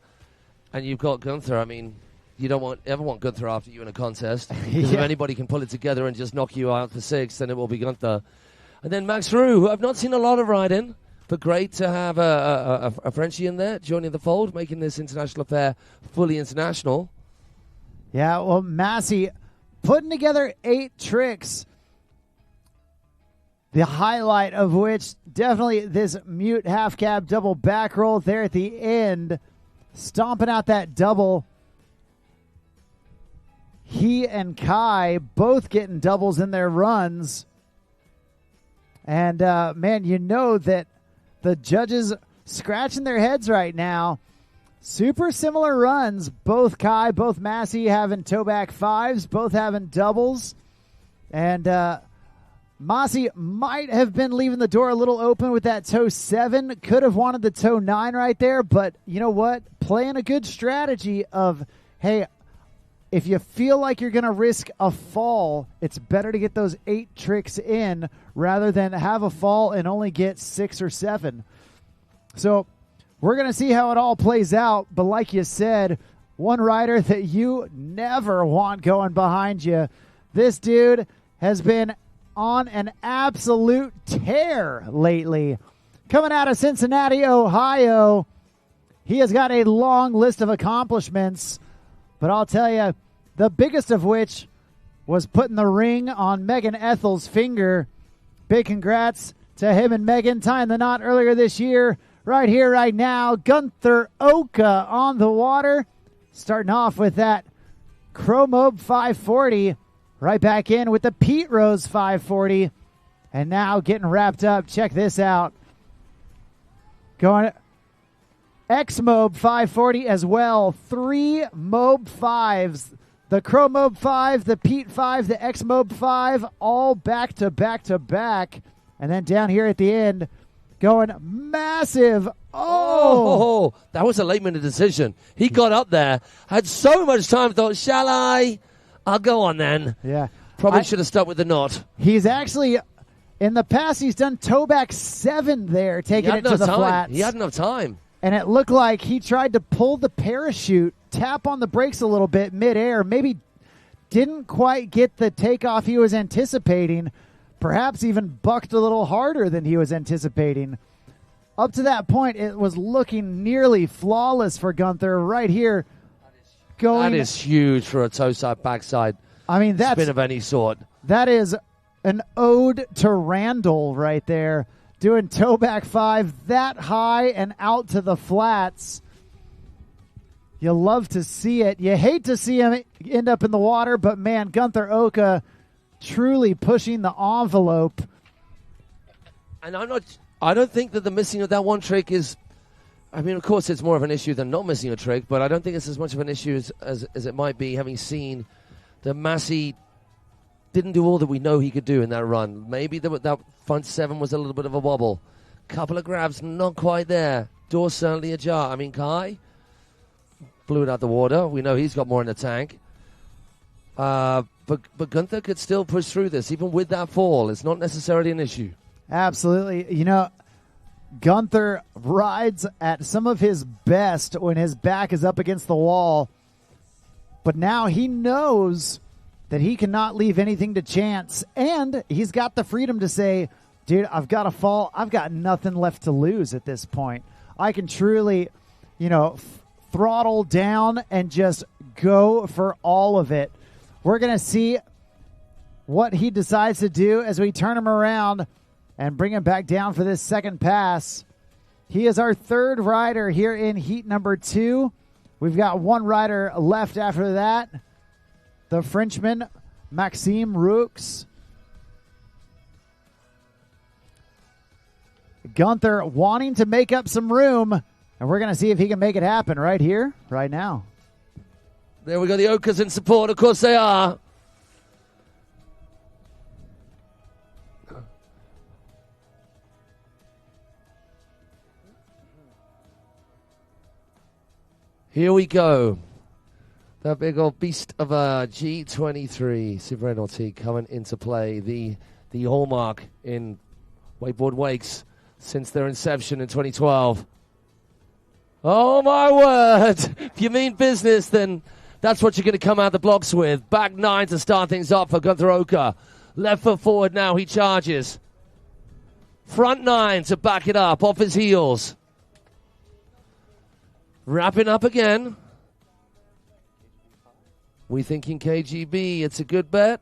And you've got Gunther. I mean, you don't ever want Gunther after you in a contest. Because if anybody can pull it together and just knock you out for 6, then it will be Gunther. And then Max Roo, who I've not seen a lot of riding, but great to have a Frenchie in there, joining the fold, making this international affair fully international. Yeah, well, Massey putting together 8 tricks, the highlight of which definitely this mute half cab double back roll there at the end, stomping out that double. He and Kai both getting doubles in their runs. And, man, you know that the judges scratching their heads right now. Super similar runs. Both Kai, both Massey having toe back 5s, both having doubles. And Massey might have been leaving the door a little open with that toe 7. Could have wanted the toe 9 right there. But you know what? Playing a good strategy of, hey, if you feel like you're going to risk a fall, it's better to get those 8 tricks in rather than have a fall and only get 6 or 7. So we're going to see how it all plays out. But like you said, one rider that you never want going behind you. This dude has been on an absolute tear lately. Coming out of Cincinnati, Ohio, he has got a long list of accomplishments. But I'll tell you, the biggest of which was putting the ring on Megan Ethel's finger. Big congrats to him and Megan tying the knot earlier this year. Right here, right now, Gunther Oka on the water. Starting off with that Chromobe 540. Right back in with the Pete Rose 540. And now getting wrapped up. Check this out. Going X-Mobe 540 as well. 3 Mobe 5s. The Chromobe 5, the Pete 5, the X-Mobe 5, all back to back to back. And then down here at the end, going massive. Oh, that was a late-minute decision. He got up there, had so much time, thought, shall I? I'll go on then. Yeah. Probably should have stuck with the knot. He's actually, in the past, he's done toe back 7 there, taking it to the flats. He had enough time. And it looked like he tried to pull the parachute, tap on the brakes a little bit midair, maybe didn't quite get the takeoff he was anticipating, perhaps even bucked a little harder than he was anticipating. Up to that point, it was looking nearly flawless for Gunther right here. That is huge for a toe side, backside spin of any sort. That is an ode to Randall right there. Doing toe back 5 that high and out to the flats. You love to see it. You hate to see him end up in the water, but man, Gunther Oka truly pushing the envelope. And I don't think that the missing of that one trick is, I mean, of course it's more of an issue than not missing a trick, but I don't think it's as much of an issue as it might be, having seen that Massey didn't do all that we know he could do in that run. Maybe that front 7 was a little bit of a wobble. Couple of grabs, not quite there. Door certainly ajar. I mean, Kai blew it out the water. We know he's got more in the tank. but Gunther could still push through this, even with that fall. It's not necessarily an issue. Absolutely. You know, Gunther rides at some of his best when his back is up against the wall. But now he knows that he cannot leave anything to chance. And he's got the freedom to say, dude, I've got to fall. I've got nothing left to lose at this point. I can truly, throttle down and just go for all of it. We're going to see what he decides to do as we turn him around and bring him back down for this second pass. He is our third rider here in heat number 2. We've got one rider left after that. The Frenchman, Maxim Rooks. Gunther wanting to make up some room, and we're going to see if he can make it happen right here, right now. There we go, the Okas in support. Of course they are. Here we go. That big old beast of a G23 Super Nautique coming into play. The hallmark in wakeboard wakes since their inception in 2012. Oh, my word. If you mean business, then that's what you're going to come out the blocks with. Back 9 to start things up for Gunther Oka. Left foot forward now, he charges. Front 9 to back it up, off his heels. Wrapping up again. We thinking KGB, it's a good bet.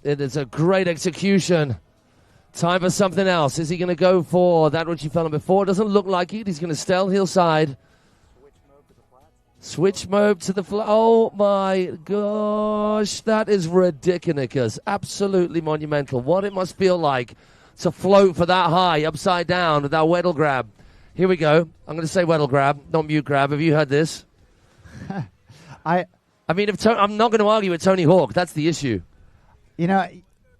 It is a great execution. Time for something else. Is he going to go for that which he fell on before? Doesn't look like it. He's going to stell heel side. Switch mode to the flat. Oh my gosh, that is ridiculous. Absolutely monumental. What it must feel like to float for that high, upside down with that Weddle grab. Here we go. I'm going to say Weddle grab, not mute grab. Have you heard this? I mean, I'm not going to argue with Tony Hawk. That's the issue. You know,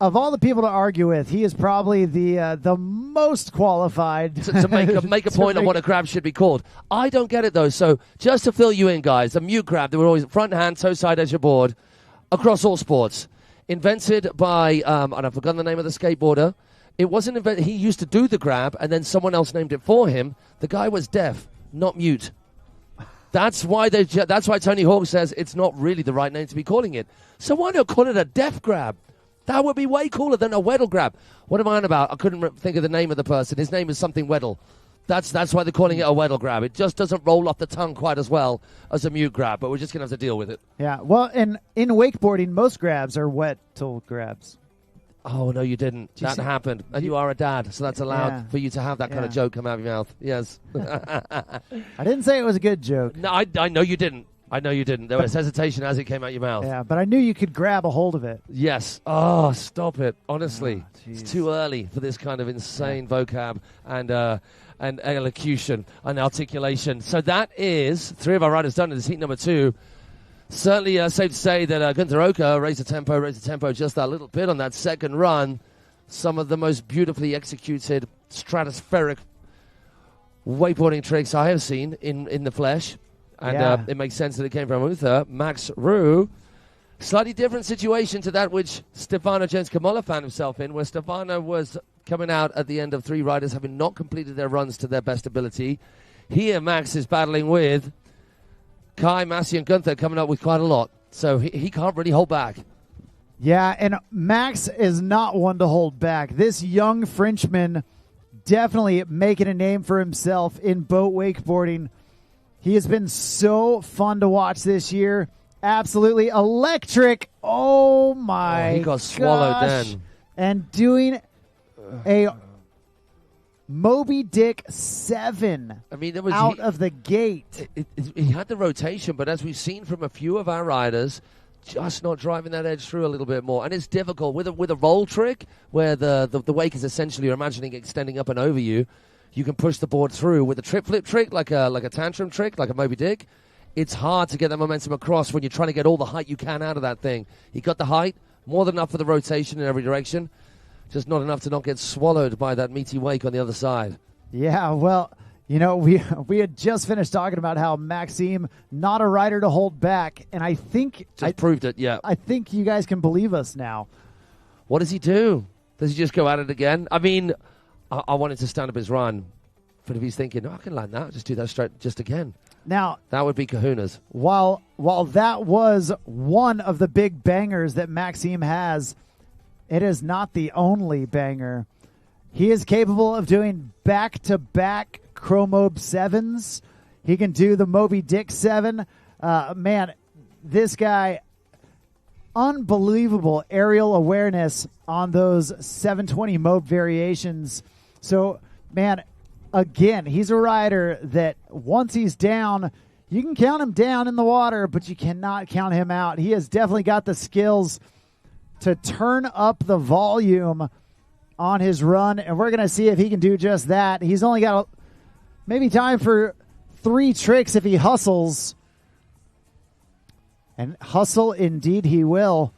of all the people to argue with, he is probably the most qualified to make a point on what a grab should be called. I don't get it, though. So just to fill you in, guys, a mute grab, they were always front hand, toe side as your board, across all sports. Invented by, and I've forgotten the name of the skateboarder. It wasn't invented. He used to do the grab, and then someone else named it for him. The guy was deaf, not mute. That's why Tony Hawk says it's not really the right name to be calling it. So why not call it a deaf grab? That would be way cooler than a Weddle grab. What am I on about? I couldn't think of the name of the person. His name is something Weddle. That's why they're calling it a Weddle grab. It just doesn't roll off the tongue quite as well as a mute grab, but we're just going to have to deal with it. Yeah, well, in wakeboarding, most grabs are Weddle grabs. Oh, no, you didn't. That happened. And you are a dad, so that's allowed for you to have that kind of joke come out of your mouth. Yes. I didn't say it was a good joke. No, I know you didn't. I know you didn't. There was hesitation as it came out your mouth. Yeah, but I knew you could grab a hold of it. Yes. Oh, stop it. Honestly, it's too early for this kind of insane vocab and elocution and articulation. So that is 3 of our riders done in this heat number 2. Certainly safe to say that Gunther Oka raised the tempo just that little bit on that second run. Some of the most beautifully executed stratospheric wakeboarding tricks I have seen in the flesh. And it makes sense that it came from Uther. Max Roo. Slightly different situation to that which Stefano Comolo found himself in, where Stefano was coming out at the end of 3 riders having not completed their runs to their best ability. Here, Max is battling with Kai, Massey, and Gunther coming up with quite a lot. So he can't really hold back. Yeah, and Max is not one to hold back. This young Frenchman definitely making a name for himself in boat wakeboarding. He has been so fun to watch this year. Absolutely electric. Oh, my he got swallowed then. And doing a Moby Dick 7 out of the gate. He had the rotation, but as we've seen from a few of our riders, just not driving that edge through a little bit more. And it's difficult with a roll trick where the wake is essentially, you're imagining extending up and over you. You can push the board through. With a trip flip trick, like a tantrum trick, like a Moby Dick, it's hard to get that momentum across when you're trying to get all the height you can out of that thing. He got the height, more than enough for the rotation in every direction, just not enough to not get swallowed by that meaty wake on the other side. Yeah, well, You know, we had just finished talking about how Maxim, not a rider to hold back, and I think... Just proved it, yeah. I think you guys can believe us now. What does he do? Does he just go at it again? I mean, I wanted to stand up his run, but if he's thinking, I can land that, just do that straight, just again. Now... That would be kahunas. While that was one of the big bangers that Maxim has, it is not the only banger. He is capable of doing back-to-back Chromobe 7s. He can do the Moby Dick 7. Man, this guy, unbelievable aerial awareness on those 720 Mobe variations. So, man, again, he's a rider that once he's down, you can count him down in the water, but you cannot count him out. He has definitely got the skills to turn up the volume on his run, and we're going to see if he can do just that. He's only got maybe time for 3 tricks if he hustles. And hustle indeed he will.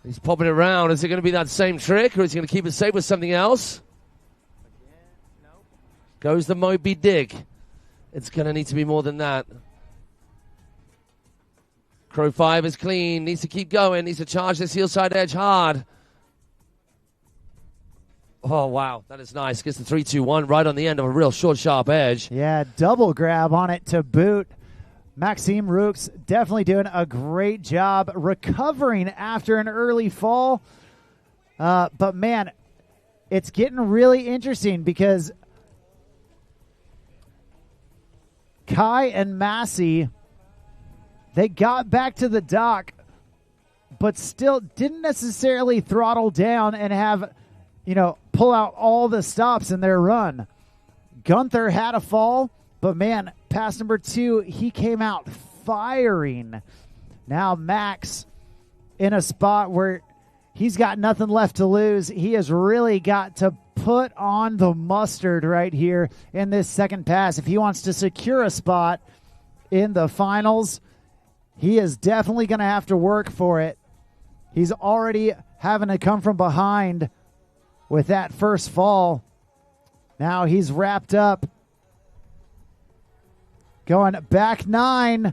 He's popping it around. Is it going to be that same trick, or is he going to keep it safe with something else? Goes the Moby Dick. It's going to need to be more than that. Crow 5 is clean. Needs to keep going. Needs to charge this heel side edge hard. Oh, wow. That is nice. Gets the 3-2-1 right on the end of a real short, sharp edge. Yeah, double grab on it to boot. Maxim Rooks definitely doing a great job recovering after an early fall. But, man, it's getting really interesting because Kai and Massey, they got back to the dock, but still didn't necessarily throttle down and have, pull out all the stops in their run. Gunther had a fall, but man, pass number 2, he came out firing. Now Max in a spot where he's got nothing left to lose. He has really got to put on the mustard right here in this second pass. If he wants to secure a spot in the finals, he is definitely going to have to work for it. He's already having to come from behind with that first fall. Now he's wrapped up. Going back 9.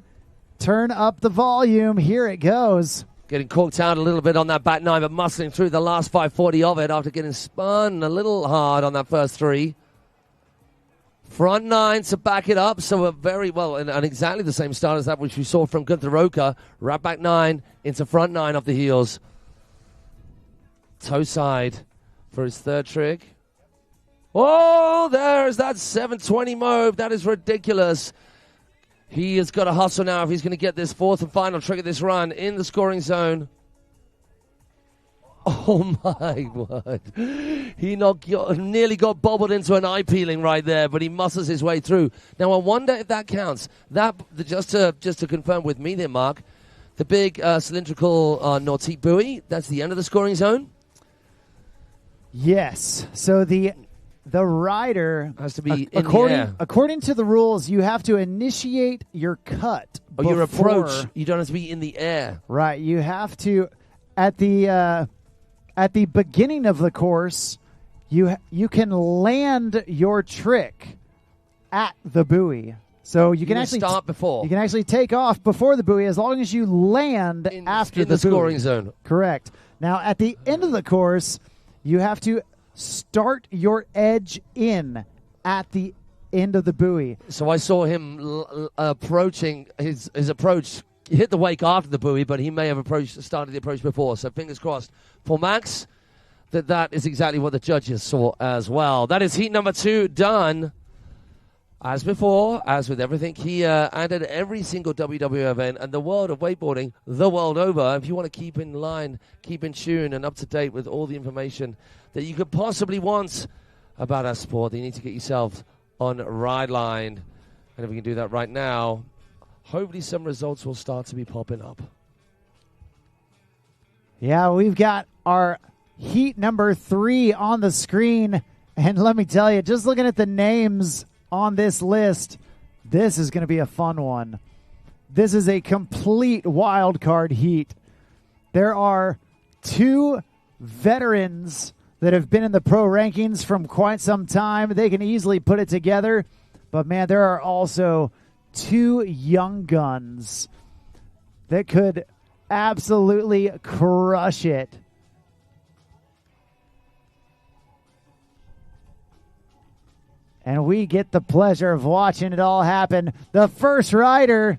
Turn up the volume. Here it goes. Getting caught out a little bit on that back 9, but muscling through the last 540 of it after getting spun a little hard on that first 3. Front 9 to back it up, so a very well, and exactly the same start as that which we saw from Gunther Oka. Wrap back 9 into front 9 off the heels. Toe side for his third trick. Oh, there's that 720 Mobe. That is ridiculous. He has got to hustle now if he's going to get this fourth and final trick of this run in the scoring zone. Oh, my word. He nearly got bobbled into an eye peeling right there, but he muscles his way through. Now, I wonder if that counts. That just to confirm with me there, Mark, the big cylindrical Nautique buoy, that's the end of the scoring zone? Yes. So the rider has to be in the air. According to the rules, you have to initiate your cut. Or your approach. You don't have to be in the air. Right. You have to at the beginning of the course, you can land your trick at the buoy. So you can actually start before. You can actually take off before the buoy as long as you land after the buoy. scoring zone. Correct. Now at the end of the course, you have to start your edge in at the end of the buoy. So I saw him approaching his approach. He hit the wake after the buoy, but he may have started the approach before. So fingers crossed for Max that is exactly what the judges saw as well. That is heat number 2 done. As before, as with everything here, and at every single WWA event and the world of wakeboarding the world over, if you want to keep in line, keep in tune and up to date with all the information that you could possibly want about our sport, then you need to get yourself on Rideline. And if we can do that right now, hopefully some results will start to be popping up. Yeah, we've got our heat number 3 on the screen. And let me tell you, just looking at the names on this list, this is going to be a fun one. This is a complete wild card heat. There are 2 veterans that have been in the pro rankings from quite some time. They can easily put it together. But, man, there are also two young guns that could absolutely crush it. And we get the pleasure of watching it all happen. The first rider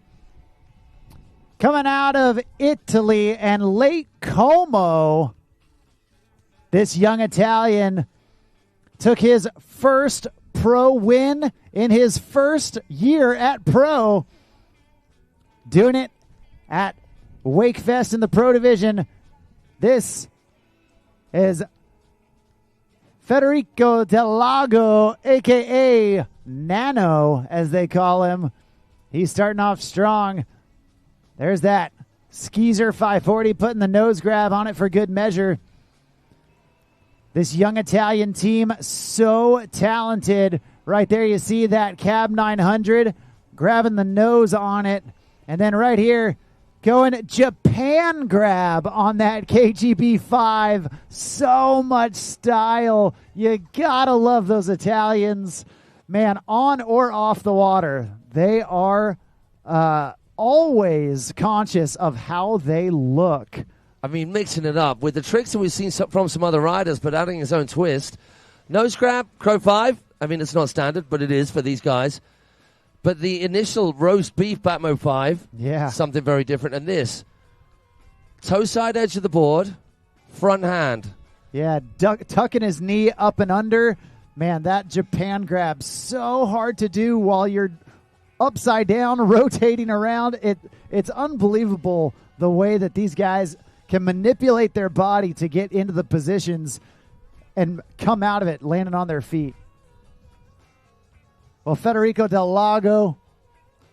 coming out of Italy and Lake Como. This young Italian took his first pro win in his first year at pro. Doing it at WakeFest in the pro division. This is Federico Del Lago, a.k.a. Nano, as they call him. He's starting off strong. There's that Skeezer 540 putting the nose grab on it for good measure. This young Italian team, so talented. Right there you see that Cab 900 grabbing the nose on it. And then right here, going Japan grab on that KGB 5. So much style. You gotta love those Italians. Man, on or off the water, they are always conscious of how they look. I mean, mixing it up with the tricks that we've seen from some other riders, but adding his own twist. Nose grab, Crow 5. I mean, it's not standard, but it is for these guys. But the initial roast beef Batmo 5, yeah, something very different. And this, toe side edge of the board, front hand. Yeah, tucking his knee up and under. Man, that Japan grab, so hard to do while you're upside down, rotating around. It's unbelievable the way that these guys can manipulate their body to get into the positions and come out of it landing on their feet. Well, Federico Del Lago,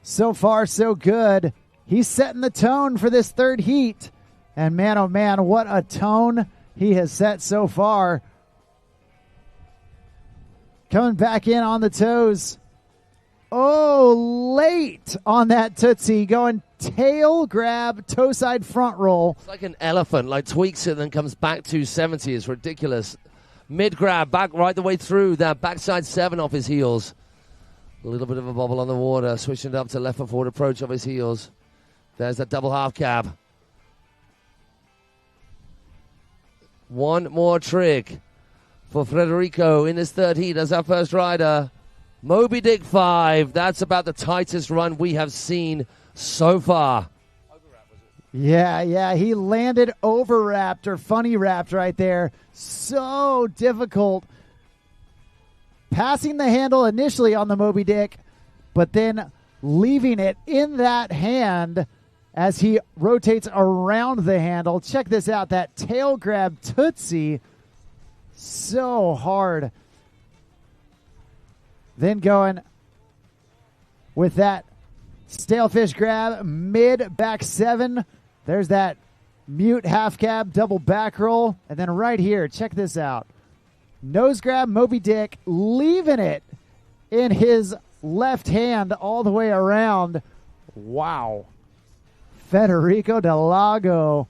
so far so good. He's setting the tone for this third heat. And man, oh man, what a tone he has set so far. Coming back in on the toes. Oh, late on that Tootsie. Going tail grab, toe side front roll. It's like an elephant, like tweaks it and then comes back to 70. It's ridiculous. Mid grab, back right the way through. That backside 7 off his heels. A little bit of a bobble on the water, switching it up to left foot forward approach of his heels. There's that double half cab. One more trick for Federico in this third heat as our first rider. Moby Dick 5. That's about the tightest run we have seen so far. Yeah, he landed overwrapped or funny wrapped right there. So difficult. Passing the handle initially on the Moby Dick, but then leaving it in that hand as he rotates around the handle. Check this out, that tail grab Tootsie. So hard. Then going with that stalefish grab, mid back 7. There's that mute half cab, double back roll. And then right here, check this out. Nose grab Moby Dick, leaving it in his left hand all the way around. Wow. Federico Del Lago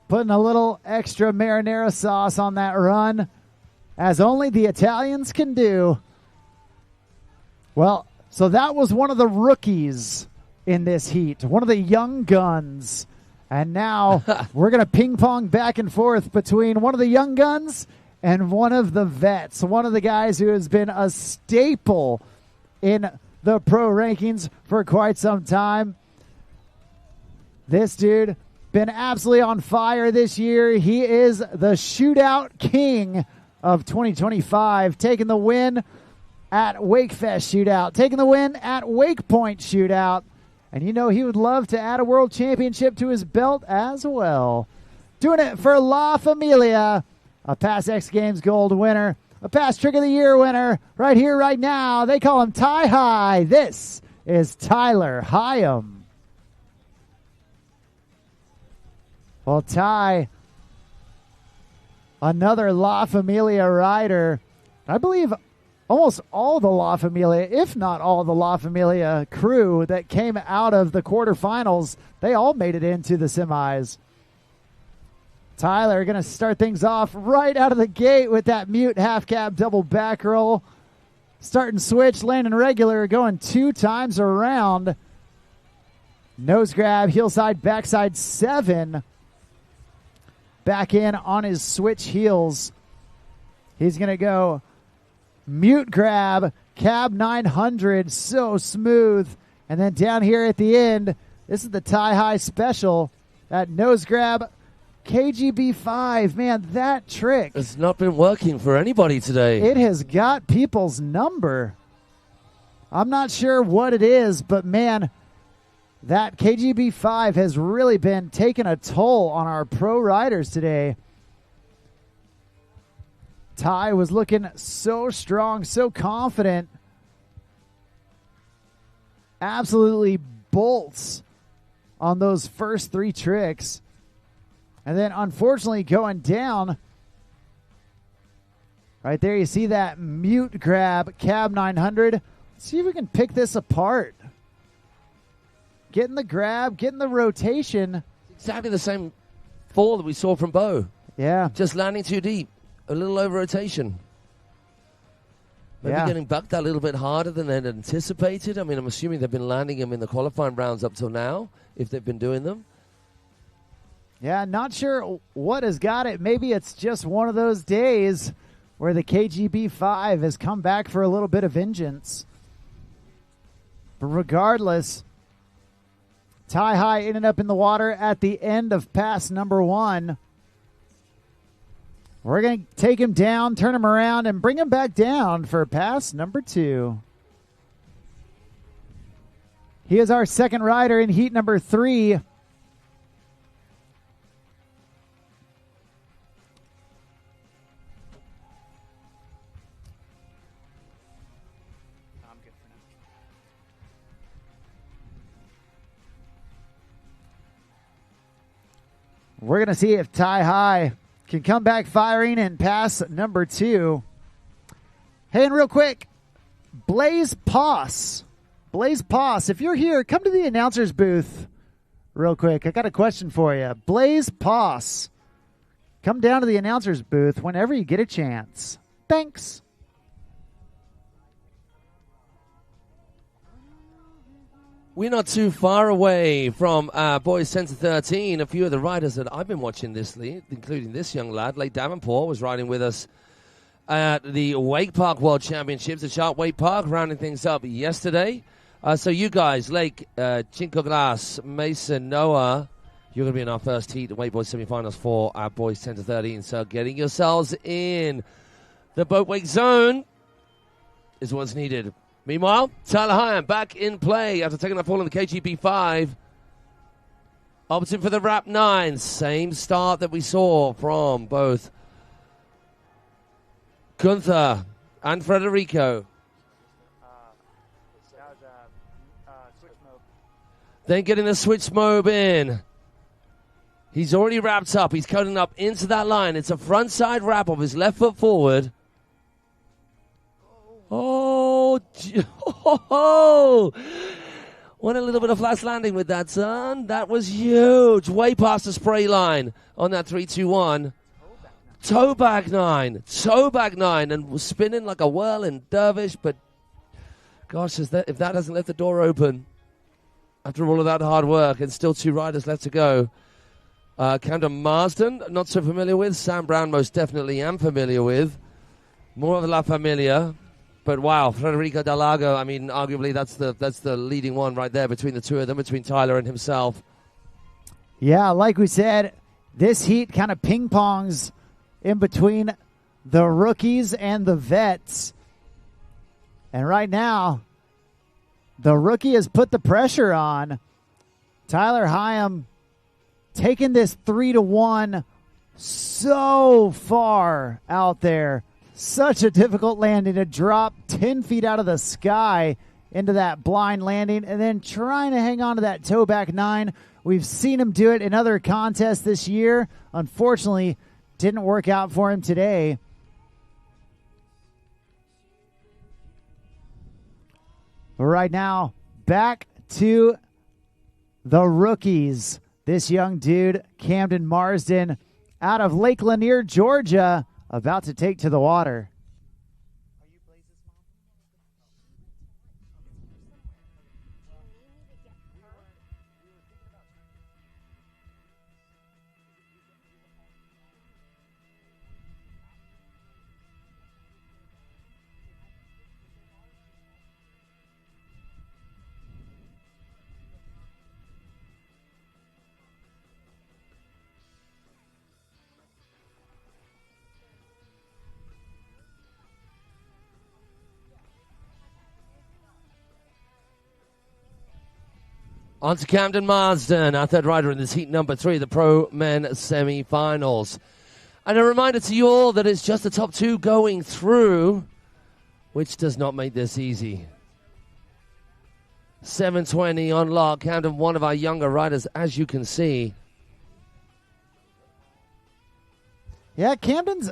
putting a little extra marinara sauce on that run, as only the Italians can do. Well, so that was one of the rookies in this heat, one of the young guns. And now we're going to ping pong back and forth between one of the young guns and one of the vets, one of the guys who has been a staple in the pro rankings for quite some time. This dude been absolutely on fire this year. He is the shootout king of 2025, taking the win at WakeFest shootout, taking the win at Wake Point shootout. And you know he would love to add a world championship to his belt as well. Doing it for La Familia, a past X Games gold winner, a past Trick of the Year winner, right here, right now. They call him Ty High. This is Tyler Hyam. Well, Ty, another La Familia rider. I believe almost all the La Familia, if not all the La Familia crew that came out of the quarterfinals, they all made it into the semis. Tyler going to start things off right out of the gate with that mute half cab double back roll. Starting switch, landing regular, going 2 times around. Nose grab, heel side, backside 7. Back in on his switch heels. He's going to go mute grab, cab 900, so smooth. And then down here at the end, this is the tie high special. That nose grab, KGB 5. Man, that trick. It's not been working for anybody today. It has got people's number. I'm not sure what it is, but man, that KGB 5 has really been taking a toll on our pro riders today. Ty was looking so strong, so confident. Absolutely bolts on those first 3 tricks. And then unfortunately going down. Right there you see that mute grab, cab 900. Let's see if we can pick this apart. Getting the grab, getting the rotation. Exactly the same fall that we saw from Bo. Yeah. Just landing too deep. A little over rotation. Maybe getting bucked a little bit harder than they'd anticipated. I mean, I'm assuming they've been landing him in the qualifying rounds up till now, if they've been doing them. Yeah, not sure what has got it. Maybe it's just one of those days where the KGB 5 has come back for a little bit of vengeance. But regardless, tie high ended up in the water at the end of pass number 1. We're going to take him down, turn him around, and bring him back down for pass number 2. He is our second rider in heat number 3. We're going to see if Ty High can come back firing in pass number 2. Hey, and real quick, Blaze Poss. Blaze Poss, if you're here, come to the announcer's booth real quick. I got a question for you. Blaze Poss, come down to the announcer's booth whenever you get a chance. Thanks. We're not too far away from Boys 10 to 13. A few of the riders that I've been watching this league, including this young lad, Lake Davenport, was riding with us at the Wake Park World Championships at Sharp Wake Park, rounding things up yesterday. So you guys, Lake, Chinko Glass, Mason, Noah, you're going to be in our first heat, the Wake Boys semifinals for our Boys 10 to 13. So getting yourselves in the boat wake zone is what's needed. Meanwhile, Tyler Hyam back in play after taking a fall in the KGB 5. Opting for the wrap 9. Same start that we saw from both Gunther and Federico. Then getting the switch mob in. He's already wrapped up. He's cutting up into that line. It's a front side wrap of his left foot forward. Oh, what a little bit of flash landing with that, son. That was huge. Way past the spray line on that 3-2-1. Toe back 9. Toe back 9. And was spinning like a whirling dervish. But, gosh, if that hasn't left the door open after all of that hard work, and still 2 riders left to go. Camden Marsden, not so familiar with. Sam Brown, most definitely am familiar with. More of La Familia. But wow, Federico Dalago, I mean, arguably that's the leading one right there between the two of them, between Tyler and himself. Yeah, like we said, this heat kind of ping-pongs in between the rookies and the vets. And right now, the rookie has put the pressure on. Tyler Hyam taking this 3-1 so far out there. Such a difficult landing to drop 10 feet out of the sky into that blind landing and then trying to hang on to that toe back 9. We've seen him do it in other contests this year. Unfortunately, didn't work out for him today. But right now, back to the rookies. This young dude, Camden Marsden, out of Lake Lanier, Georgia, about to take to the water. On to Camden Marsden, our third rider in this heat number 3, the Pro Men semi-finals. And a reminder to you all that it's just the top 2 going through, which does not make this easy. 7:20 on lock. Camden, one of our younger riders, as you can see. Yeah, Camden's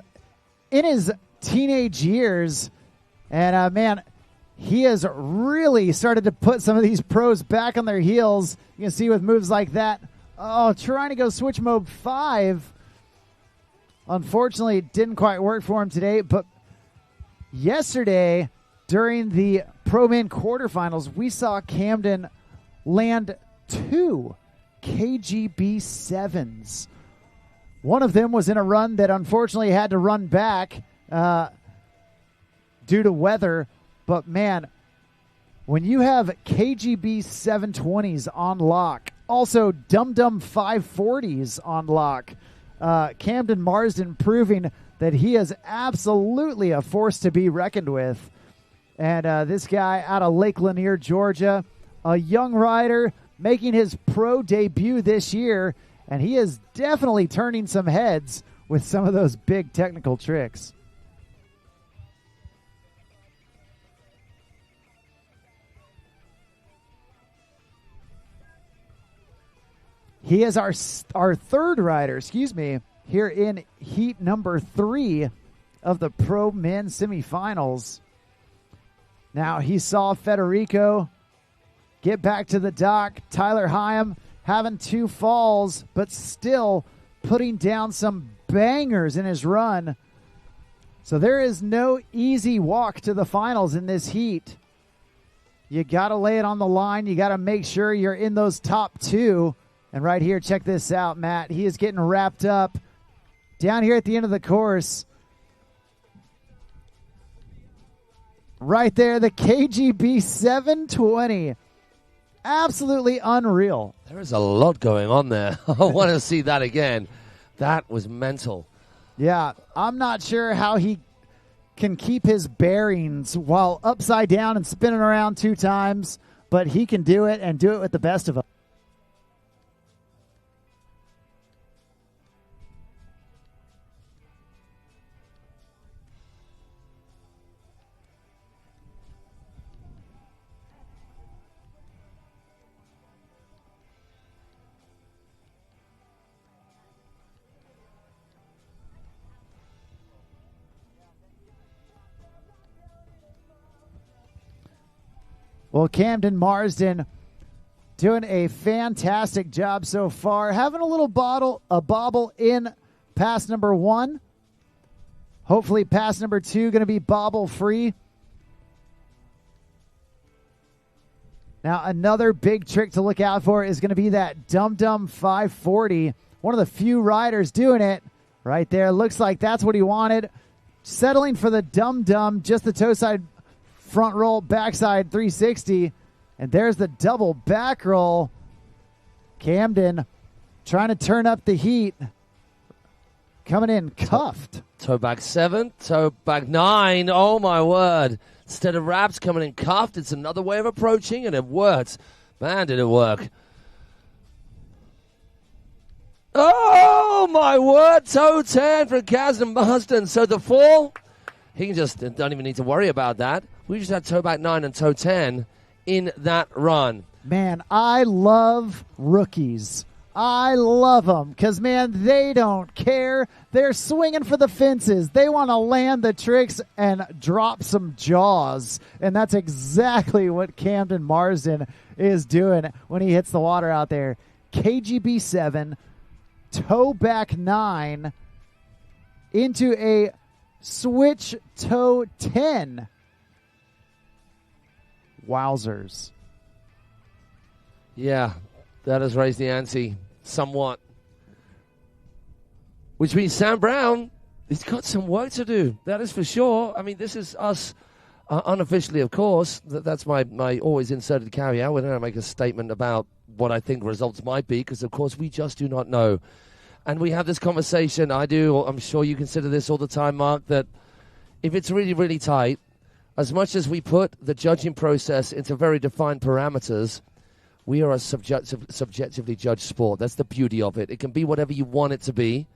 in his teenage years, and man, he has really started to put some of these pros back on their heels. You can see with moves like that. Oh, trying to go switch mode 5. Unfortunately, it didn't quite work for him today, but yesterday during the Pro Man quarterfinals, we saw Camden land 2 KGB 7s. One of them was in a run that unfortunately had to run back due to weather. But, man, when you have KGB 720s on lock, also Dum Dum 540s on lock, Camden Marsden proving that he is absolutely a force to be reckoned with. And this guy out of Lake Lanier, Georgia, a young rider making his pro debut this year, and he is definitely turning some heads with some of those big technical tricks. He is our third rider, here in heat number 3 of the Pro Men semifinals. Now, he saw Federico get back to the dock. Tyler Hyam having 2 falls, but still putting down some bangers in his run. So there is no easy walk to the finals in this heat. You got to lay it on the line. You got to make sure you're in those top 2. And right here, check this out, Matt. He is getting wrapped up down here at the end of the course. Right there, the KGB 720. Absolutely unreal. There is a lot going on there. I want to see that again. That was mental. Yeah, I'm not sure how he can keep his bearings while upside down and spinning around 2 times, but he can do it and do it with the best of them. Well, Camden Marsden doing a fantastic job so far. Having a little bobble in pass number 1. Hopefully pass number 2 going to be bobble free. Now, another big trick to look out for is going to be that Dum Dum 540. One of the few riders doing it right there. Looks like that's what he wanted. Settling for the Dum Dum, just the toe side front roll, backside 360. And there's the double back roll. Camden trying to turn up the heat. Coming in cuffed. Toe back 7, toe back 9. Oh, my word. Instead of wraps coming in cuffed, it's another way of approaching, and it worked. Man, did it work. Oh, my word. Toe 10 for Camden Marsden. So the fall, he can just don't even need to worry about that. We just had toe back 9 and toe 10 in that run. Man, I love rookies. I love them because, man, they don't care. They're swinging for the fences. They want to land the tricks and drop some jaws. And that's exactly what Camden Marsden is doing when he hits the water out there. KGB 7, toe back 9 into a switch toe 10. Wowzers. Yeah, that has raised the ante somewhat. Which means Sam Brown, he's got some work to do. That is for sure. I mean, this is us unofficially, of course. That's my always inserted caveat. We're going to make a statement about what I think results might be, because, of course, we just do not know. And we have this conversation. I do. I'm sure you consider this all the time, Mark, that if it's really, really tight, as much as we put the judging process into very defined parameters, we are a subjectively judged sport. That's the beauty of it. It can be whatever you want it to be.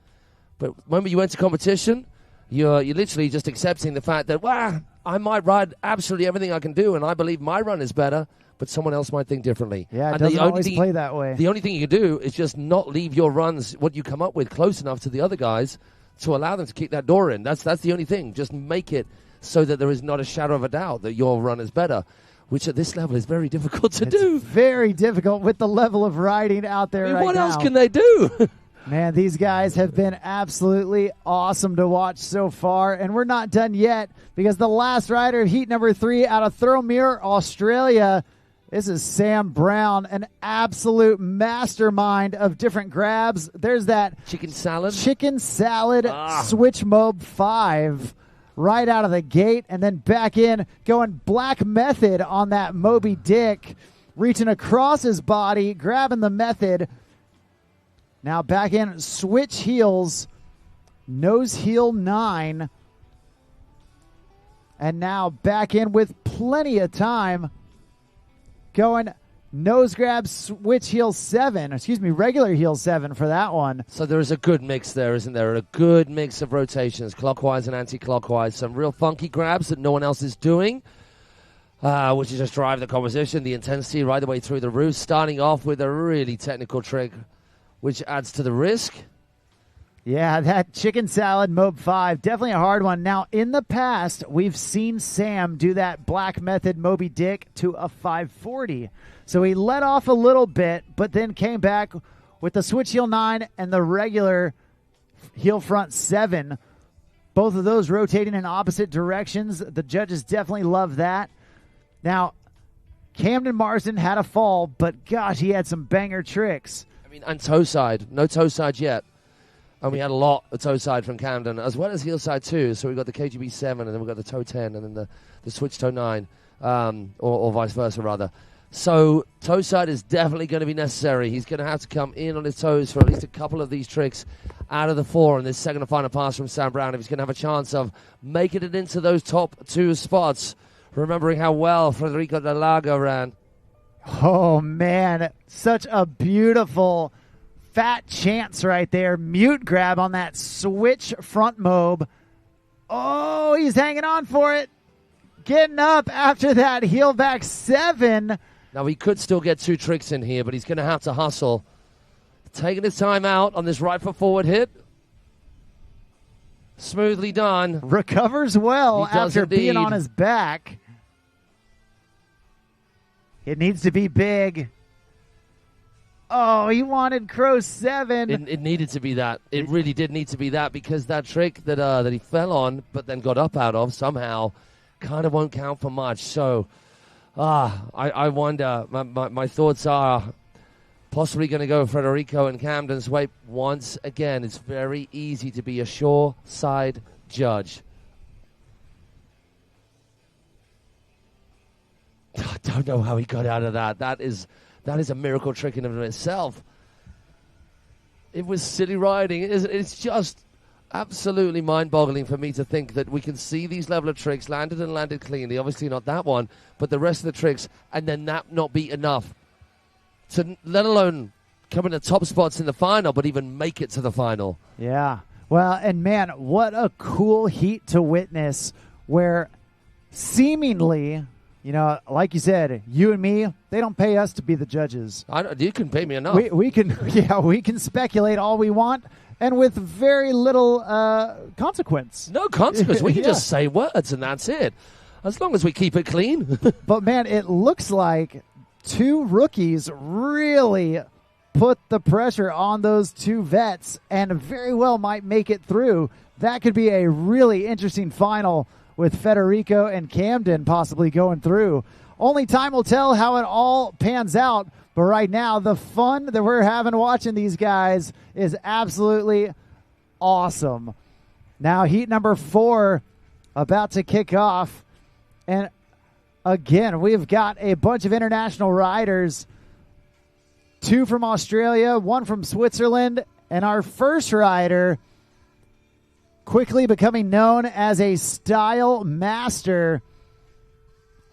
But the moment you enter competition, you're literally just accepting the fact that, wow, I might ride absolutely everything I can do, and I believe my run is better, but someone else might think differently. Yeah, it and doesn't always play that way. The only thing you can do is just not leave your runs, what you come up with, close enough to the other guys to allow them to kick that door in. That's the only thing. Just make it so that there is not a shadow of a doubt that your run is better, which at this level is very difficult to do. Very difficult with the level of riding out there right now. What else can they do? Man, these guys have been absolutely awesome to watch so far, and we're not done yet because the last rider of heat number 3 out of Thirlmere, Australia, this is Sam Brown, an absolute mastermind of different grabs. There's that chicken salad switch mob 5 right out of the gate, and then back in going black method on that Moby Dick, reaching across his body, grabbing the method. Now back in, switch heels, nose heel 9. And now back in with plenty of time, going nose grab, switch heel 7. Excuse me, regular heel 7 for that one. So there is a good mix there, isn't there? A good mix of rotations, clockwise and anti-clockwise. Some real funky grabs that no one else is doing, which is just drive the composition, the intensity right the way through the roof, starting off with a really technical trick, which adds to the risk. Yeah, that chicken salad Mob 5, definitely a hard one. Now, in the past, we've seen Sam do that black method Moby Dick to a 540. So he let off a little bit, but then came back with the switch heel 9 and the regular heel front 7. Both of those rotating in opposite directions. The judges definitely love that. Now, Camden Marsden had a fall, but gosh, he had some banger tricks. I mean, and toe side. No toe side yet. And we had a lot of toe side from Camden, as well as heel side too. So we've got the KGB 7, and then we've got the toe 10, and then the switch toe 9, or vice versa, rather. So toe side is definitely going to be necessary. He's going to have to come in on his toes for at least a couple of these tricks out of the 4 in this second and final pass from Sam Brown if he's going to have a chance of making it into those top 2 spots, remembering how well Federico De Lago ran. Oh, man, such a beautiful fat chance right there. Mute grab on that switch front mob. Oh, he's hanging on for it. Getting up after that heel back 7. Now, he could still get 2 tricks in here, but he's going to have to hustle. Taking his time out on this right foot forward hit. Smoothly done. Recovers well after being on his back. It needs to be big. Oh, he wanted Crow 7. It needed to be that. It really did need to be that, because that trick that he fell on but then got up out of somehow kind of won't count for much. So I wonder. My thoughts are possibly going to go Federico and Camden's way once again. It's very easy to be a sure side judge. I don't know how he got out of that. That is a miracle trick in and of itself. It was silly riding. It's just absolutely mind-boggling for me to think that we can see these level of tricks landed and landed cleanly. Obviously not that one, but the rest of the tricks, and then that not be enough to let alone come in the top spots in the final, but even make it to the final. Yeah. Well, and man, what a cool heat to witness, where seemingly, you know, like you said, you and me, they don't pay us to be the judges. You can pay me enough. We can speculate all we want, and with very little consequence. No consequence. We can just say words, and that's it. As long as we keep it clean. But man, it looks like 2 rookies really put the pressure on those 2 vets, and very well might make it through. That could be a really interesting final, with Federico and Camden possibly going through. Only time will tell how it all pans out, but right now, the fun that we're having watching these guys is absolutely awesome. Now, heat number 4 about to kick off, and again, we've got a bunch of international riders, 2 from Australia, 1 from Switzerland, and our first rider quickly becoming known as a style master.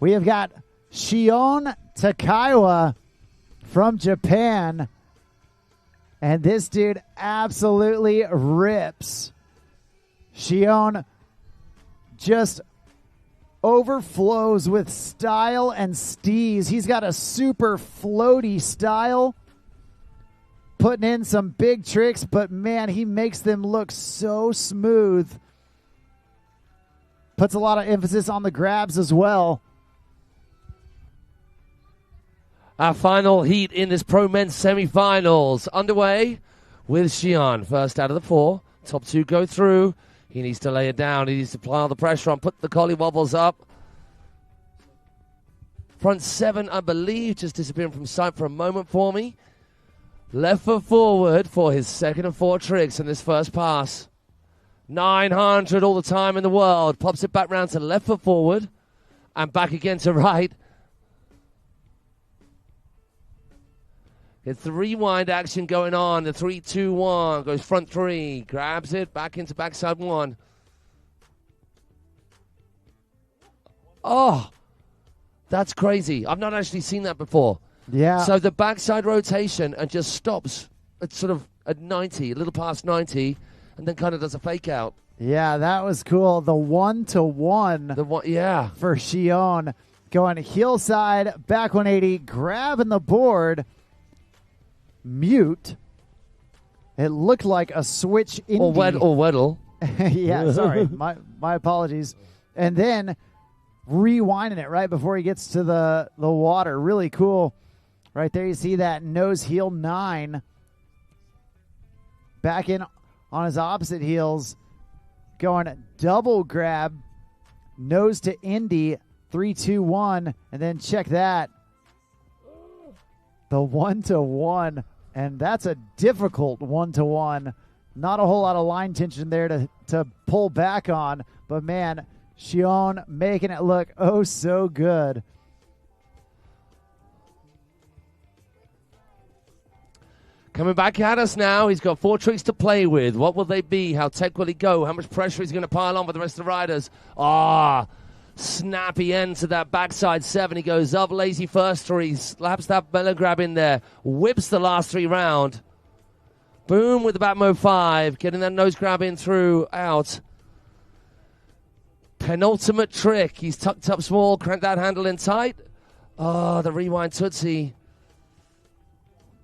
We have got Shion Taka from Japan. And this dude absolutely rips. Shion just overflows with style and steez. He's got a super floaty style, putting in some big tricks, but man, he makes them look so smooth. Puts a lot of emphasis on the grabs as well. Our final heat in this Pro Men's semifinals underway with Shion. First out of the four. Top two go through. He needs to lay it down. He needs to apply all the pressure on, put the collie wobbles up. Front seven, I believe, just disappearing from sight for a moment for me. Left foot forward for his second of four tricks in this first pass. 900 all the time in the world. Pops it back round to left foot forward and back again to right. It's the rewind action going on. The 3-2-1 goes front three, grabs it back into backside one. Oh, that's crazy. I've not actually seen that before. Yeah. So the backside rotation and just stops at sort of at 90, a little past 90, and then kind of does a fake out. Yeah, that was cool. The 1-to-1 yeah, for Shion. Going heel side, back 180, grabbing the board. Mute. It looked like a switch indie. Or Weddle. Yeah, sorry. My apologies. And then rewinding it right before he gets to the water. Really cool. Right there you see that nose heel 9. Back in on his opposite heels. Going double grab. Nose to indie. 3-2-1. And then check that. The 1-to-1. And that's a difficult 1-to-1. Not a whole lot of line tension there to pull back on. But, man, Shion making it look oh so good. Coming back at us now. He's got 4 tricks to play with. What will they be? How tech will he go? How much pressure is he going to pile on for the rest of the riders? Snappy end to that backside 7. He goes up lazy first 3, slaps that belly grab in there, whips the last 3 round. Boom with the back mo 5, getting that nose grab in through, out. Penultimate trick. He's tucked up small, cranked that handle in tight. The rewind Tootsie.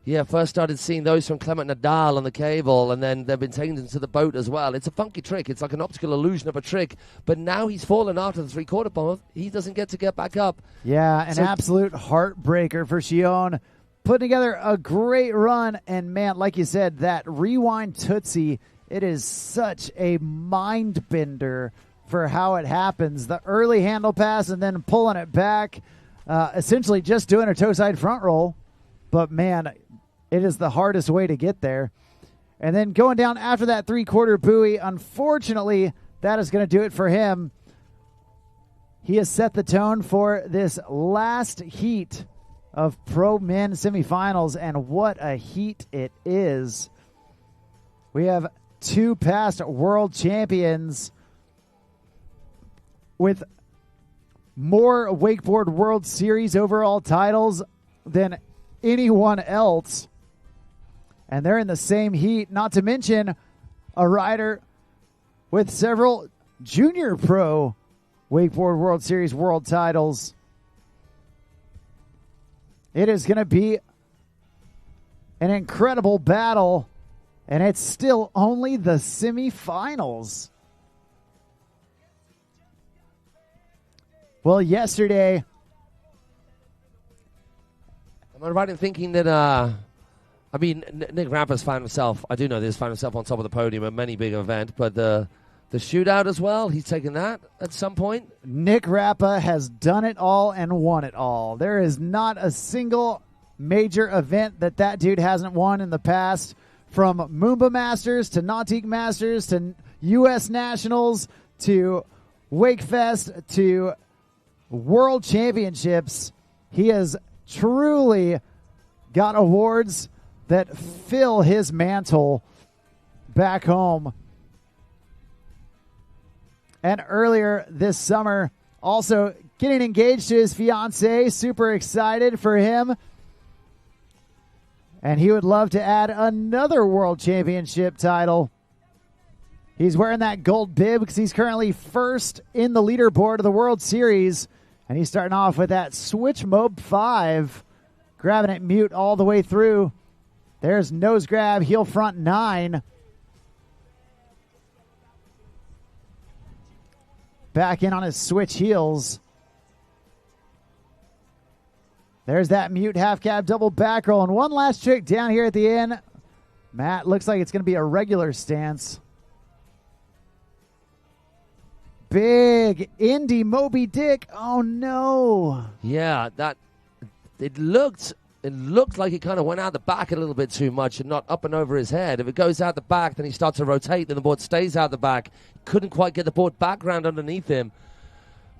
Yeah, first started seeing those from Clement Nadal on the cable, and then they've been taken into the boat as well. It's a funky trick. It's like an optical illusion of a trick. But now he's fallen after the 3/4 bomb. He doesn't get to get back up. Yeah, an absolute heartbreaker for Shion. Putting together a great run, and man, like you said, that rewind Tootsie, it is such a mind bender for how it happens. The early handle pass and then pulling it back, essentially just doing a toe side front roll. But man, it is the hardest way to get there. And then going down after that 3/4 buoy, unfortunately, that is going to do it for him. He has set the tone for this last heat of Pro Men semifinals, and what a heat it is. We have 2 past world champions with more Wakeboard World Series overall titles than anyone else. And they're in the same heat, not to mention a rider with several junior pro Wakeboard World Series world titles. It is going to be an incredible battle, and it's still only the semifinals. Well, yesterday, am I right in thinking that, Nick Rapper's found himself, I do know this, found himself on top of the podium at many big events, but the shootout as well, he's taken that at some point? Nick Rappa has done it all and won it all. There is not a single major event that dude hasn't won in the past, from Moomba Masters to Nautique Masters to U.S. Nationals to Wakefest to World Championships. He has truly got awards that fill his mantle back home. And earlier this summer, also getting engaged to his fiancée. Super excited for him. And he would love to add another world championship title. He's wearing that gold bib because he's currently first in the leaderboard of the World Series. And he's starting off with that switch mob 5. Grabbing it mute all the way through. There's nose grab, heel front 9. Back in on his switch heels. There's that mute half cab double back roll. And one last trick down here at the end. Matt, looks like it's going to be a regular stance. Big Indy Moby Dick. Oh, no. Yeah, that it looked like it kind of went out the back a little bit too much and not up and over his head. If it goes out the back, then he starts to rotate, then the board stays out the back. Couldn't quite get the board background underneath him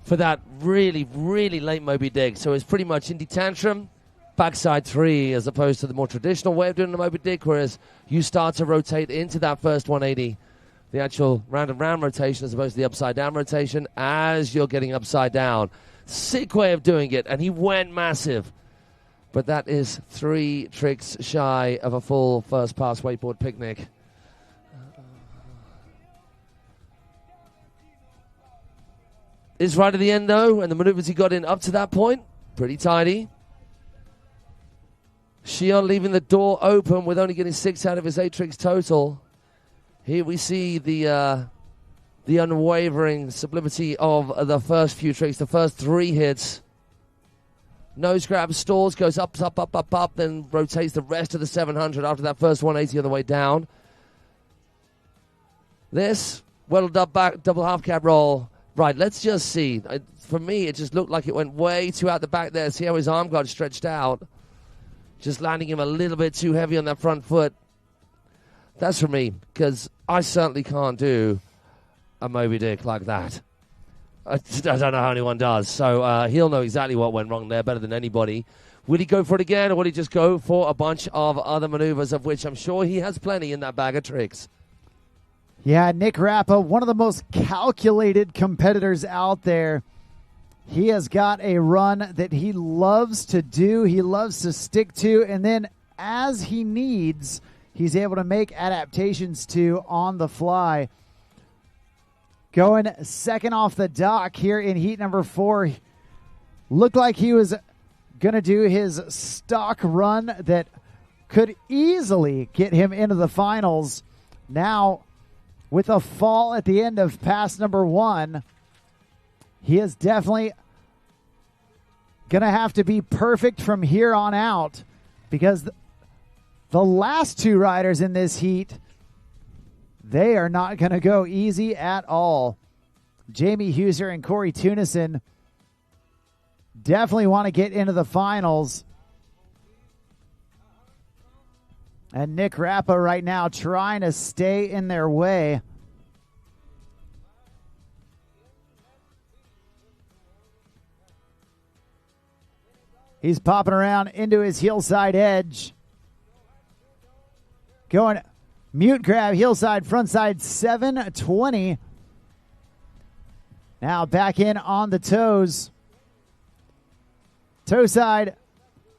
for that really, really late Moby Dick. So it's pretty much Indy Tantrum, backside 3, as opposed to the more traditional way of doing the Moby Dick, whereas you start to rotate into that first 180, the actual round and round rotation as opposed to the upside down rotation as you're getting upside down. Sick way of doing it, and he went massive. But that is 3 tricks shy of a full first pass wakeboard picnic. Is right at the end, though, and the maneuvers he got in up to that point, pretty tidy. Shion leaving the door open with only getting 6 out of his 8 tricks total. Here we see the unwavering sublimity of the first few tricks, the first 3 hits. Nose grab, stalls, goes up, then rotates the rest of the 700 after that first 180 on the way down. This, well up back, double half cab roll. Right, let's just see. For me, it just looked like it went way too out the back there. See how his arm got stretched out? Just landing him a little bit too heavy on that front foot. That's for me, because I certainly can't do a Moby Dick like that. I don't know how anyone does. So he'll know exactly what went wrong there better than anybody. Will he go for it again, or will he just go for a bunch of other maneuvers, of which I'm sure he has plenty in that bag of tricks? Yeah, Nick Rappa, one of the most calculated competitors out there. He has got a run that he loves to do, he loves to stick to, and then as he needs, he's able to make adaptations to on the fly. Going second off the dock here in heat number 4. Looked like he was going to do his stock run that could easily get him into the finals. Now, with a fall at the end of pass number 1, he is definitely going to have to be perfect from here on out, because the last 2 riders in this heat, they are not going to go easy at all. Jamie Huser and Corey Tunison definitely want to get into the finals. And Nick Rappa right now trying to stay in their way. He's popping around into his heel side edge. Going mute grab, heel side, front side, 720. Now back in on the toes. Toe side,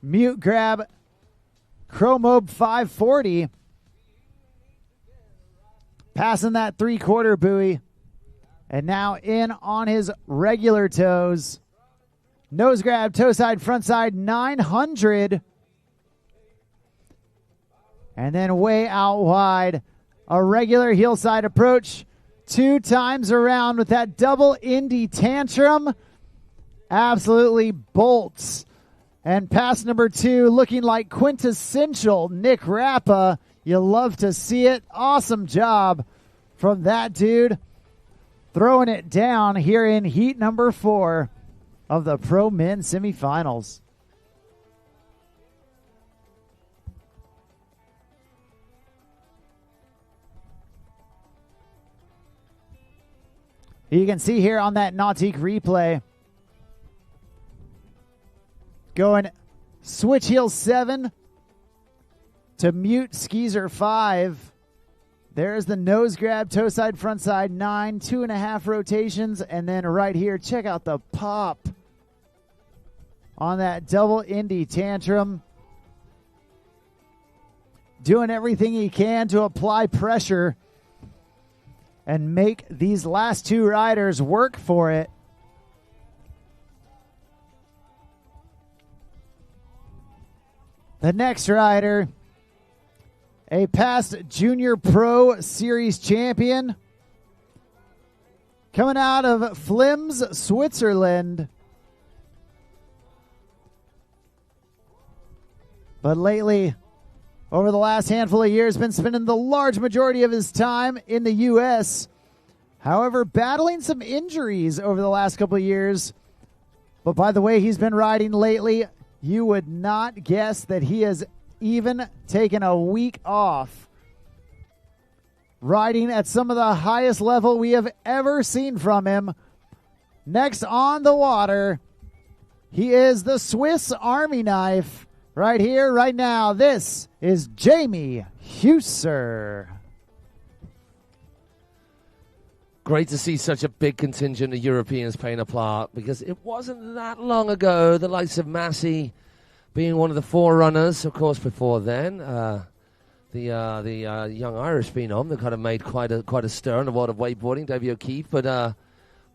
mute grab, Chromobe 540. Passing that 3/4 buoy. And now in on his regular toes. Nose grab, toe side, front side, 900. And then way out wide, a regular heel side approach. 2 times around with that double Indy Tantrum. Absolutely bolts. And pass number 2 looking like quintessential Nick Rappa. You love to see it. Awesome job from that dude. Throwing it down here in heat number 4 of the Pro Men semifinals. You can see here on that Nautique replay, going switch heel 7 to mute skeezer 5. There's the nose grab, toe side, front side, 9, 2.5 rotations. And then right here, check out the pop on that double Indy Tantrum. doing everything he can to apply pressure and make these last two riders work for it. The next rider, a past Junior Pro Series champion, coming out of Flims, Switzerland. But lately, over the last handful of years, been spending the large majority of his time in the U.S. However, battling some injuries over the last couple of years. But by the way he's been riding lately, you would not guess that he has even taken a week off, riding at some of the highest level we have ever seen from him. Next on the water, he is the Swiss Army knife. Right here, right now, this is Jamie Husser. Great to see such a big contingent of Europeans playing a part, because it wasn't that long ago, the likes of Massey being one of the forerunners, of course, before then. The young Irish phenom that kind of made quite a stir in the world of wakeboarding, Davey O'Keefe, but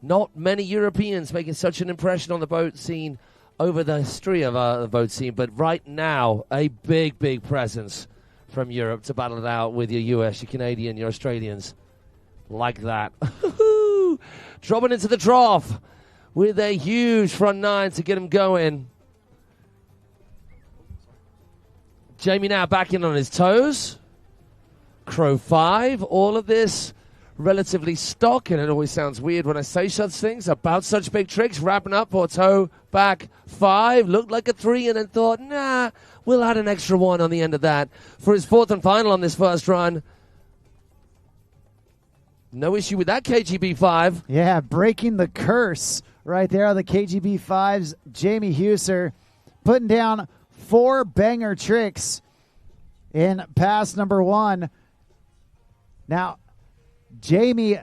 not many Europeans making such an impression on the boat scene over the history of the boat scene, but right now, a big presence from Europe to battle it out with your US, your Canadian, your Australians, like that. Dropping into the trough with a huge front nine to get him going. Jamie now back in on his toes. Crow 5, all of this relatively stock, and it always sounds weird when I say such things about such big tricks. Wrapping up for toe back 5, looked like a 3, and then thought, nah, we'll add an extra 1 on the end of that for his fourth and final on this first run. No issue with that KGB 5. Yeah, breaking the curse right there on the KGB 5s. Jamie Husser putting down 4 banger tricks in pass number 1. Now, Jamie,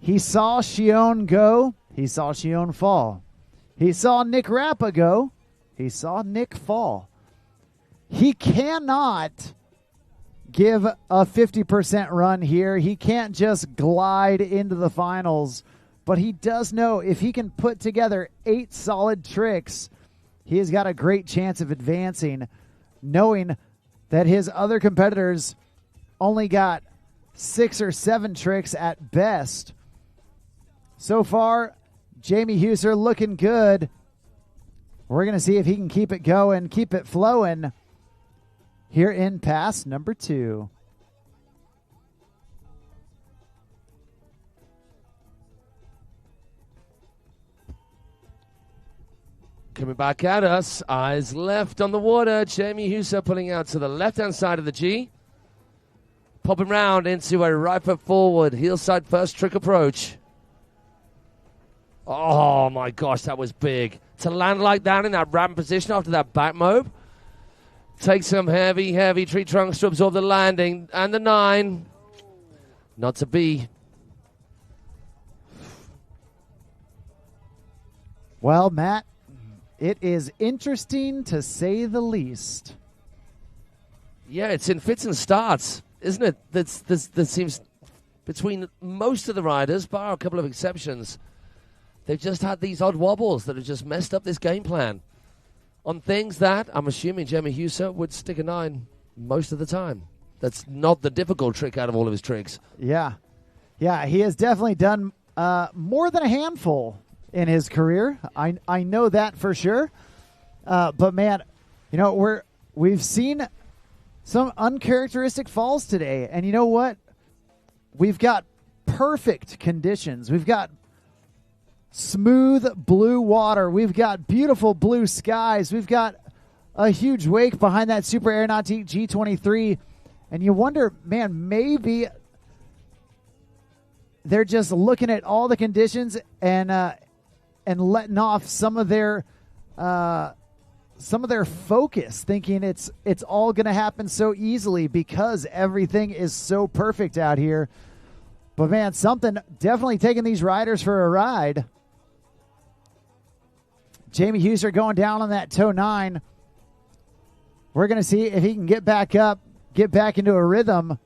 he saw Shion go. He saw Shion fall. He saw Nick Rappa go. He saw Nick fall. He cannot give a 50% run here. He can't just glide into the finals. But he does know if he can put together 8 solid tricks, he has got a great chance of advancing, knowing that his other competitors only got 6 or 7 tricks at best. So far, Jamie Husser looking good. We're going to see if he can keep it going, keep it flowing here in pass number 2. Coming back at us, eyes left on the water. Jamie Husser pulling out to the left-hand side of the G. Popping round into a right foot forward, heel side first trick approach. Oh my gosh, that was big. To land like that in that ramp position after that back mob. Take some heavy tree trunks to absorb the landing. And the 9. Not to be. Well, Matt, it is interesting to say the least. Yeah, it's in fits and starts, isn't it? That seems between most of the riders, bar a couple of exceptions, they've just had these odd wobbles that have just messed up this game plan on things that I'm assuming Jamie Husser would stick a 9 most of the time. That's not the difficult trick out of all of his tricks. Yeah, he has definitely done more than a handful in his career. I know that for sure. But man, you know, we've seen some uncharacteristic falls today, and you know what? We've got perfect conditions. We've got smooth blue water. We've got beautiful blue skies. We've got a huge wake behind that Super Air Nautique G23. And you wonder, man, maybe they're just looking at all the conditions and letting off some of their focus, thinking it's all going to happen so easily because everything is so perfect out here. But man, something definitely taking these riders for a ride. Jamie Husser going down on that toe 9. We're going to see if he can get back up, get back into a rhythm.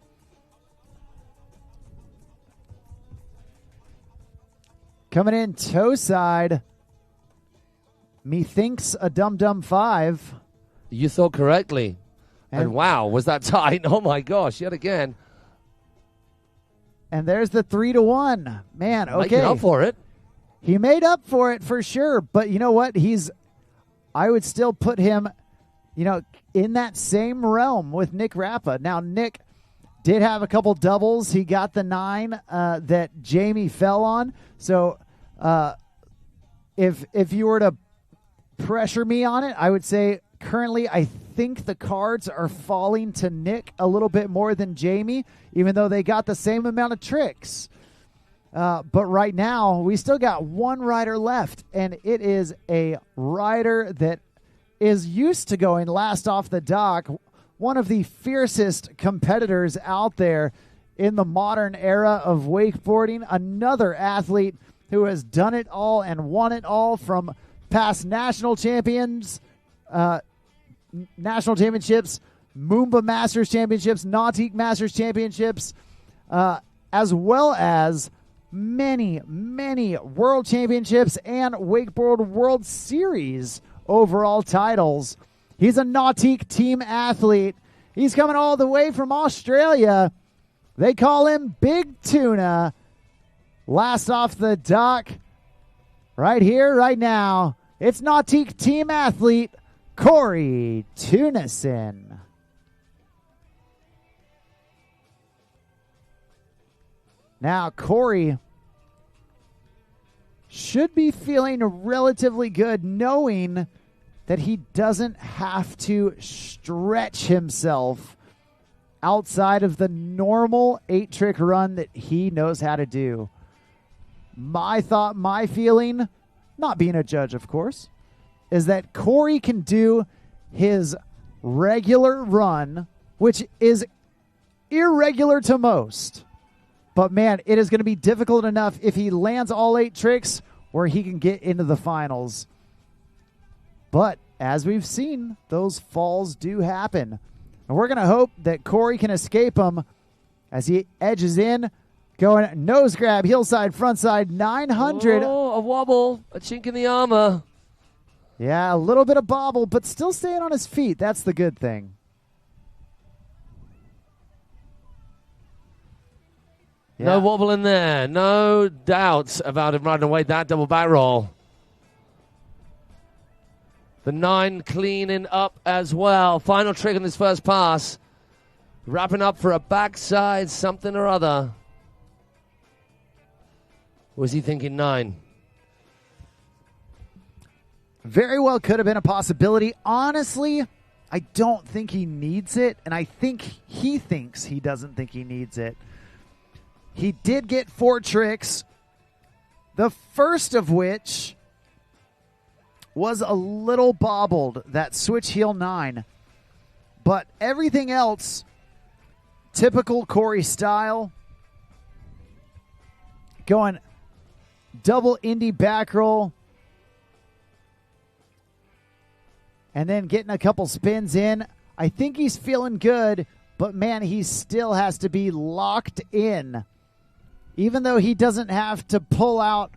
Coming in toe side, methinks a dum-dum 5. You thought correctly. And wow, was that tight? Oh my gosh, yet again. And there's the 3-1. Man, okay. Making up for it. He made up for it for sure. But you know what? I would still put him, in that same realm with Nick Rappa. Now, Nick did have a couple doubles. He got the 9 that Jamie fell on. So if you were to pressure me on it, I would say currently I think the cards are falling to Nick a little bit more than Jamie, even though they got the same amount of tricks. But right now, we still got one rider left, and it is a rider that is used to going last off the dock, one of the fiercest competitors out there in the modern era of wakeboarding, another athlete who has done it all and won it all, from past national championships, Moomba Masters Championships, Nautique Masters Championships, as well as many, many World Championships and Wakeboard World Series overall titles. He's a Nautique team athlete. He's coming all the way from Australia. They call him Big Tuna. Last off the dock, right here, right now, it's Nautique team athlete Corey Tunison. Now, Corey should be feeling relatively good, knowing that he doesn't have to stretch himself outside of the normal 8-trick run that he knows how to do. My thought, my feeling, not being a judge, of course, is that Corey can do his regular run, which is irregular to most. But, man, it is going to be difficult enough if he lands all 8 tricks where he can get into the finals. But, as we've seen, those falls do happen. And we're going to hope that Corey can escape them as he edges in, going nose grab, heel side, front side, 900. Oh, a wobble, a chink in the armor. Yeah, a little bit of bobble, but still staying on his feet. That's the good thing. Yeah. No wobble in there. No doubts about him riding away that double back roll. The 9 cleaning up as well. Final trick on this first pass. Wrapping up for a backside something or other. Was he thinking 9? Very well could have been a possibility. Honestly, I don't think he needs it, and I think he thinks he doesn't think he needs it. He did get 4 tricks, the first of which was a little bobbled, that switch heel 9. But everything else, typical Corey style, going double indie back roll, and then getting a couple spins in. I think he's feeling good, but man, he still has to be locked in. Even though he doesn't have to pull out,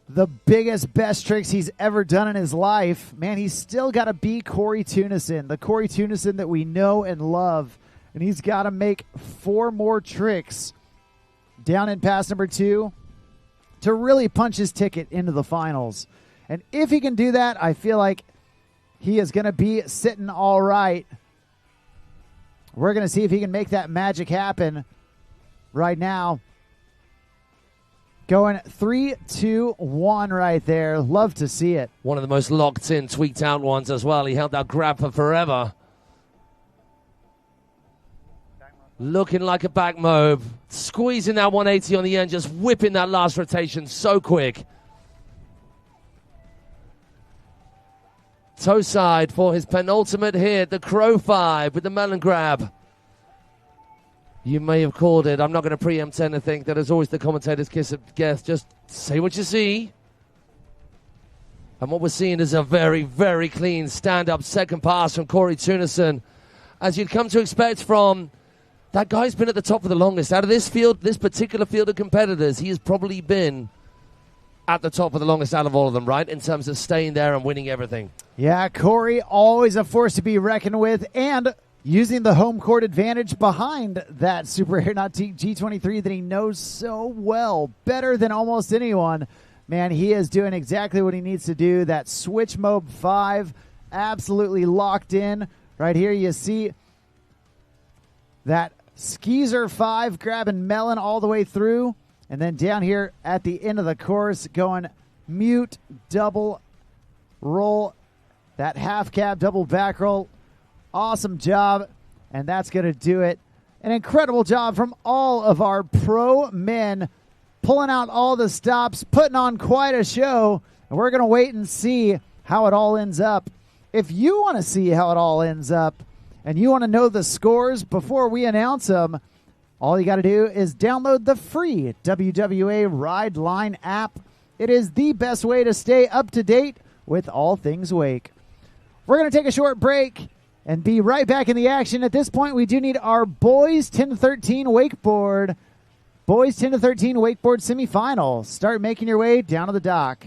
the biggest, best tricks he's ever done in his life, man, he's still got to be Corey Tunison, the Corey Tunison that we know and love. And he's got to make 4 more tricks down in pass number 2 to really punch his ticket into the finals. And if he can do that, I feel like he is going to be sitting all right. We're going to see if he can make that magic happen right now. Going 3, 2, 1 right there. Love to see it. One of the most locked in, tweaked out ones as well. He held that grab for forever. Looking like a back mob. Squeezing that 180 on the end, just whipping that last rotation so quick. Toe side for his penultimate hit, the Crow 5 with the melon grab. You may have called it. I'm not going to preempt anything. That is always the commentator's kiss of death. Just say what you see. And what we're seeing is a very, very clean stand-up second pass from Corey Tunison. as you'd come to expect from that guy who's been at the top for the longest. Out of this field, this particular field of competitors, he has probably been at the top for the longest out of all of them, right? In terms of staying there and winning everything. Yeah, Corey, always a force to be reckoned with, and using the home court advantage behind that Super Air Nautique G23 that he knows so well, better than almost anyone. Man, he is doing exactly what he needs to do. That switch mode 5, absolutely locked in. Right here you see that Skeezer 5 grabbing Melon all the way through. And then down here at the end of the course going mute, double roll, that half cab, double back roll. Awesome job. And that's going to do it. An incredible job from all of our pro men, pulling out all the stops, putting on quite a show. And we're going to wait and see how it all ends up. If you want to see how it all ends up and you want to know the scores before we announce them, all you got to do is download the free WWA Ride Line app. It is the best way to stay up to date with all things wake. We're going to take a short break and be right back in the action. At this point, we do need our boys 10-13 wakeboard. Boys 10-13 wakeboard semifinal. Start making your way down to the dock.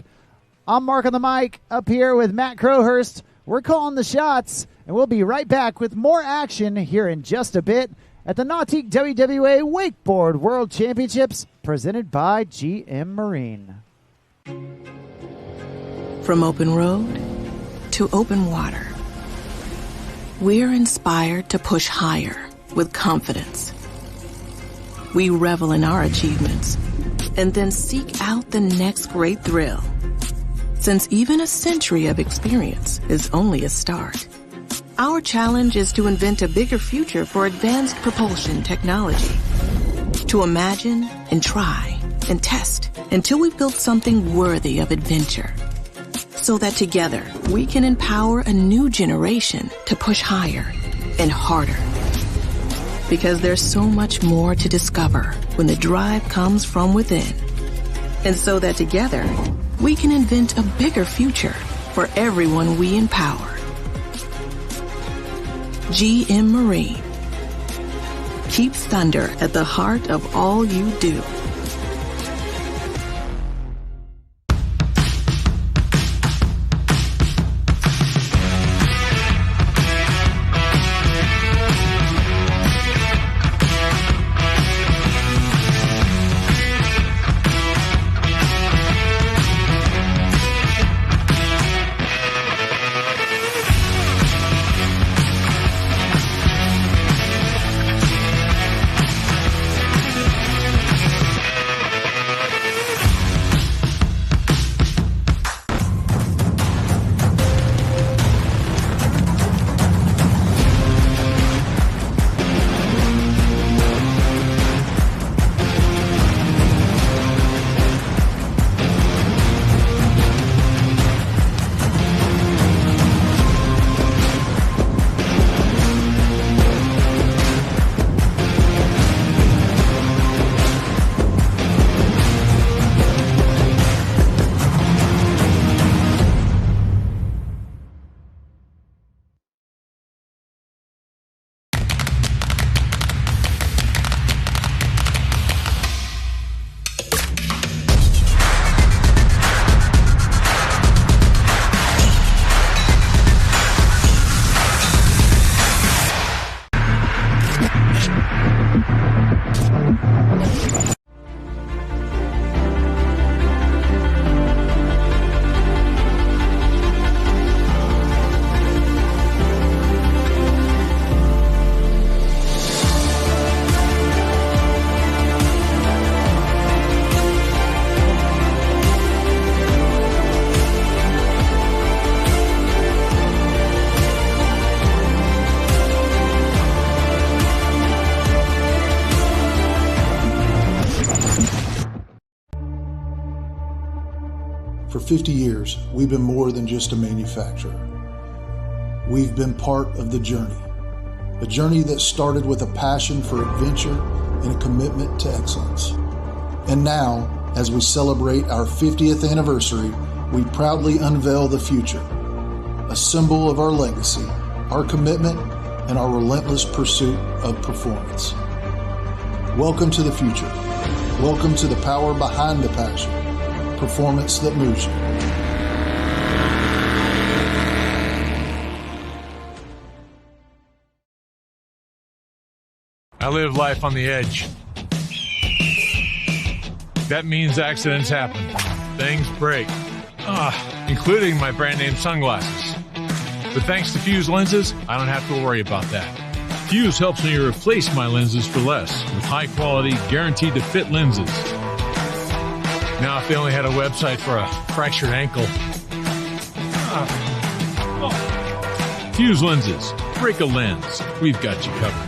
I'm Mark on the mic up here with Matt Crowhurst. We're calling the shots, and we'll be right back with more action here in just a bit at the Nautique WWA Wakeboard World Championships presented by GM Marine. From open road to open water, we're inspired to push higher with confidence. We revel in our achievements and then seek out the next great thrill. Since even a century of experience is only a start, our challenge is to invent a bigger future for advanced propulsion technology. To imagine and try and test until we've built something worthy of adventure. So that together we can empower a new generation to push higher and harder. Because there's so much more to discover when the drive comes from within. And so that together, we can invent a bigger future for everyone we empower. GM Marine. Keeps thunder at the heart of all you do. For 50 years, we've been more than just a manufacturer. We've been part of the journey, a journey that started with a passion for adventure and a commitment to excellence. And now, as we celebrate our 50th anniversary, we proudly unveil the future, a symbol of our legacy, our commitment, and our relentless pursuit of performance. Welcome to the future. Welcome to the power behind the passion. Performance that moves you. I live life on the edge. That means accidents happen. Things break. Including my brand name sunglasses. But thanks to Fuse lenses, I don't have to worry about that. Fuse helps me replace my lenses for less with high quality, guaranteed to fit lenses. Now, if they only had a website for a fractured ankle. Fuse lenses. Break a lens. We've got you covered.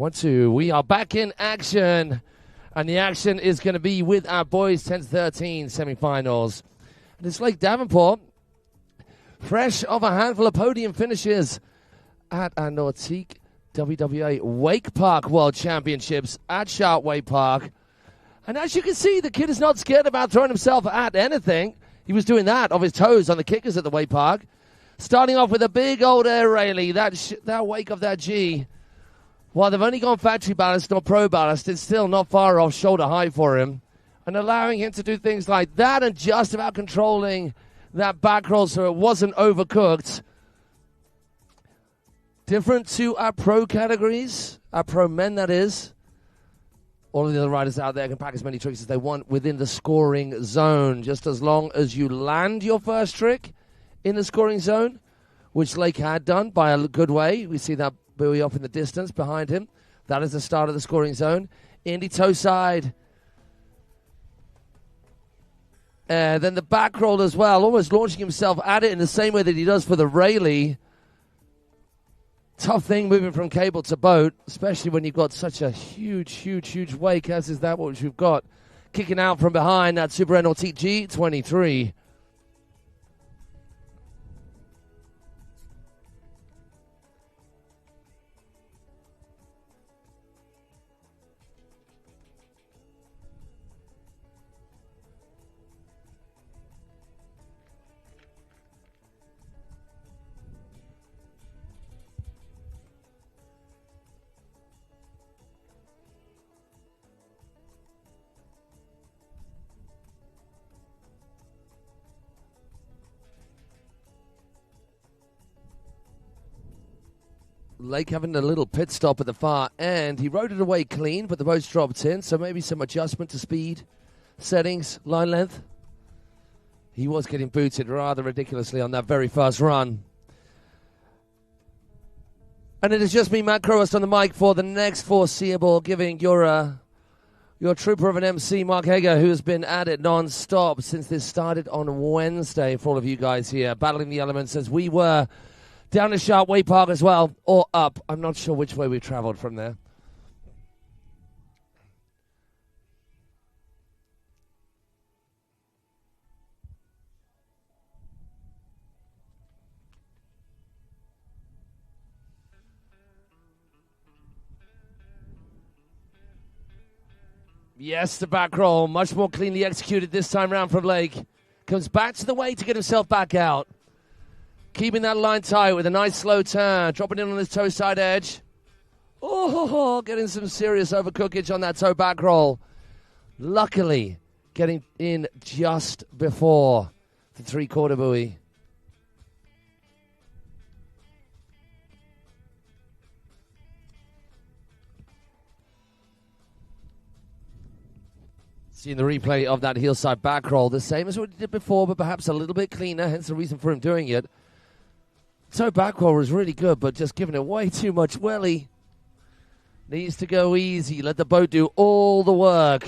1, 2. We are back in action. And the action is going to be with our boys 10-13 semifinals. And it's Lake Davenport, fresh of a handful of podium finishes at our Nautique WWA Wake Park World Championships at Sharp Wake Park. And as you can see, the kid is not scared about throwing himself at anything. He was doing that off his toes on the kickers at the Wake Park. Starting off with a big old air railie, that wake of that G. While they've only gone factory balanced, not pro balanced, it's still not far off shoulder height for him. And allowing him to do things like that and just about controlling that back roll so it wasn't overcooked. Different to our pro categories, our pro men that is. All of the other riders out there can pack as many tricks as they want within the scoring zone. Just as long as you land your first trick in the scoring zone, which Lake had done by a good way. We see that buoy off in the distance behind him. That is the start of the scoring zone. Indy toe side. Then the back roll as well, almost launching himself at it in the same way that he does for the railie. Tough thing moving from cable to boat, especially when you've got such a huge wake, as is that what we've got. Kicking out from behind that Super Nautique G23. Lake having a little pit stop at the far end. He rode it away clean, but the boat's dropped in, so maybe some adjustment to speed, settings, line length. He was getting booted rather ridiculously on that very first run. And it is just me, Matt Crowest, on the mic for the next foreseeable, giving your trooper of an MC, Mark Hager, who has been at it non-stop since this started on Wednesday for all of you guys here, battling the elements as we were down to Sharp Wake Park as well, or up. I'm not sure which way we traveled from there. Yes, the back roll, much more cleanly executed this time round from Lake. Comes back to the way to get himself back out. Keeping that line tight with a nice slow turn. Dropping in on his toe side edge. Oh, getting some serious overcookage on that toe back roll. Luckily, getting in just before the three-quarter buoy. Seeing the replay of that heel side back roll. The same as what he did before, but perhaps a little bit cleaner. Hence the reason for him doing it. Toe back roll was really good, but just giving it way too much welly. Needs to go easy. Let the boat do all the work.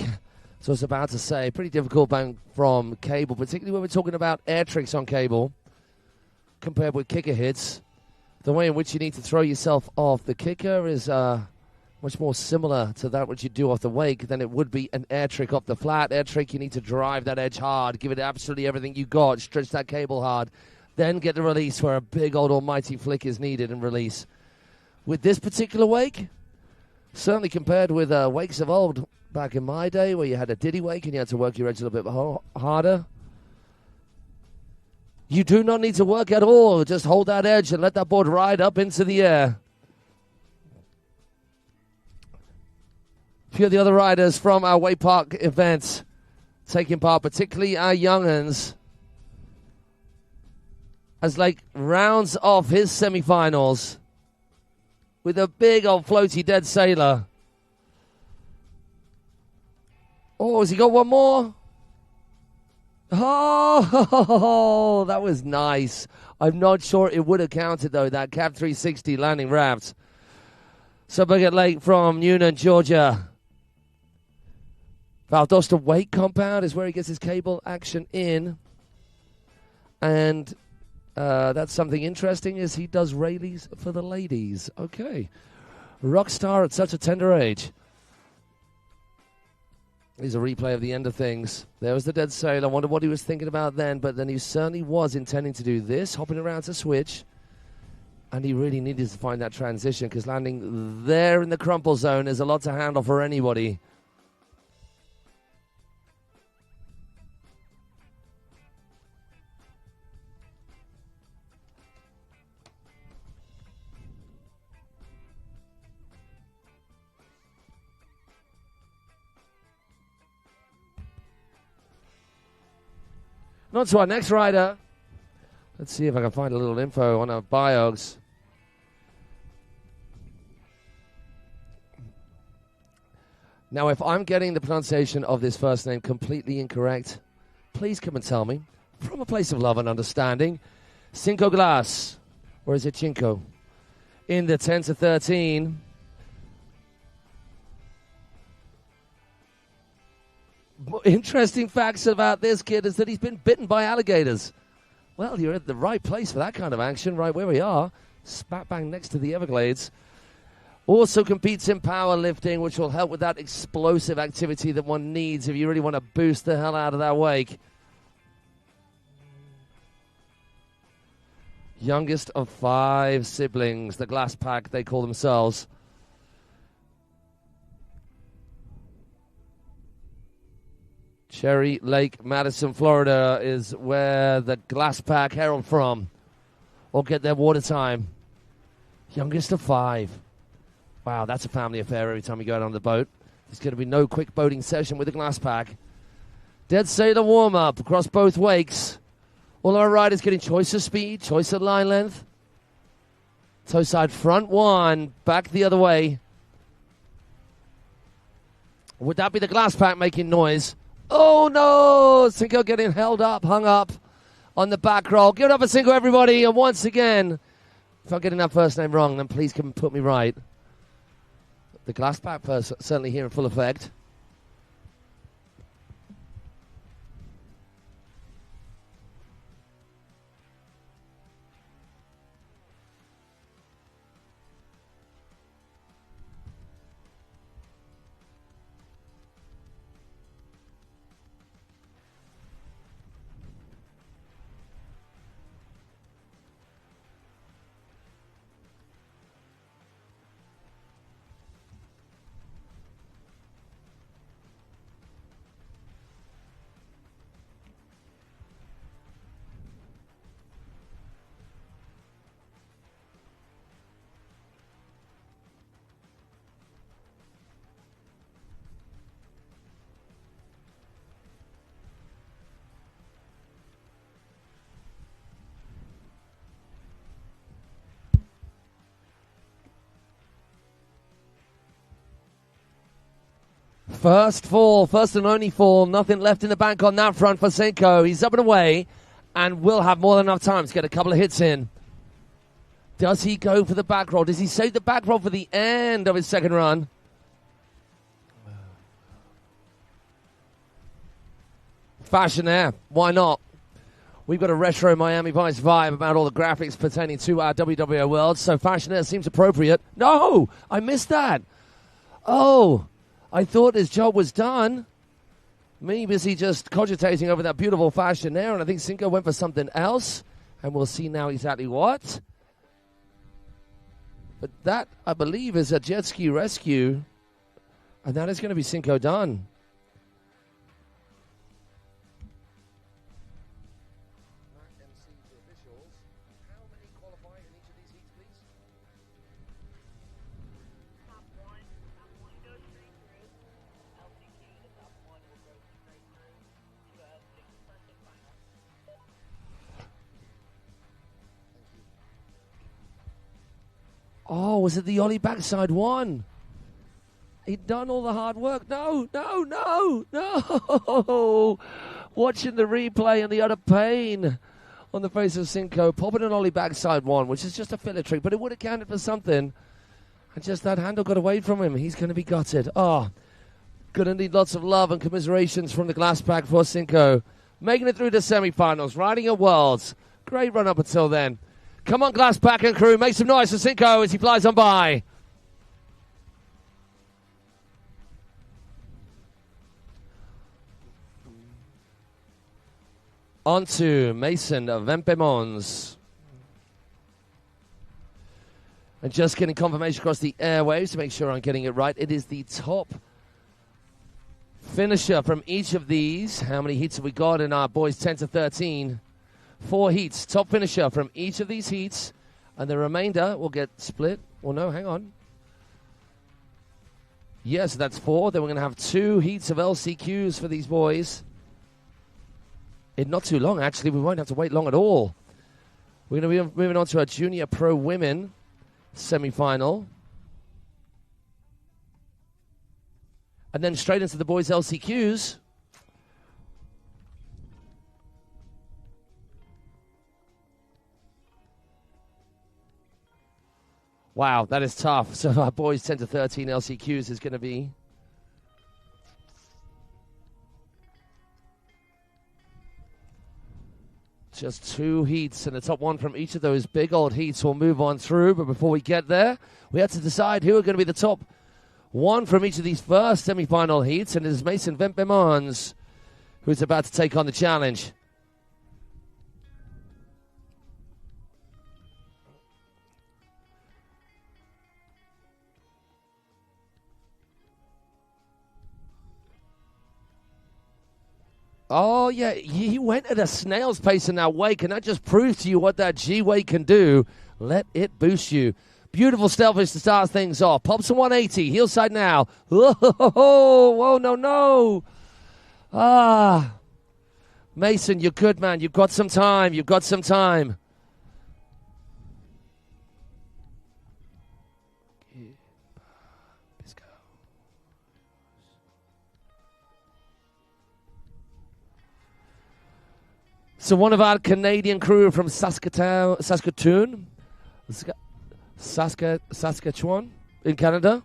So I was about to say, pretty difficult bang from cable, particularly when we're talking about air tricks on cable, compared with kicker hits. The way in which you need to throw yourself off the kicker is much more similar to that which you do off the wake than it would be an air trick off the flat. Air trick, you need to drive that edge hard, give it absolutely everything you got, stretch that cable hard. Then get the release where a big old almighty flick is needed and release. With this particular wake, certainly compared with wakes of old back in my day where you had a diddy wake and you had to work your edge a little bit harder, you do not need to work at all. Just hold that edge and let that board ride up into the air. A few of the other riders from our Wake Park events taking part, particularly our young'uns, as Lake rounds off his semifinals with a big old floaty dead sailor. Oh, has he got one more? Oh, that was nice. I'm not sure it would have counted, though, that Cap 360 landing wrapped. Suburgate Lake from Newnan, Georgia. Valdosta Wake Compound is where he gets his cable action in. And that's something interesting is he does railies for the ladies. Okay. Rock star at such a tender age. Here's a replay of the end of things. There was the dead sail. I wonder what he was thinking about then, but then he certainly was intending to do this, hopping around to switch. And he really needed to find that transition because landing there in the crumple zone is a lot to handle for anybody. And on to our next rider. Let's see if I can find a little info on our bios. Now, if I'm getting the pronunciation of this first name completely incorrect, please come and tell me. From a place of love and understanding, Cinco Glass, or is it Cinco? In the 10 to 13. Interesting facts about this kid is that he's been bitten by alligators. Well, you're at the right place for that kind of action, right where we are. Spat bang next to the Everglades. Also competes in powerlifting, which will help with that explosive activity that one needs if you really want to boost the hell out of that wake. Youngest of 5 siblings, the Glass Pack, they call themselves. Cherry Lake, Madison, Florida is where the Glass Pack herald from. Or get their water time. Youngest of 5. Wow, that's a family affair every time you go out on the boat. There's going to be no quick boating session with the Glass Pack. Dead sailor warm-up across both wakes. All our riders getting choice of speed, choice of line length. Toe side front 1, back the other way. Would that be the Glass Pack making noise? Oh, no! Cinco getting held up, hung up on the back roll. Give it up for Cinco, everybody. And once again, if I'm getting that first name wrong, then please come and put me right. The Glass Pack certainly here in full effect. First fall, first and only fall. Nothing left in the bank on that front for Cinco. He's up and away and will have more than enough time to get a couple of hits in. Does he go for the back roll? Does he save the back roll for the end of his second run? Fashion Air. Why not? We've got a retro Miami Vice vibe about all the graphics pertaining to our WWA World, so Fashion Air seems appropriate. No! I missed that. Oh! I thought his job was done. Me busy just cogitating over that beautiful Fashion there, and I think Cinco went for something else, and we'll see now exactly what. But that, I believe, is a jet ski rescue, and that is going to be Cinco done. Oh, was it the Ollie backside 1? He'd done all the hard work. No. Watching the replay and the utter pain on the face of Cinco, popping an Ollie backside 1, which is just a filler trick, but it would have counted for something. And just that handle got away from him. He's going to be gutted. Oh, going to need lots of love and commiserations from the Glass Pack for Cinco. Making it through the semifinals, riding at Worlds. Great run up until then. Come on, Glass Pack and crew, make some noise for Cinco as he flies on by. On to Maxim Wimp Mons. And just getting confirmation across the airwaves to make sure I'm getting it right. It is the top finisher from each of these. How many heats have we got in our boys 10 to 13? 4 heats. Top finisher from each of these heats. And the remainder will get split. Well, no, hang on. Yes, that's 4. Then we're going to have 2 heats of LCQs for these boys. In not too long, actually. We won't have to wait long at all. We're going to be moving on to our Junior Pro Women semi-final. And then straight into the boys' LCQs. Wow, that is tough. So our boys 10 to 13 LCQs is going to be just 2 heats, and the top 1 from each of those big old heats will move on through. But before we get there, we have to decide who are going to be the top 1 from each of these first semi-final heats, and it is Maxim Wimp Mons who's about to take on the challenge. Oh, yeah, he went at a snail's pace in that wake, and that just proves to you what that G-wake can do. Let it boost you. Beautiful stealthish to start things off. Pops a 180. Heel side now. Whoa, no. Ah. Mason, you're good, man. You've got some time. So one of our Canadian crew from Saskatchewan in Canada.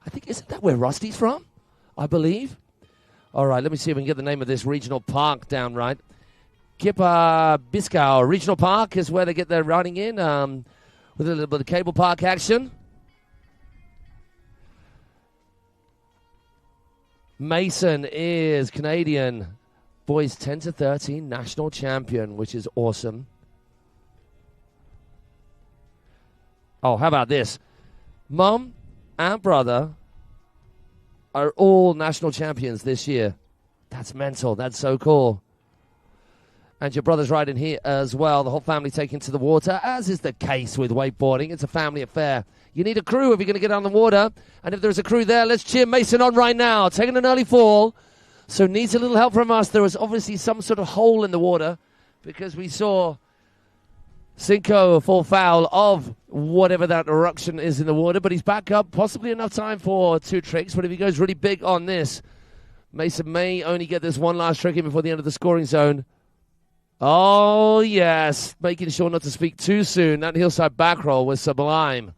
I think, isn't that where Rusty's from? I believe. All right, let me see if we can get the name of this regional park down right. Biscow Regional Park is where they get their riding in with a little bit of cable park action. Mason is Canadian. Boys 10 to 13 national champion, which is awesome. Oh, how about this? Mom and brother are all national champions this year. That's mental. That's so cool. And your brother's riding here as well. The whole family taking to the water, as is the case with wakeboarding. It's a family affair. You need a crew if you're going to get on the water. And if there's a crew there, let's cheer Mason on right now. Taking an early fall. So needs a little help from us. There was obviously some sort of hole in the water because we saw Cinco fall foul of whatever that eruption is in the water. But he's back up. Possibly enough time for 2 tricks. But if he goes really big on this, Mason may only get this one last trick in before the end of the scoring zone. Oh, yes. Making sure not to speak too soon. That hillside back roll was sublime.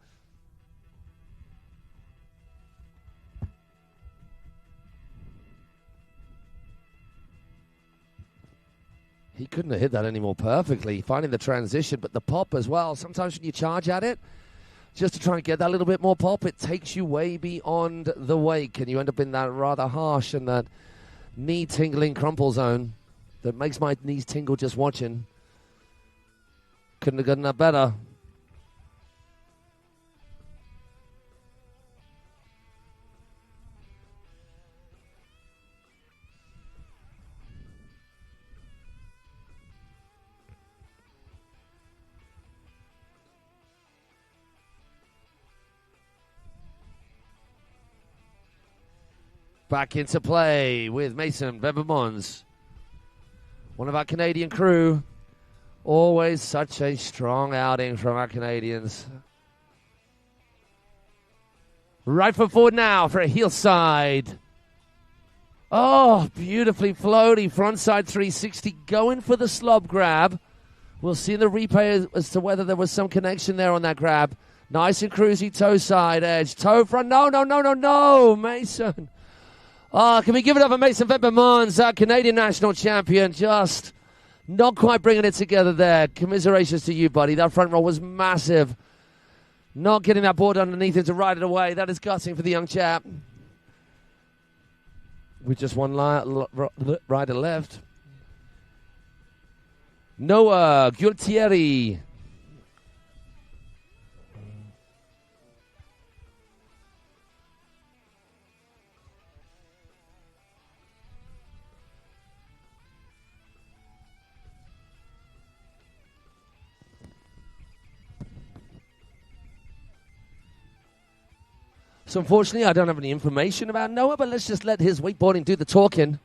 He couldn't have hit that any more perfectly, finding the transition, but the pop as well. Sometimes when you charge at it, just to try and get that little bit more pop, it takes you way beyond the wake, and you end up in that rather harsh and that knee-tingling crumple zone that makes my knees tingle just watching. Couldn't have gotten that better. Back into play with Maxim Wimp Mons. One of our Canadian crew. Always such a strong outing from our Canadians. Right foot forward now for a heel side. Oh, beautifully floaty. Frontside 360 going for the slob grab. We'll see in the replay as to whether there was some connection there on that grab. Nice and cruisy toe side edge. Toe front. No, Mason. Oh, can we give it up for Maxim Wimp Mons, our Canadian national champion? Just not quite bringing it together there. Commiserations to you, buddy. That front roll was massive. Not getting that board underneath him to ride it away. That is gutting for the young chap. With just one rider left. Noah Gualtieri. So unfortunately, I don't have any information about Noah, but let's just let his wakeboarding do the talking.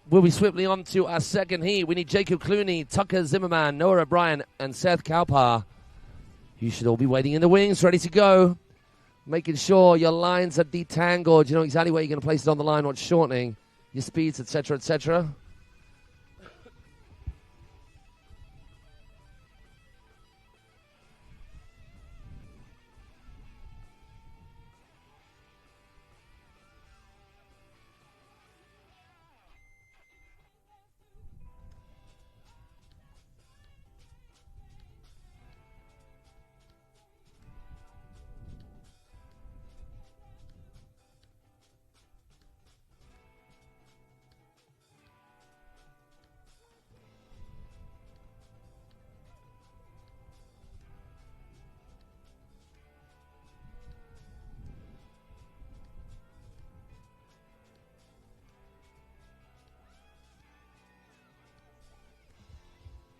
We'll be swiftly on to our second heat. We need Jacob Clooney, Tucker Zimmerman, Noah O'Brien, and Seth Kaupar. You should all be waiting in the wings, ready to go. Making sure your lines are detangled. You know exactly where you're going to place it on the line, what's shortening, your speeds, etc., etc.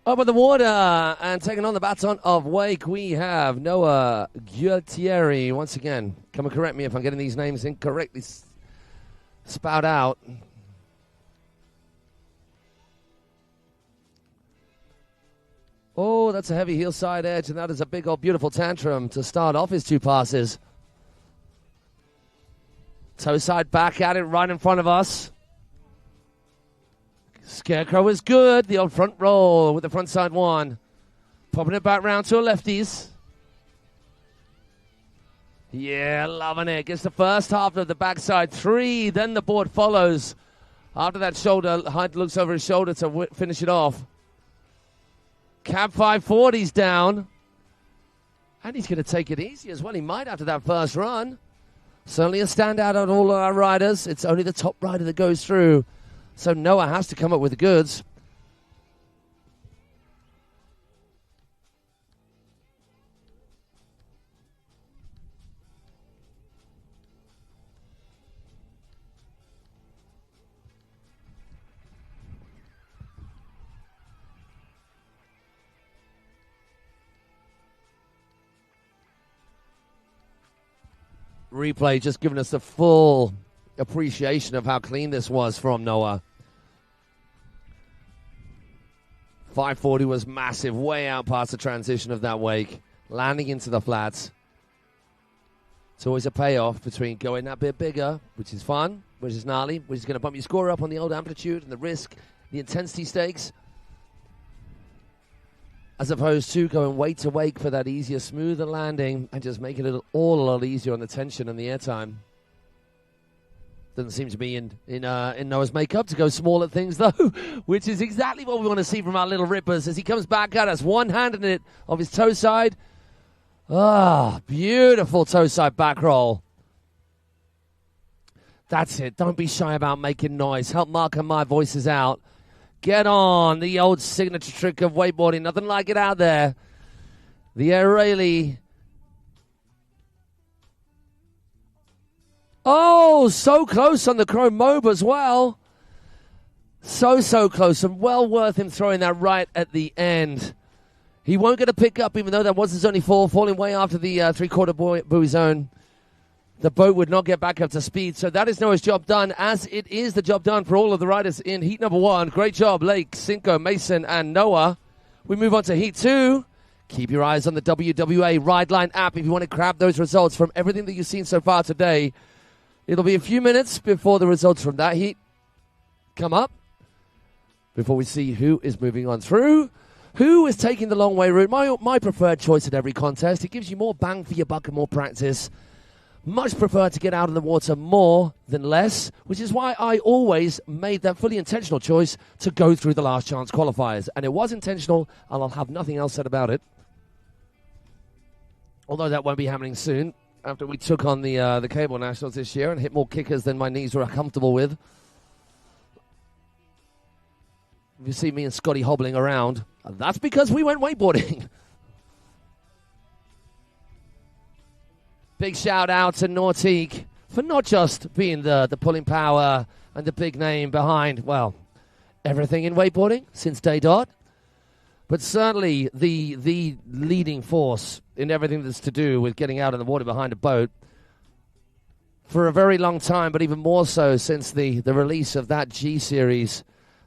Up in the water and taking on the baton of Wake, we have Noah Gualtieri. Once again, come and correct me if I'm getting these names incorrectly spout out. Oh, that's a heavy heel side edge, and that is a big old beautiful tantrum to start off his two passes. Toe side back at it right in front of us. Scarecrow is good. The old front roll with the front side one. Popping it back round to a lefties. Yeah, loving it. Gets the first half of the backside three. Then the board follows. After that shoulder, Hyde looks over his shoulder to finish it off. Cab 540's down. And he's going to take it easy as well. He might after that first run. Certainly a standout on all our riders. It's only the top rider that goes through. So Noah has to come up with the goods. Replay just giving us the full appreciation of how clean this was from Noah. 540 was massive, way out past the transition of that wake, landing into the flats. It's always a payoff between going that bit bigger, which is fun, which is gnarly, which is going to bump your score up on the old amplitude and the risk, the intensity stakes, as opposed to going wake to wake for that easier, smoother landing and just making it all a lot easier on the tension and the airtime. Doesn't seem to be in Noah's makeup to go small at things, though, which is exactly what we want to see from our little rippers as he comes back at us, one-handed it off his toe side. Ah, beautiful toe side back roll. That's it. Don't be shy about making noise. Help Mark and my voices out. Get on. The old signature trick of wakeboarding. Nothing like it out there. The Airali. Oh, so close on the Chrome Mob as well. So close, and well worth him throwing that right at the end. He won't get a pick up, even though that was his only fall, falling way after the three-quarter buoy zone. The boat would not get back up to speed, so that is Noah's job done, as it is the job done for all of the riders in heat number one. Great job, Lake, Cinco, Mason, and Noah. We move on to heat two. Keep your eyes on the WWA Rideline app if you want to grab those results from everything that you've seen so far today. It'll be a few minutes before the results from that heat come up, before we see who is moving on through, who is taking the long way route. My preferred choice at every contest. It gives you more bang for your buck and more practice. Much prefer to get out in the water more than less, which is why I always made that fully intentional choice to go through the last chance qualifiers. And it was intentional, and I'll have nothing else said about it. Although that won't be happening soon, after we took on the Cable Nationals this year and hit more kickers than my knees were comfortable with. If you see me and Scotty hobbling around, that's because we went wakeboarding. Big shout out to Nautique for not just being the pulling power and the big name behind, well, everything in wakeboarding since day dot, but certainly the leading force in everything that's to do with getting out in the water behind a boat for a very long time, but even more so since the release of that G Series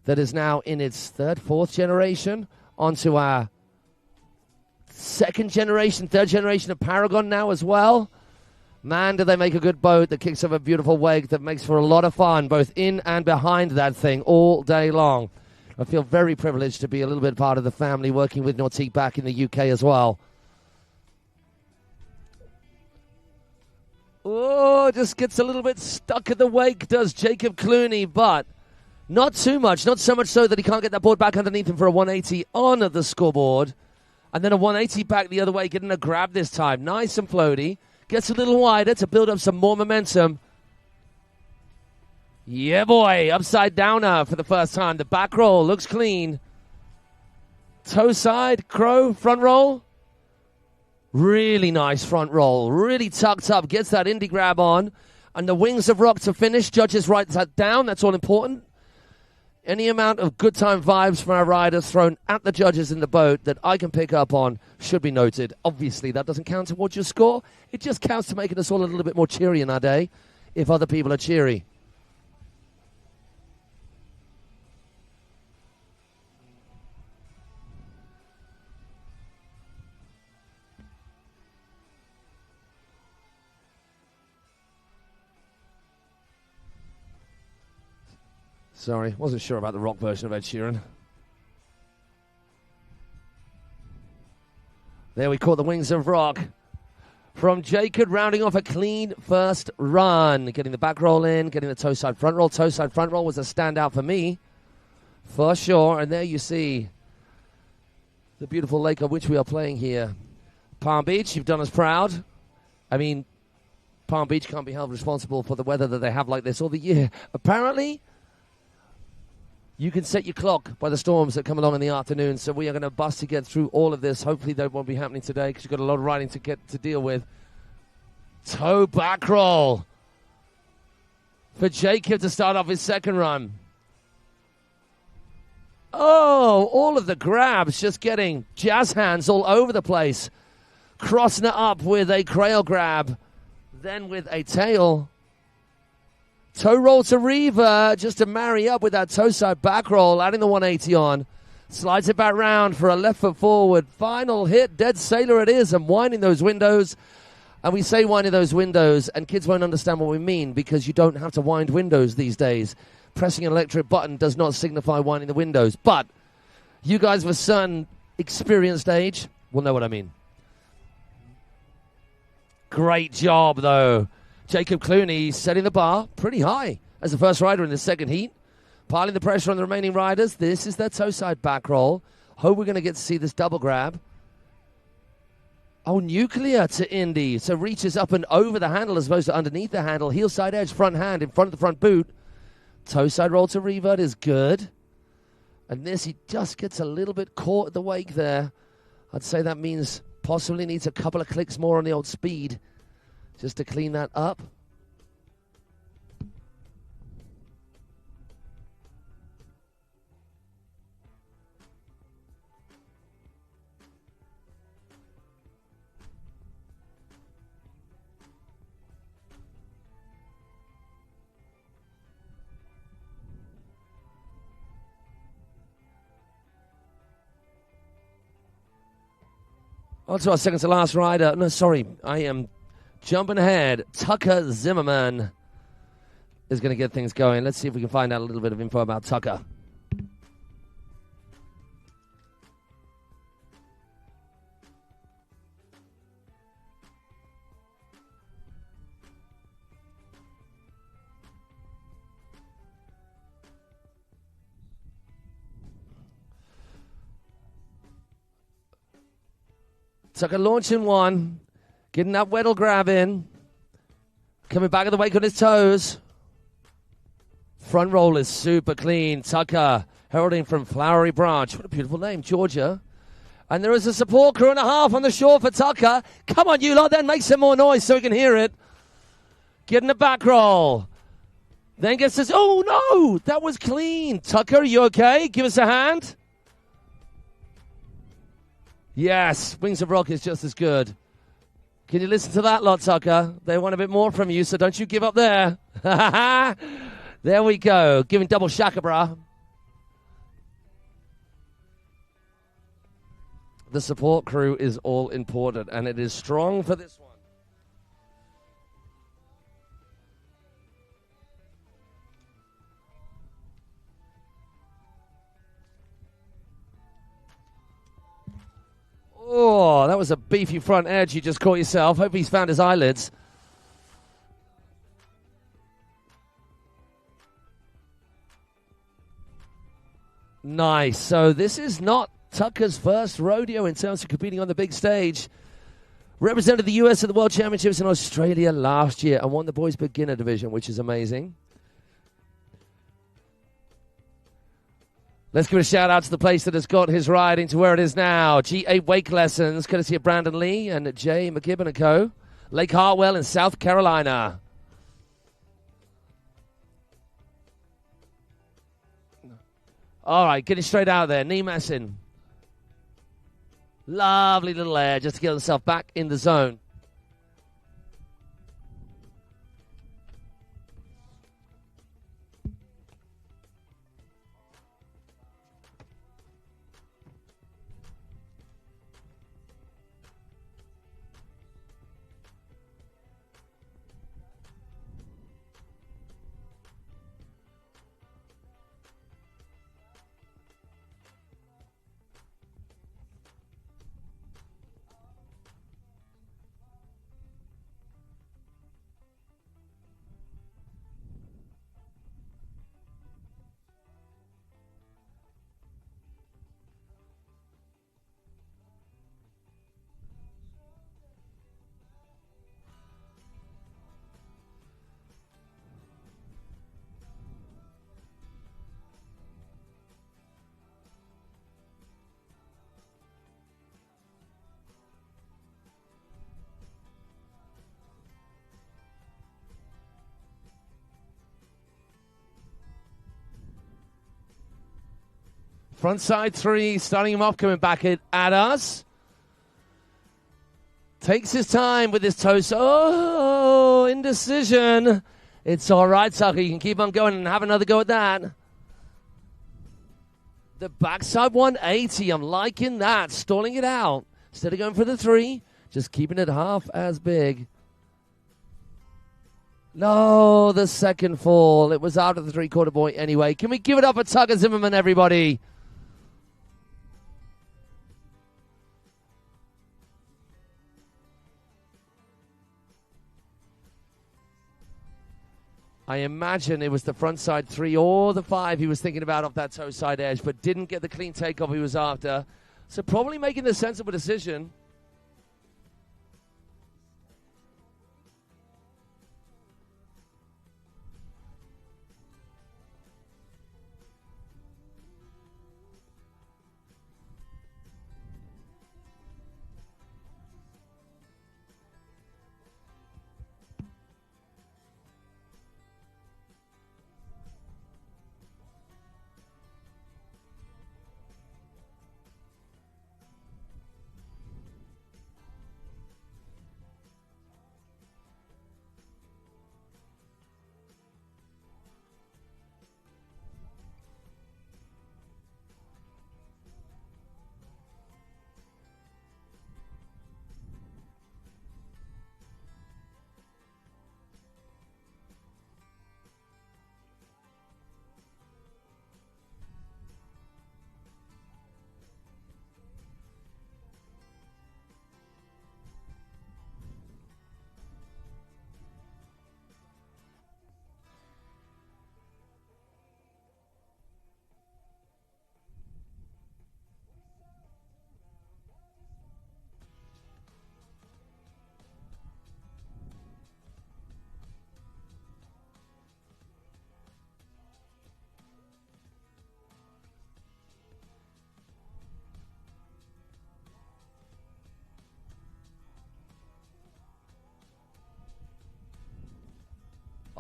that is now in its third generation onto our third generation of Paragon now as well. Man, do they make a good boat that kicks up a beautiful wake that makes for a lot of fun, both in and behind that thing all day long. I feel very privileged to be a little bit part of the family working with Nautique back in the UK as well. Oh, just gets a little bit stuck at the wake, does Jacob Clooney, but not too much. Not so much so that he can't get that board back underneath him for a 180 on the scoreboard. And then a 180 back the other way, getting a grab this time. Nice and floaty. Gets a little wider to build up some more momentum. Yeah, boy. Upside downer for the first time. The back roll looks clean. Toe side, Kroo, front roll. Really nice front roll. Really tucked up. Gets that indie grab on. And the wings of rock to finish. Judges write that down. That's all important. Any amount of good time vibes from our riders thrown at the judges in the boat that I can pick up on should be noted. Obviously, that doesn't count towards your score. It just counts to making us all a little bit more cheery in our day if other people are cheery. Sorry, wasn't sure about the rock version of Ed Sheeran. There we caught the wings of rock from Jacob, rounding off a clean first run. Getting the back roll in, getting the toe side front roll. Toe side front roll was a standout for me, for sure. And there you see the beautiful lake on which we are playing here. Palm Beach, you've done us proud. I mean, Palm Beach can't be held responsible for the weather that they have like this all the year. Apparently, you can set your clock by the storms that come along in the afternoon, so we are going to bust to get through all of this. Hopefully that won't be happening today because you've got a lot of riding to get to deal with. Toe back roll for Jacob to start off his second run. Oh, all of the grabs just getting jazz hands all over the place. Crossing it up with a crail grab, then with a tail. Toe roll to Reaver, just to marry up with that toe side back roll, adding the 180 on. Slides it back round for a left foot forward. Final hit, dead sailor it is, and winding those windows. And we say winding those windows, and kids won't understand what we mean because you don't have to wind windows these days. Pressing an electric button does not signify winding the windows. But you guys of a certain experienced age will know what I mean. Great job, though. Jacob Clooney setting the bar pretty high as the first rider in the second heat. Piling the pressure on the remaining riders. This is their toe side back roll. Hope we're going to get to see this double grab. Oh, nuclear to Indy. So reaches up and over the handle as opposed to underneath the handle. Heel side edge, front hand in front of the front boot. Toe side roll to revert is good. And this, he just gets a little bit caught at the wake there. I'd say that means possibly needs a couple of clicks more on the old speed just to clean that up. On to our second to last rider. No, sorry, I am jumping ahead. Tucker Zimmerman is going to get things going. Let's see if we can find out a little bit of info about Tucker. Tucker launching one, getting that Weddle grab in, coming back at the wake on his toes. Front roll is super clean. Tucker heralding from Flowery Branch. What a beautiful name, Georgia. And there is a support crew and a half on the shore for Taka. Come on, you lot, then make some more noise so we can hear it. Get in the back roll. Then gets this. Oh, no, that was clean. Tucker, are you okay? Give us a hand. Yes, Wings of Rock is just as good. Can you listen to that lot, Tucker? They want a bit more from you, so don't you give up there. There we go. Giving double shaka, brah. The support crew is all important, and it is strong for this one. Oh, that was a beefy front edge you just caught yourself. Hope he's found his eyelids. Nice. So this is not Tucker's first rodeo in terms of competing on the big stage. Represented the US at the World Championships in Australia last year and won the boys beginner division, which is amazing. Let's give a shout out to the place that has got his ride into where it is now. G8 Wake Lessons, courtesy of Brandon Lee and Jay McKibben and Co. Lake Hartwell in South Carolina. All right, getting straight out there. Knee messing. Lovely little air just to get himself back in the zone. Front side three, starting him off, coming back at us. Takes his time with his toes. Oh, indecision. It's all right, Tucker. You can keep on going and have another go at that. The backside 180. I'm liking that. Stalling it out. Instead of going for the three, just keeping it half as big. No, the second fall. It was out of the three-quarter point anyway. Can we give it up for Tucker Zimmerman, everybody? I imagine it was the front side three or the five he was thinking about off that toe side edge, but didn't get the clean takeoff he was after. So probably making the sensible decision.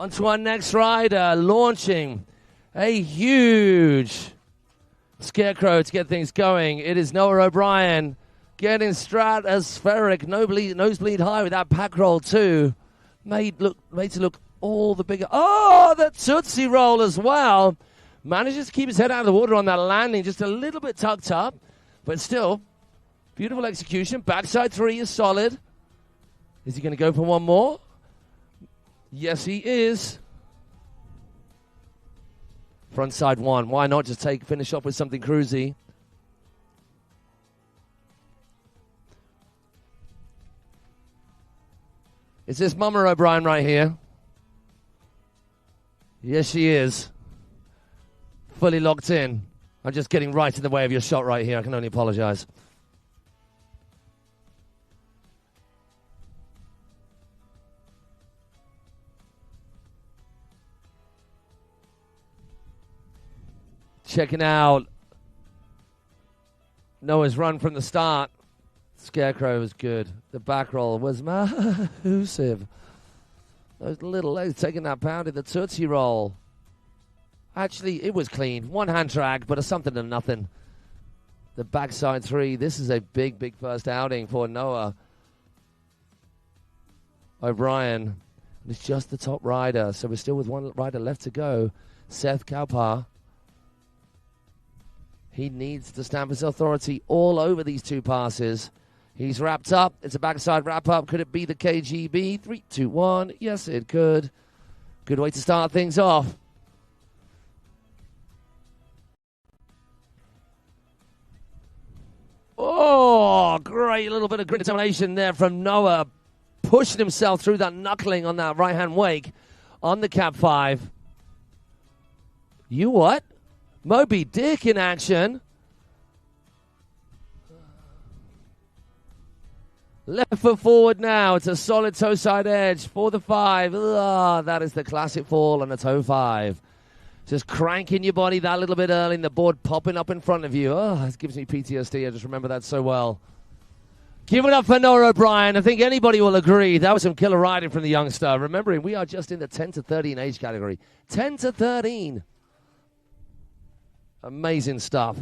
On to our next rider, launching a huge scarecrow to get things going. It is Noah O'Brien getting stratospheric, nosebleed high with that pack roll too. Made to look all the bigger. Oh, that Tootsie roll as well. Manages to keep his head out of the water on that landing, just a little bit tucked up, but still, beautiful execution. Backside 3 is solid. Is he going to go for one more? Yes, he is. Frontside 1. Why not just finish off with something cruisy? Is this Mama O'Brien right here? Yes, she is. Fully locked in. I'm just getting right in the way of your shot right here. I can only apologize. Checking out Noah's run from the start. Scarecrow was good. The back roll was massive. Those little legs taking that pound in the Tootsie roll. Actually, it was clean. One hand drag, but a something to nothing. The backside 3. This is a big, big first outing for Noah O'Brien. It's just the top rider, so we're still with one rider left to go. Seth Kalpar. He needs to stamp his authority all over these 2 passes. He's wrapped up. It's a backside wrap-up. Could it be the KGB? 3, 2, 1. Yes, it could. Good way to start things off. Oh, great little bit of grit determination there from Noah. Pushing himself through that knuckling on that right-hand wake on the cap 5. You what? Moby Dick in action. Left foot forward now. It's a solid toe side edge for the 5. That is the classic fall on a toe 5. Just cranking your body that little bit early and the board popping up in front of you. Oh, this gives me PTSD. I just remember that so well. Give it up for Noah O'Brien. I think anybody will agree. That was some killer riding from the youngster. Remembering, we are just in the 10 to 13 age category. 10 to 13. Amazing stuff.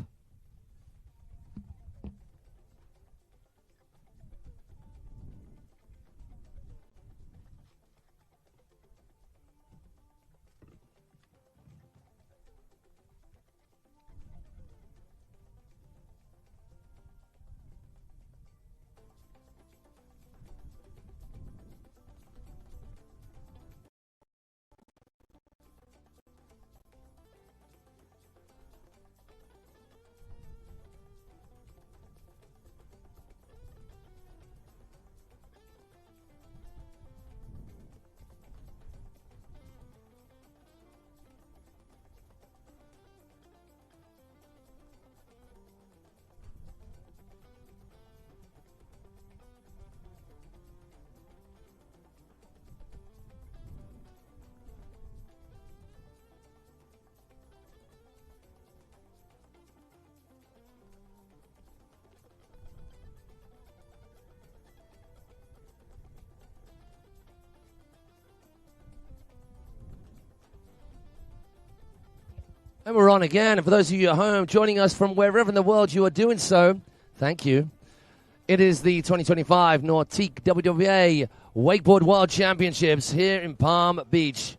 And we're on again. And for those of you at home joining us from wherever in the world you are doing so, thank you. It is the 2025 Nautique WWA Wakeboard World Championships here in Palm Beach.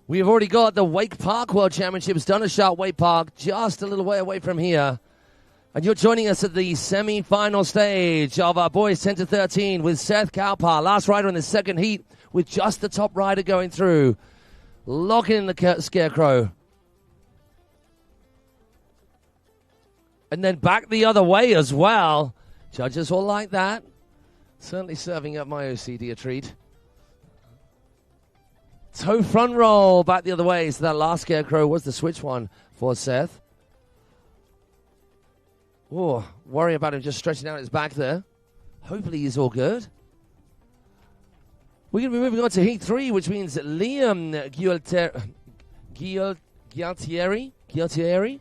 We have already got the Wake Park World Championships done at Shark Wake Park, just a little way away from here. And you're joining us at the semi-final stage of our boys 10 to 13 with Seth Kalpar, last rider in the second heat, with just the top rider going through. Locking in the Scarecrow. And then back the other way as well. Judges will like that. Certainly serving up my OCD a treat. Toe front roll back the other way. So that last Scarecrow was the switch one for Seth. Oh, worry about him just stretching out his back there. Hopefully he's all good. We're going to be moving on to Heat 3, which means Liam Gualtieri,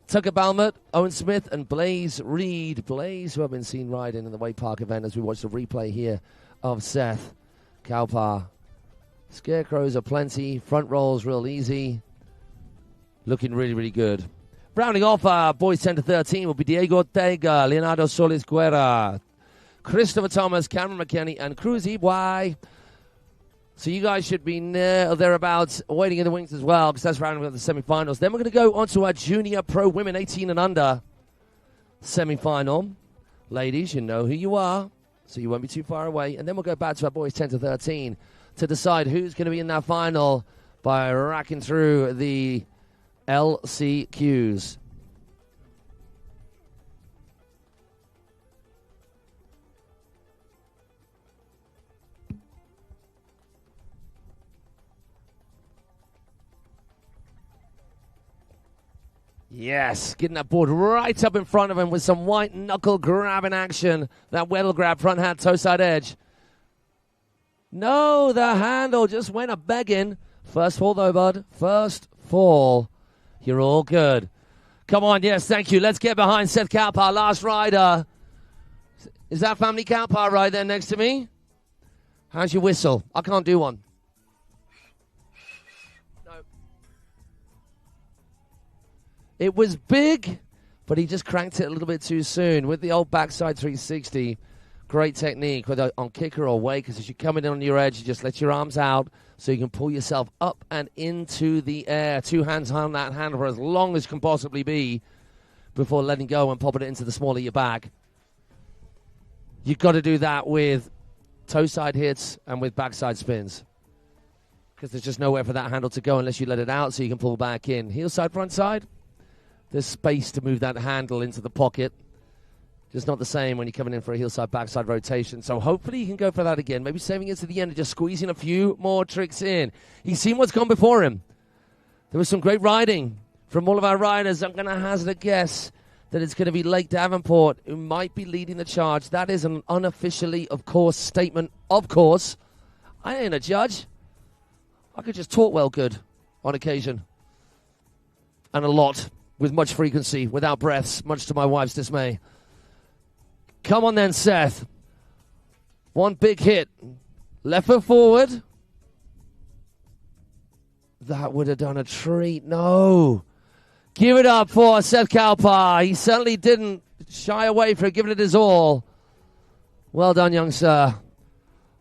Tucker Balmert, Owen Smith, and Blaze Reed. Blaze, who have been seen riding in the Wake Park event as we watch the replay here of Seth Kalpar. Scarecrows are plenty. Front rolls real easy. Looking really, really good. Rounding off boys 10 to 13 will be Diego Ortega, Leonardo Solis Guerra, Christopher Thomas, Cameron McKenney, and Cruz Ibwai. So you guys should be near or thereabouts, waiting in the wings as well, because that's rounding up the semifinals. Then we're going to go on to our junior pro women 18 and under semifinal. Ladies, you know who you are, so you won't be too far away. And then we'll go back to our boys 10 to 13 to decide who's going to be in that final by racking through the LCQs. Yes, getting that board right up in front of him with some white knuckle grabbing action. That Weddle grab, front hand, toe side edge. No, the handle just went a begging. First fall though, bud. First fall. You're all good. Come on, yes, thank you. Let's get behind Seth Kalpar, last rider. Is that family Kalpar right there next to me? How's your whistle? I can't do one. It was big, but he just cranked it a little bit too soon with the old backside 360. Great technique, whether on kicker or wake, because as you're coming in on your edge, you just let your arms out so you can pull yourself up and into the air. 2 hands on that hand for as long as can possibly be before letting go and popping it into the small of your back. You've got to do that with toe side hits and with backside spins, because there's just nowhere for that handle to go unless you let it out so you can pull back in. Heel side, front side. There's space to move that handle into the pocket. Just not the same when you're coming in for a heel side, backside rotation. So hopefully he can go for that again. Maybe saving it to the end and just squeezing a few more tricks in. He's seen what's gone before him. There was some great riding from all of our riders. I'm going to hazard a guess that it's going to be Lake Davenport who might be leading the charge. That is an unofficially, of course, statement. Of course. I ain't a judge. I could just talk well good on occasion. And a lot. With much frequency, without breaths, much to my wife's dismay. Come on then, Seth. One big hit. Left foot forward. That would have done a treat. No. Give it up for Seth Kalpar. He certainly didn't shy away from giving it his all. Well done, young sir.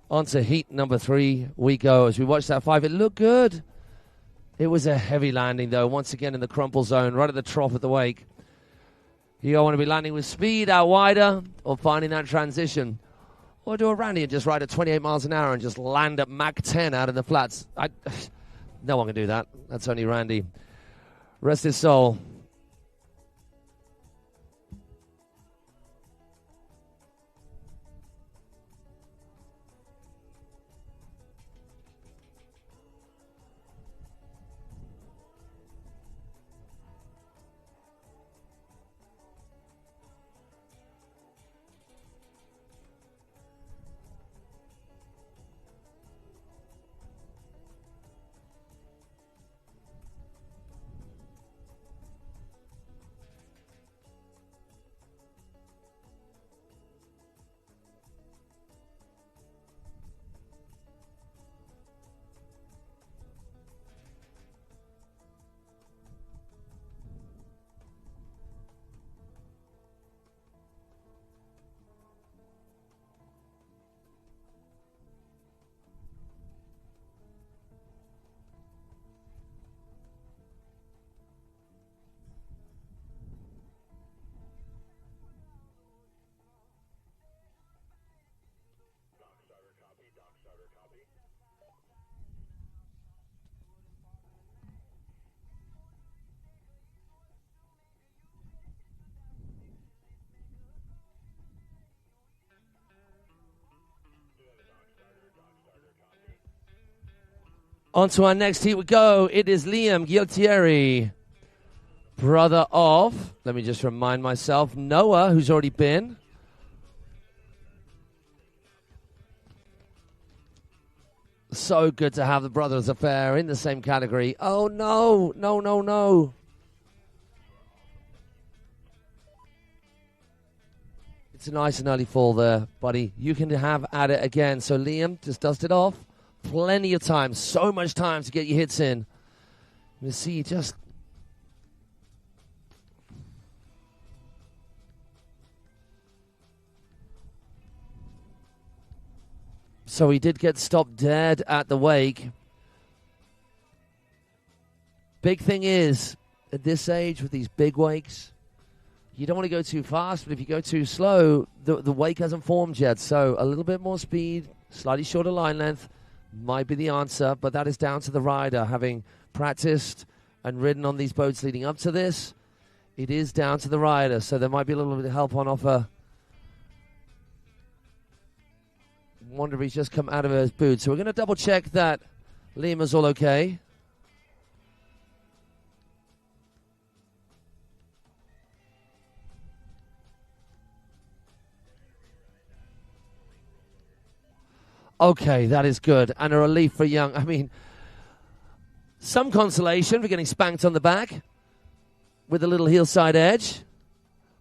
On to heat number 3 we go. As we watch that 5, it looked good. It was a heavy landing, though, once again in the crumple zone, right at the trough of the wake. You don't want to be landing with speed out wider or finding that transition. Or do a Randy and just ride at 28 miles an hour and just land at Mach 10 out in the flats. No one can do that. That's only Randy. Rest his soul. On to our next heat we go. It is Liam Gualtieri, brother of, let me just remind myself, Noah, who's already been. So good to have the brothers affair in the same category. Oh, no, no, no, no. It's a nice and early fall there, buddy. You can have at it again. So Liam, just dust it off. Plenty of time. So much time to get your hits in. You see, just... So he did get stopped dead at the wake. Big thing is, at this age with these big wakes, you don't want to go too fast, but if you go too slow, the wake hasn't formed yet. So a little bit more speed, slightly shorter line length might be the answer, but that is down to the rider. Having practiced and ridden on these boats leading up to this, it is down to the rider. So there might be a little bit of help on offer. Wonder if he's just come out of his boots. So we're going to double check that Liam is all okay. Okay, that is good. And a relief for Young. I mean, some consolation for getting spanked on the back with a little heel side edge.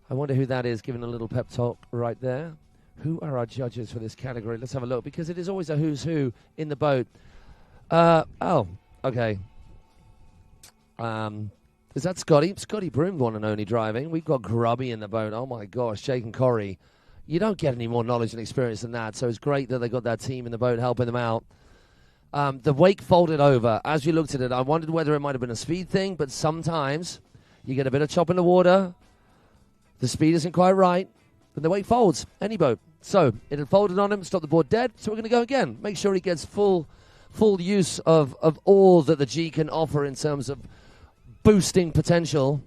I wonder who that is, giving a little pep talk right there. Who are our judges for this category? Let's have a look, because it is always a who's who in the boat. Oh, okay. Is that Scotty? Scotty Broom, one and only driving. We've got Grubby in the boat. Oh, my gosh, Jake and Corey. You don't get any more knowledge and experience than that, so it's great that they got that team in the boat helping them out. The wake folded over. As we looked at it, I wondered whether it might have been a speed thing, but sometimes you get a bit of chop in the water, the speed isn't quite right, and the wake folds. Any boat. So it had folded on him, stopped the board dead, so we're going to go again. Make sure he gets full use of all that the G can offer in terms of boosting potential.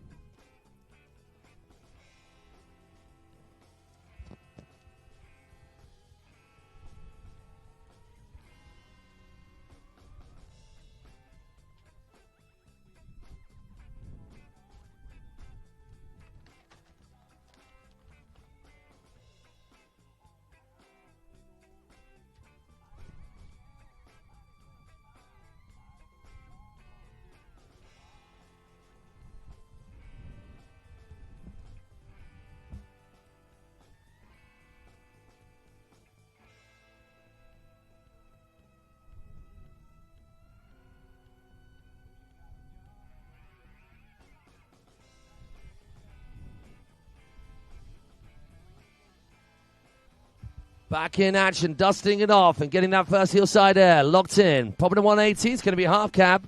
Back in action, dusting it off and getting that first heel side air. Locked in. Popping to 180. It's going to be a half cab.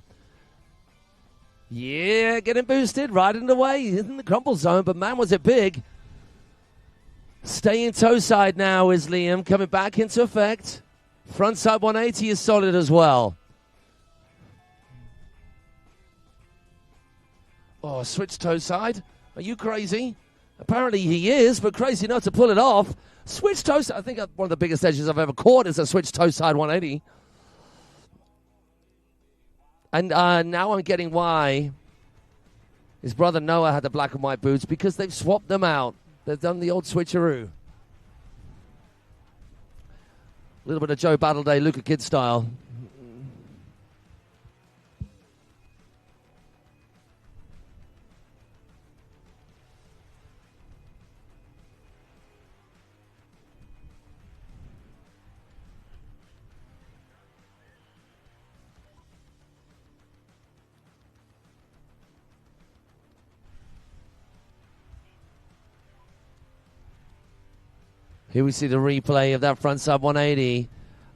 Yeah, getting boosted. Riding it away. He's in the crumple zone, but man, was it big. Staying toe side now is Liam. Coming back into effect. Front side 180 is solid as well. Oh, switch toe side. Are you crazy? Apparently he is, but crazy enough to pull it off. Switch toe side. I think one of the biggest edges I've ever caught is a switch toe side 180. And now I'm getting why his brother Noah had the black and white boots, because they've swapped them out. They've done the old switcheroo. A little bit of Joe Battleday, Luca Kidd style. Here we see the replay of that front side 180,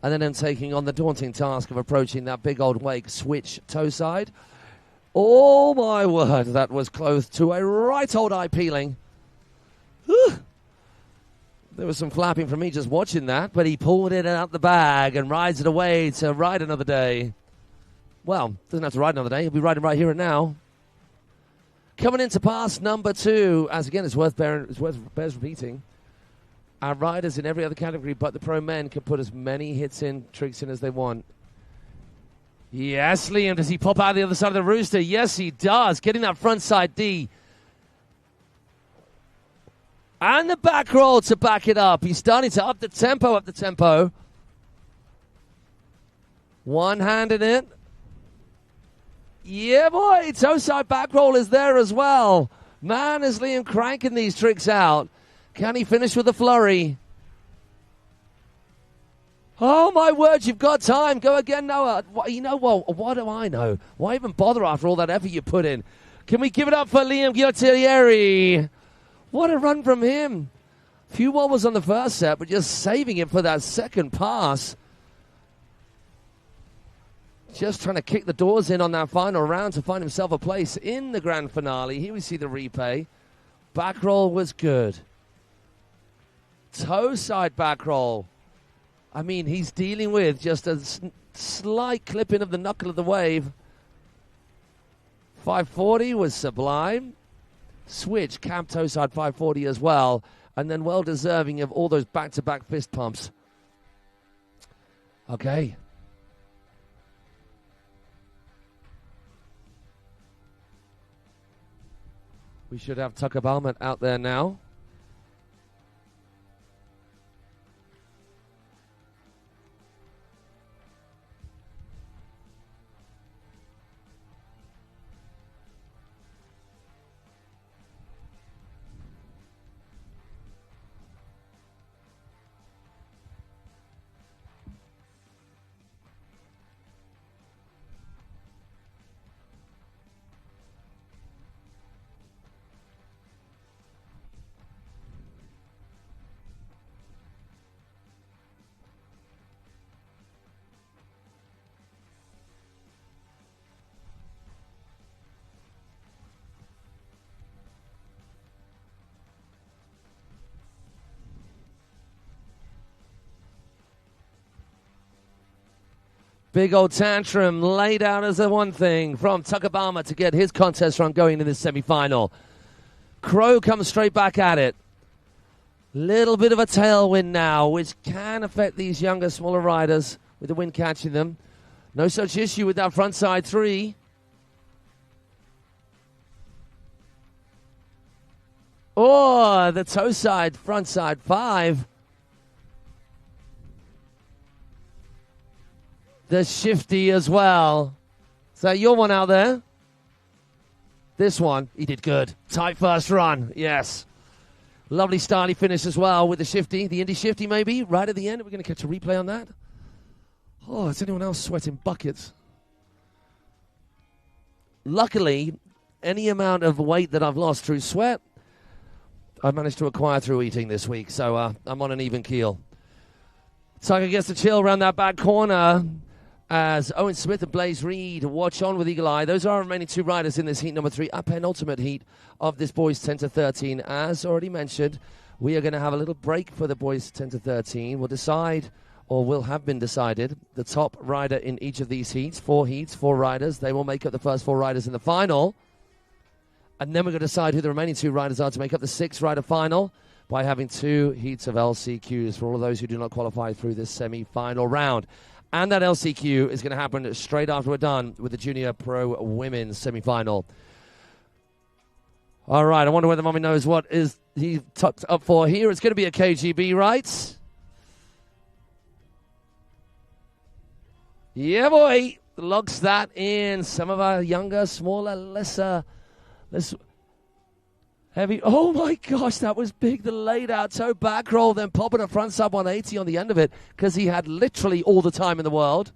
and then him taking on the daunting task of approaching that big old wake switch toe side. Oh my word, that was close to a right old eye peeling. Whew. There was some flapping from me just watching that, but he pulled it out the bag and rides it away to ride another day. Well, doesn't have to ride another day. He'll be riding right here and now. Coming into pass number 2, as again, it's bears repeating. Our riders in every other category but the pro men can put as many hits in, tricks in as they want. Yes, Liam, does he pop out the other side of the rooster? Yes, he does. Getting that front side D. And the back roll to back it up. He's starting to up the tempo. One hand in it. Yeah, boy, toe side back roll is there as well. Man, is Liam cranking these tricks out. Can he finish with a flurry? Oh, my word, you've got time. Go again, Noah. You know what? What do I know? Why even bother after all that effort you put in? Can we give it up for Liam Ghiottieri? What a run from him. Few wobbles on the first set, but just saving it for that second pass. Just trying to kick the doors in on that final round to find himself a place in the grand finale. Here we see the replay. Back roll was good. Toe side back roll. I mean, he's dealing with just a slight clipping of the knuckle of the wave. 540 was sublime. Switch, cam toe side 540 as well. And then well deserving of all those back-to-back fist pumps. Okay. We should have Tucker Balmert out there now. Big old tantrum laid out as the one thing from Tucker Balmert to get his contest run going in this semifinal. Kroo comes straight back at it. Little bit of a tailwind now, which can affect these younger, smaller riders with the wind catching them. No such issue with that front side 3. Oh, the toe side, front side 5. The shifty as well. Is that your one out there? This one, he did good. Tight first run, yes. Lovely styly finish as well with the shifty. The Indy shifty maybe, right at the end. Are we going to catch a replay on that? Oh, is anyone else sweating buckets? Luckily, any amount of weight that I've lost through sweat, I've managed to acquire through eating this week. So I'm on an even keel. Tucker gets the chill around that back corner. As Owen Smith and Blaze Reed watch on with eagle eye. Those are our remaining 2 riders in this heat number 3, a penultimate heat of this boys 10 to 13. As already mentioned, we are going to have a little break for the boys 10 to 13. We'll decide, or will have been decided, the top rider in each of these heats. 4 heats, 4 riders. They will make up the first 4 riders in the final. And then we're going to decide who the remaining 2 riders are to make up the 6 rider final by having 2 heats of LCQs for all of those who do not qualify through this semi-final round. And that LCQ is going to happen straight after we're done with the Junior Pro Women's semi-final. All right, I wonder whether Mommy knows what is he tucked up for here. It's going to be a KGB, right? Yeah, boy. Logs that in. Some of our younger, smaller, less heavy. Oh, my gosh, that was big. The laid out toe back roll, then popping a front sub 180 on the end of it because he had literally all the time in the world.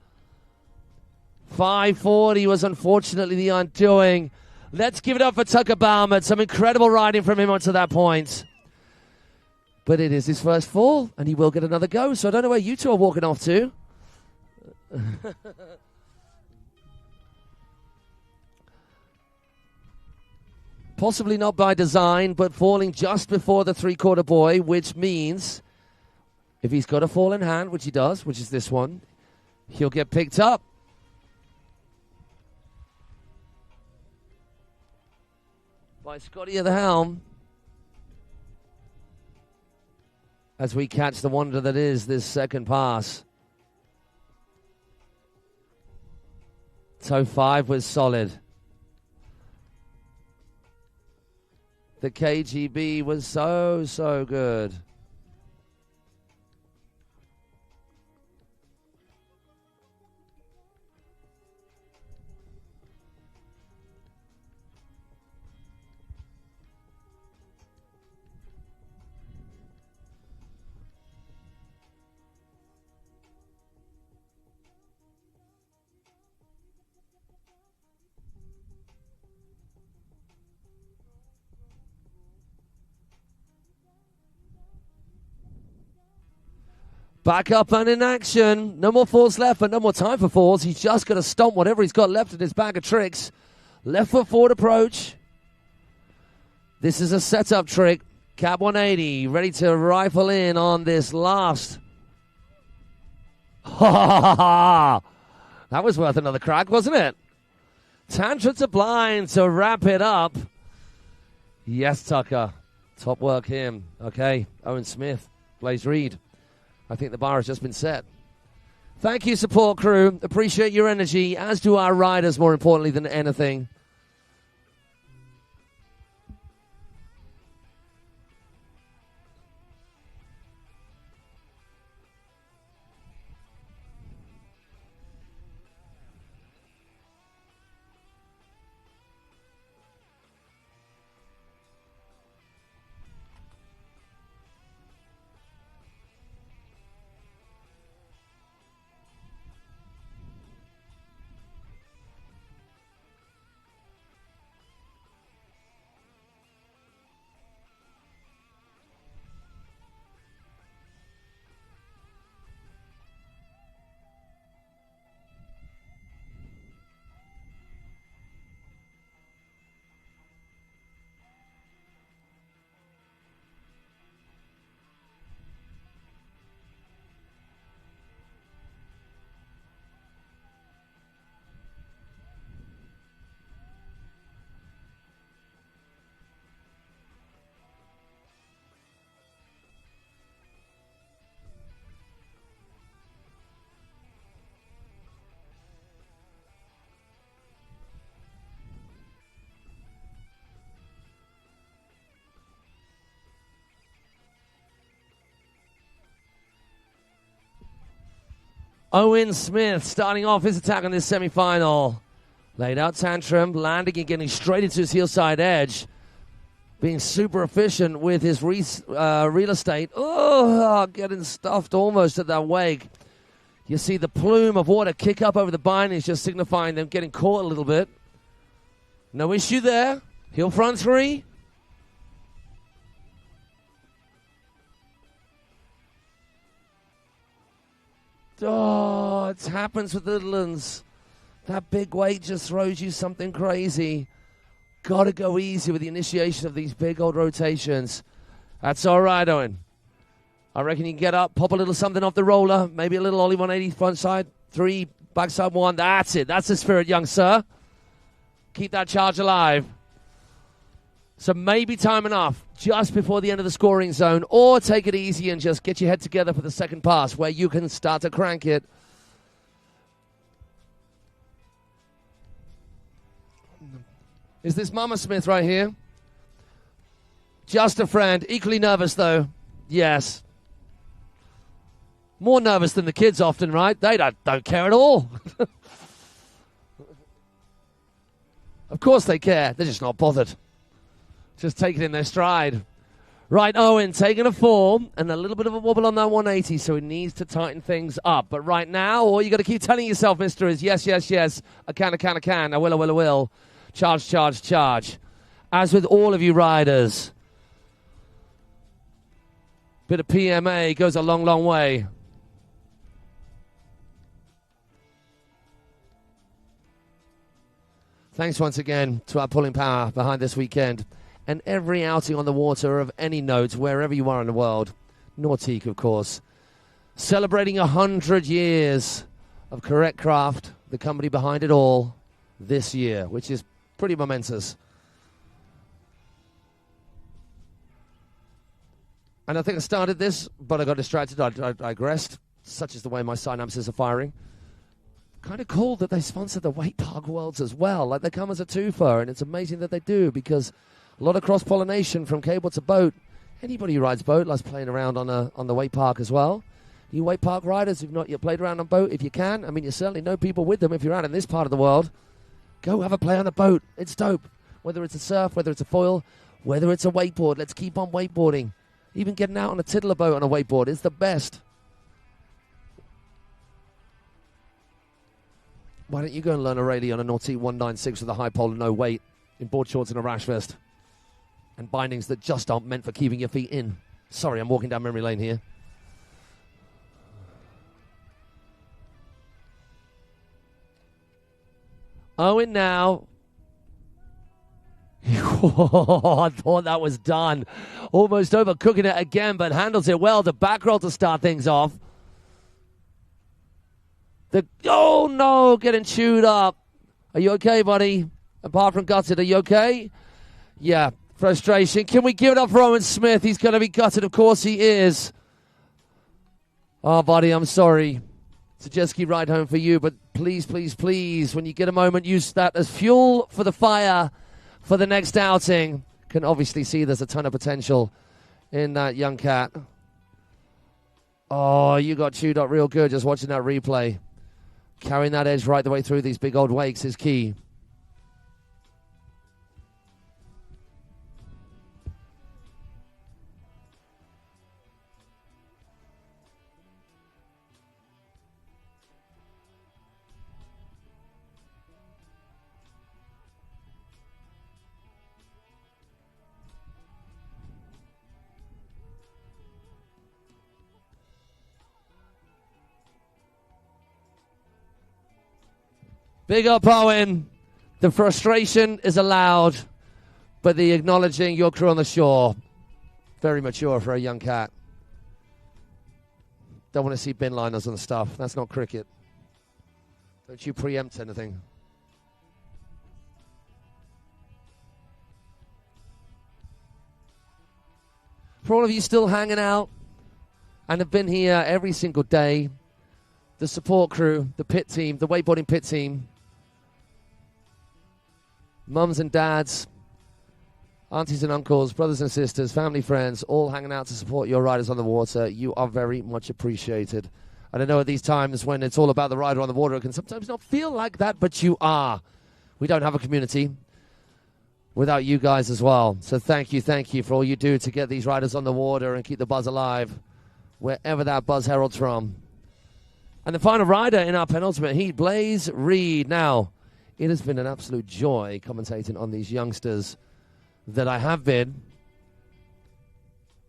540 was unfortunately the undoing. Let's give it up for Tucker Balmert. Some incredible riding from him onto that point. But it is his first fall, and he will get another go. So I don't know where you two are walking off to. Possibly not by design, but falling just before the 3/4 buoy, which means if he's got a fall in hand, which he does, which is this one, he'll get picked up. By Scotty at the helm. As we catch the wonder that is this second pass. Toe 5 was solid. The KGB was so good. Back up and in action. No more falls left, but no more time for falls. He's just going to stomp whatever he's got left in his bag of tricks. Left foot forward approach. This is a setup trick. Cap 180, ready to rifle in on this last. That was worth another crack, wasn't it? Tantra to blind to wrap it up. Yes, Tucker. Top work him. Okay, Owen Smith, Blaze Reed. I think the bar has just been set. Thank you, support crew. Appreciate your energy, as do our riders, more importantly than anything. Owen Smith starting off his attack on this semi-final. Laid out tantrum, landing and getting straight into his heel side edge. Being super efficient with his real estate. Oh, getting stuffed almost at that wake. You see the plume of water kick up over the bindings, just signifying them getting caught a little bit. No issue there. Heel front three. Oh, it happens with little ones. That big weight just throws you something crazy. Got to go easy with the initiation of these big old rotations. That's all right, Owen. I reckon you can get up, pop a little something off the roller, maybe a little Ollie 180 front side, 3, backside 1. That's it. That's the spirit, young sir. Keep that charge alive. So maybe time enough just before the end of the scoring zone, or take it easy and just get your head together for the second pass where you can start to crank it. Is this Mama Smith right here? Just a friend. Equally nervous, though. Yes. More nervous than the kids often, right? They don't care at all. Of course they care. They're just not bothered. Just take it in their stride. Right, Owen taking a fall and a little bit of a wobble on that 180, so he needs to tighten things up. But right now, all you got to keep telling yourself, mister, is yes, yes, yes. I can. I will. Charge, charge, charge. As with all of you riders, bit of PMA goes a long, long way. Thanks once again to our pulling power behind this weekend and every outing on the water of any note, wherever you are in the world. Nautique, of course. Celebrating 100 years of correct craft, the company behind it all, this year, which is pretty momentous. And I think I started this, but I got distracted. I digressed. Such is the way my synapses are firing. Kind of cool that they sponsor the Wake Park Worlds as well. Like, they come as a twofer, and it's amazing that they do, because a lot of cross-pollination from cable to boat. Anybody who rides boat loves playing around on the Wake Park as well. You Wake Park riders who've not yet played around on boat, if you can, I mean, you certainly know people with them if you're out in this part of the world. Go have a play on a boat. It's dope. Whether it's a surf, whether it's a foil, whether it's a wakeboard. Let's keep on wakeboarding. Even getting out on a tiddler boat on a wakeboard is the best. Why don't you go and learn a rally on a Nautique 196 with a high pole and no weight, in board shorts and a rash vest, and bindings that just aren't meant for keeping your feet in. Sorry, I'm walking down memory lane here. Owen now. I thought that was done. Almost overcooking it again, but handles it well. The back roll to start things off. Oh no, getting chewed up. Are you okay, buddy? Apart from gutted, are you okay? Yeah, frustration. Can we give it up for Owen Smith? He's going to be gutted. Of course he is. Oh, buddy, I'm sorry. It's a jet ski ride home for you, but please, please, please, when you get a moment, use that as fuel for the fire for the next outing. Can obviously see there's a ton of potential in that young cat. Oh, you got chewed up real good just watching that replay. Carrying that edge right the way through these big old wakes is key. Big up, Owen. The frustration is allowed, but the acknowledging your crew on the shore. Very mature for a young cat. Don't want to see bin liners and stuff. That's not cricket. Don't you preempt anything. For all of you still hanging out and have been here every single day, the support crew, the pit team, the wakeboarding pit team, mums and dads, aunties and uncles, brothers and sisters, family, friends, all hanging out to support your riders on the water. You are very much appreciated. And I know at these times when it's all about the rider on the water, it can sometimes not feel like that, but you are. We don't have a community without you guys as well. So thank you for all you do to get these riders on the water and keep the buzz alive, wherever that buzz heralds from. And the final rider in our penultimate heat, Blaze Reed. Now, it has been an absolute joy commentating on these youngsters that I have been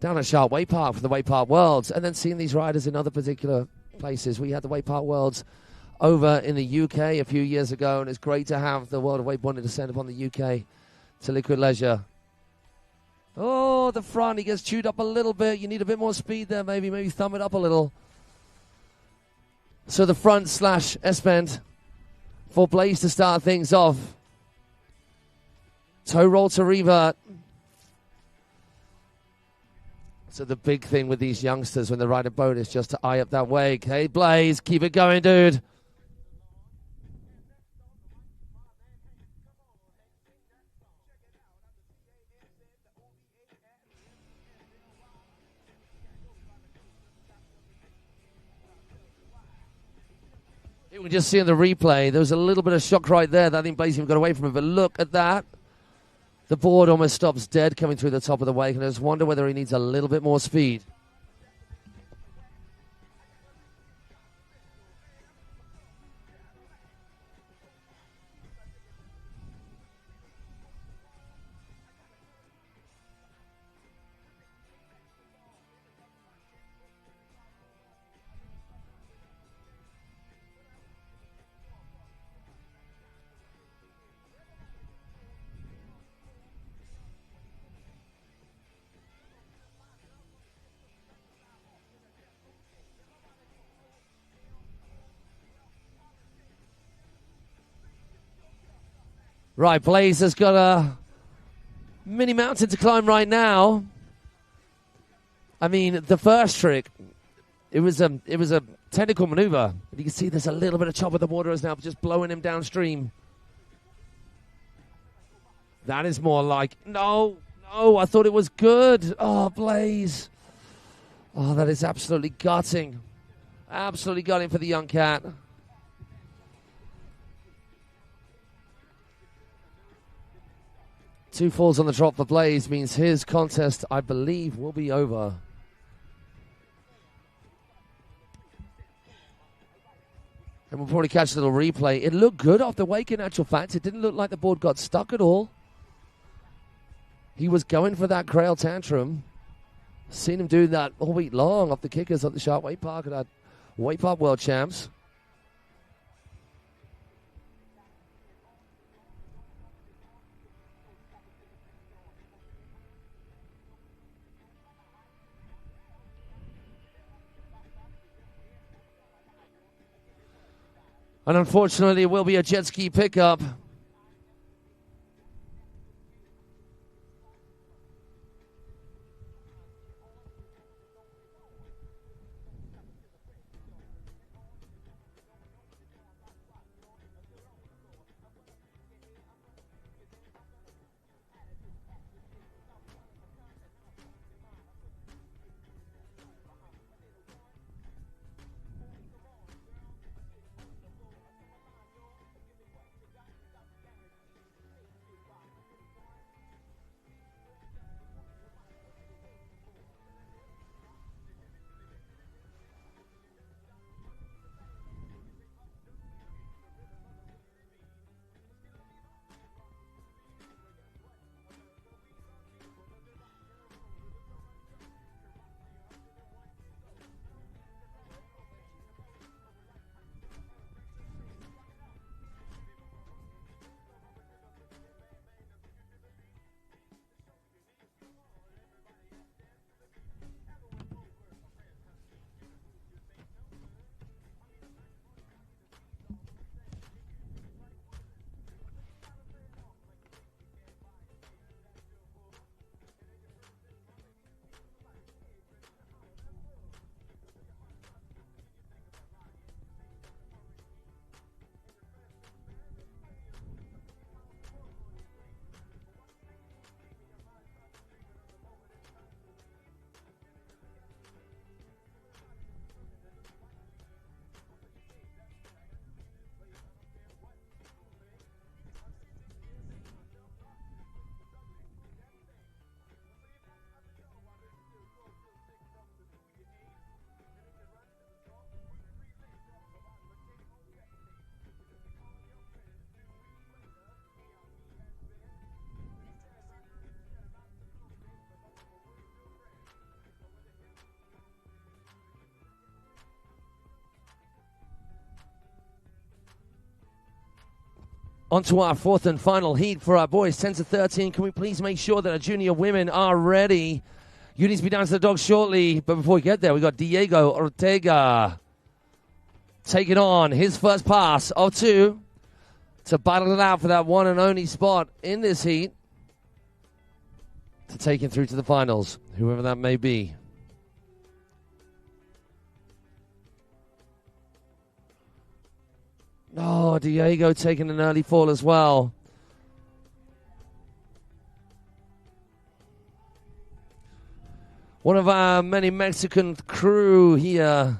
down at Sharp Wake Park for the Wake Park Worlds, and then seeing these riders in other particular places. We had the Wake Park Worlds over in the UK a few years ago, and it's great to have the world of wakeboarding descend upon the UK to Liquid Leisure. Oh, the front, he gets chewed up a little bit. You need a bit more speed there, maybe thumb it up a little. So the front / S-bend for Blaze to start things off. Toe roll to revert. So the big thing with these youngsters when they ride a boat is just to eye up that wake. Hey, Blaze, keep it going, dude. You can just see in the replay, there was a little bit of shock right there. I think Blaze even got away from it, but look at that. The board almost stops dead coming through the top of the wake, and I just wonder whether he needs a little bit more speed. Right, Blaze has got a mini mountain to climb right now. I mean, the first trick, it was a technical maneuver. You can see there's a little bit of chop of the water is now just blowing him downstream. That is more like, no, I thought it was good. Oh, Blaze. Oh, that is absolutely gutting. Absolutely gutting for the young cat. Two falls on the drop for Blaze means his contest, I believe, will be over. And we'll probably catch a little replay. It looked good off the wake, in actual fact. It didn't look like the board got stuck at all. He was going for that crail tantrum. Seen him do that all week long off the kickers at the Sharp Wake Park at that Wake Park World Champs. And unfortunately, it will be a jet ski pickup. On to our fourth and final heat for our boys, 10 to 13. Can we please make sure that our junior women are ready? You need to be down to the dogs shortly. But before we get there, we got Diego Ortega taking on his first pass of two to battle it out for that one and only spot in this heat to take him through to the finals, whoever that may be. Oh, Diego taking an early fall as well. One of our many Mexican crew here.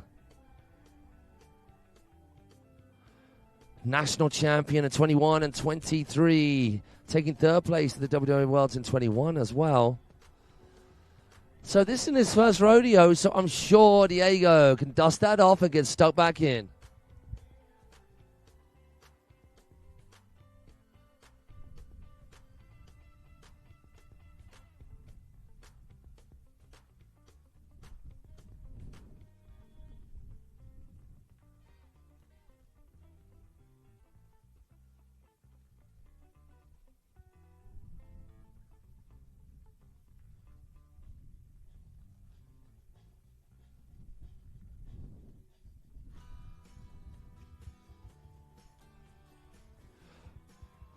National champion at 21 and 23. Taking third place at the WWA Worlds in 21 as well. So this is his first rodeo, so I'm sure Diego can dust that off and get stuck back in.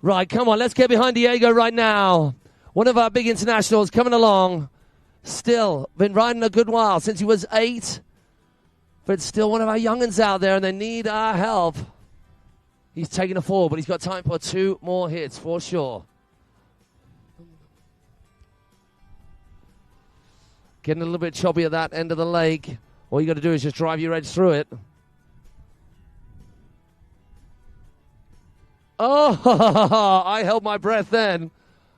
Right, come on, let's get behind Diego right now. One of our big internationals coming along. Still been riding a good while since he was 8. But still one of our young'uns out there, and they need our help. He's taking a fall, but he's got time for 2 more hits for sure. Getting a little bit choppy at that end of the lake. All you got to do is just drive your edge through it. Oh, I held my breath then.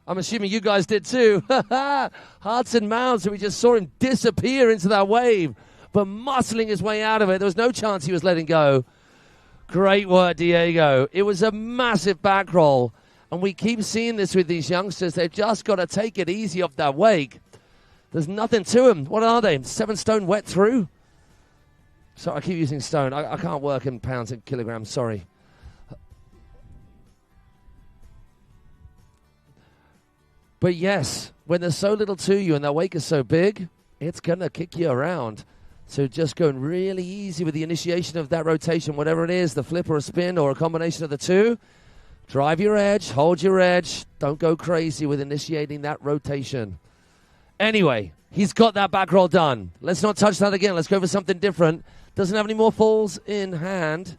I'm assuming you guys did too. Hearts and mouths, and we just saw him disappear into that wave, but muscling his way out of it. There was no chance he was letting go. Great work, Diego. It was a massive back roll, and we keep seeing this with these youngsters. They've just got to take it easy off that wake. There's nothing to them. What are they? 7 stone wet through? Sorry, I keep using stone. I can't work in pounds and kilograms. Sorry. But yes, when there's so little to you and that wake is so big, it's going to kick you around. So just going really easy with the initiation of that rotation, whatever it is, the flip or a spin or a combination of the two. Drive your edge, hold your edge. Don't go crazy with initiating that rotation. Anyway, he's got that back roll done. Let's not touch that again. Let's go for something different. Doesn't have any more falls in hand.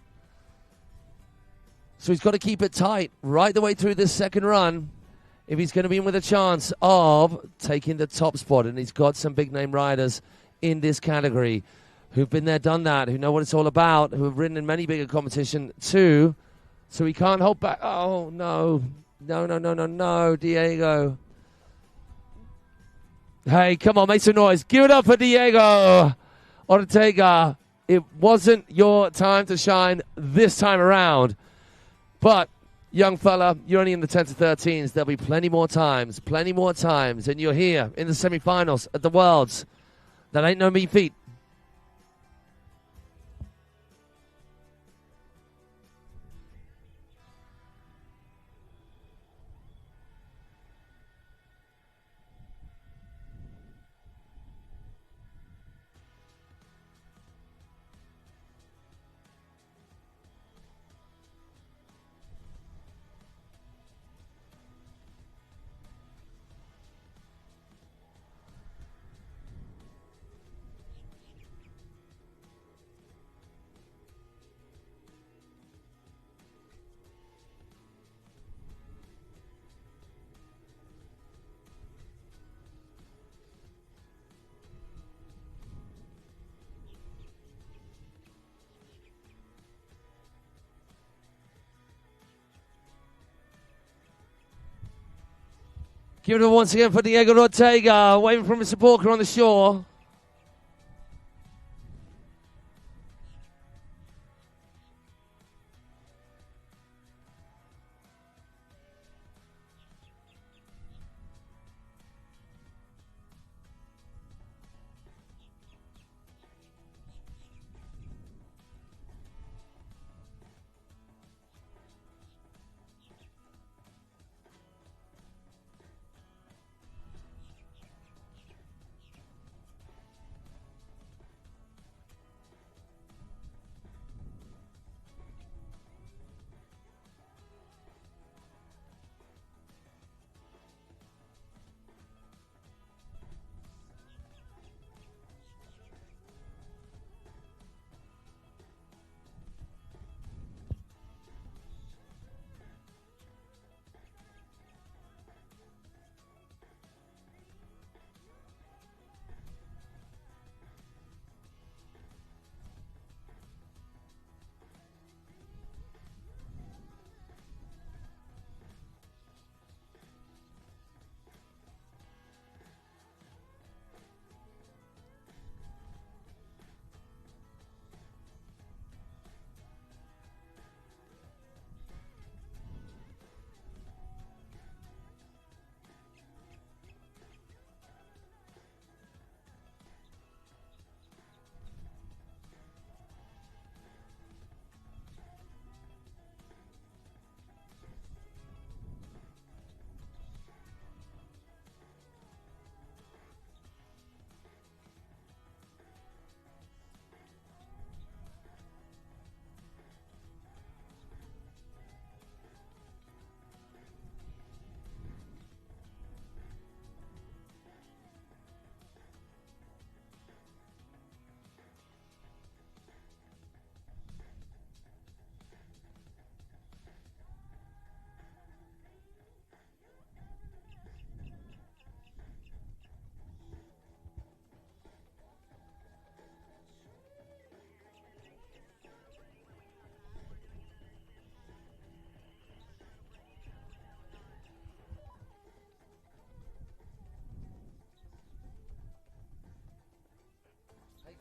So he's got to keep it tight right the way through this second run if he's going to be in with a chance of taking the top spot. And he's got some big-name riders in this category who've been there, done that, who know what it's all about, who have ridden in many bigger competition too. So he can't hold back. Oh, no. No, Diego. Hey, come on, make some noise. Give it up for Diego Ortega. It wasn't your time to shine this time around. But, young fella, you're only in the 10 to 13s. There'll be plenty more times. And you're here in the semifinals at the Worlds. That ain't no mean feat. Give it up once again for Diego Ortega, waving from his supporter on the shore.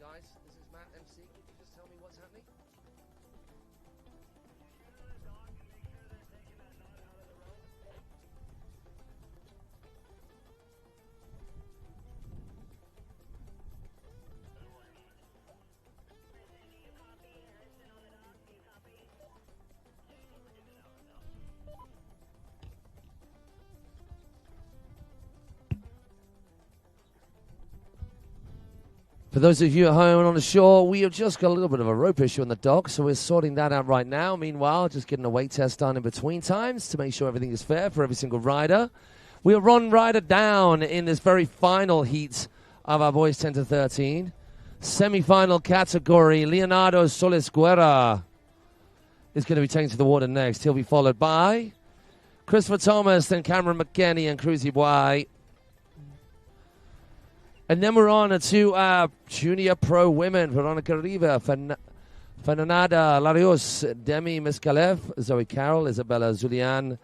Guys, this is Matt MC. Could you just tell me what's happening? For those of you at home and on the shore, we have just got a little bit of a rope issue on the dock, so we're sorting that out right now. Meanwhile, just getting a weight test done in between times to make sure everything is fair for every single rider. We'll run rider down in this very final heat of our boys 10 to 13. Semi-final category, Leonardo Solis Guerra is going to be taken to the water next. He'll be followed by Christopher Thomas, then Cameron McKenney and Cruzy Boy. And then we're on to Junior Pro Women. Veronica Riva, Fernanda Larios, Demi Miskalev, Zoe Carroll, Isabella Zulian,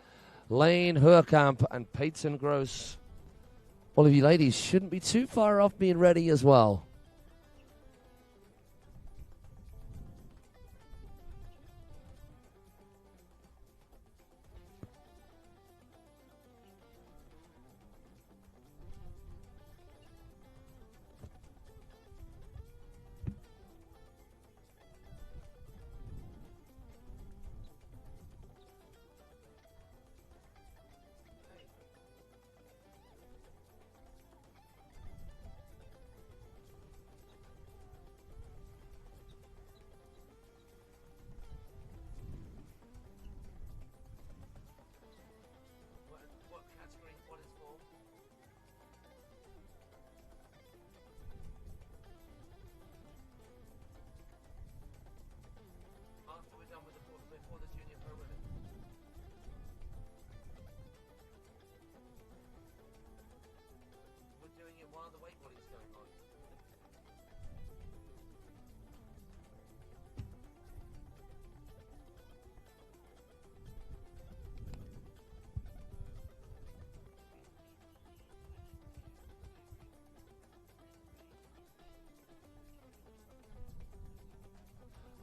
Lane Hurkamp, and Peyton Gross. All of you ladies shouldn't be too far off being ready as well.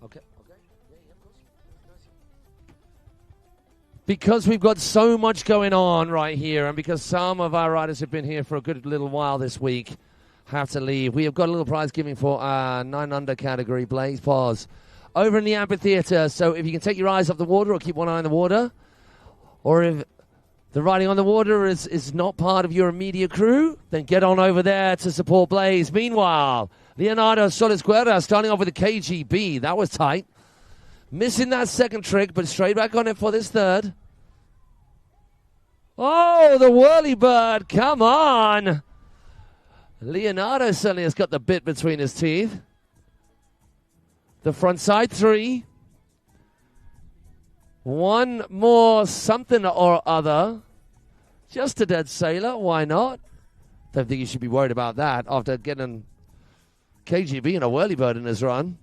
Okay. Yeah, of course. Because we've got so much going on right here, and because some of our riders have been here for a good little while this week, have to leave. We have got a little prize giving for our 9 under category, Blaze Pause, over in the amphitheater. So if you can take your eyes off the water or keep one eye on the water, or if the riding on the water is not part of your immediate crew, then get on over there to support Blaze. Meanwhile, Leonardo Solis Guerra starting off with a KGB. That was tight. Missing that second trick, but straight back on it for this third. Oh, the whirly bird. Come on. Leonardo certainly has got the bit between his teeth. The front side 3. One more something or other. Just a dead sailor. Why not? Don't think you should be worried about that after getting KGB and a whirly bird in his run.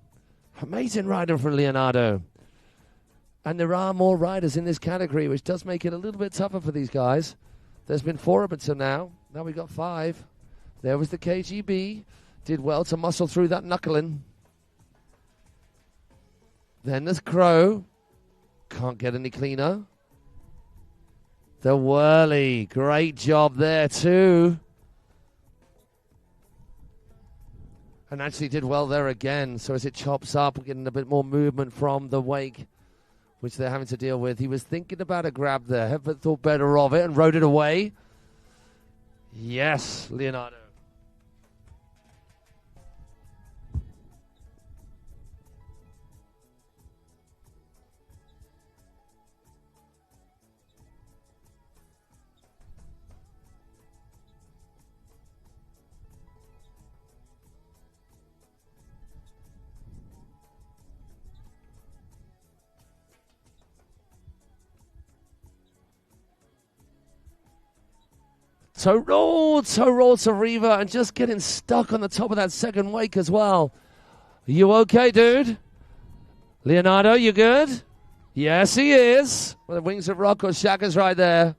Amazing rider from Leonardo. And there are more riders in this category, which does make it a little bit tougher for these guys. There's been 4 up until now. Now we got 5. There was the KGB. Did well to muscle through that knuckling. Then there's Crow. Can't get any cleaner. The whirly. Great job there too. And actually did well there again. So as it chops up, we're getting a bit more movement from the wake, which they're having to deal with. He was thinking about a grab there, but thought better of it and rode it away. Yes, Leonardo. To roll to Riva and just getting stuck on the top of that second wake as well. You okay, dude? Leonardo, you good? Yes, he is. Well, the wings of rock or Shaka's right there.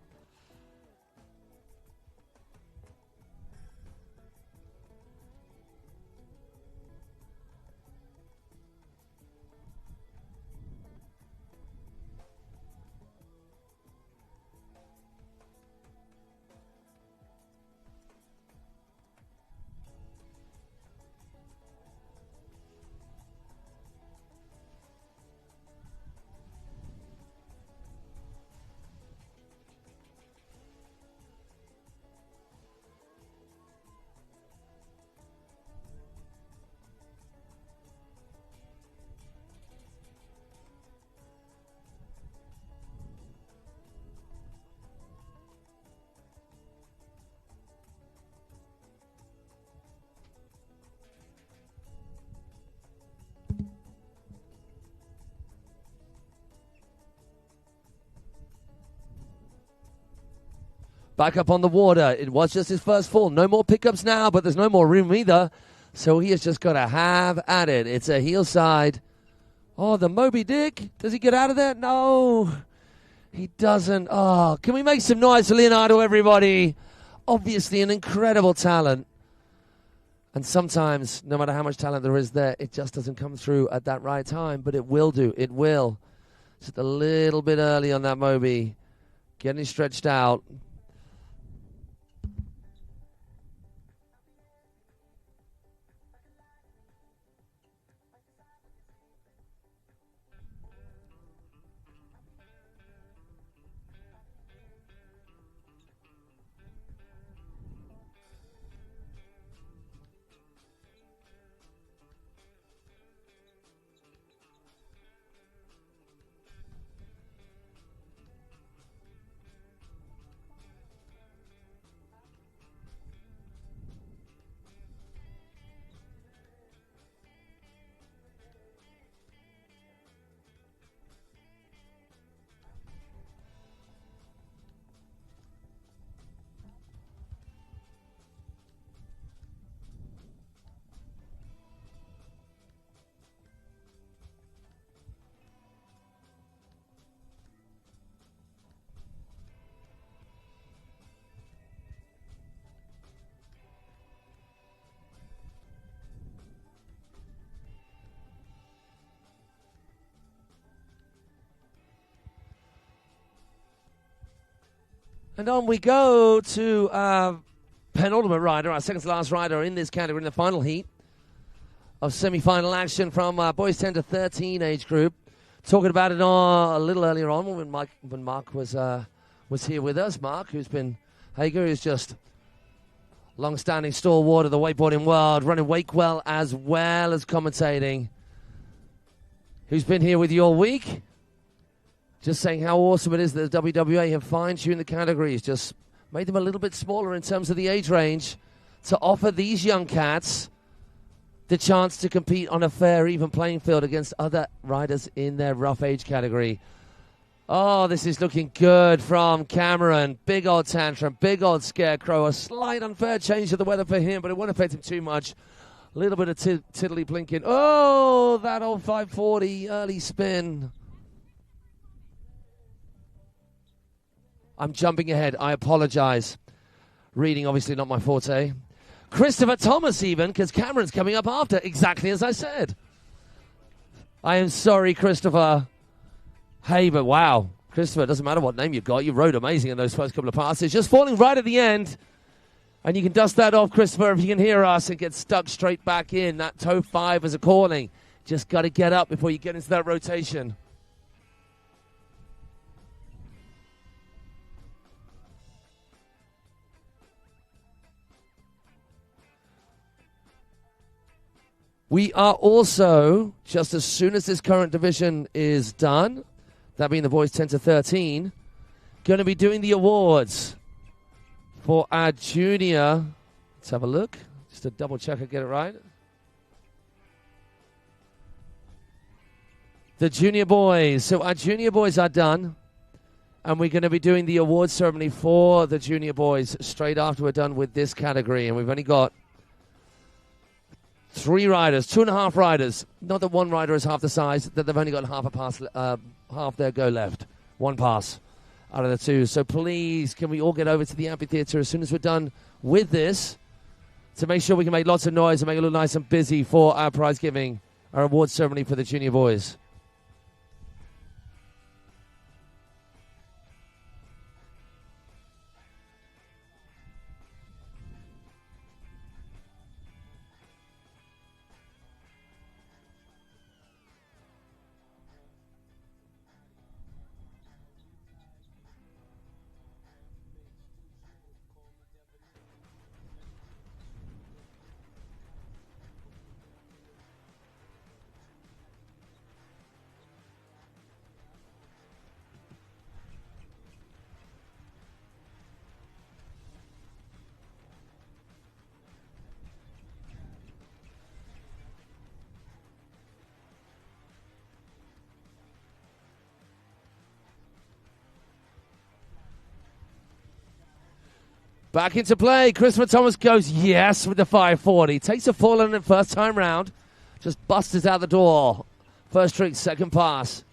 back up on the water. It was just his first fall. No more pickups now, but there's no more room either. So he has just got to have at it. It's a heel side. Oh, the Moby Dick. Does he get out of there? No, he doesn't. Oh, can we make some noise for Leonardo, everybody? Obviously an incredible talent. And sometimes, no matter how much talent there is there, it just doesn't come through at that right time. But it will do. It will. Just a little bit early on that Moby. Getting stretched out. And on we go to penultimate rider, our second to last rider in this category in the final heat of semi-final action from boys 10 to 13 age group. Talking about it a little earlier on when Mark was here with us. Mark, who's just long-standing stalwart of the wakeboarding world, running Wake well as commentating. Who's been here with you all week? Just saying how awesome it is that the WWA have fine-tuned the categories, just made them a little bit smaller in terms of the age range to offer these young cats the chance to compete on a fair, even playing field against other riders in their rough age category. Oh, this is looking good from Cameron. Big old tantrum, big old scarecrow. A slight unfair change of the weather for him, but it won't affect him too much. A little bit of tiddly blinking. Oh, that old 540 early spin. I'm jumping ahead. I apologize. Reading, obviously, not my forte. Christopher Thomas, even, because Cameron's coming up after, exactly as I said. I am sorry, Christopher. Hey, but wow. Christopher, it doesn't matter what name you've got. You rode amazing in those first couple of passes. Just falling right at the end. And you can dust that off, Christopher, if you can hear us, and get stuck straight back in. That toe 5 is a calling. Just got to get up before you get into that rotation. We are also, just as soon as this current division is done, that being the boys 10 to 13, going to be doing the awards for our junior. Let's have a look. Just to double check I get it right. The junior boys. So our junior boys are done. And we're going to be doing the awards ceremony for the junior boys straight after we're done with this category. And we've only got 3 riders, 2.5 riders. Not that one rider is half the size, that they've only got half their go left. 1 pass out of the 2. So please, can we all get over to the amphitheater as soon as we're done with this to make sure we can make lots of noise and make it look nice and busy for our prize giving, our awards ceremony for the junior boys. Back into play. Christopher Thomas goes yes with the 540. Takes a fall on it first time round. Just busts out the door. First trick, second pass.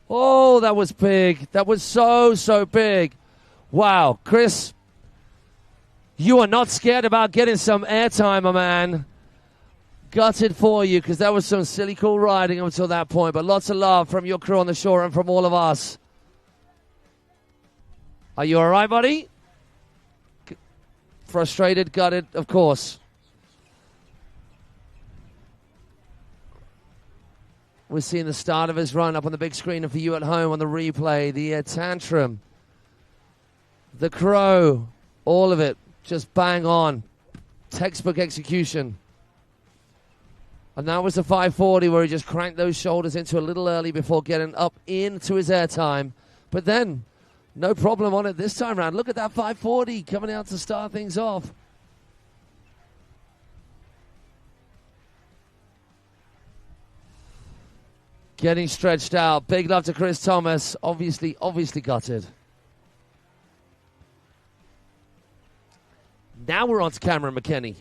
Oh, that was big. That was so big. Wow, Chris, you are not scared about getting some airtime, my man. Gutted for you, because that was some silly cool riding until that point. But lots of love from your crew on the shore and from all of us. Are you all right, buddy? Frustrated, gutted, of course. We're seeing the start of his run up on the big screen, and for you at home on the replay, the tantrum, the crow, all of it, just bang on. Textbook execution. And that was the 540 where he just cranked those shoulders into a little early before getting up into his airtime. But then, no problem on it this time around. Look at that 540 coming out to start things off. Getting stretched out. Big love to Chris Thomas. Obviously gutted. Now we're on to Cameron McKenny.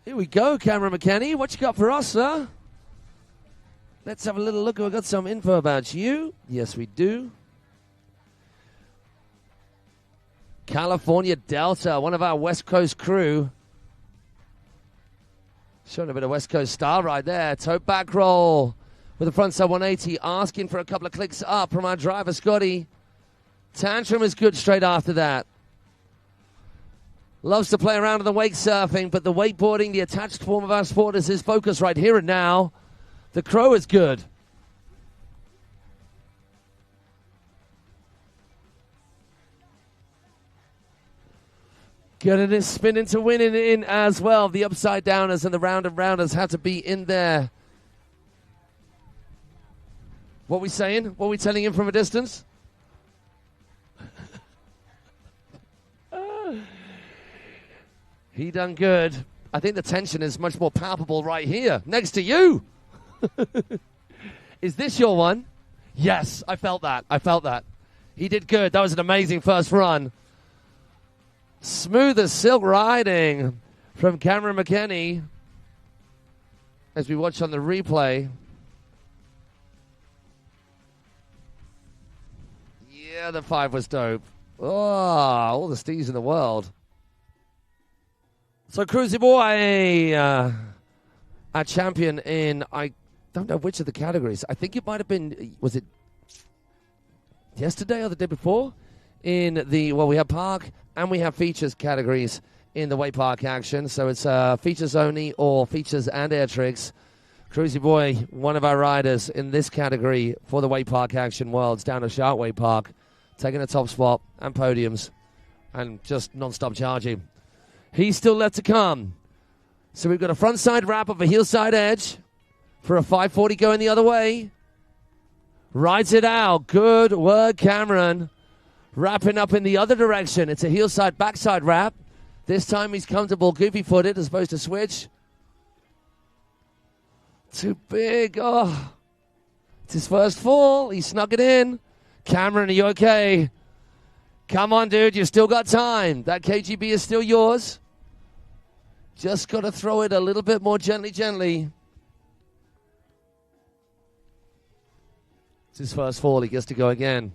Here we go, Cameron McKenny. What you got for us, sir? Let's have a little look. We've got some info about you. Yes, we do. California Delta, one of our West Coast crew. Showing a bit of West Coast style right there. Toe back roll with a front side 180. Asking for a couple of clicks up from our driver, Scotty. Tantrum is good straight after that. Loves to play around in the wake surfing, but the wakeboarding, the attached form of our sport, is his focus right here and now. The crow is good. Getting his spin into winning in as well. The upside downers and the round and rounders have to be in there. What we saying? What we telling him from a distance? He done good. I think the tension is much more palpable right here, next to you. Is this your one? Yes, I felt that. He did good. That was an amazing first run. Smooth as silk riding from Cameron McKenny. As we watch on the replay. Yeah, the 5 was dope. Oh, all the stees in the world. So Cruzy Boy, our champion in, I don't know which of the categories. I think it might have been, was it yesterday or the day before? In the, well, we have park and we have features categories in the Way Park action. So it's features only or features and air tricks. Cruzy Boy, one of our riders in this category for the Way Park action worlds down at Sharkway Park, taking a top spot and podiums and just non-stop charging. He's still left to come. So we've got a front side wrap of a heel side edge for a 540 going the other way. Rides it out. Good work, Cameron. Wrapping up in the other direction. It's a heel side, backside wrap. This time he's comfortable, goofy footed as opposed to switch. Too big. Oh, it's his first fall. He snuck it in. Cameron, are you okay? Come on, dude. You've still got time. That KGB is still yours. Just got to throw it a little bit more gently. It's his first fall. He gets to go again.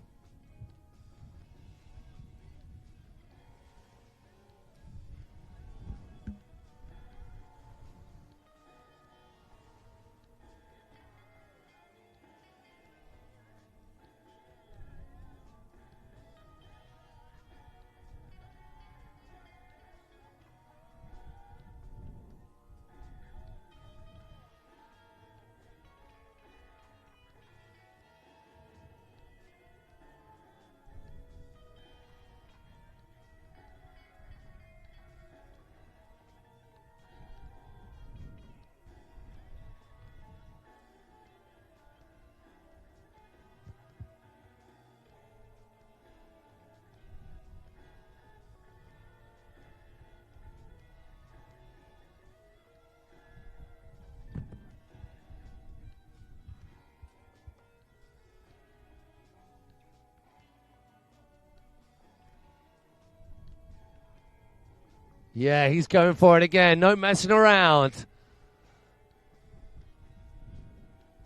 Yeah, he's going for it again. No messing around.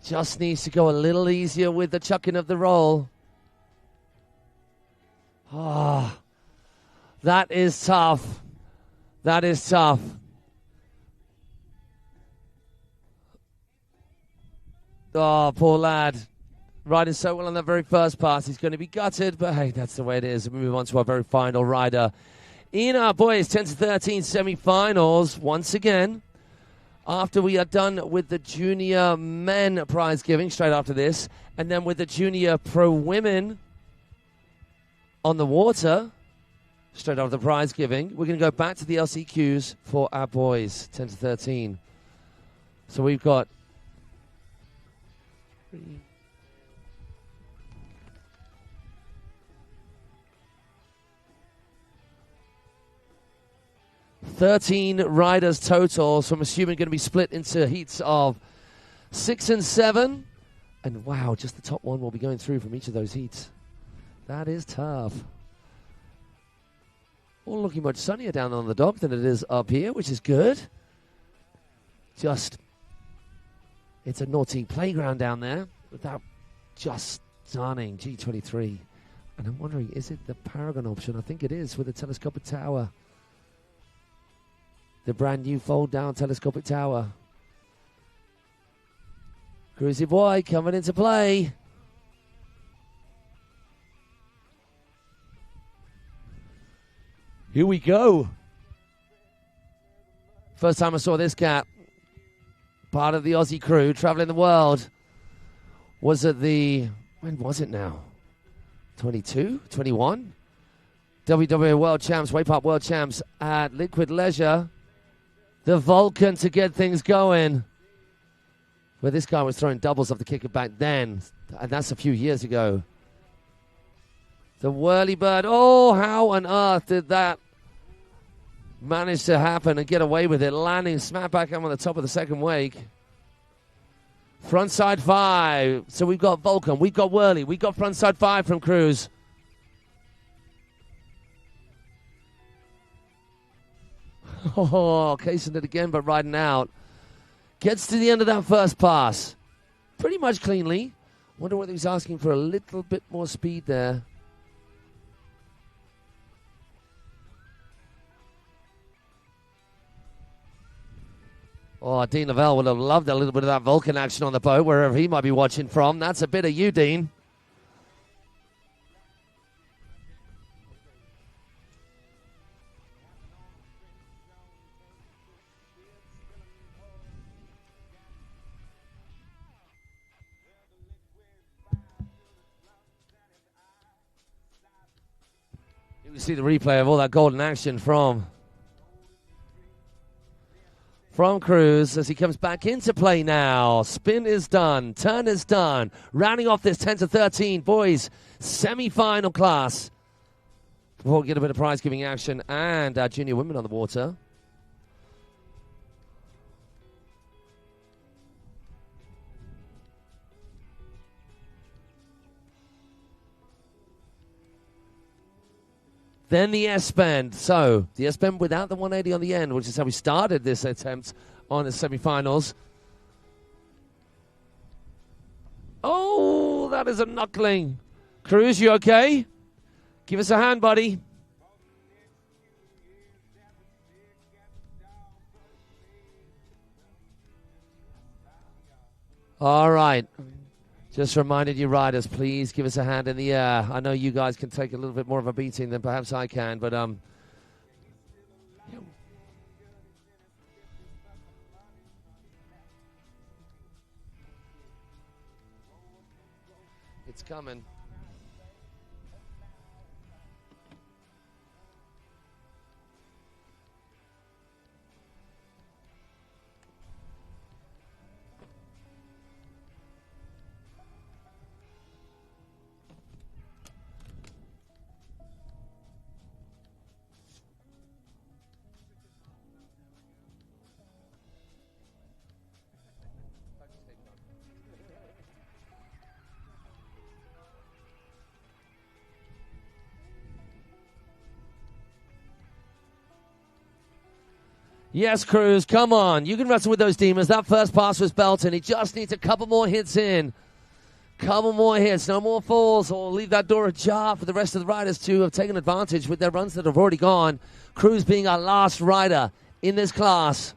Just needs to go a little easier with the chucking of the roll. Ah, that is tough. That is tough. Oh, poor lad. Riding so well on that very first pass. He's going to be gutted, but hey, that's the way it is. We move on to our very final rider. In our boys 10-13 semi-finals, once again, after we are done with the junior men prize giving, straight after this, and then with the junior pro women on the water, straight after the prize giving, we're going to go back to the LCQs for our boys 10-13. So we've got 13 riders total, so I'm assuming going to be split into heats of 6 and 7. And wow, just the top one will be going through from each of those heats. That is tough. All looking much sunnier down on the dock than it is up here, which is good. Just, it's a Nautique playground down there without just stunning G23. And I'm wondering, is it the Paragon option? I think it is, with the telescopic tower. The brand new fold-down telescopic tower. Cruisy boy coming into play. Here we go. First time I saw this cat, part of the Ozzie Kroo, traveling the world, was at the, when was it now? 22, 21? WWA World Champs, Way Park World Champs at Liquid Leisure. The Vulcan to get things going. Where this guy was throwing doubles off the kicker back then. And that's a few years ago. The whirlybird. Oh, how on earth did that manage to happen and get away with it? Landing smack back on the top of the second wake. Frontside 5. So we've got Vulcan. We've got Whirly. We've got frontside 5 from Cruz. Oh, casing it again, but riding out. Gets to the end of that first pass. Pretty much cleanly. Wonder whether he's asking for a little bit more speed there. Oh, Dean Lavelle would have loved a little bit of that Vulcan action on the boat, wherever he might be watching from. That's a bit of you, Dean. You see the replay of all that golden action from Cruz as he comes back into play now. Spin is done. Turn is done. Rounding off this 10-13 boys semi-final class. Before we get a bit of prize-giving action and our junior women on the water. Then the S-bend. So, the S-bend without the 180 on the end, which is how we started this attempt on the semi-finals. Oh, that is a knuckling. Cruz, you okay? Give us a hand, buddy. All right. Just reminded you riders, please give us a hand in the air. I know you guys can take a little bit more of a beating than perhaps I can, but it's coming. Yes, Cruz, come on. You can wrestle with those demons. That first pass was belting. He just needs a couple more hits in. Couple more hits. No more falls, or leave that door ajar for the rest of the riders to have taken advantage with their runs that have already gone. Cruz being our last rider in this class.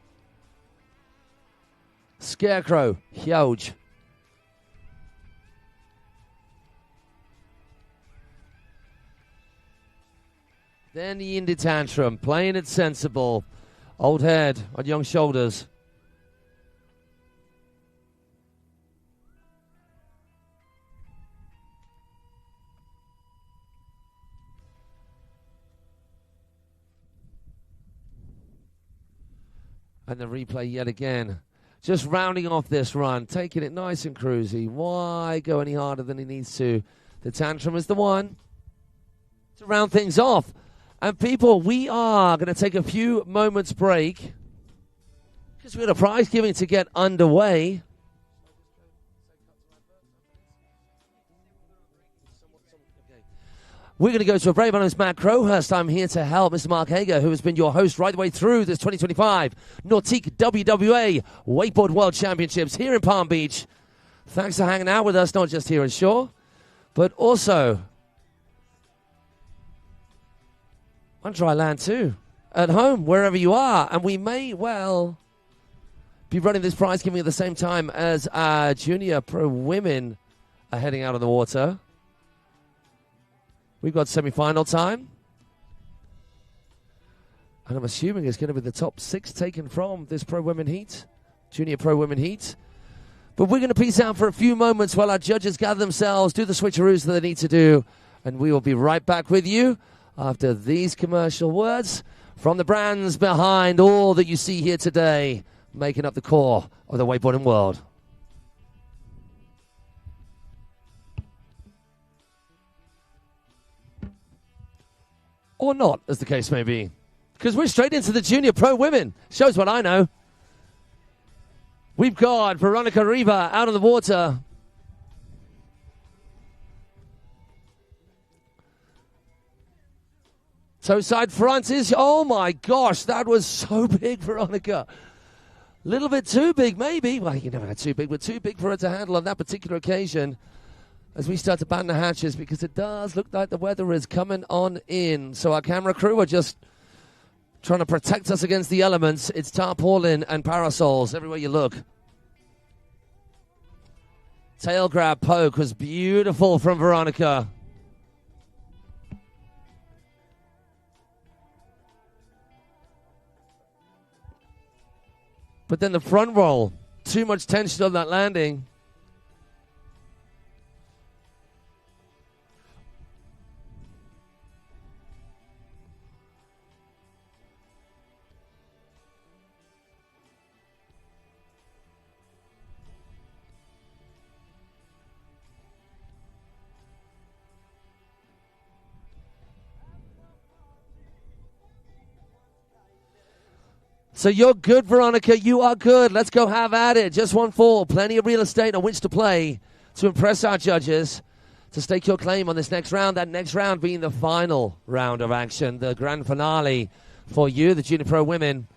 Scarecrow, huge. Then the Indy Tantrum, playing it sensible. Old head on young shoulders. And the replay yet again. Just rounding off this run, taking it nice and cruisy. Why go any harder than he needs to? The Tantrum is the one to round things off. And people, we are going to take a few moments break because we've got a prize giving to get underway. We're going to go to a break. My name is Matt Crowhurst. I'm here to help Mr. Mark Hager, who has been your host right the way through this 2025 Nautique WWA Wakeboard World Championships here in Palm Beach. Thanks for hanging out with us, not just here in Shore, but also on dry land too, at home, wherever you are. And we may well be running this prize giving at the same time as our junior pro women are heading out of the water. We've got semi-final time. And I'm assuming it's going to be the top 6 taken from this pro women heat, junior pro women heat. But we're going to peace out for a few moments while our judges gather themselves, do the switcheroos that they need to do. And we will be right back with you after these commercial words from the brands behind all that you see here today, making up the core of the wakeboarding world. Or not, as the case may be. Because we're straight into the junior pro women. Shows what I know. We've got Veronica Riva out of the water. Toe side front is, oh my gosh, that was so big, Veronica. A little bit too big, maybe. Well, you never had too big, but too big for her to handle on that particular occasion. As we start to batten the hatches, because it does look like the weather is coming on in. So our camera crew are just trying to protect us against the elements. It's tarpaulin and parasols everywhere you look. Tail grab poke was beautiful from Veronica. But then the front roll, too much tension on that landing. So you're good, Veronica. You are good. Let's go have at it. Just one fall. Plenty of real estate on which to play to impress our judges, to stake your claim on this next round. That next round being the final round of action, the grand finale for you, the Junior Pro women.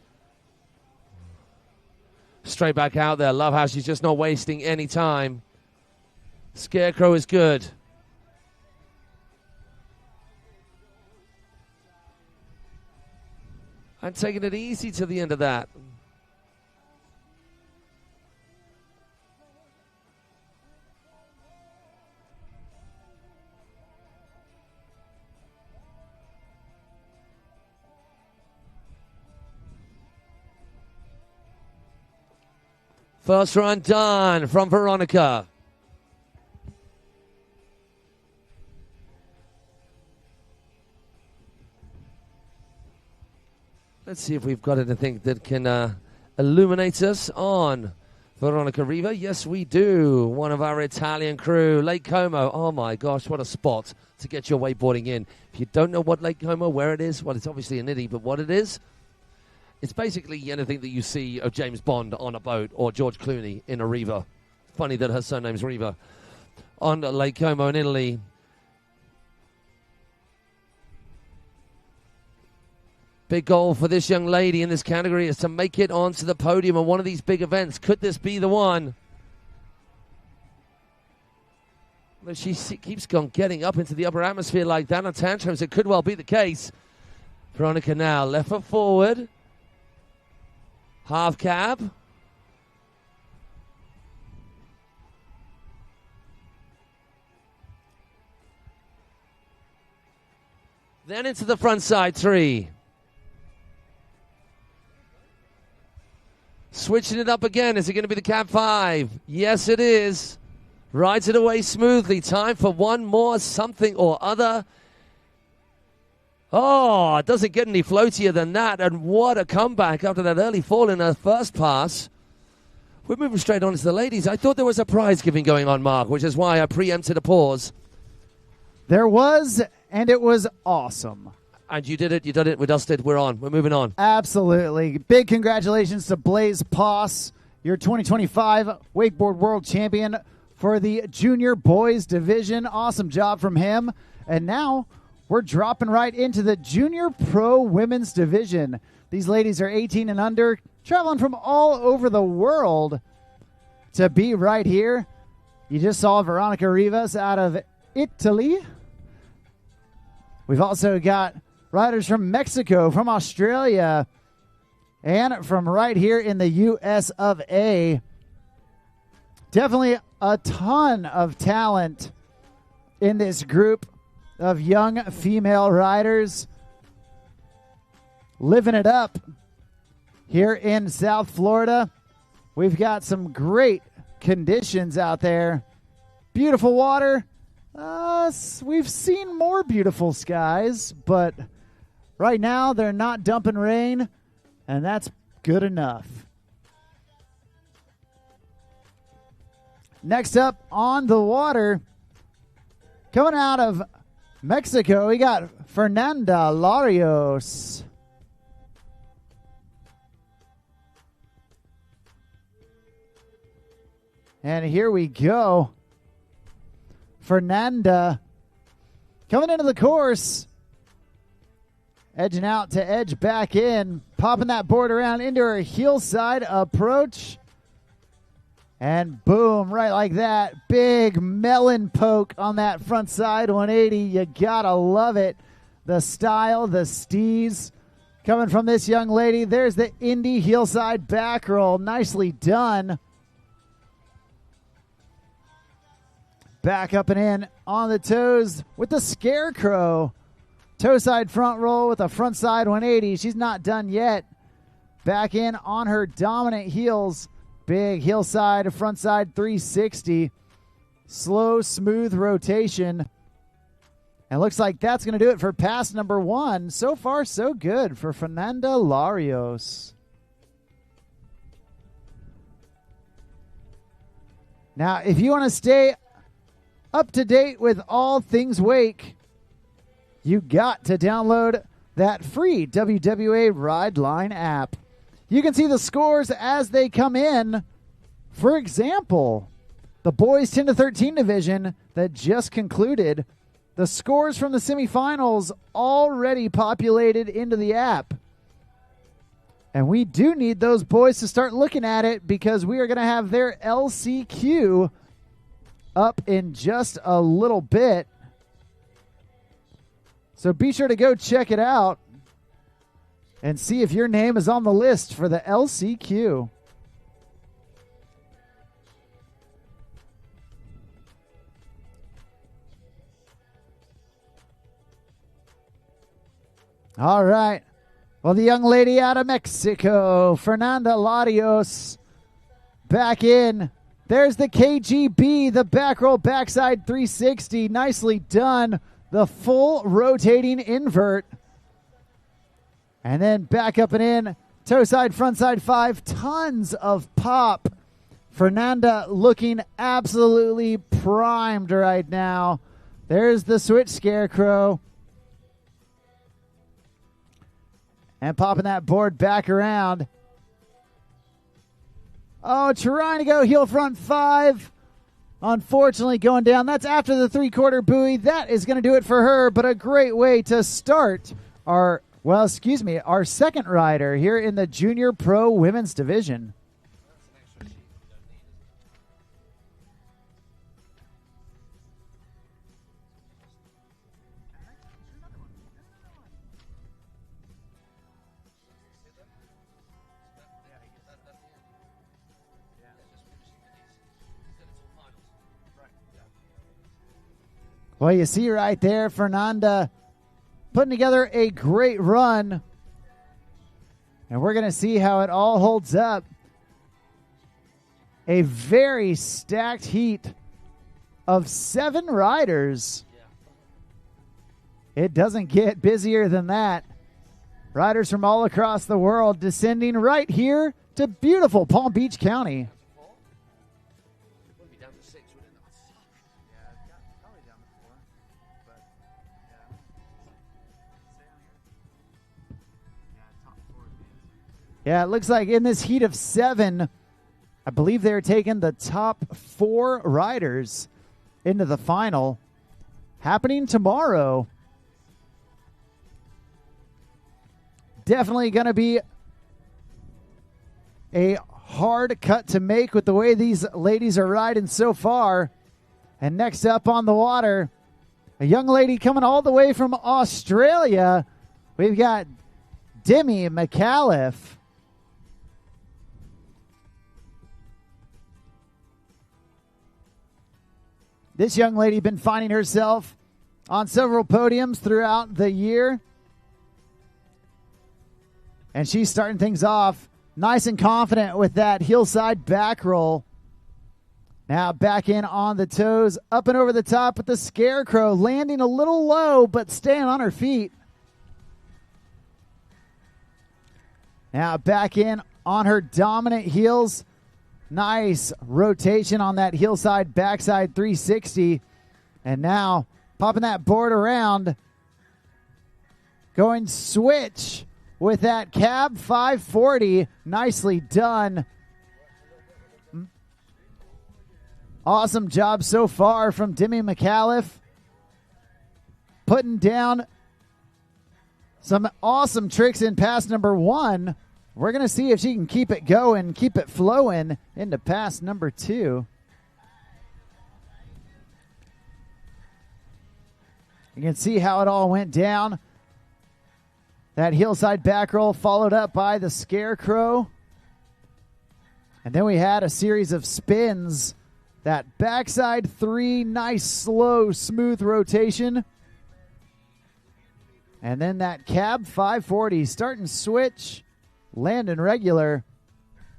Straight back out there. Love how she's just not wasting any time. Scarecrow is good. I'm taking it easy to the end of that. First run done from Veronica. Let's see if we've got anything that can illuminate us on Veronica Riva. Yes, we do. One of our Italian crew, Lake Como. Oh, my gosh, what a spot to get your wakeboarding in. If you don't know what Lake Como, where it is, well, it's obviously an Italy, but what it is, it's basically anything that you see of James Bond on a boat or George Clooney in a Riva. Funny that her surname's Riva. On Lake Como in Italy. Big goal for this young lady in this category is to make it onto the podium of one of these big events. Could this be the one? If she keeps getting up into the upper atmosphere like that on tantrums, it could well be the case. Veronica now, left foot forward. Half cab. Then into the front side 3. Switching it up again. Is it going to be the cab 5? Yes, it is. Rides it away smoothly. Time for one more something or other. Oh, it doesn't get any floatier than that. And what a comeback after that early fall in her first pass. We're moving straight on to the ladies. I thought there was a prize giving going on, Mark, which is why I preempted a pause. There was, and it was awesome. And you did it, we dusted, we're on, we're moving on. Absolutely. Big congratulations to Blaze Poss, your 2025 Wakeboard World Champion for the Junior Boys Division. Awesome job from him. And now we're dropping right into the Junior Pro Women's Division. These ladies are 18 and under, traveling from all over the world to be right here. You just saw Veronica Rivas out of Italy. We've also got riders from Mexico, from Australia, and from right here in the U.S. of A. Definitely a ton of talent in this group of young female riders living it up here in South Florida. We've got some great conditions out there. Beautiful water. We've seen more beautiful skies, but right now they're not dumping rain, and that's good enough. Next up on the water, coming out of Mexico, we got Fernanda Larios. And here we go. Fernanda coming into the course, edging out to edge back in, popping that board around into her heel side approach. And boom, right like that. Big melon poke on that front side 180. You gotta love it. The style, the steez coming from this young lady. There's the Indy heel side back roll. Nicely done. Back up and in on the toes with the scarecrow. Toe side front roll with a front side 180. She's not done yet. Back in on her dominant heels. Big heel side, front side 360. Slow, smooth rotation. And looks like that's going to do it for pass number 1. So far, so good for Fernanda Larios. Now, if you want to stay up to date with all things wake, you got to download that free WWA Ride Line app. You can see the scores as they come in. For example, the boys 10 to 13 division that just concluded, the scores from the semifinals already populated into the app. And we do need those boys to start looking at it because we are going to have their LCQ up in just a little bit. So be sure to go check it out and see if your name is on the list for the LCQ. All right. Well, the young lady out of Mexico, Fernanda Larios, back in. There's the KGB, the back roll backside 360. Nicely done. The full rotating invert. And then back up and in. Toe side, front side 5. Tons of pop. Fernanda looking absolutely primed right now. There's the switch scarecrow. And popping that board back around. Oh, trying to go heel front 5. Unfortunately going down. That's after the 3/4 buoy. That is going to do it for her, but a great way to start our Well, excuse me, our second rider here in the Junior Pro Women's Division. Well, you see right there, Fernanda putting together a great run. And we're going to see how it all holds up. A very stacked heat of 7 riders. It doesn't get busier than that. Riders from all across the world descending right here to beautiful Palm Beach County. Yeah, it looks like in this heat of 7, I believe they're taking the top 4 riders into the final, happening tomorrow. Definitely going to be a hard cut to make with the way these ladies are riding so far. And next up on the water, a young lady coming all the way from Australia. We've got Demi McAuliffe. This young lady been finding herself on several podiums throughout the year. And she's starting things off nice and confident with that hillside back roll. Now back in on the toes, up and over the top with the scarecrow, landing a little low but staying on her feet. Now back in on her dominant heels. Nice rotation on that hillside backside 360. And now popping that board around. Going switch with that cab 540. Nicely done. Awesome job so far from Demi McAuliffe. Putting down some awesome tricks in pass number 1. We're going to see if she can keep it going, keep it flowing into pass number 2. You can see how it all went down. That hillside back roll followed up by the scarecrow. And then we had a series of spins. That backside 3, nice, slow, smooth rotation. And then that cab 540, starting switch. Landing regular.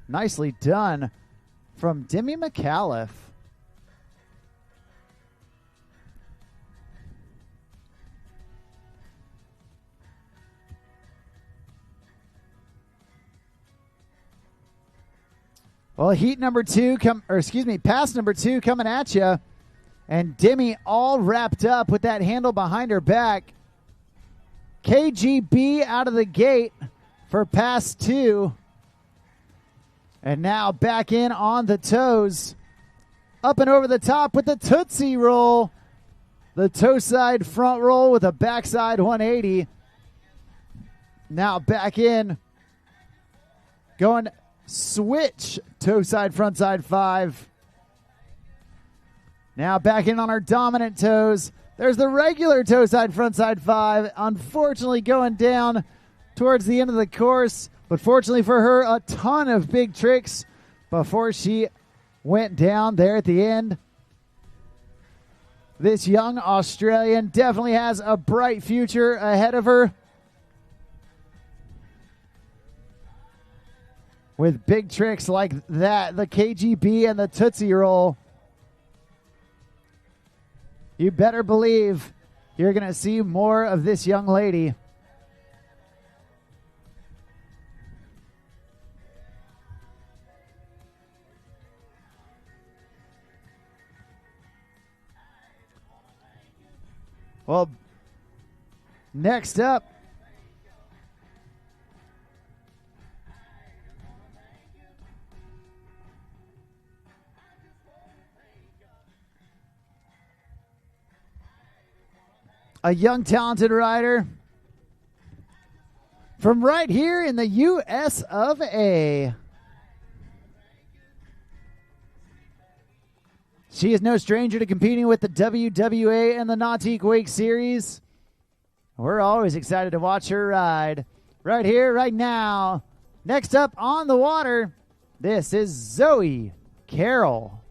Nicely done from Demi McAuliffe. Well, heat number 2, pass number 2 coming at you. And Demi all wrapped up with that handle behind her back. KGB out of the gate for pass 2. And now back in on the toes. Up and over the top with the Tootsie Roll. The toe side front roll with a backside 180. Now back in. Going switch toe side front side 5. Now back in on our dominant toes. There's the regular toe side front side 5. Unfortunately going down towards the end of the course, but fortunately for her, a ton of big tricks before she went down there at the end. This young Australian definitely has a bright future ahead of her with big tricks like that, the KGB and the Tootsie Roll. You better believe you're going to see more of this young lady. Well, next up, a young talented rider from right here in the U.S. of A. She is no stranger to competing with the WWA and the Nautique Wake Series. We're always excited to watch her ride. Right here, right now. Next up on the water, this is Zoe Carroll.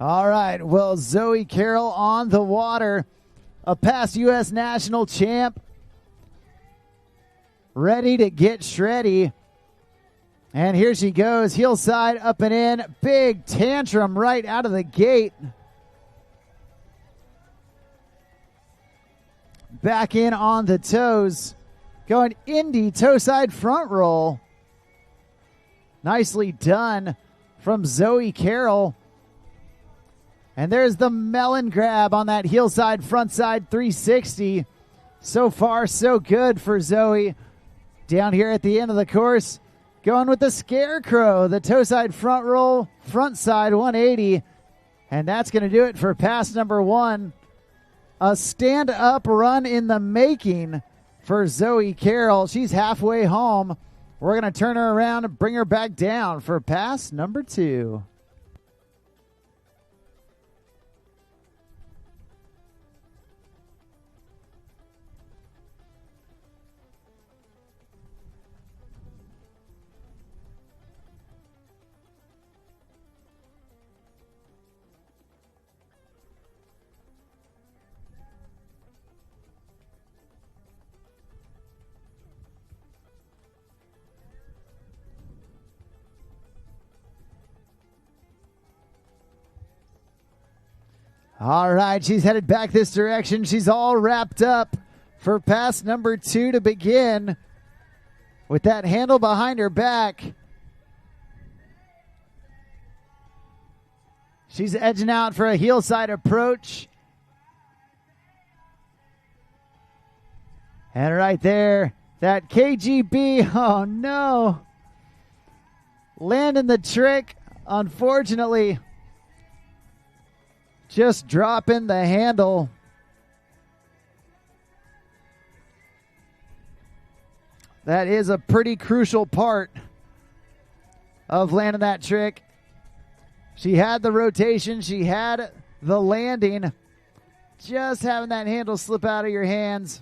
All right, well, Zoe Carroll on the water, a past U.S. national champ, ready to get shreddy. And here she goes, heel side up and in, big tantrum right out of the gate. Back in on the toes, going indie toe side front roll. Nicely done from Zoe Carroll. And there's the melon grab on that heel side, front side 360. So far, so good for Zoe. Down here at the end of the course, going with the scarecrow, the toe side front roll, front side 180. And that's going to do it for pass number one. A stand-up run in the making for Zoe Carroll. She's halfway home. We're going to turn her around and bring her back down for pass number two. All right, she's headed back this direction. She's all wrapped up for pass number two to begin with that handle behind her back. She's edging out for a heel side approach. And right there, that KGB, oh no. Landing the trick, unfortunately. Just dropping the handle. That is a pretty crucial part of landing that trick. She had the rotation. She had the landing. Just having that handle slip out of your hands.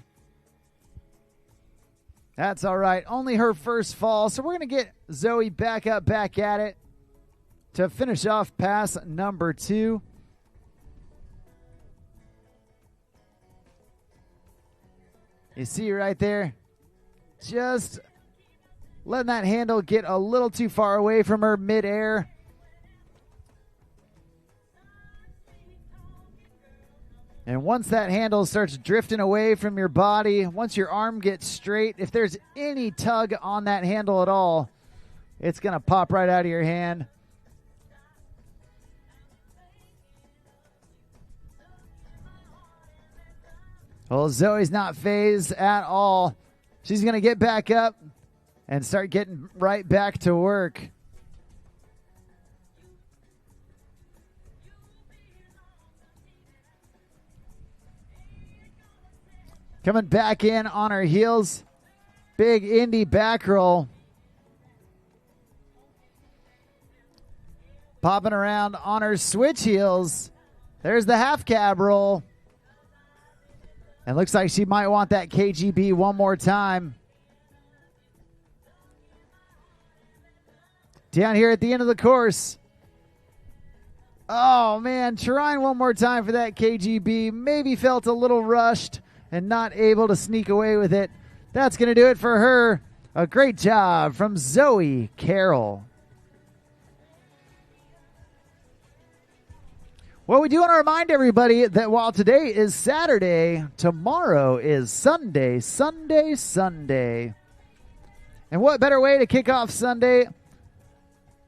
That's all right. Only her first fall. So we're going to get Zoe back up, back at it to finish off pass number two. You see right there, just letting that handle get a little too far away from her midair. And once that handle starts drifting away from your body, once your arm gets straight, if there's any tug on that handle at all, it's going to pop right out of your hand. Well, Zoe's not phased at all. She's going to get back up and start getting right back to work. Coming back in on her heels. Big Indy back roll. Popping around on her switch heels. There's the half cab roll. And looks like she might want that KGB one more time. Down here at the end of the course. Oh, man, trying one more time for that KGB. Maybe felt a little rushed and not able to sneak away with it. That's going to do it for her. A great job from Zoe Carroll. Well, we do want to remind everybody that while today is Saturday, tomorrow is Sunday. And what better way to kick off Sunday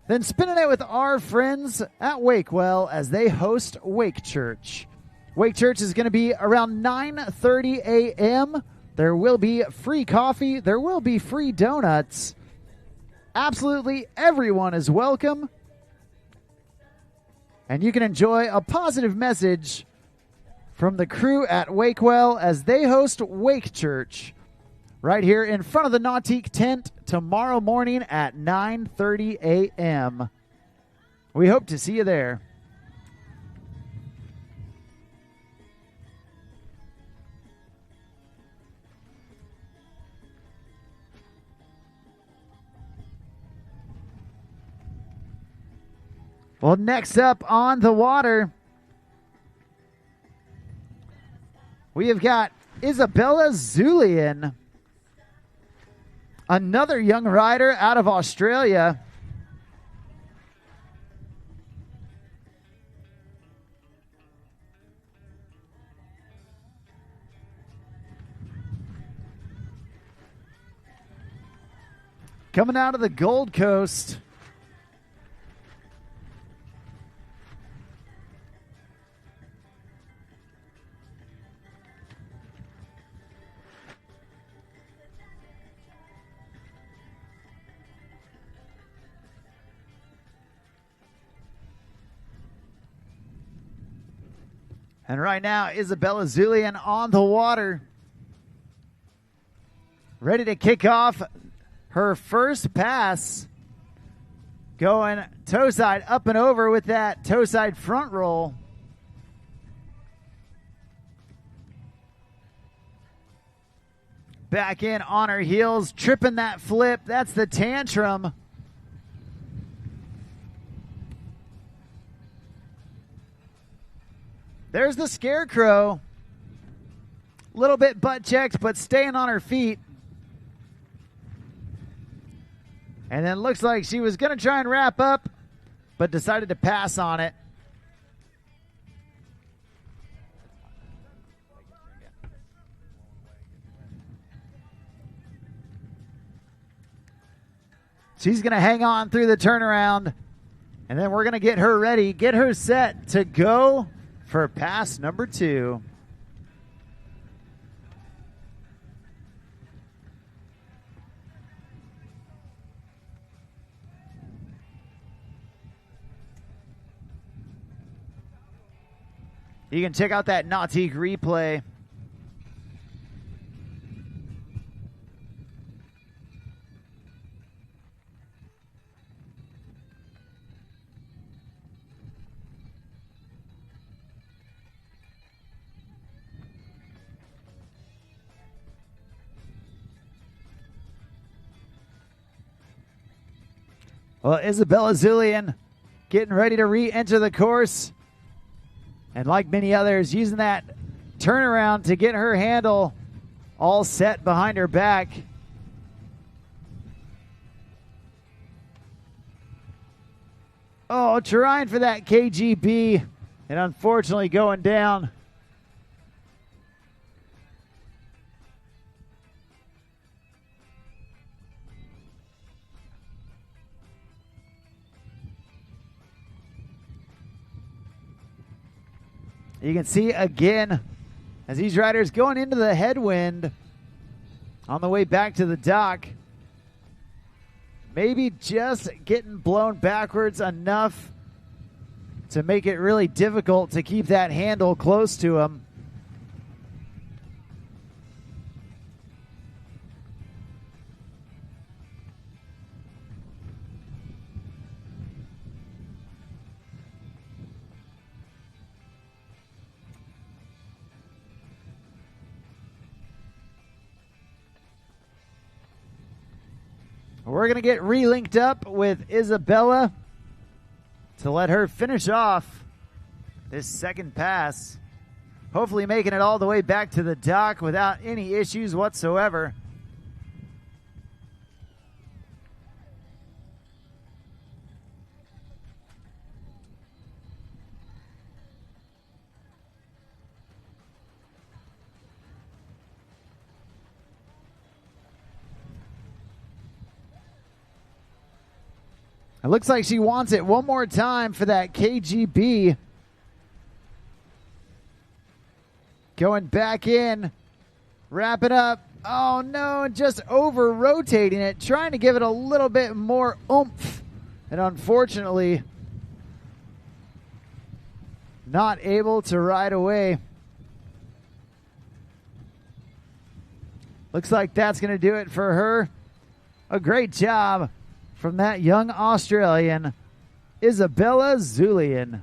than spending it with our friends at Wakewell as they host Wake Church. Wake Church is going to be around 9:30 a.m. There will be free coffee. There will be free donuts. Absolutely everyone is welcome. And you can enjoy a positive message from the crew at Wakewell as they host Wake Church right here in front of the Nautique tent tomorrow morning at 9:30 a.m. We hope to see you there. Well, next up on the water, we have got Isabella Zulian, another young rider out of Australia. Coming out of the Gold Coast. And right now, Isabella Zulian on the water. Ready to kick off her first pass. Going toe side up and over with that toe side front roll. Back in on her heels, tripping that flip. That's the tantrum. There's the scarecrow. A little bit butt checked, but staying on her feet. And then looks like she was going to try and wrap up, but decided to pass on it. She's going to hang on through the turnaround, and then we're going to get her ready, get her set to go for pass number 2. You can check out that Nautique replay. Well, Isabella Zulian getting ready to re-enter the course. And like many others, using that turnaround to get her handle all set behind her back. Oh, trying for that KGB and unfortunately going down. You can see again as these riders going into the headwind on the way back to the dock. Maybe just getting blown backwards enough to make it really difficult to keep that handle close to them. We're going to get re-linked up with Isabella to let her finish off this second pass. Hopefully making it all the way back to the dock without any issues whatsoever. It looks like she wants it one more time for that KGB. Going back in. Wrap it up. Oh no, just over rotating it. Trying to give it a little bit more oomph. And unfortunately, not able to ride away. Looks like that's going to do it for her. A great job from that young Australian, Isabella Zulian.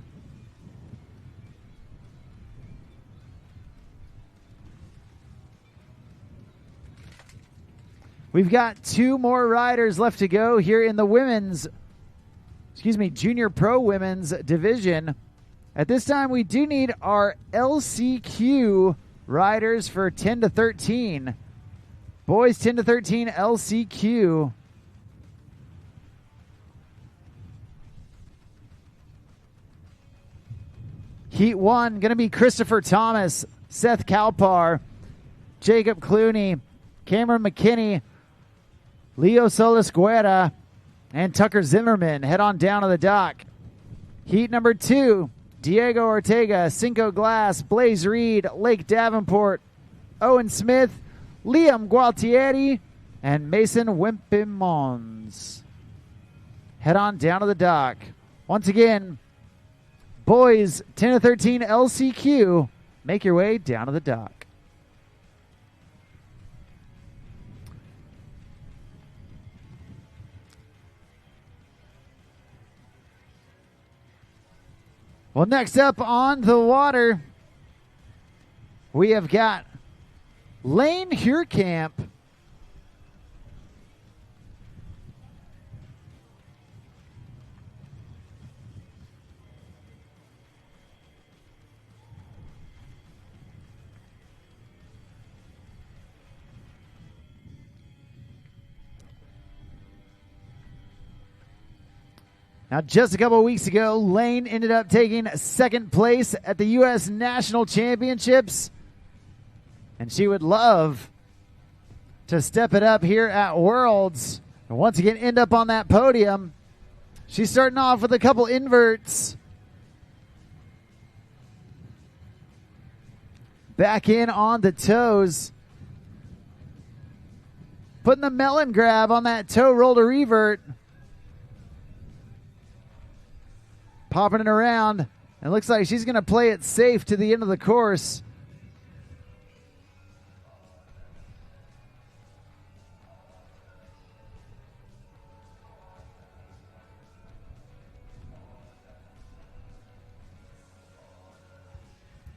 We've got two more riders left to go here in the Junior Pro Women's division. At this time, we do need our LCQ riders for 10 to 13. Boys 10 to 13 LCQ. Heat 1, going to be Christopher Thomas, Seth Kalpar, Jacob Clooney, Cameron McKinney, Leo Solis Guerra, and Tucker Zimmerman. Head on down to the dock. Heat number 2, Diego Ortega, Cinco Glass, Blaze Reed, Lake Davenport, Owen Smith, Liam Gualtieri, and Mason Wimp Mons. Head on down to the dock. Once again, boys 10 to 13 LCQ, make your way down to the dock. Well, next up on the water, we have got Lane Huurkamp. Now, just a couple of weeks ago, Lane ended up taking second place at the U.S. National Championships. And she would love to step it up here at Worlds. And once again, end up on that podium. She's starting off with a couple inverts. Back in on the toes. Putting the melon grab on that toe roll to revert. Popping it around. And looks like she's going to play it safe to the end of the course.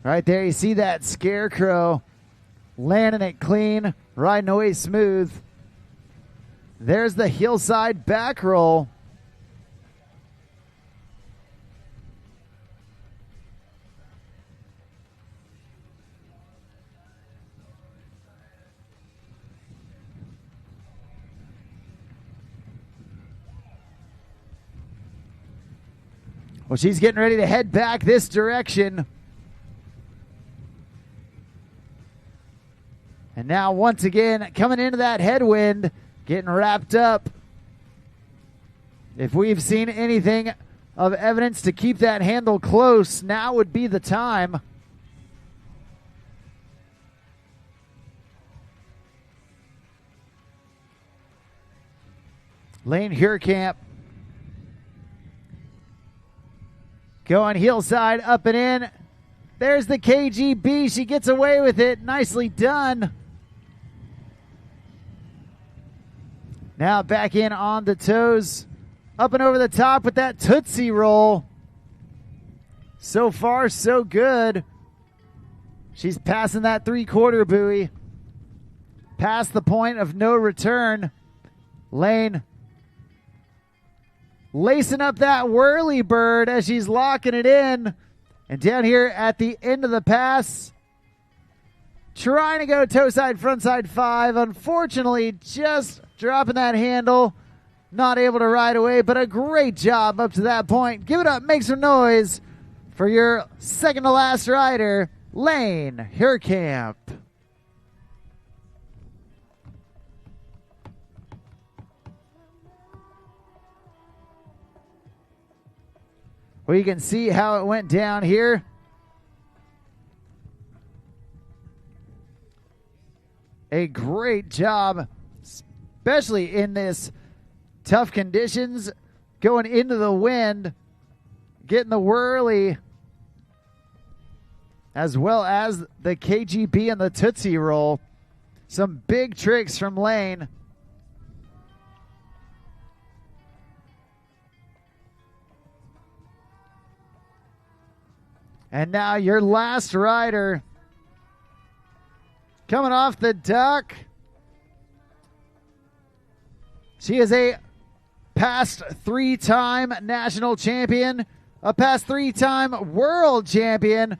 Right there, you see that scarecrow landing it clean, riding away smooth. There's the hillside back roll. Well, she's getting ready to head back this direction. And now, once again, coming into that headwind, getting wrapped up. If we've seen anything of evidence to keep that handle close, now would be the time. Lane Huurkamp going hillside, up and in. There's the KGB. She gets away with it. Nicely done. Now back in on the toes. Up and over the top with that Tootsie Roll. So far, so good. She's passing that three-quarter buoy. Past the point of no return. Lane lacing up that whirly bird as she's locking it in. And down here at the end of the pass, trying to go toe side, front side 5. Unfortunately, just dropping that handle. Not able to ride away, but a great job up to that point. Give it up, make some noise for your second to last rider, Lane Herkamp. Well, you can see how it went down here. A great job, especially in this tough conditions, going into the wind, getting the whirly, as well as the KGB and the Tootsie Roll. Some big tricks from Lane. And now your last rider, coming off the duck. She is a past 3-time national champion, a past 3-time world champion,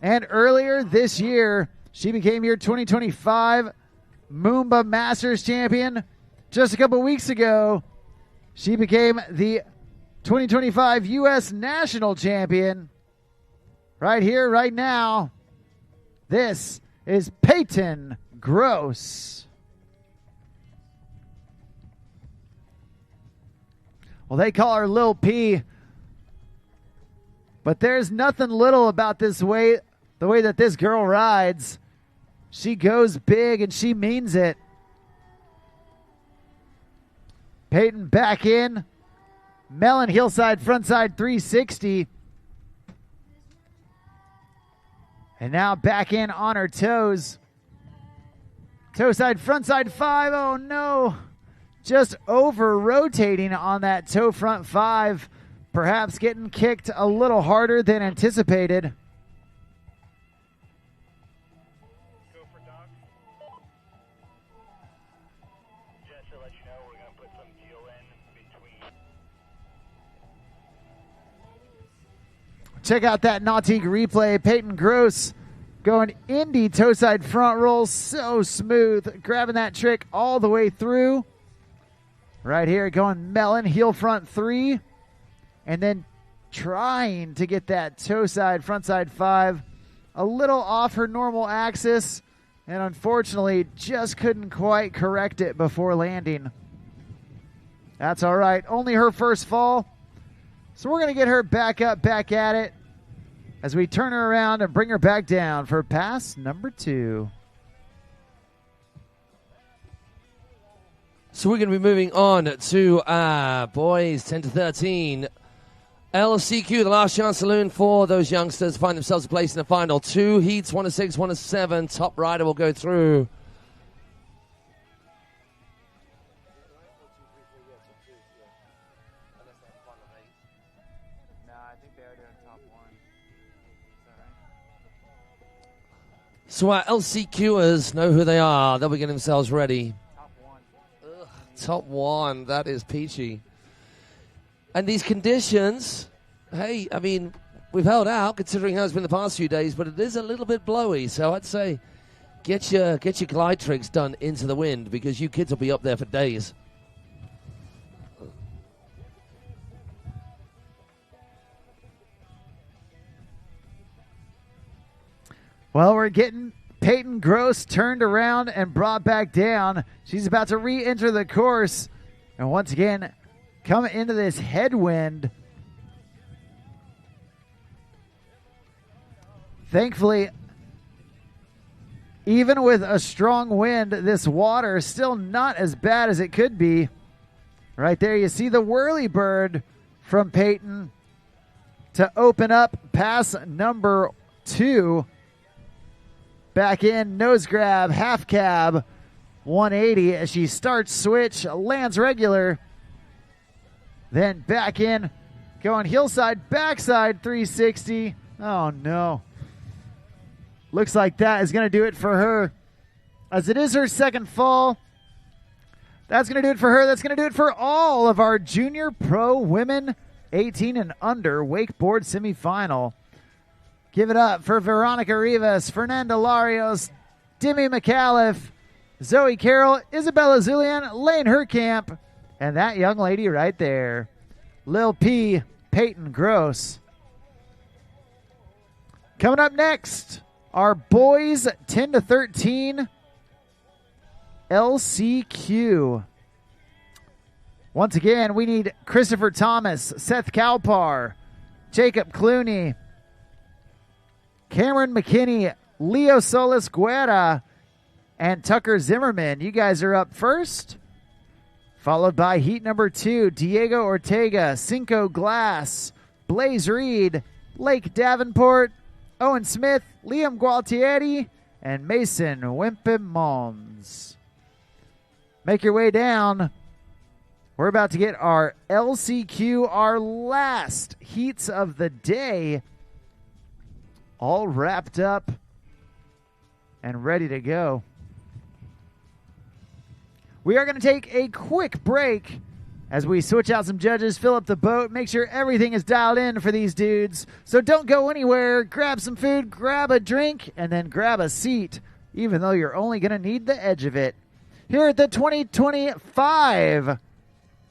and earlier this year, she became your 2025 Moomba Masters champion. Just a couple weeks ago, she became the 2025 U.S. national champion. Right here, right now, this is Peyton Gross. Well, they call her Lil P, but there's nothing little about this way, the way that this girl rides. She goes big and she means it. Peyton back in. Melon hillside, frontside 360. And now back in on her toes. Toe side, front side 5. Oh no. Just over rotating on that toe front 5. Perhaps getting kicked a little harder than anticipated. Go for Doc. Just to let you know, we're going to put some deal in between. Check out that Nautique replay. Peyton Gross going indie toe side front roll. So smooth. Grabbing that trick all the way through. Right here going melon heel front 3. And then trying to get that toe side front side 5 a little off her normal axis. And unfortunately just couldn't quite correct it before landing. That's all right. Only her first fall. So we're going to get her back up, back at it, as we turn her around and bring her back down for pass number 2. So we're going to be moving on to boys 10 to 13. LCQ, the last chance saloon for those youngsters to find themselves a place in the final. 2 heats, 1 to 6, 1 to 7. Top rider will go through. So our LCQers know who they are. They'll be getting themselves ready. Top 1. That is peachy. And these conditions, hey, I mean, we've held out considering how it's been the past few days, but it is a little bit blowy. So I'd say get your glide tricks done into the wind because you kids will be up there for days. Well, we're getting Peyton Gross turned around and brought back down. She's about to re-enter the course. And once again, coming into this headwind. Thankfully, even with a strong wind, this water is still not as bad as it could be. Right there, you see the whirly bird from Peyton to open up pass number 2. Back in, nose grab, half cab, 180 as she starts switch, lands regular. Then back in, going hillside, backside, 360. Oh no. Looks like that is going to do it for her, as it is her second fall. That's going to do it for her. That's going to do it for all of our junior pro women 18 and under wakeboard semifinal. Give it up for Veronica Rivas, Fernanda Larios, Demi McAuliffe, Zoe Carroll, Isabella Zulian, Lane Herkamp, and that young lady right there, Lil P, Peyton Gross. Coming up next, our boys 10 to 13 LCQ. Once again, we need Christopher Thomas, Seth Kalpar, Jacob Clooney, Cameron McKinney, Leo Solis Guerra, and Tucker Zimmerman. You guys are up first. Followed by heat number 2, Diego Ortega, Cinco Glass, Blaze Reed, Blake Davenport, Owen Smith, Liam Gualtieri, and Mason Wimp Mons. Make your way down. We're about to get our LCQ, our last heats of the day, all wrapped up and ready to go. We are going to take a quick break as we switch out some judges, fill up the boat, make sure everything is dialed in for these dudes. So don't go anywhere. Grab some food, grab a drink, and then grab a seat, even though you're only going to need the edge of it. Here at the 2025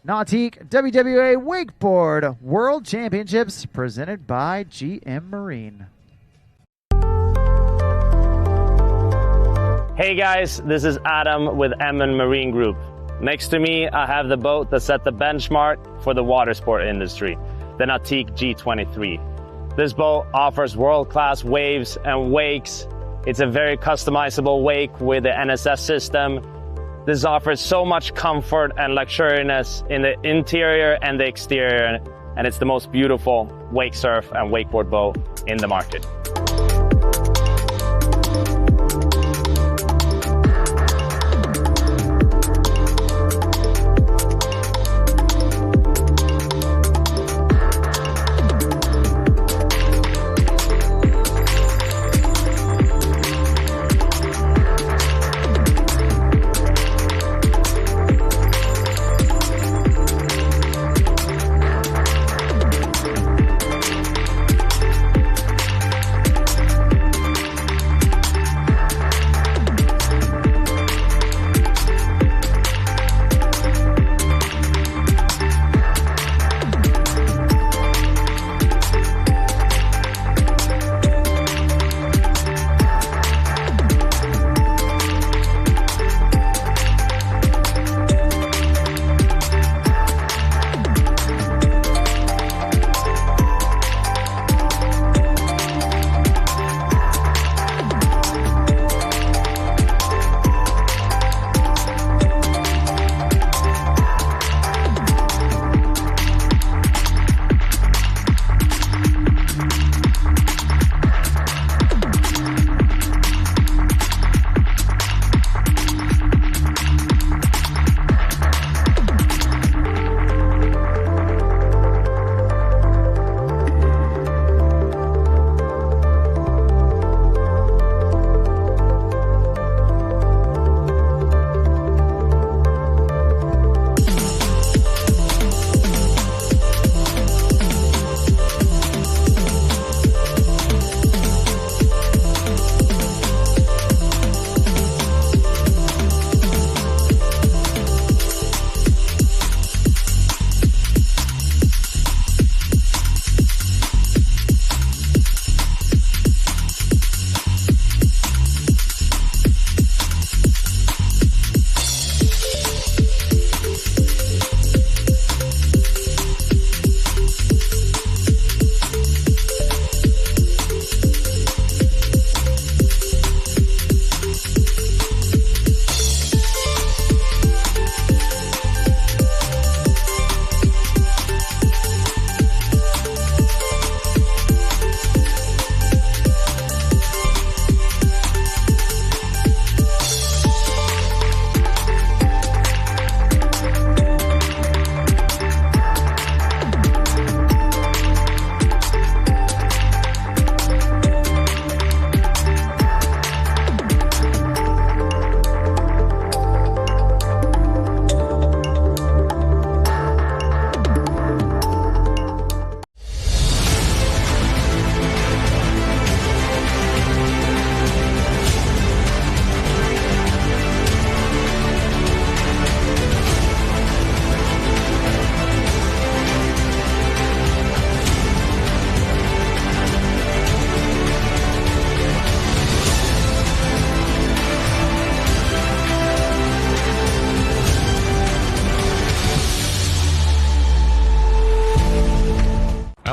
Nautique WWA Wakeboard World Championships, presented by GM Marine. Hey guys, this is Adam with Emmon Marine Group. Next to me, I have the boat that set the benchmark for the water sport industry, the Nautique G23. This boat offers world-class waves and wakes. It's a very customizable wake with the NSS system. This offers so much comfort and luxuriousness in the interior and the exterior, and it's the most beautiful wake surf and wakeboard boat in the market.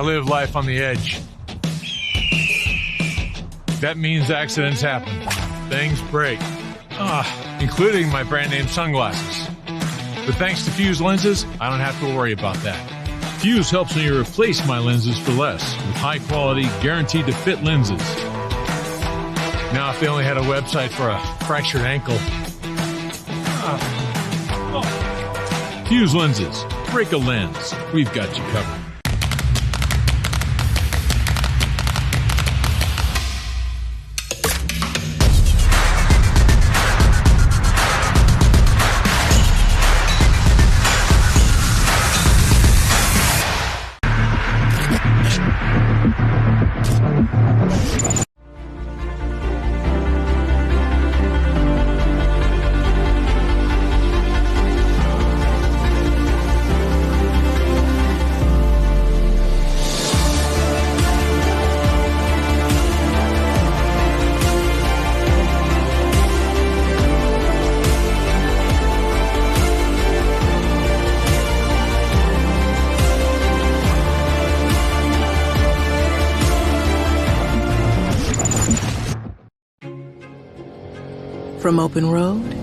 live life on the edge. That means accidents happen. Things break. Including my brand name sunglasses. But thanks to Fuse lenses, I don't have to worry about that. Fuse helps me replace my lenses for less with high quality, guaranteed to fit lenses. Now if they only had a website for a fractured ankle. Fuse lenses. Break a lens. We've got you covered. From open road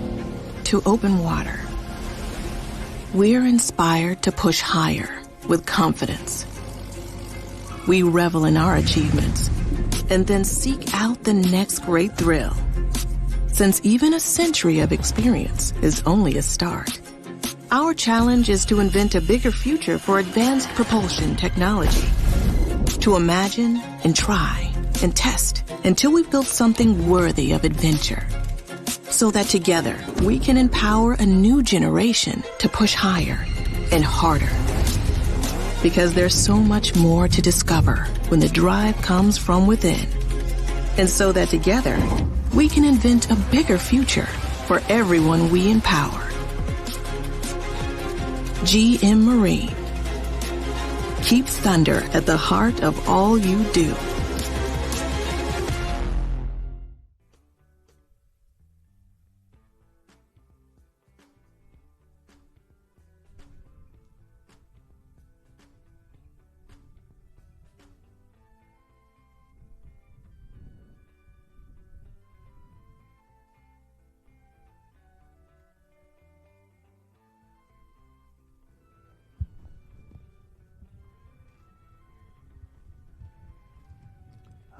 to open water, we're inspired to push higher with confidence. We revel in our achievements and then seek out the next great thrill. Since even a century of experience is only a start, our challenge is to invent a bigger future for advanced propulsion technology. To imagine and try and test until we've built something worthy of adventure. So that together we can empower a new generation to push higher and harder. Because there's so much more to discover when the drive comes from within. And so that together we can invent a bigger future for everyone we empower. GM Marine. Keep thunder at the heart of all you do.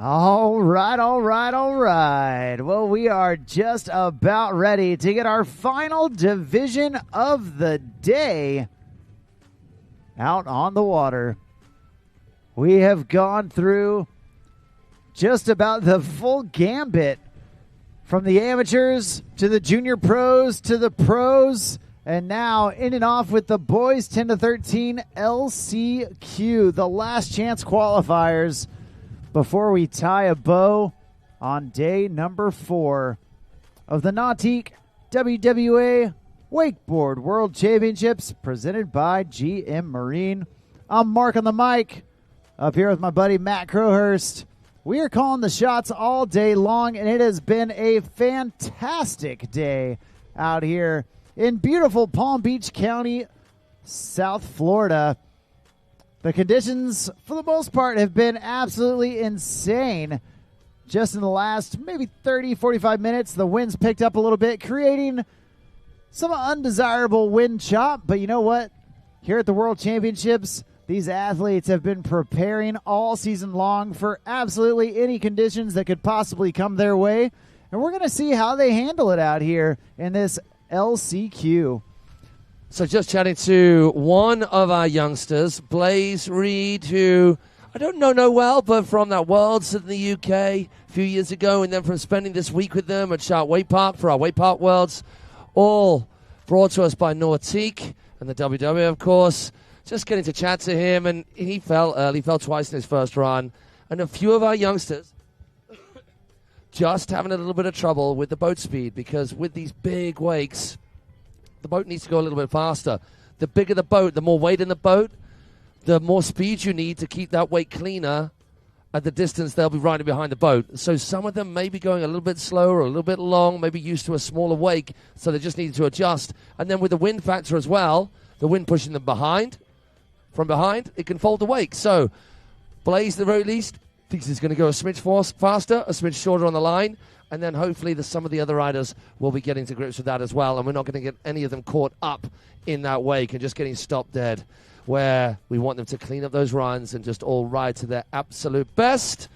All right. Well, we are just about ready to get our final division of the day out on the water. We have gone through just about the full gambit from the amateurs to the junior pros to the pros, and now in and off with the boys 10 to 13 LCQ, the last chance qualifiers before we tie a bow on day number 4 of the Nautique WWA Wakeboard World Championships presented by GM Marine. I'm Mark on the mic, up here with my buddy Matt Crowhurst. We are calling the shots all day long, and it has been a fantastic day out here in beautiful Palm Beach County, South Florida. The conditions, for the most part, have been absolutely insane. Just in the last maybe 30, 45 minutes, the wind's picked up a little bit, creating some undesirable wind chop. But you know what? Here at the World Championships, these athletes have been preparing all season long for absolutely any conditions that could possibly come their way. And we're going to see how they handle it out here in this LCQ. So just chatting to one of our youngsters, Blaze Reed, who I don't know well, but from that Worlds in the UK a few years ago, and then from spending this week with them at Shark Wake Park for our Wake Park Worlds, all brought to us by Nautique and the WWA, of course. Just getting to chat to him, and he fell early, fell twice in his first run. And a few of our youngsters just having a little bit of trouble with the boat speed, because with these big wakes, the boat needs to go a little bit faster. The bigger the boat, the more weight in the boat, the more speed you need to keep that wake cleaner at the distance they'll be riding behind the boat. So some of them may be going a little bit slower, a little bit long, maybe used to a smaller wake, so they just need to adjust. And then with the wind factor as well, the wind pushing them behind, from behind, it can fold the wake. So Blaze, the very least, thinks he's going to go a smidge faster, a smidge shorter on the line, and then hopefully some of the other riders will be getting to grips with that as well, and we're not going to get any of them caught up in that wake and just getting stopped dead, where we want them to clean up those runs and just all ride to their absolute best.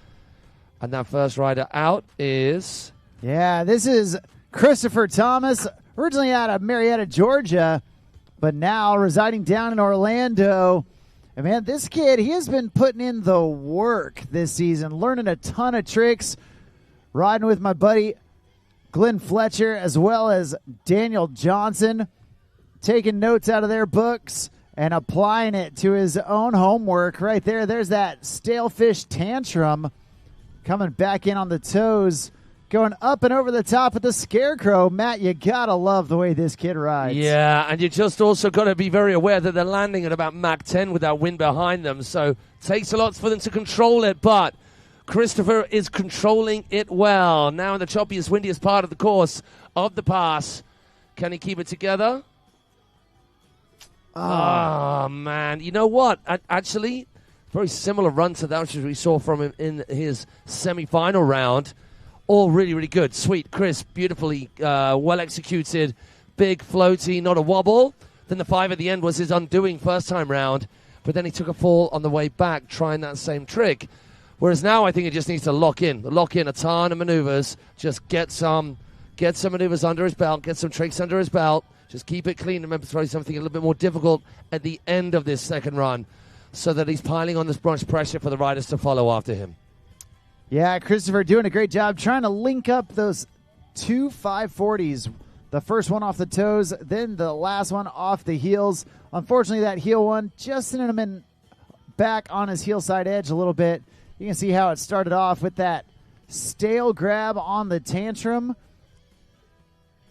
And that first rider out is... Yeah, this is Christopher Thomas, originally out of Marietta, Georgia, but now residing down in Orlando. And man, this kid, he has been putting in the work this season, learning a ton of tricks, riding with my buddy Glenn Fletcher as well as Daniel Johnson, taking notes out of their books and applying it to his own homework right there. There's that stale fish tantrum coming back in on the toes, going up and over the top of the scarecrow. Matt, you gotta love the way this kid rides. Yeah, and you just also got to be very aware that they're landing at about Mach 10 with that wind behind them, so it takes a lot for them to control it, but Christopher is controlling it well. Now in the choppiest, windiest part of the course of the pass. Can he keep it together? Oh, man. You know what? Actually, very similar run to that which we saw from him in his semi-final round. All really, really good. Sweet, crisp, beautifully well executed. Big, floaty, not a wobble. Then the 5 at the end was his undoing first time round. But then he took a fall on the way back trying that same trick. Whereas now I think he just needs to lock in a ton of maneuvers. Just get some maneuvers under his belt, get some tricks under his belt. Just keep it clean. Remember, throw something a little bit more difficult at the end of this second run so that he's piling on this much pressure for the riders to follow after him. Yeah, Christopher doing a great job trying to link up those two 540s. The first one off the toes, then the last one off the heels. Unfortunately, that heel one just sending him in back on his heel side edge a little bit. You can see how it started off with that stale grab on the tantrum.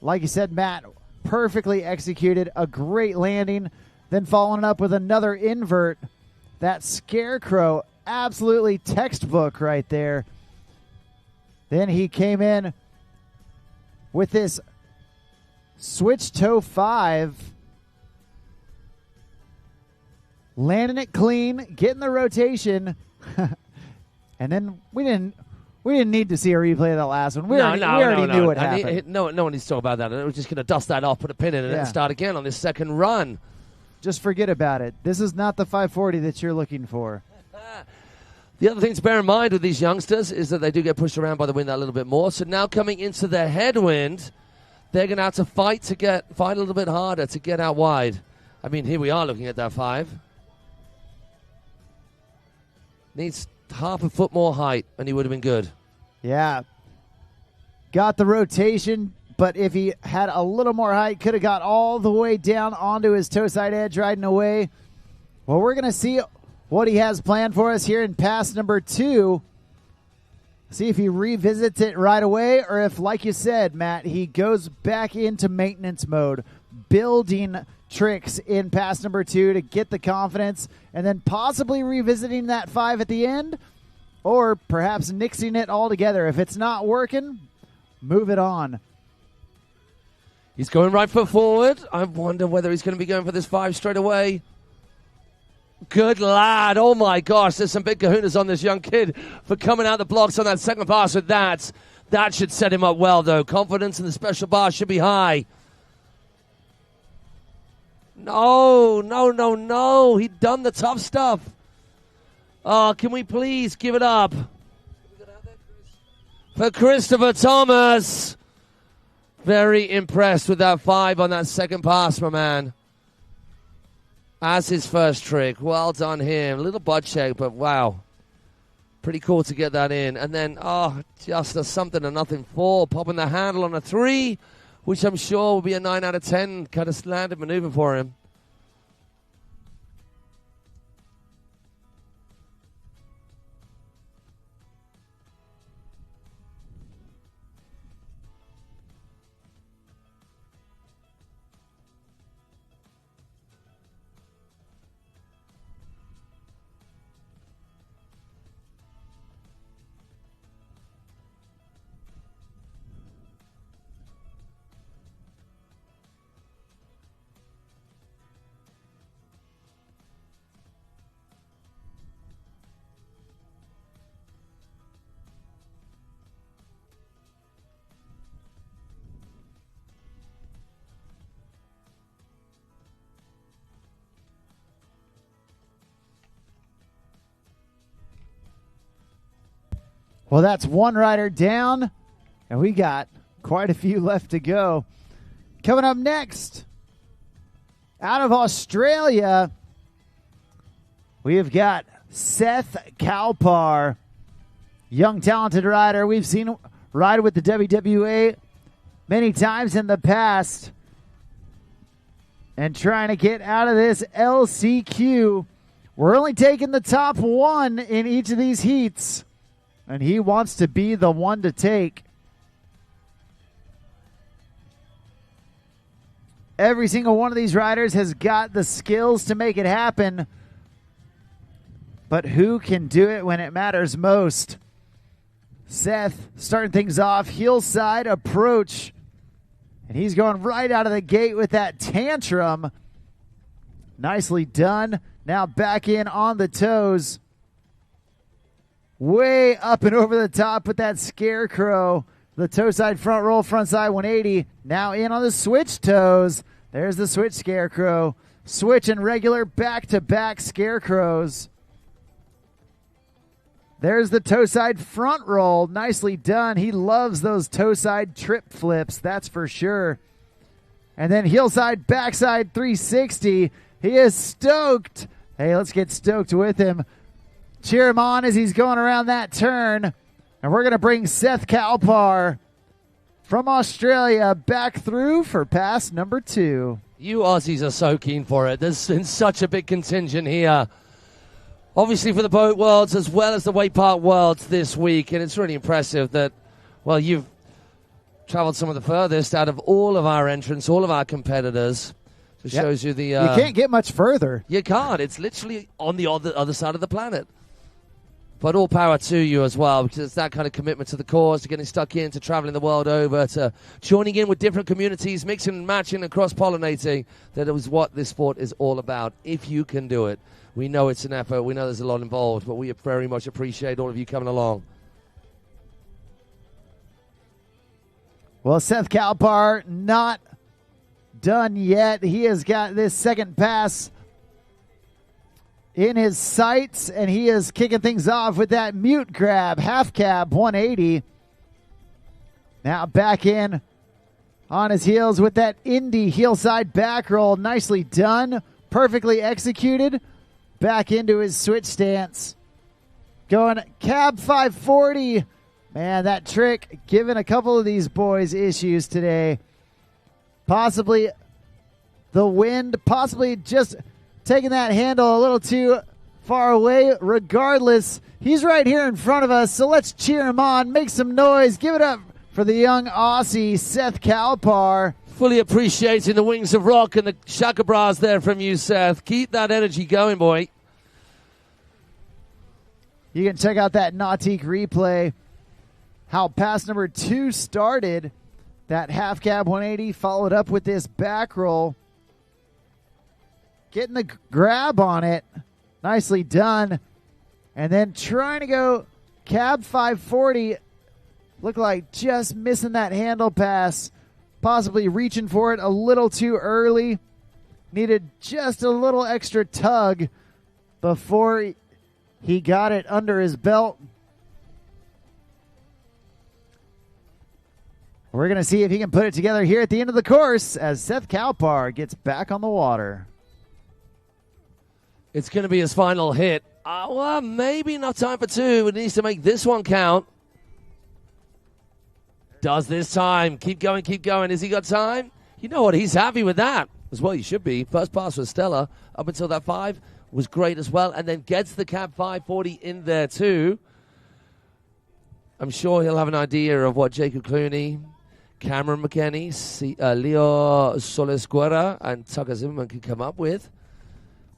Like you said, Matt, perfectly executed, a great landing, then following up with another invert. That scarecrow, absolutely textbook right there. Then he came in with this switch toe 5, landing it clean, getting the rotation, and then we didn't need to see a replay of that last one. We already knew what happened. No one needs to talk about that. We're just going to dust that off, put a pin in it, and then start again on this second run. Just forget about it. This is not the 540 that you're looking for. The other thing to bear in mind with these youngsters is that they do get pushed around by the wind that little bit more. So now coming into the headwind, they're going to have to fight a little bit harder to get out wide. I mean, here we are looking at that 5. Needs half a foot more height, and he would have been good. Yeah. Got the rotation, but if he had a little more height, could have got all the way down onto his toe side edge riding away. Well, we're going to see what he has planned for us here in pass number 2. See if he revisits it right away, or if, like you said, Matt, he goes back into maintenance mode, building tricks in pass number 2 to get the confidence, and then possibly revisiting that 5 at the end, or perhaps nixing it all together. If it's not working, move it on. He's going right foot forward. I wonder whether he's going to be going for this 5 straight away. Good lad. Oh, my gosh. There's some big kahunas on this young kid for coming out the blocks on that second pass with that. That should set him up well, though. Confidence in the special bar should be high. No. He'd done the tough stuff. Oh, can we please give it up for Christopher Thomas? Very impressed with that 5 on that second pass, my man. As his first trick. Well done him. A little butt shake, but wow. Pretty cool to get that in. And then, just a something and nothing 4. Popping the handle on a 3, which I'm sure will be a 9 out of 10 kind of landed maneuver for him. Well, that's one rider down, and we got quite a few left to go. Coming up next, out of Australia, we have got Seth Kalpar, young talented rider. We've seen ride with the WWA many times in the past, and trying to get out of this LCQ. We're only taking the top one in each of these heats, and he wants to be the one to take. Every single one of these riders has got the skills to make it happen, but who can do it when it matters most? Seth starting things off, heel side approach, and he's going right out of the gate with that tantrum. Nicely done. Now back in on the toes. Way up and over the top with that scarecrow. The toe side front roll, front side 180. Now in on the switch toes. There's the switch scarecrow. Switch and regular back-to-back scarecrows. There's the toe side front roll. Nicely done. He loves those toe side trip flips, that's for sure. And then heel side, backside 360. He is stoked. Hey, let's get stoked with him. Cheer him on as he's going around that turn. And we're going to bring Seth Kalpar from Australia back through for pass number 2. You Aussies are so keen for it. There's been such a big contingent here. Obviously for the Boat Worlds as well as the Wake Park Worlds this week. And it's really impressive that, well, you've traveled some of the furthest out of all of our entrants, all of our competitors. It shows you the... you can't get much further. You can't. It's literally on the other side of the planet. But all power to you as well, because it's that kind of commitment to the cause, to getting stuck in, to traveling the world over, to joining in with different communities, mixing and matching and cross-pollinating. That is what this sport is all about, if you can do it. We know it's an effort. We know there's a lot involved, but we very much appreciate all of you coming along. Well, Seth Kalpar not done yet. He has got this second pass in his sights, and he is kicking things off with that mute grab, half cab 180. Now back in on his heels with that Indy heel side back roll. Nicely done. Perfectly executed. Back into his switch stance. Going cab 540. Man, that trick giving a couple of these boys issues today. Possibly the wind, possibly just taking that handle a little too far away. Regardless, he's right here in front of us, so let's cheer him on, make some noise, give it up for the young Aussie, Seth Kalpar. Fully appreciating the wings of rock and the shaka bras there from you, Seth. Keep that energy going, boy. You can check out that Nautique replay, how pass number 2 started. That half cab 180 followed up with this back roll. Getting the grab on it. Nicely done. And then trying to go cab 540. Looked like just missing that handle pass. Possibly reaching for it a little too early. Needed just a little extra tug before he got it under his belt. We're going to see if he can put it together here at the end of the course as Seth Kalpar gets back on the water. It's going to be his final hit. Well, maybe not time for 2. It needs to make this one count. Does this time. Keep going, keep going. Has he got time? You know what? He's happy with that. As well, he should be. First pass was stellar. Up until that 5 was great as well. And then gets the cab 540 in there too. I'm sure he'll have an idea of what Jacob Clooney, Cameron McKenney, Leo Solesguera, and Tucker Zimmerman can come up with.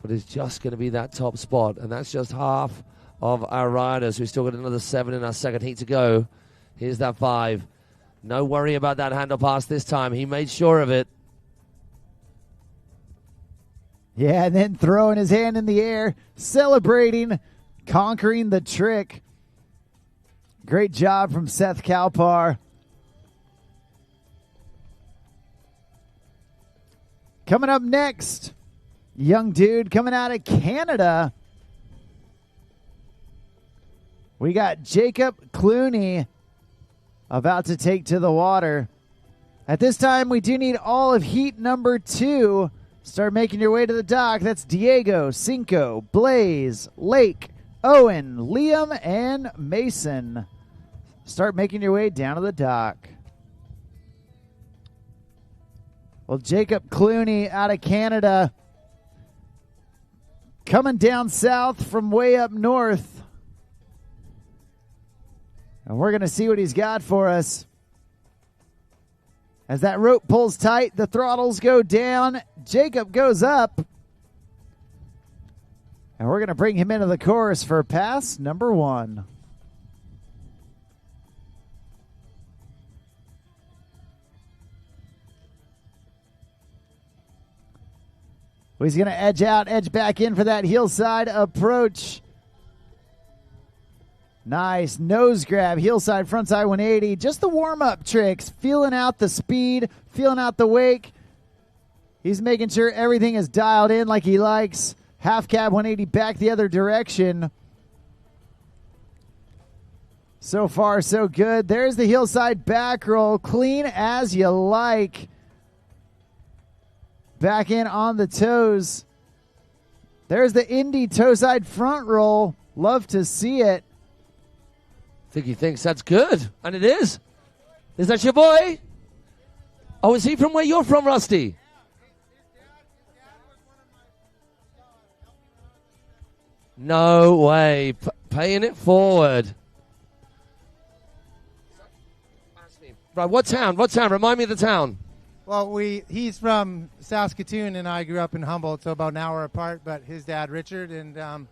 But it's just going to be that top spot. And that's just half of our riders. We've still got another 7 in our second heat to go. Here's that 5. No worry about that handle pass this time. He made sure of it. Yeah, and then throwing his hand in the air, celebrating, conquering the trick. Great job from Seth Kalpar. Coming up next, young dude coming out of Canada. We got Jacob Clooney about to take to the water. At this time, we do need all of heat number 2. Start making your way to the dock. That's Diego, Cinco, Blaze, Lake, Owen, Liam, and Mason. Start making your way down to the dock. Well, Jacob Clooney out of Canada coming down south from way up north. And we're going to see what he's got for us. As that rope pulls tight, the throttles go down. Jacob goes up. And we're going to bring him into the course for pass number 1. He's going to edge back in for that heel-side approach. Nice nose grab, heel-side, frontside 180. Just the warm-up tricks, feeling out the speed, feeling out the wake. He's making sure everything is dialed in like he likes. Half cab 180 back the other direction. So far, so good. There's the heel-side back roll, clean as you like. Back in on the toes. There's the Indy toe-side front roll. Love to see it. I think he thinks that's good, and it is. Is that your boy? Oh, is he from where you're from, Rusty? No way. Paying it forward. Right, what town? What town? Remind me of the town. Well, he's from Saskatoon, and I grew up in Humboldt, so about an hour apart. But his dad, Richard, and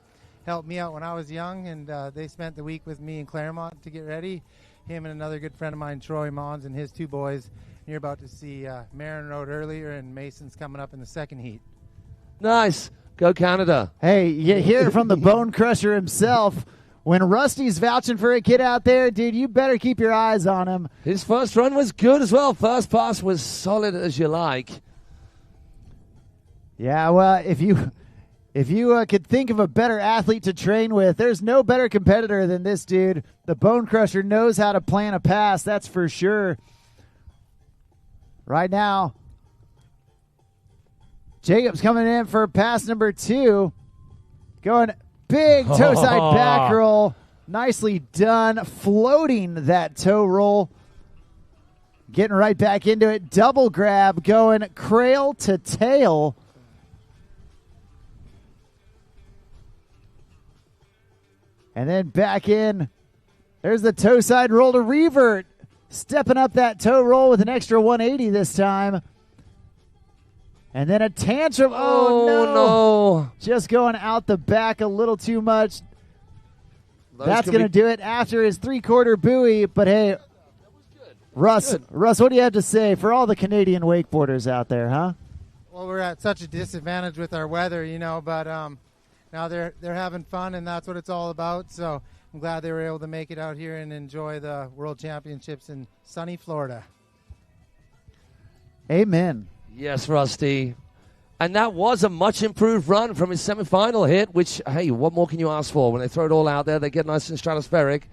helped me out when I was young, and they spent the week with me in Claremont to get ready. Him and another good friend of mine, Troy Mons, and his 2 boys. And you're about to see Marin rode earlier, and Mason's coming up in the second heat. Nice. Go Canada. Hey, you hear from the Bone Crusher himself. When Rusty's vouching for a kid out there, dude, you better keep your eyes on him. His first run was good as well. First pass was solid as you like. Yeah, well, if you could think of a better athlete to train with, there's no better competitor than this dude. The Bone Crusher knows how to plan a pass, that's for sure. Right now, Jacob's coming in for pass number 2. Going big toe side back roll. Nicely done. Floating that toe roll. Getting right back into it. Double grab going crail to tail. And then back in. There's the toe side roll to revert. Stepping up that toe roll with an extra 180 this time. And then a tantrum. Oh, no. Just going out the back a little too much. That's going to do it after his 3/4 buoy. But, hey, Russ, what do you have to say for all the Canadian wakeboarders out there, huh? Well, we're at such a disadvantage with our weather, but now they're having fun, and that's what it's all about. So I'm glad they were able to make it out here and enjoy the World Championships in sunny Florida. Amen. Yes, Rusty. And that was a much improved run from his semifinal hit, which, hey, what more can you ask for? When they throw it all out there, they get nice and stratospheric.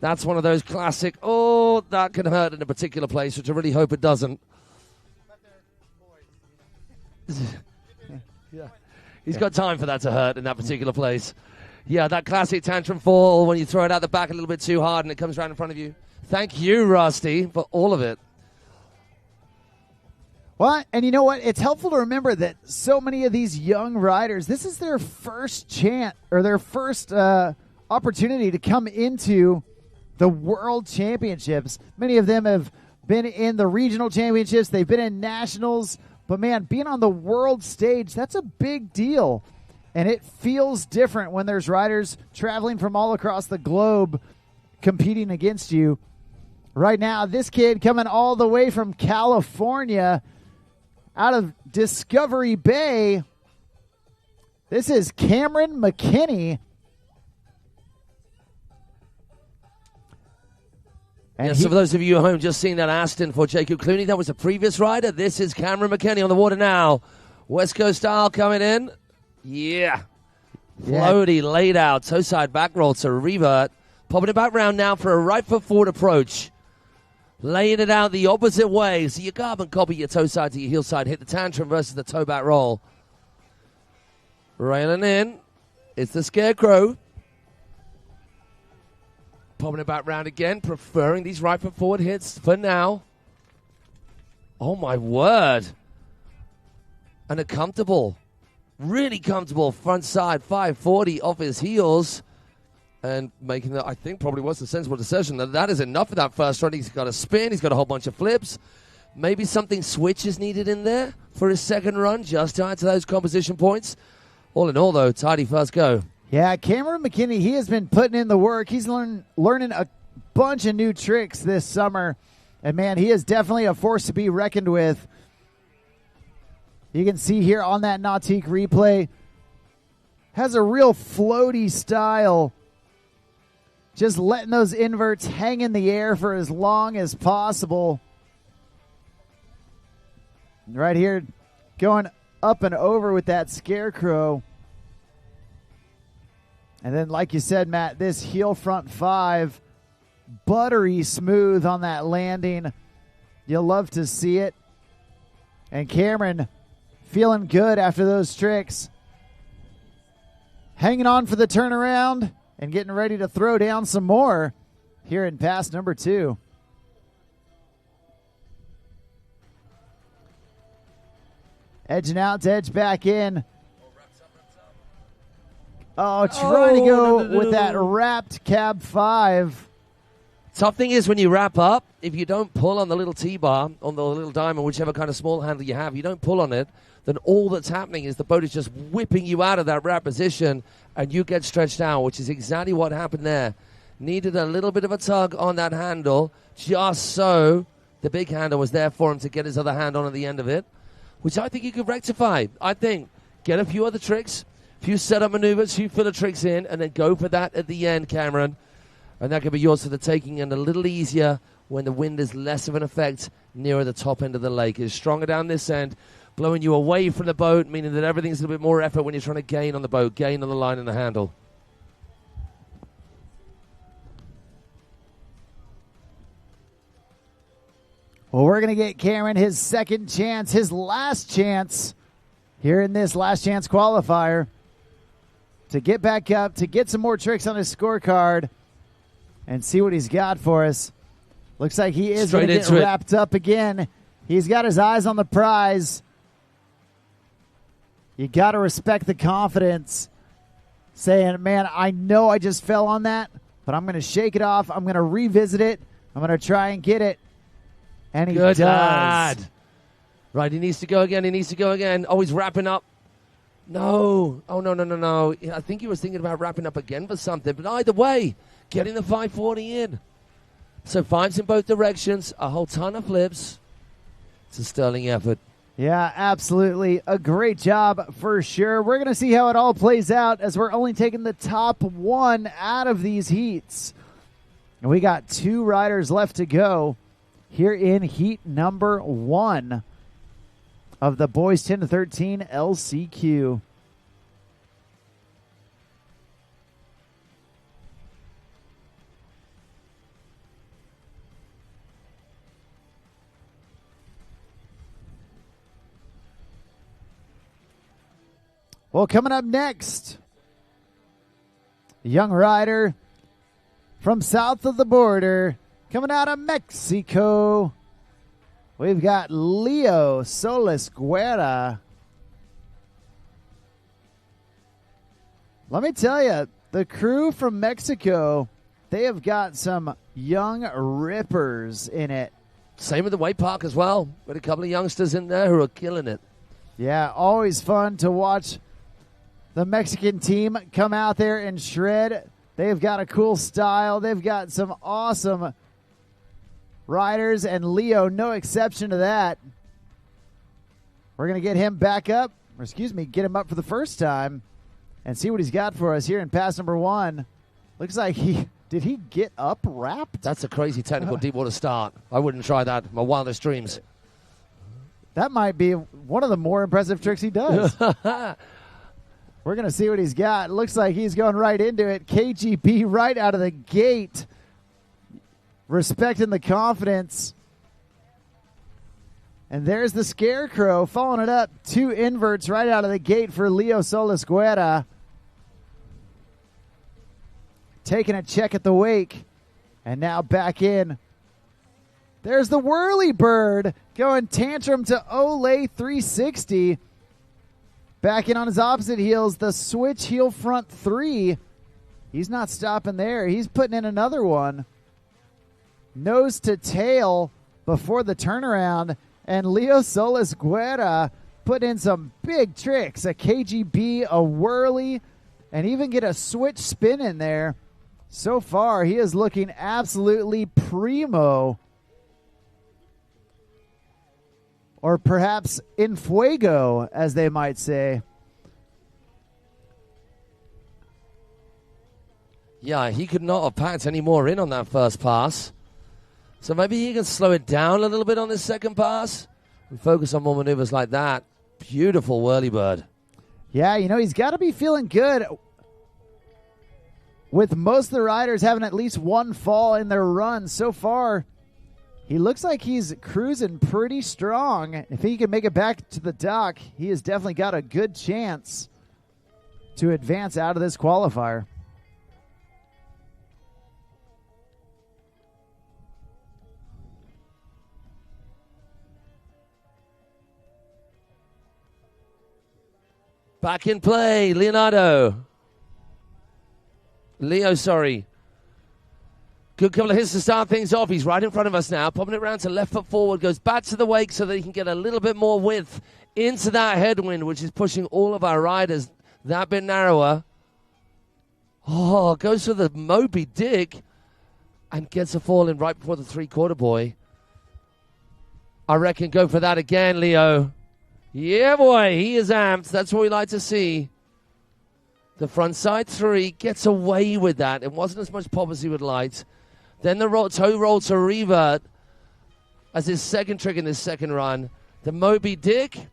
That's one of those classic, that can hurt in a particular place, which I really hope it doesn't. Yeah. He's got time for that to hurt in that particular place. Yeah, that classic tantrum fall when you throw it out the back a little bit too hard and it comes right in front of you. Thank you, Rusty, for all of it. Well, and you know what? It's helpful to remember that so many of these young riders, this is their first chance or their first opportunity to come into the World Championships. Many of them have been in the regional championships. They've been in nationals. But, man, being on the world stage, that's a big deal. And it feels different when there's riders traveling from all across the globe competing against you. Right now, this kid coming all the way from California out of Discovery Bay. This is Cameron McKinney. And so for those of you at home just seeing that Aston for Jacob Clooney, that was a previous rider. This is Cameron McKinney on the water now. West Coast style coming in. Yeah. Floaty laid out. Toe side back roll to revert. Popping it back round now for a right foot forward approach. Laying it out the opposite way. So you carbon copy your toe side to your heel side. Hit the tantrum versus the toe back roll. Railing in. It's the Scarecrow. Popping it back round again. Preferring these right foot forward hits for now. Oh my word. And a comfortable, really comfortable front side 540 off his heels. And making that, I think, probably was the sensible decision. That is enough for that first run. He's got a spin. He's got a whole bunch of flips. Maybe something switch is needed in there for his second run, just to add to those composition points. All in all, though, tidy first go. Yeah, Cameron McKinney, he has been putting in the work. He's learning a bunch of new tricks this summer. And, man, he is definitely a force to be reckoned with. You can see here on that Nautique replay, has a real floaty style. Just letting those inverts hang in the air for as long as possible. Right here, going up and over with that Scarecrow. And then, like you said, Matt, this heel front 5, buttery smooth on that landing. You'll love to see it. And Cameron feeling good after those tricks. Hanging on for the turnaround. And getting ready to throw down some more here in pass number 2. Edging out to edge back in. Oh, trying to go with that wrapped cab 5. Tough thing is when you wrap up, if you don't pull on the little T-bar, on the little diamond, whichever kind of small handle you have, you don't pull on it, then all that's happening is the boat is just whipping you out of that wrap position and you get stretched out, which is exactly what happened there. Needed a little bit of a tug on that handle, just so the big handle was there for him to get his other hand on at the end of it, which I think he could rectify. I think get a few other tricks, a few setup maneuvers, a few filler tricks in, and then go for that at the end, Cameron. And that could be yours for the taking, and a little easier when the wind is less of an effect nearer the top end of the lake. It's stronger down this end, blowing you away from the boat, meaning that everything's a little bit more effort when you're trying to gain on the boat, gain on the line and the handle. Well, we're going to get Cameron his second chance, his last chance here in this last chance qualifier to get back up, to get some more tricks on his scorecard and see what he's got for us. Looks like he is going to get wrapped up again. He's got his eyes on the prize. You got to respect the confidence. Saying, man, I know I just fell on that, but I'm going to shake it off. I'm going to revisit it. I'm going to try and get it. And he does. Lad. Right, he needs to go again. He needs to go again. Oh, he's wrapping up. No. Oh, no. I think he was thinking about wrapping up again for something. But either way, getting the 540 in. So 5s in both directions. A whole ton of flips. It's a sterling effort. Yeah, absolutely. A great job for sure. We're going to see how it all plays out as we're only taking the top 1 out of these heats. And we got 2 riders left to go here in heat number 1 of the boys 10 to 13 LCQ. Well, coming up next, a young rider from south of the border, coming out of Mexico. We've got Leo Solis Guerra. Let me tell you, the crew from Mexico, they have got some young rippers in it. Same with the White Park as well. Got a couple of youngsters in there who are killing it. Yeah, always fun to watch the Mexican team come out there and shred. They've got a cool style. They've got some awesome riders, and Leo, no exception to that. We're going to get him back up, or get him up for the first time and see what he's got for us here in pass number 1. Looks like did he get up wrapped? That's a crazy technical deep water start. I wouldn't try that in my wildest dreams. That might be one of the more impressive tricks he does. We're going to see what he's got. Looks like he's going right into it. KGB right out of the gate. Respecting the confidence. And there's the Scarecrow following it up. 2 inverts right out of the gate for Leo Solis Guerra. Taking a check at the wake. And now back in. There's the Whirly Bird going tantrum to Olay 360. Back in on his opposite heels, the switch heel front 3. He's not stopping there. He's putting in another one. Nose to tail before the turnaround. And Leo Solis Guerra put in some big tricks. A KGB, a whirly, and even get a switch spin in there. So far, he is looking absolutely primo. Or perhaps in fuego, as they might say. Yeah, he could not have packed any more in on that first pass. So maybe he can slow it down a little bit on this second pass and focus on more maneuvers like that. Beautiful whirlybird. Yeah, you know, he's got to be feeling good with most of the riders having at least one fall in their run. So far, he looks like he's cruising pretty strong. If he can make it back to the dock, he has definitely got a good chance to advance out of this qualifier. Back in play, Leo, sorry. Good couple of hits to start things off. He's right in front of us now, popping it around to left foot forward, goes back to the wake so that he can get a little bit more width into that headwind, which is pushing all of our riders that bit narrower. Oh, goes for the Moby Dick and gets a fall in right before the three-quarter buoy. I reckon go for that again, Leo. Yeah, boy, he is amped. That's what we like to see. The front side 3 gets away with that. It wasn't as much pop as he would like. Then the toe roll to revert as his second trick in this second run. The Moby Dick.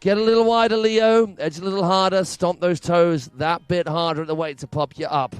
Get a little wider, Leo. Edge a little harder. Stomp those toes that bit harder at the weight to pop you up.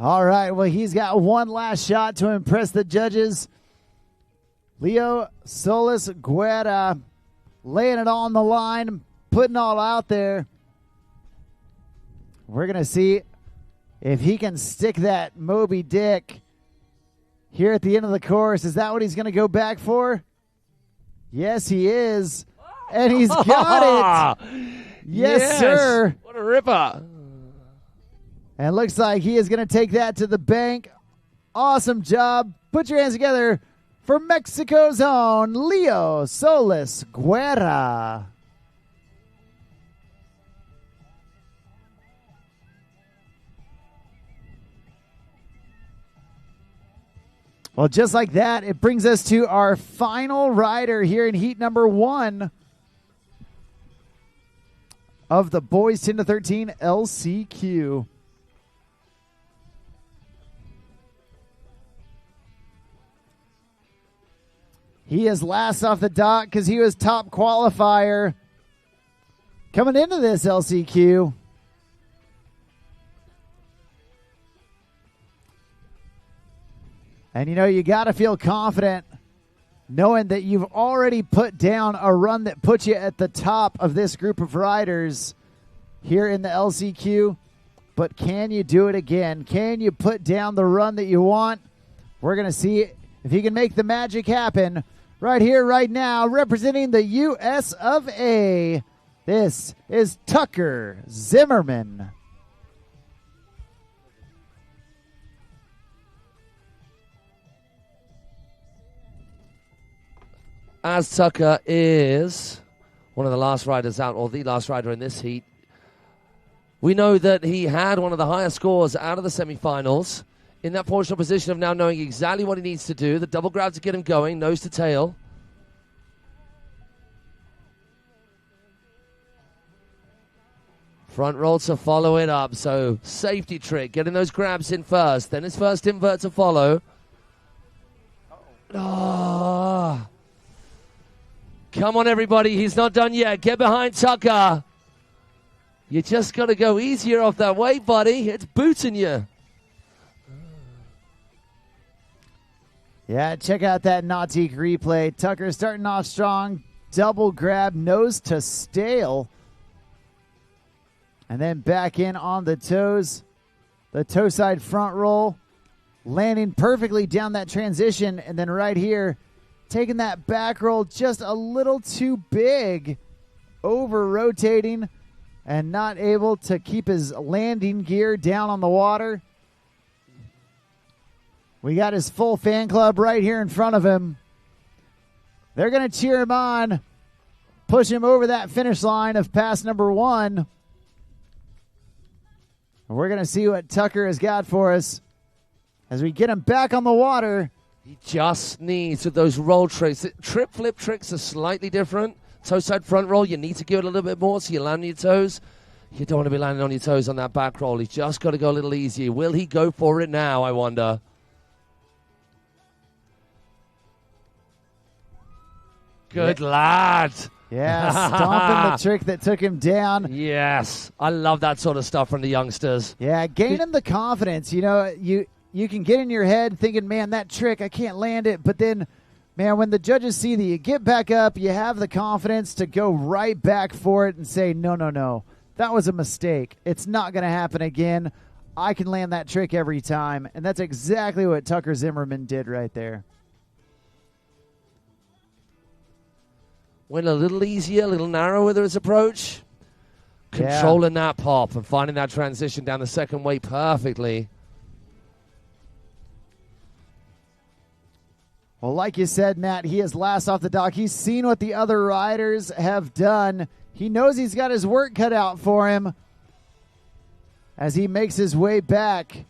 All right, well, he's got one last shot to impress the judges. Leo Solis Guerra laying it on the line, putting all out there. We're going to see if he can stick that Moby Dick here at the end of the course. Is that what he's going to go back for? Yes, he is. And he's got it. Yes, sir. What a ripper. And looks like he is going to take that to the bank. Awesome job. Put your hands together for Mexico's own Leo Solis Guerra. Well, just like that, it brings us to our final rider here in heat number 1 of the boys 10 to 13 LCQ. He is last off the dock because he was top qualifier coming into this LCQ. And, you know, you got to feel confident knowing that you've already put down a run that puts you at the top of this group of riders here in the LCQ. But can you do it again? Can you put down the run that you want? We're going to see if he can make the magic happen. Right here, right now, representing the U.S. of A. This is Tucker Zimmerman. As Tucker is one of the last riders out, or the last rider in this heat, We know that he had one of the highest scores out of the semifinals. In that fortunate position of now knowing exactly what he needs to do. The double grab to get him going, nose to tail. Front roll to follow it up. So safety trick, getting those grabs in first. Then his first invert to follow. Oh. Come on, everybody. He's not done yet. Get behind Taka. You just got to go easier off that weight, buddy. It's booting you. Yeah, check out that Nautique replay. Tucker starting off strong. Double grab, nose to stale. And then back in on the toes. The toe side front roll. Landing perfectly down that transition. And then right here, taking that back roll just a little too big. Over rotating and not able to keep his landing gear down on the water. We got his full fan club right here in front of him. They're going to cheer him on, push him over that finish line of pass number 1. And we're going to see what Tucker has got for us as we get him back on the water. He just needs those roll tricks. Trip flip tricks are slightly different. Toe side front roll, you need to give it a little bit more so you land on your toes. You don't want to be landing on your toes on that back roll. He's just got to go a little easier. Will he go for it now, I wonder? Good lad. Yeah, stomping the trick that took him down. Yes, I love that sort of stuff from the youngsters. Yeah, gaining the confidence. You know, you can get in your head thinking, man, that trick, I can't land it. But then, man, when the judges see that you get back up, you have the confidence to go right back for it and say, no, that was a mistake. It's not going to happen again. I can land that trick every time. And that's exactly what Tucker Zimmerman did right there. Went a little easier, a little narrower with his approach. Controlling that pop and finding that transition down the second weight perfectly. Well, like you said, Matt, he is last off the dock. He's seen what the other riders have done. He knows he's got his work cut out for him as he makes his way back.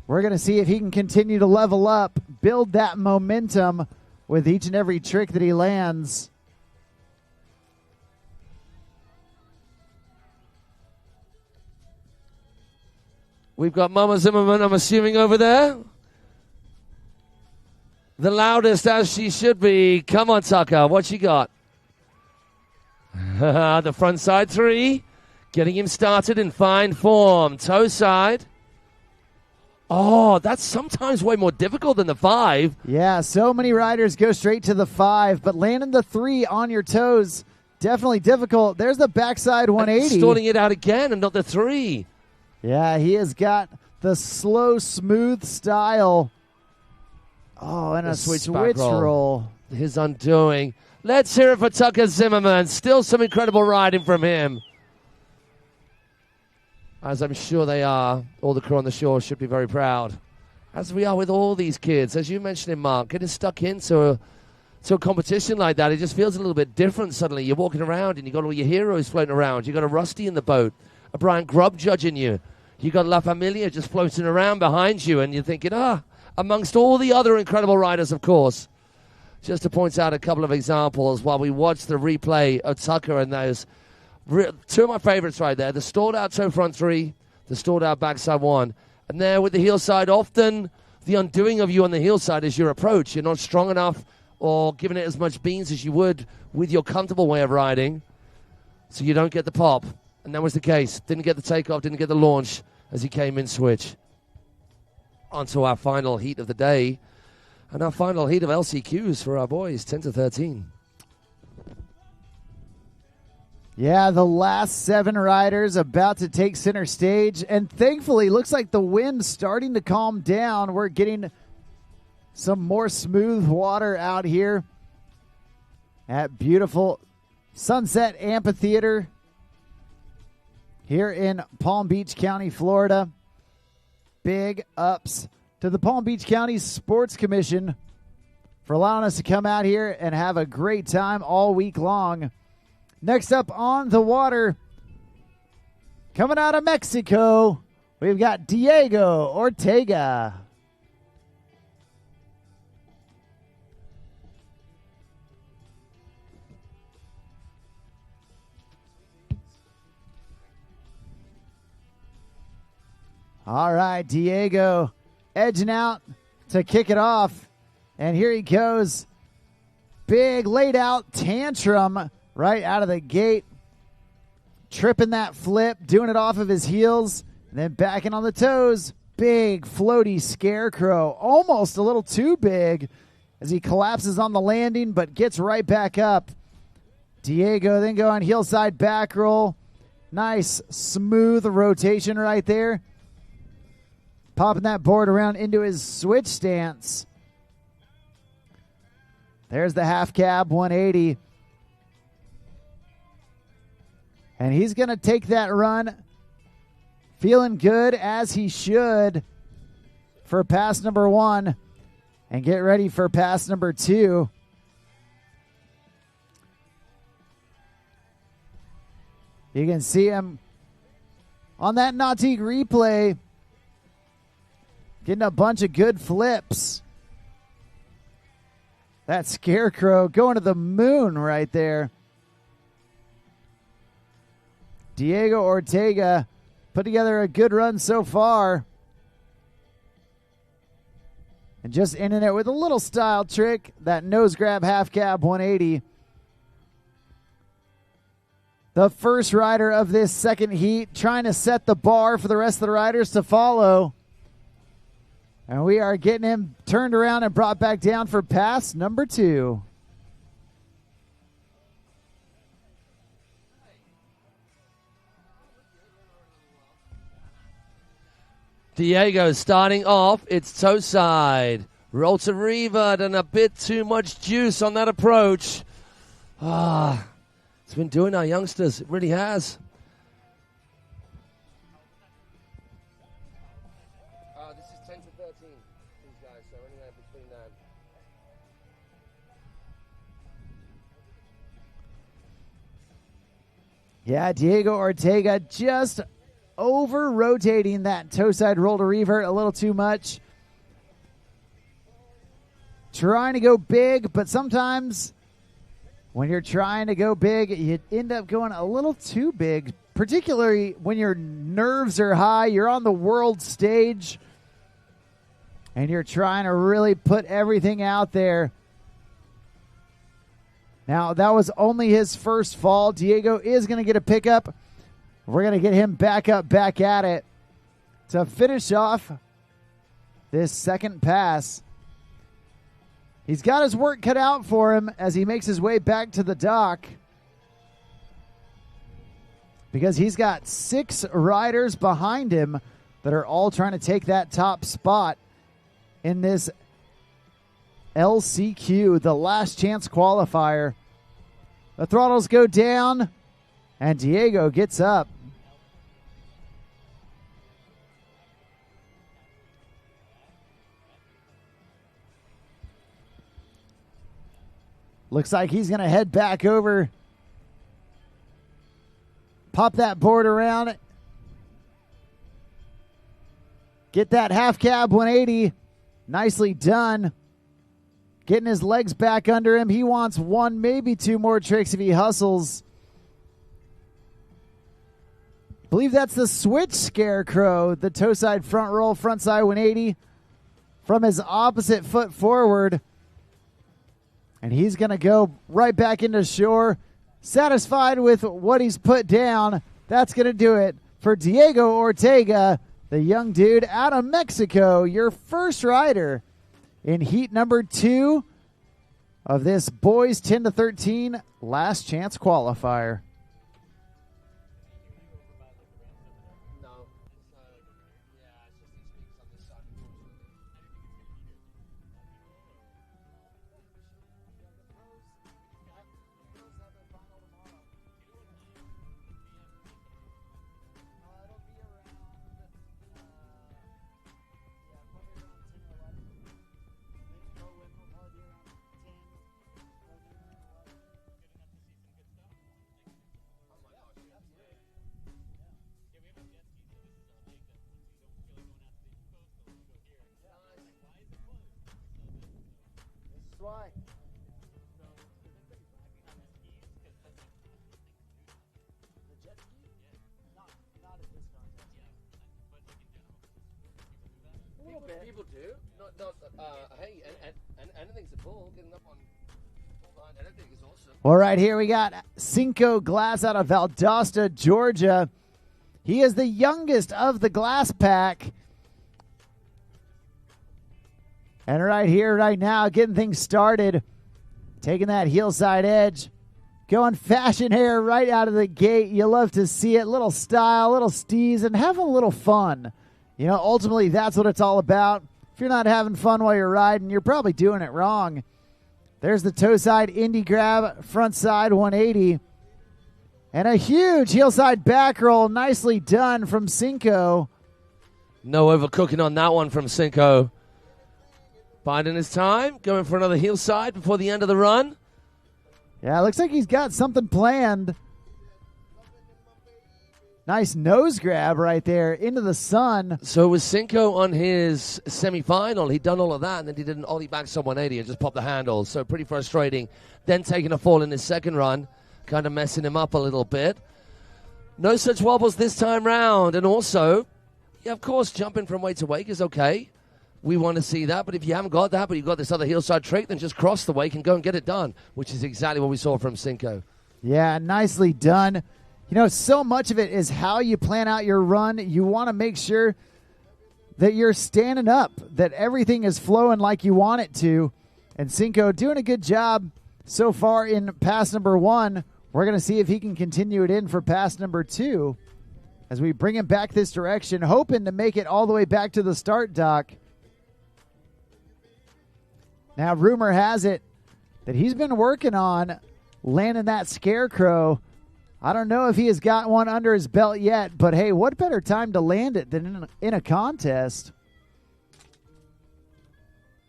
We're going to see if he can continue to level up, build that momentum with each and every trick that he lands. We've got Mama Zimmerman, I'm assuming, over there. The loudest, as she should be. Come on, Taka, what you got? The front side 3. Getting him started in fine form. Toe side. Oh, that's sometimes way more difficult than the 5. Yeah, so many riders go straight to the 5, but landing the 3 on your toes, definitely difficult. There's the backside 180. And sorting it out again and not the 3. Yeah, he has got the slow, smooth style. Oh, and a switch roll. His undoing. Let's hear it for Tucker Zimmerman. Still some incredible riding from him. As I'm sure they are. All the crew on the shore should be very proud. As we are with all these kids. As you mentioned, Mark, getting stuck into a competition like that, it just feels a little bit different suddenly. You're walking around and you've got all your heroes floating around. You've got a Rusty in the boat, a Brian Grubb judging you. You've got La Familia just floating around behind you, and you're thinking, amongst all the other incredible riders, of course. Just to point out a couple of examples while we watch the replay of Tucker and those. 2 of my favorites right there. The stalled out toe front 3, the stalled out backside 1. And there with the heel side, often the undoing of you on the heel side is your approach. You're not strong enough or giving it as much beans as you would with your comfortable way of riding. So you don't get the pop. And that was the case. Didn't get the takeoff, didn't get the launch as he came in switch. On to our final heat of the day. And our final heat of LCQs for our boys, 10 to 13. Yeah, the last 7 riders about to take center stage. And thankfully, looks like the wind's starting to calm down. We're getting some more smooth water out here at beautiful Sunset Amphitheater here in Palm Beach County, Florida. Big ups to the Palm Beach County Sports Commission for allowing us to come out here and have a great time all week long. Next up on the water, Coming out of Mexico, we've got Diego Ortega. All right, Diego edging out to kick it off. And here he goes. Big laid out tantrum right out of the gate. Tripping that flip, doing it off of his heels, and then backing on the toes. Big floaty scarecrow, almost a little too big as he collapses on the landing, but gets right back up. Diego then going heelside back roll. Nice smooth rotation right there. Popping that board around into his switch stance. There's the half cab 180. And he's going to take that run, feeling good as he should for pass number 1 and get ready for pass number 2. You can see him on that Nautique replay getting a bunch of good flips. That scarecrow going to the moon right there. Diego Ortega put together a good run so far. And just ending it with a little style trick, that nose grab half cab 180. The first rider of this second heat trying to set the bar for the rest of the riders to follow. And we are getting him turned around and brought back down for pass number 2. Diego starting off. It's toe side. Roll to revert and a bit too much juice on that approach. It's been doing our youngsters. It really has. This is 10 to 13, these guys, so anywhere between that. Yeah, Diego Ortega just over-rotating that toe side roll to revert a little too much. Trying to go big, but sometimes when you're trying to go big, you end up going a little too big, particularly when your nerves are high, you're on the world stage, and you're trying to really put everything out there. Now, that was only his first fall. Diego is going to get a pickup. We're going to get him back up, back at it to finish off this second pass. He's got his work cut out for him as he makes his way back to the dock, because he's got 6 riders behind him that are all trying to take that top spot in this LCQ, the last chance qualifier. The throttles go down, and Diego gets up. Looks like he's going to head back over. Pop that board around. Get that half cab 180. Nicely done. Getting his legs back under him. He wants 1, maybe 2 more tricks if he hustles. I believe that's the switch scarecrow. The toe side front roll, front side 180 from his opposite foot forward. And he's going to go right back into shore. Satisfied with what he's put down. That's going to do it for Diego Ortega, the young dude out of Mexico, your first rider in heat number 2 of this boys 10 to 13 last chance qualifier. Hey, and anything's a pull. Getting up on line, anything is awesome. All right, here we got Cinco Glass out of Valdosta, Georgia. He is the youngest of the Glass pack. And right here, right now, getting things started. Taking that heel side edge. Going fashion hair right out of the gate. You love to see it. Little style, little steez, and having a little fun. You know, ultimately, that's what it's all about. If you're not having fun while you're riding, you're probably doing it wrong. There's the toe side indie grab, front side 180. And a huge heel side back roll. Nicely done from Cinco. No overcooking on that one from Cinco. Biding his time, going for another heel side before the end of the run. Yeah, looks like he's got something planned. Nice nose grab right there into the sun. So with Cinco on his semifinal, he'd done all of that, and then he did an ollie back sub 180 and just popped the handles. So pretty frustrating. Then taking a fall in his second run, kind of messing him up a little bit. No such wobbles this time round. And also, yeah, of course, jumping from wake to wake is okay. We want to see that, but if you haven't got that, but you've got this other heel side trick, then just cross the wake and go and get it done, which is exactly what we saw from Cinco. Yeah, nicely done. You know, so much of it is how you plan out your run. You want to make sure that you're standing up, that everything is flowing like you want it to. And Cinco doing a good job so far in pass number 1. We're going to see if he can continue it in for pass number 2 as we bring him back this direction, hoping to make it all the way back to the start dock. Now, rumor has it that he's been working on landing that scarecrow. I don't know if he has got one under his belt yet, but hey, what better time to land it than in a contest?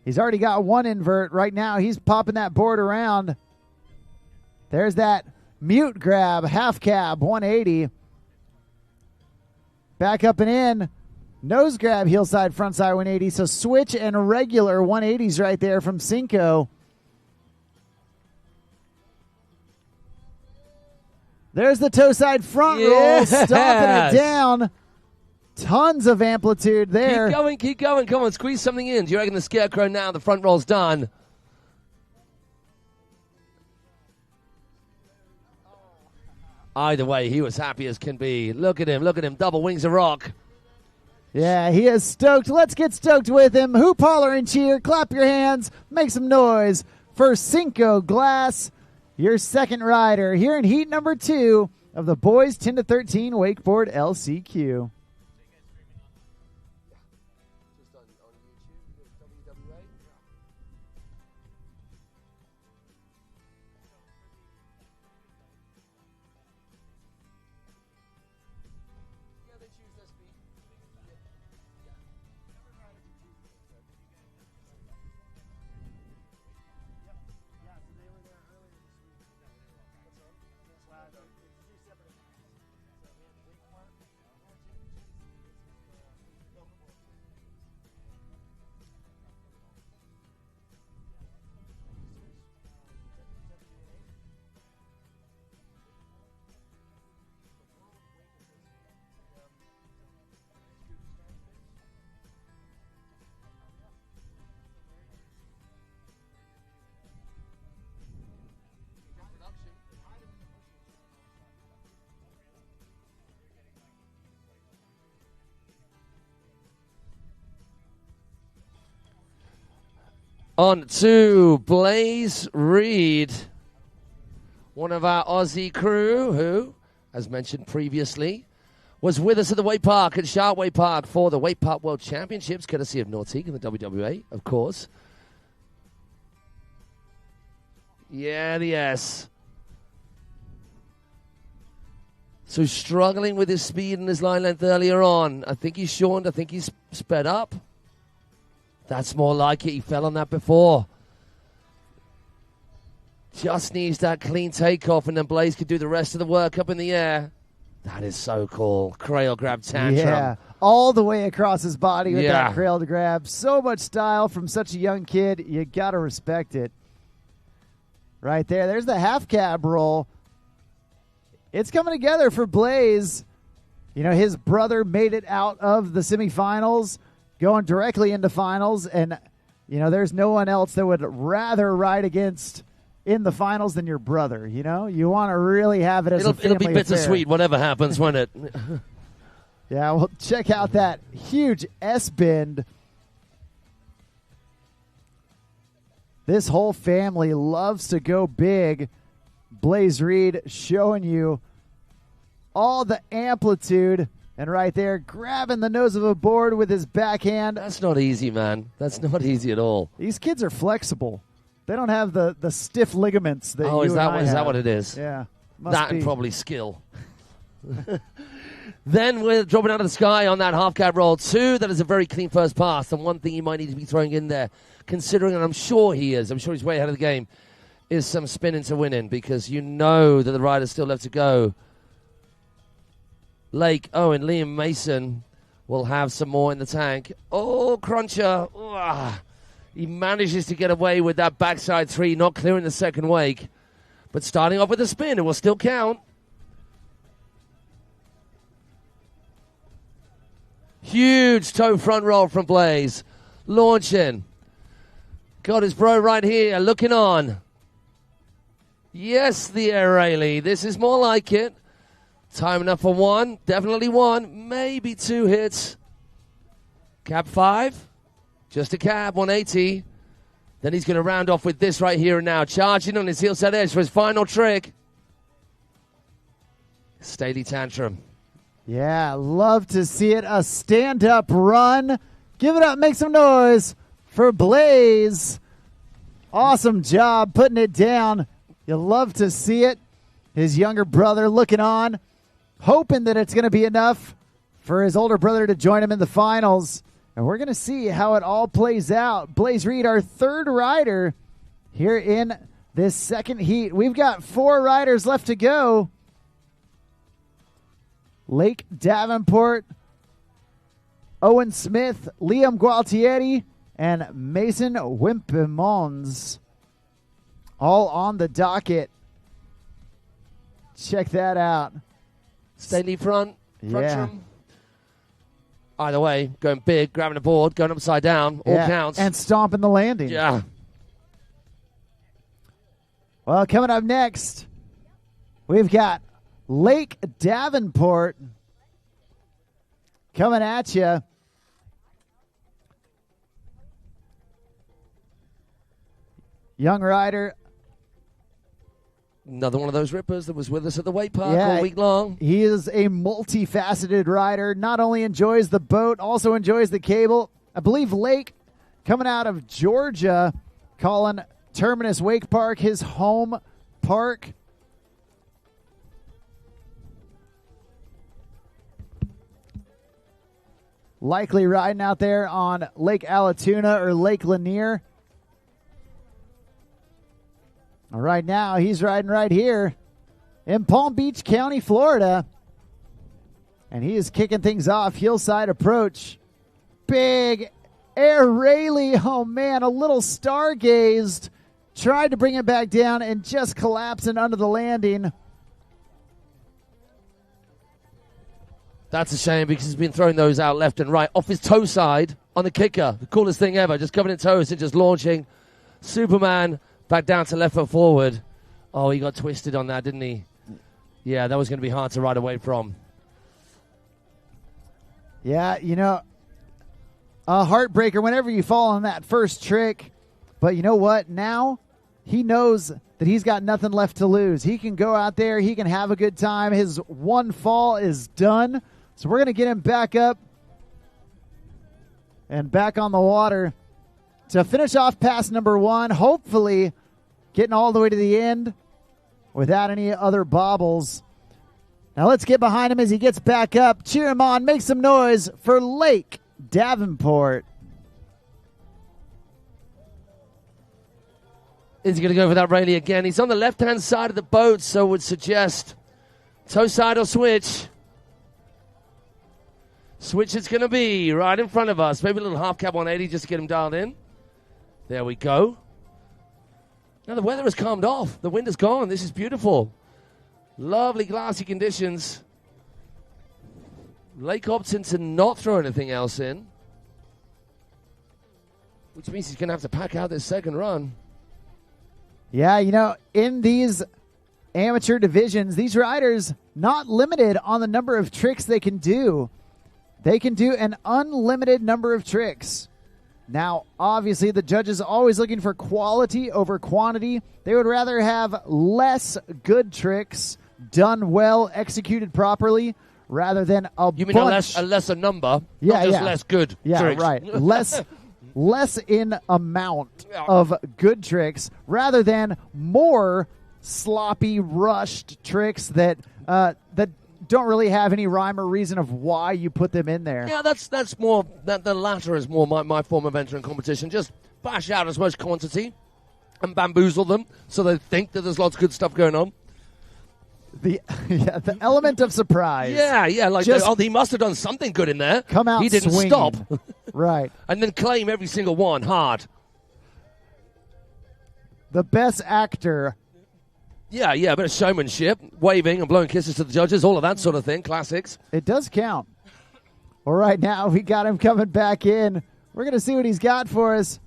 He's already got one invert. Right now, he's popping that board around. There's that mute grab, half cab, 180. Back up and in. Nose grab, heel side, front side 180. So switch and regular 180s right there from Cinco. There's the toe side front roll, stomping it down. Tons of amplitude there. Keep going. Come on, squeeze something in. Do you reckon the scarecrow now, the front roll's done? Either way, he was happy as can be. Look at him, double wings of rock. Yeah, he is stoked. Let's get stoked with him. Hoop, holler, and cheer. Clap your hands. Make some noise for Cinco Glass, your second rider here in heat number 2 of the boys 10 to 13 wakeboard LCQ. On to Blaze Reed, one of our Ozzie Kroo, who, as mentioned previously, was with us at the Wake Park, at Shark Wake Park, for the Wake Park World Championships, courtesy of Nautique and the WWA, of course. Yeah, the S. So struggling with his speed and his line length earlier on. I think he's shortened. I think he's sped up. That's more like it. He fell on that before. Just needs that clean takeoff, and then Blaze could do the rest of the work up in the air. That is so cool. Crail grab tantrum. Yeah, all the way across his body with that crail grab. So much style from such a young kid. You got to respect it. Right there. There's the half cab roll. It's coming together for Blaze. You know, his brother made it out of the semifinals, going directly into finals, and You know, there's no one else that would rather ride against in the finals than your brother, you know? You want to really have it as a family It'll be bittersweet, whatever happens, won't it? Yeah, well, check out that huge S-bend. This whole family loves to go big. Blaze Reed showing you all the amplitude. And right there, grabbing the nose of a board with his backhand. That's not easy, man. That's not easy at all. These kids are flexible. They don't have the stiff ligaments that is and I that have. what it is? Yeah. That and probably skill. Then we're dropping out of the sky on that half cab roll 2. That is a very clean first pass. And one thing you might need to be throwing in there, considering, and I'm sure he is, I'm sure he's way ahead of the game, is some spin into winning, because you know that the rider's still left to go. Lake, and Liam Mason will have some more in the tank. Oh, Cruncher. Ugh. He manages to get away with that backside 3, not clearing the second wake. But starting off with a spin, it will still count. Huge toe front roll from Blaze. Launching. Got his bro right here, looking on. Yes, the air Rayleigh. This is more like it. Time enough for 1. Definitely 1. Maybe 2 hits. Cab 5. Just a cab, 180. Then he's going to round off with this right here and now. Charging on his heel set edge for his final trick. Staley Tantrum. Yeah, love to see it. A stand-up run. Give it up, make some noise for Blaze. Awesome job putting it down. You love to see it. His younger brother looking on, hoping that it's going to be enough for his older brother to join him in the finals. And we're going to see how it all plays out. Blaze Reed, our third rider here in this second heat. We've got 4 riders left to go. Lake Davenport, Owen Smith, Liam Gualtieri, and Mason Wimp Mons, all on the docket. Check that out. Staley front Yeah. trim. Either way, going big, grabbing the board, going upside down, all counts. And stomping the landing. Yeah. Well, coming up next, we've got Lake Davenport coming at you. Young rider. Another one of those rippers that was with us at the Wake Park all week long. He is a multifaceted rider. Not only enjoys the boat, also enjoys the cable. I believe Lake, coming out of Georgia, calling Terminus Wake Park his home park. Likely riding out there on Lake Allatoona or Lake Lanier. Right now, he's riding right here in Palm Beach County, Florida. And he is kicking things off. Hillside approach. Big air Rayleigh. Oh, man, a little stargazed. Tried to bring it back down and just collapsing under the landing. That's a shame because he's been throwing those out left and right off his toe side on the kicker. The coolest thing ever. Just covered in toes and just launching. Superman back down to left foot forward. Oh, he got twisted on that, didn't he? Yeah, that was going to be hard to ride away from. Yeah, you know, a heartbreaker whenever you fall on that first trick. But you know what? Now he knows that he's got nothing left to lose. He can go out there. He can have a good time. His one fall is done. So we're going to get him back up and back on the water to finish off pass number 1. Hopefully getting all the way to the end without any other bobbles. Now let's get behind him as he gets back up. Cheer him on. Make some noise for Lake Davenport. Is he going to go for that Rayleigh again? He's on the left-hand side of the boat, so would suggest toe side or switch. Switch it's going to be right in front of us. Maybe a little half cab 180 just to get him dialed in. There we go. Now the weather has calmed off. The wind is gone. This is beautiful. Lovely glassy conditions. Lake opting to not throw anything else in. Which means he's going to have to pack out this second run. Yeah, you know, in these amateur divisions, these riders not limited on the number of tricks they can do. They can do an unlimited number of tricks. Now, obviously, the judges are always looking for quality over quantity. They would rather have less good tricks done well, executed properly, rather than a You mean bunch. a lesser number? Yeah, not just yeah. less good Yeah, tricks. right. Less in amount of good tricks rather than more sloppy, rushed tricks that don't really have any rhyme or reason of why you put them in there. Yeah, that's more, the latter is more my form of entering competition. Just bash out as much quantity and bamboozle them so they think that there's lots of good stuff going on. The element of surprise. Yeah, like, Just he must have done something good in there. come out He didn't swinging. stop. Right. And then claim every single one hard. The best actor. Yeah, a bit of showmanship, waving and blowing kisses to the judges, all of that sort of thing, classics. It does count. Well, right now, we got him coming back in. We're going to see what he's got for us.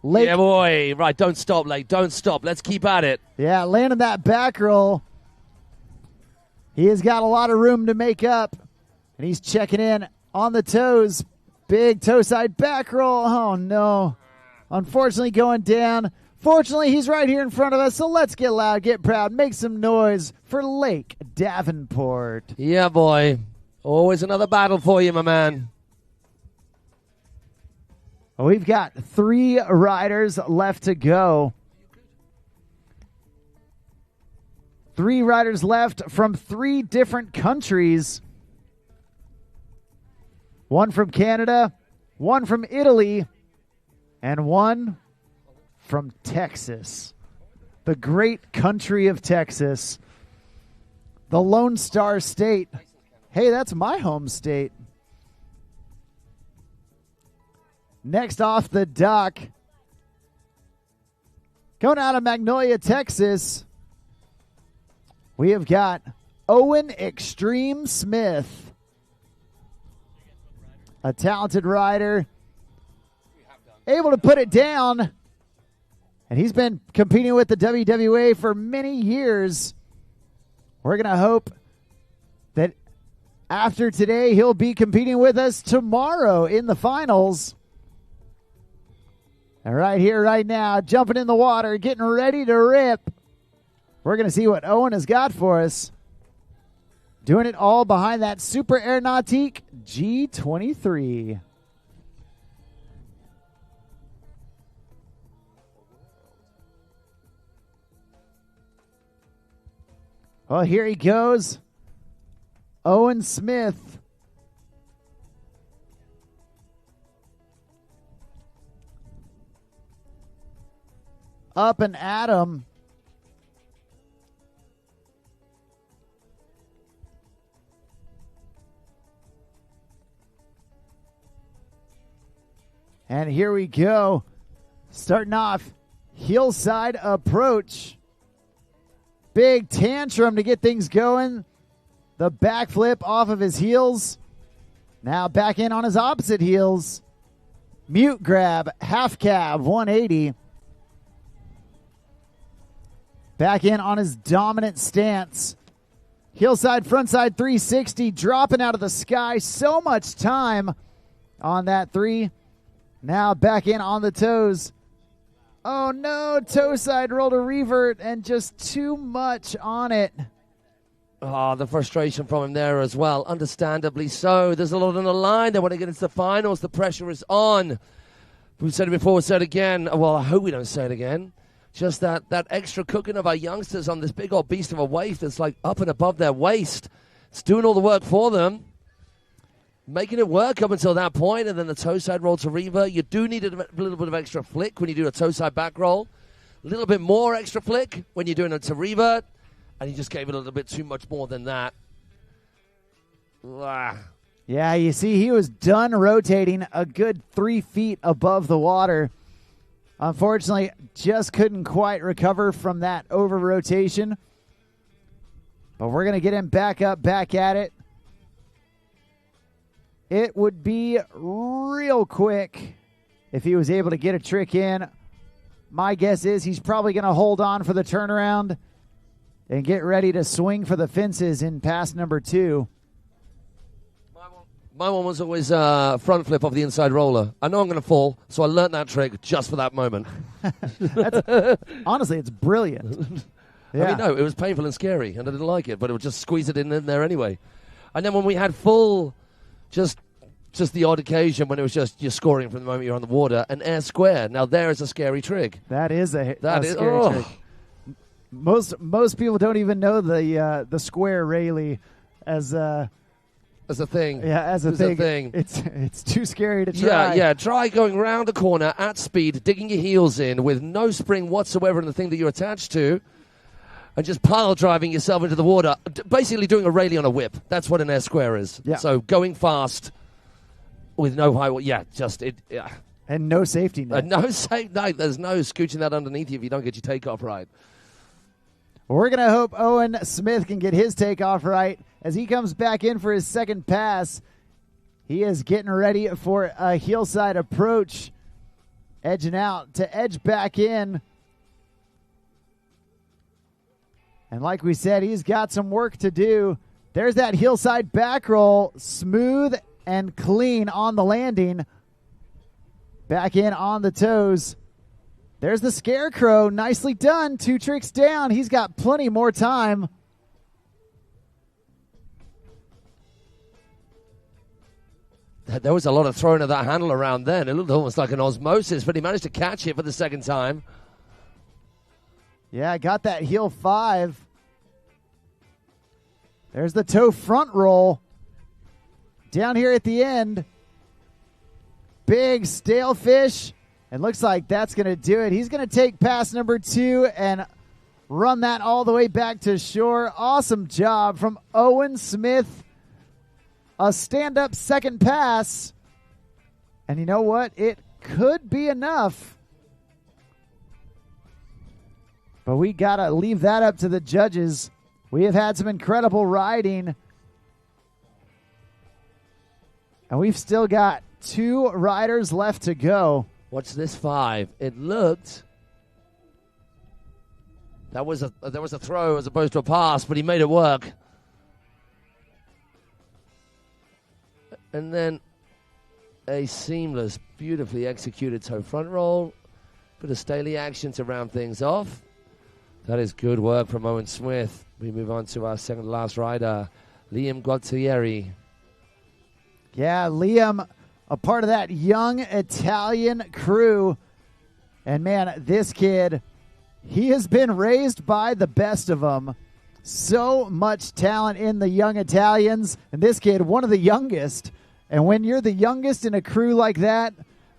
Lake. Yeah, boy. Right, don't stop, Lake. Don't stop. Let's keep at it. Yeah, landing that back roll. He has got a lot of room to make up. And he's checking in on the toes. Big toe side back roll. Oh, no. Unfortunately, going down. Fortunately, he's right here in front of us, so let's get loud, get proud, make some noise for Lake Davenport. Yeah, boy. Always another battle for you, my man. Well, we've got 3 riders left to go. 3 riders left from 3 different countries. 1 from Canada, 1 from Italy, and 1 from Texas. The great country of Texas. The Lone Star State. Hey, that's my home state. Next off the dock, going out of Magnolia, Texas, we have got Owen Extreme Smith, a talented rider, able to put it down, and he's been competing with the WWA for many years. We're going to hope that after today, he'll be competing with us tomorrow in the finals. And right here, right now, jumping in the water, getting ready to rip. We're going to see what Owen has got for us. Doing it all behind that Super Air Nautique G23. Well, here he goes. Owen Smith. Up and at him. And here we go. Starting off, hillside approach. Big tantrum to get things going. The backflip off of his heels. Now back in on his opposite heels. Mute grab, half cab, 180. Back in on his dominant stance. Hillside, frontside 360, dropping out of the sky. So much time on that 3. Now back in on the toes. Oh no, toe side roll to revert and just too much on it. Oh, the frustration from him there as well. Understandably so. There's a lot on the line. They want to get into the finals. The pressure is on. We've said it before, we've said it again. Well, I hope we don't say it again. Just that extra cooking of our youngsters on this big old beast of a waif that's like up and above their waist. It's doing all the work for them. Making it work up until that point, and then the toe side roll to revert. You do need a little bit of extra flick when you do a toe side back roll. A little bit more extra flick when you're doing it to revert. And he just gave it a little bit too much more than that. Yeah, you see, he was done rotating a good 3 feet above the water. Unfortunately, just couldn't quite recover from that over rotation. But we're going to get him back up, back at it. It would be real quick if he was able to get a trick in. My guess is he's probably going to hold on for the turnaround and get ready to swing for the fences in pass number 2. My one was always front flip off the inside roller. I know I'm going to fall, so I learned that trick just for that moment. Honestly, it's brilliant. Yeah. I mean, no, it was painful and scary, and I didn't like it, but it would just squeeze it in there anyway. And then when we had full, just the odd occasion when it was just you're scoring from the moment you're on the water, an air square. Now there is a scary trick. That is a scary trick. Most people don't even know the square Rayleigh as a thing. Yeah, as a thing. It's too scary to try. Yeah. Try going round the corner at speed, digging your heels in with no spring whatsoever in the thing that you're attached to, and just pile driving yourself into the water. Basically doing a Rayleigh on a whip. That's what an air square is. Yeah. So going fast with no high. And no safety net. No, there's no scooching that underneath you if you don't get your takeoff right. We're going to hope Owen Smith can get his takeoff right as he comes back in for his second pass. He is getting ready for a hillside approach, edging out to edge back in. And like we said, he's got some work to do. There's that hillside back roll, smooth and clean on the landing. Back in on the toes. There's the scarecrow. Nicely done. 2 tricks down. He's got plenty more time. There was a lot of throwing of that handle around then. It looked almost like an osmosis, but he managed to catch it for the second time. Yeah, got that heel 5. There's the toe front roll. Down here at the end. Big stale fish. And looks like that's going to do it. He's going to take pass number 2 and run that all the way back to shore. Awesome job from Owen Smith. A stand-up second pass. And you know what? It could be enough. But we got to leave that up to the judges. We have had some incredible riding. And we've still got 2 riders left to go. What's this 5? It looked... There was a throw as opposed to a pass, but he made it work. And then a seamless, beautifully executed toe front roll. Bit of Staley action to round things off. That is good work from Owen Smith. We move on to our second last rider, Liam Gualtieri. Yeah, Liam, a part of that young Italian crew. And man, this kid, he has been raised by the best of them. So much talent in the young Italians. And this kid, one of the youngest. And when you're the youngest in a crew like that,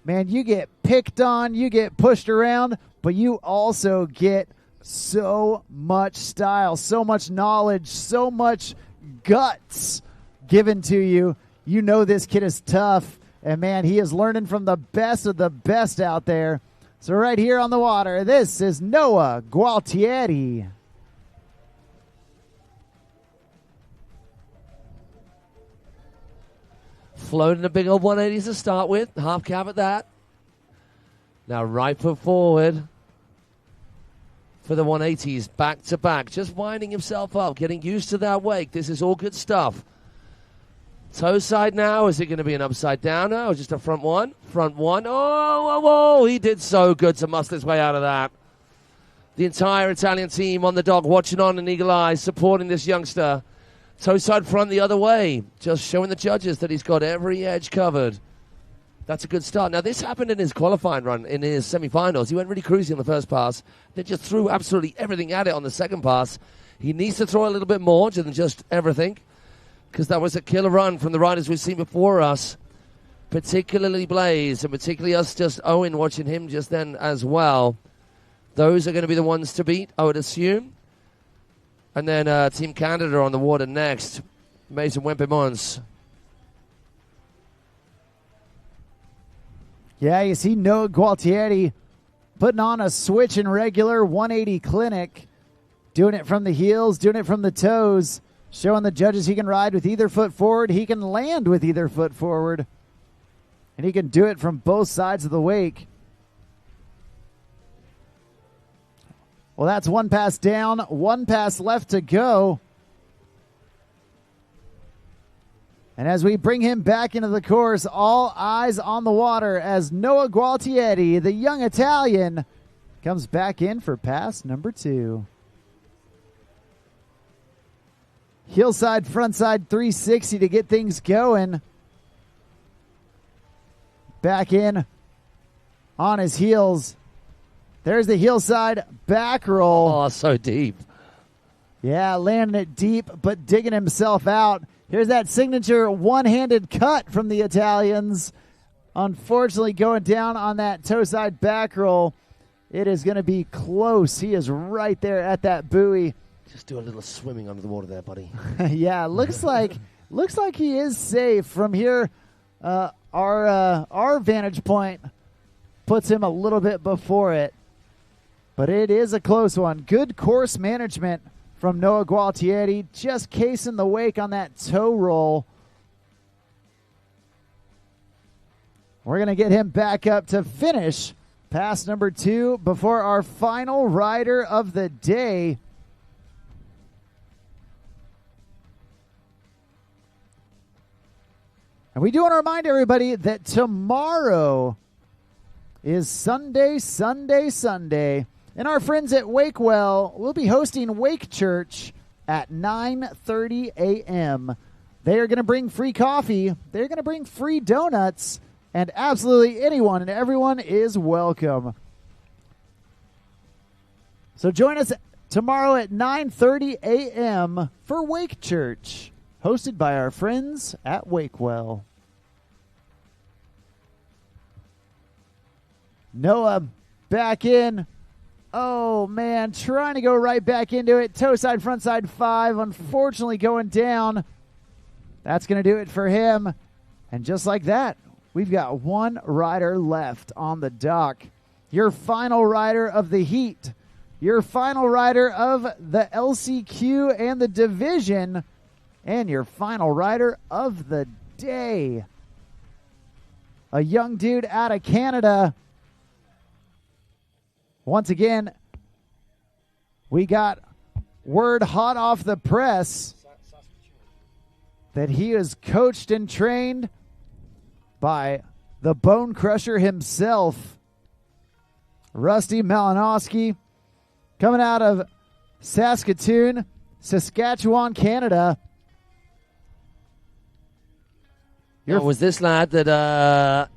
man, you get picked on, you get pushed around, but you also get so much style, so much knowledge, so much guts given to you. You know this kid is tough. And, man, he is learning from the best of the best out there. So right here on the water, this is Noah Gualtieri. Floating a big old 180s to start with. Half cab at that. Now right foot forward for the 180s. Back to back. Just winding himself up. Getting used to that wake. This is all good stuff. Toe side now. Is it going to be an upside downer or just a front one? Front one. Oh, he did so good to muscle his way out of that. The entire Italian team on the dock watching on an eagle eye, supporting this youngster. Toe side front the other way. Just showing the judges that he's got every edge covered. That's a good start. Now, this happened in his qualifying run, in his semifinals. He went really cruisy on the first pass. Then just threw absolutely everything at it on the second pass. He needs to throw a little bit more than just everything, because that was a killer run from the riders we've seen before us, particularly Blaze, and particularly us, just Owen, watching him just then as well. Those are going to be the ones to beat, I would assume. And then Team Canada on the water next. Mason Wimp Mons. Yeah, you see Noah Gualtieri putting on a switch and regular 180 clinic. Doing it from the heels, doing it from the toes. Showing the judges he can ride with either foot forward. He can land with either foot forward. And he can do it from both sides of the wake. Well, that's one pass down, one pass left to go. And as we bring him back into the course, all eyes on the water as Noah Gualtieri, the young Italian, comes back in for pass number 2. Hillside, frontside 360 to get things going. Back in on his heels. There's the hillside back roll. Oh, so deep. Yeah, landing it deep, but digging himself out. Here's that signature one-handed cut from the Italians. Unfortunately, going down on that toe side back roll. It is going to be close. He is right there at that buoy. Just do a little swimming under the water there, buddy. Yeah, looks like he is safe from here. Our vantage point puts him a little bit before it, but it is a close one. Good course management from Noah Gualtieri, just casing the wake on that toe roll. We're going to get him back up to finish pass number 2 before our final rider of the day. And we do want to remind everybody that tomorrow is Sunday. And our friends at Wakewell will be hosting Wake Church at 9:30 a.m. They are going to bring free coffee. They're going to bring free donuts. And absolutely anyone and everyone is welcome. So join us tomorrow at 9:30 a.m. for Wake Church, hosted by our friends at Wakewell. Noah back in. Oh, man, trying to go right back into it. Toe side, front side 5, unfortunately going down. That's going to do it for him. And just like that, we've got one rider left on the dock. Your final rider of the heat. Your final rider of the LCQ and the division. And your final rider of the day. A young dude out of Canada. Once again, we got word hot off the press that he is coached and trained by the Bone Crusher himself, Rusty Malinowski, coming out of Saskatoon, Saskatchewan, Canada. Was this lad that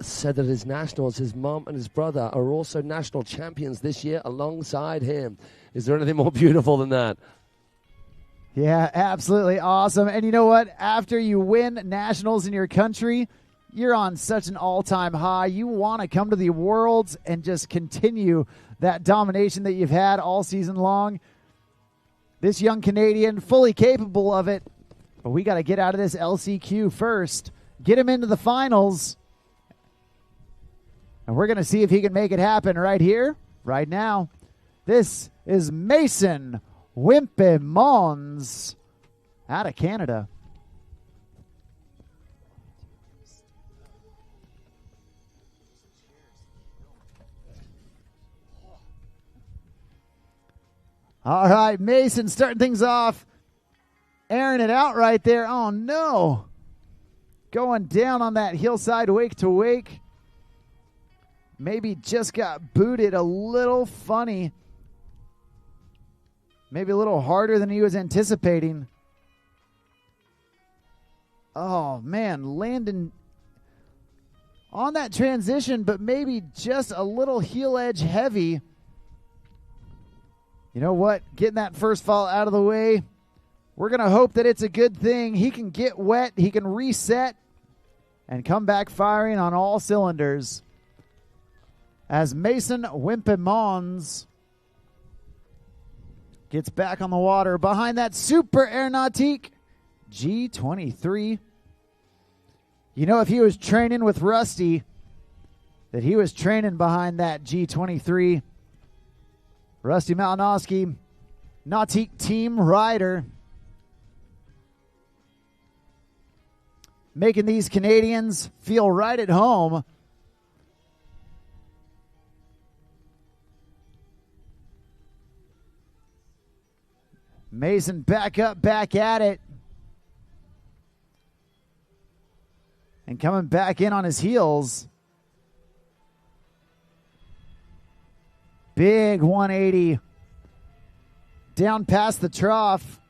said that his nationals, his mom and his brother are also national champions this year alongside him? Is there anything more beautiful than that? Yeah, absolutely awesome. And you know what? After you win nationals in your country, you're on such an all-time high. You want to come to the Worlds and just continue that domination that you've had all season long. This young Canadian, fully capable of it. But we got to get out of this LCQ first. Get him into the finals. And we're going to see if he can make it happen right here, right now. This is Marin Wimp Mons out of Canada. All right, Mason starting things off. Airing it out right there. Oh, no. Going down on that hillside wake to wake. Maybe just got booted a little funny. Maybe a little harder than he was anticipating. Oh, man. Landing on that transition, but maybe just a little heel edge heavy. You know what? Getting that first fall out of the way. We're going to hope that it's a good thing. He can get wet. He can reset and come back firing on all cylinders. As Marin Wimp Mons gets back on the water behind that Super Nautique G23. You know, if he was training with Rusty, that he was training behind that G23. Rusty Malinowski, Nautique team rider. making these Canadians feel right at home. Mason back up, back at it. And coming back in on his heels. Big 180. Down past the trough.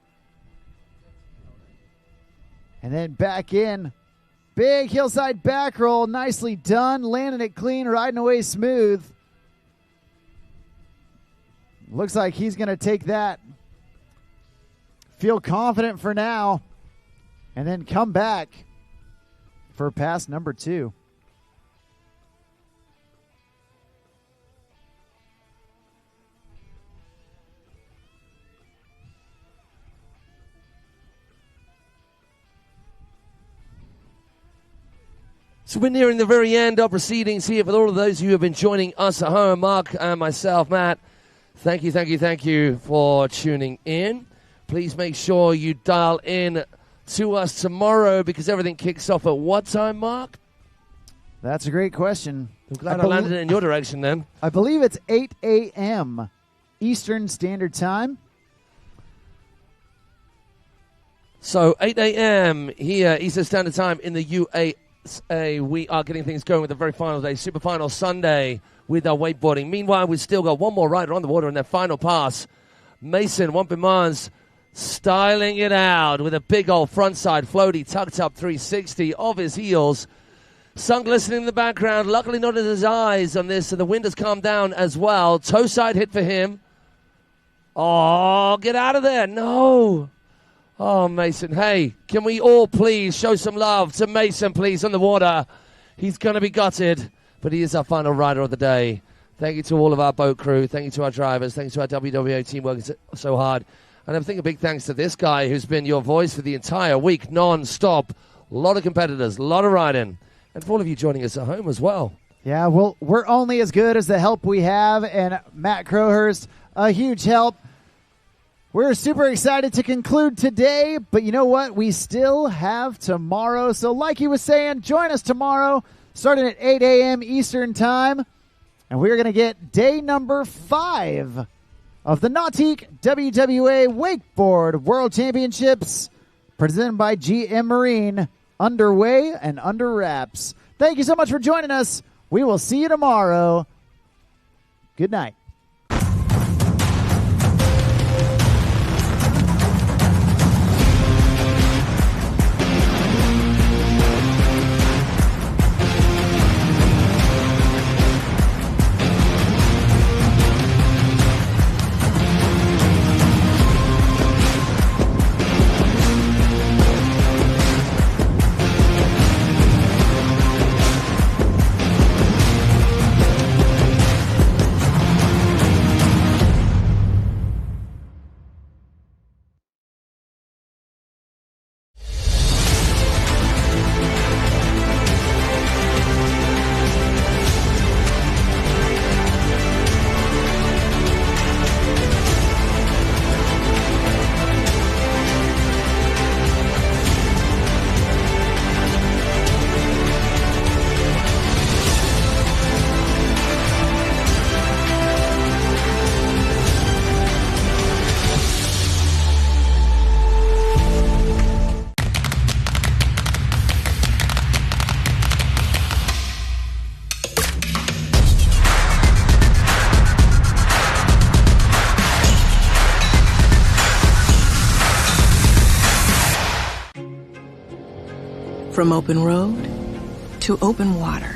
And then back in. Big hillside back roll. Nicely done. Landing it clean, riding away smooth. Looks like he's going to take that. Feel confident for now. And then come back for pass number 2. So we're nearing the very end of proceedings here for all of those who have been joining us at home. Mark and myself, Matt, thank you for tuning in. Please make sure you dial in to us tomorrow because everything kicks off at what time, Mark? That's a great question. I'm glad I landed it in your direction then. I believe it's 8 a.m. Eastern Standard Time. So 8 a.m. here, Eastern Standard Time in the USA. We are getting things going with the very final day, Super Final Sunday with our wakeboarding. Meanwhile, we've still got one more rider on the water in their final pass. Mason Wimp Mons styling it out with a big old frontside floaty tucked up 360 of his heels. Sun glistening in the background. Luckily not in his eyes on this, and the wind has calmed down as well. Toe side hit for him. Oh, get out of there. No. Oh, Mason. Hey, can we all please show some love to Mason, please, on the water? He's going to be gutted, but he is our final rider of the day. Thank you to all of our boat crew. Thank you to our drivers. Thank you to our WWA team working so hard. And I think a big thanks to this guy who's been your voice for the entire week, non-stop. A lot of competitors, a lot of riding. And for all of you joining us at home as well. Yeah, well, we're only as good as the help we have. And Matt Crowhurst, a huge help. We're super excited to conclude today. But you know what? We still have tomorrow. So like he was saying, join us tomorrow starting at 8 a.m. Eastern Time. And we're going to get day number 5 of the Nautique WWA Wakeboard World Championships presented by GM Marine, underway and under wraps. Thank you so much for joining us. We will see you tomorrow. Good night. From open road to open water,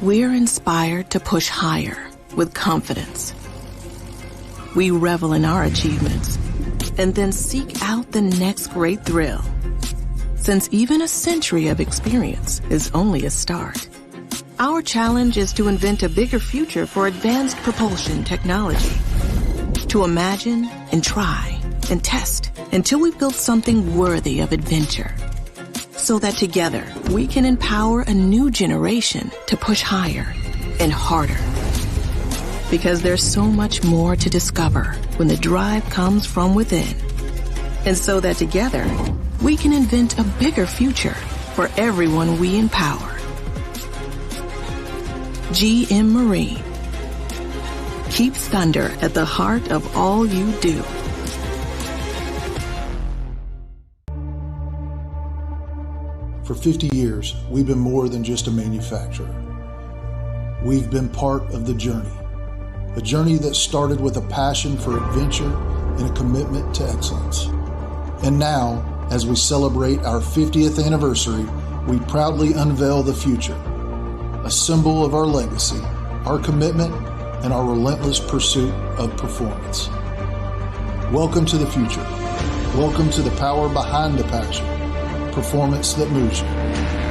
we're inspired to push higher with confidence. We revel in our achievements and then seek out the next great thrill. Since even a century of experience is only a start, our challenge is to invent a bigger future for advanced propulsion technology. To imagine and try and test until we've built something worthy of adventure. So that together we can empower a new generation to push higher and harder. Because there's so much more to discover when the drive comes from within. And so that together we can invent a bigger future for everyone we empower. GM Marine keeps thunder at the heart of all you do. For 50 years, we've been more than just a manufacturer. We've been part of the journey, a journey that started with a passion for adventure and a commitment to excellence. And now, as we celebrate our 50th anniversary, we proudly unveil the future, a symbol of our legacy, our commitment, and our relentless pursuit of performance. Welcome to the future. Welcome to the power behind the passion, performance that moves you.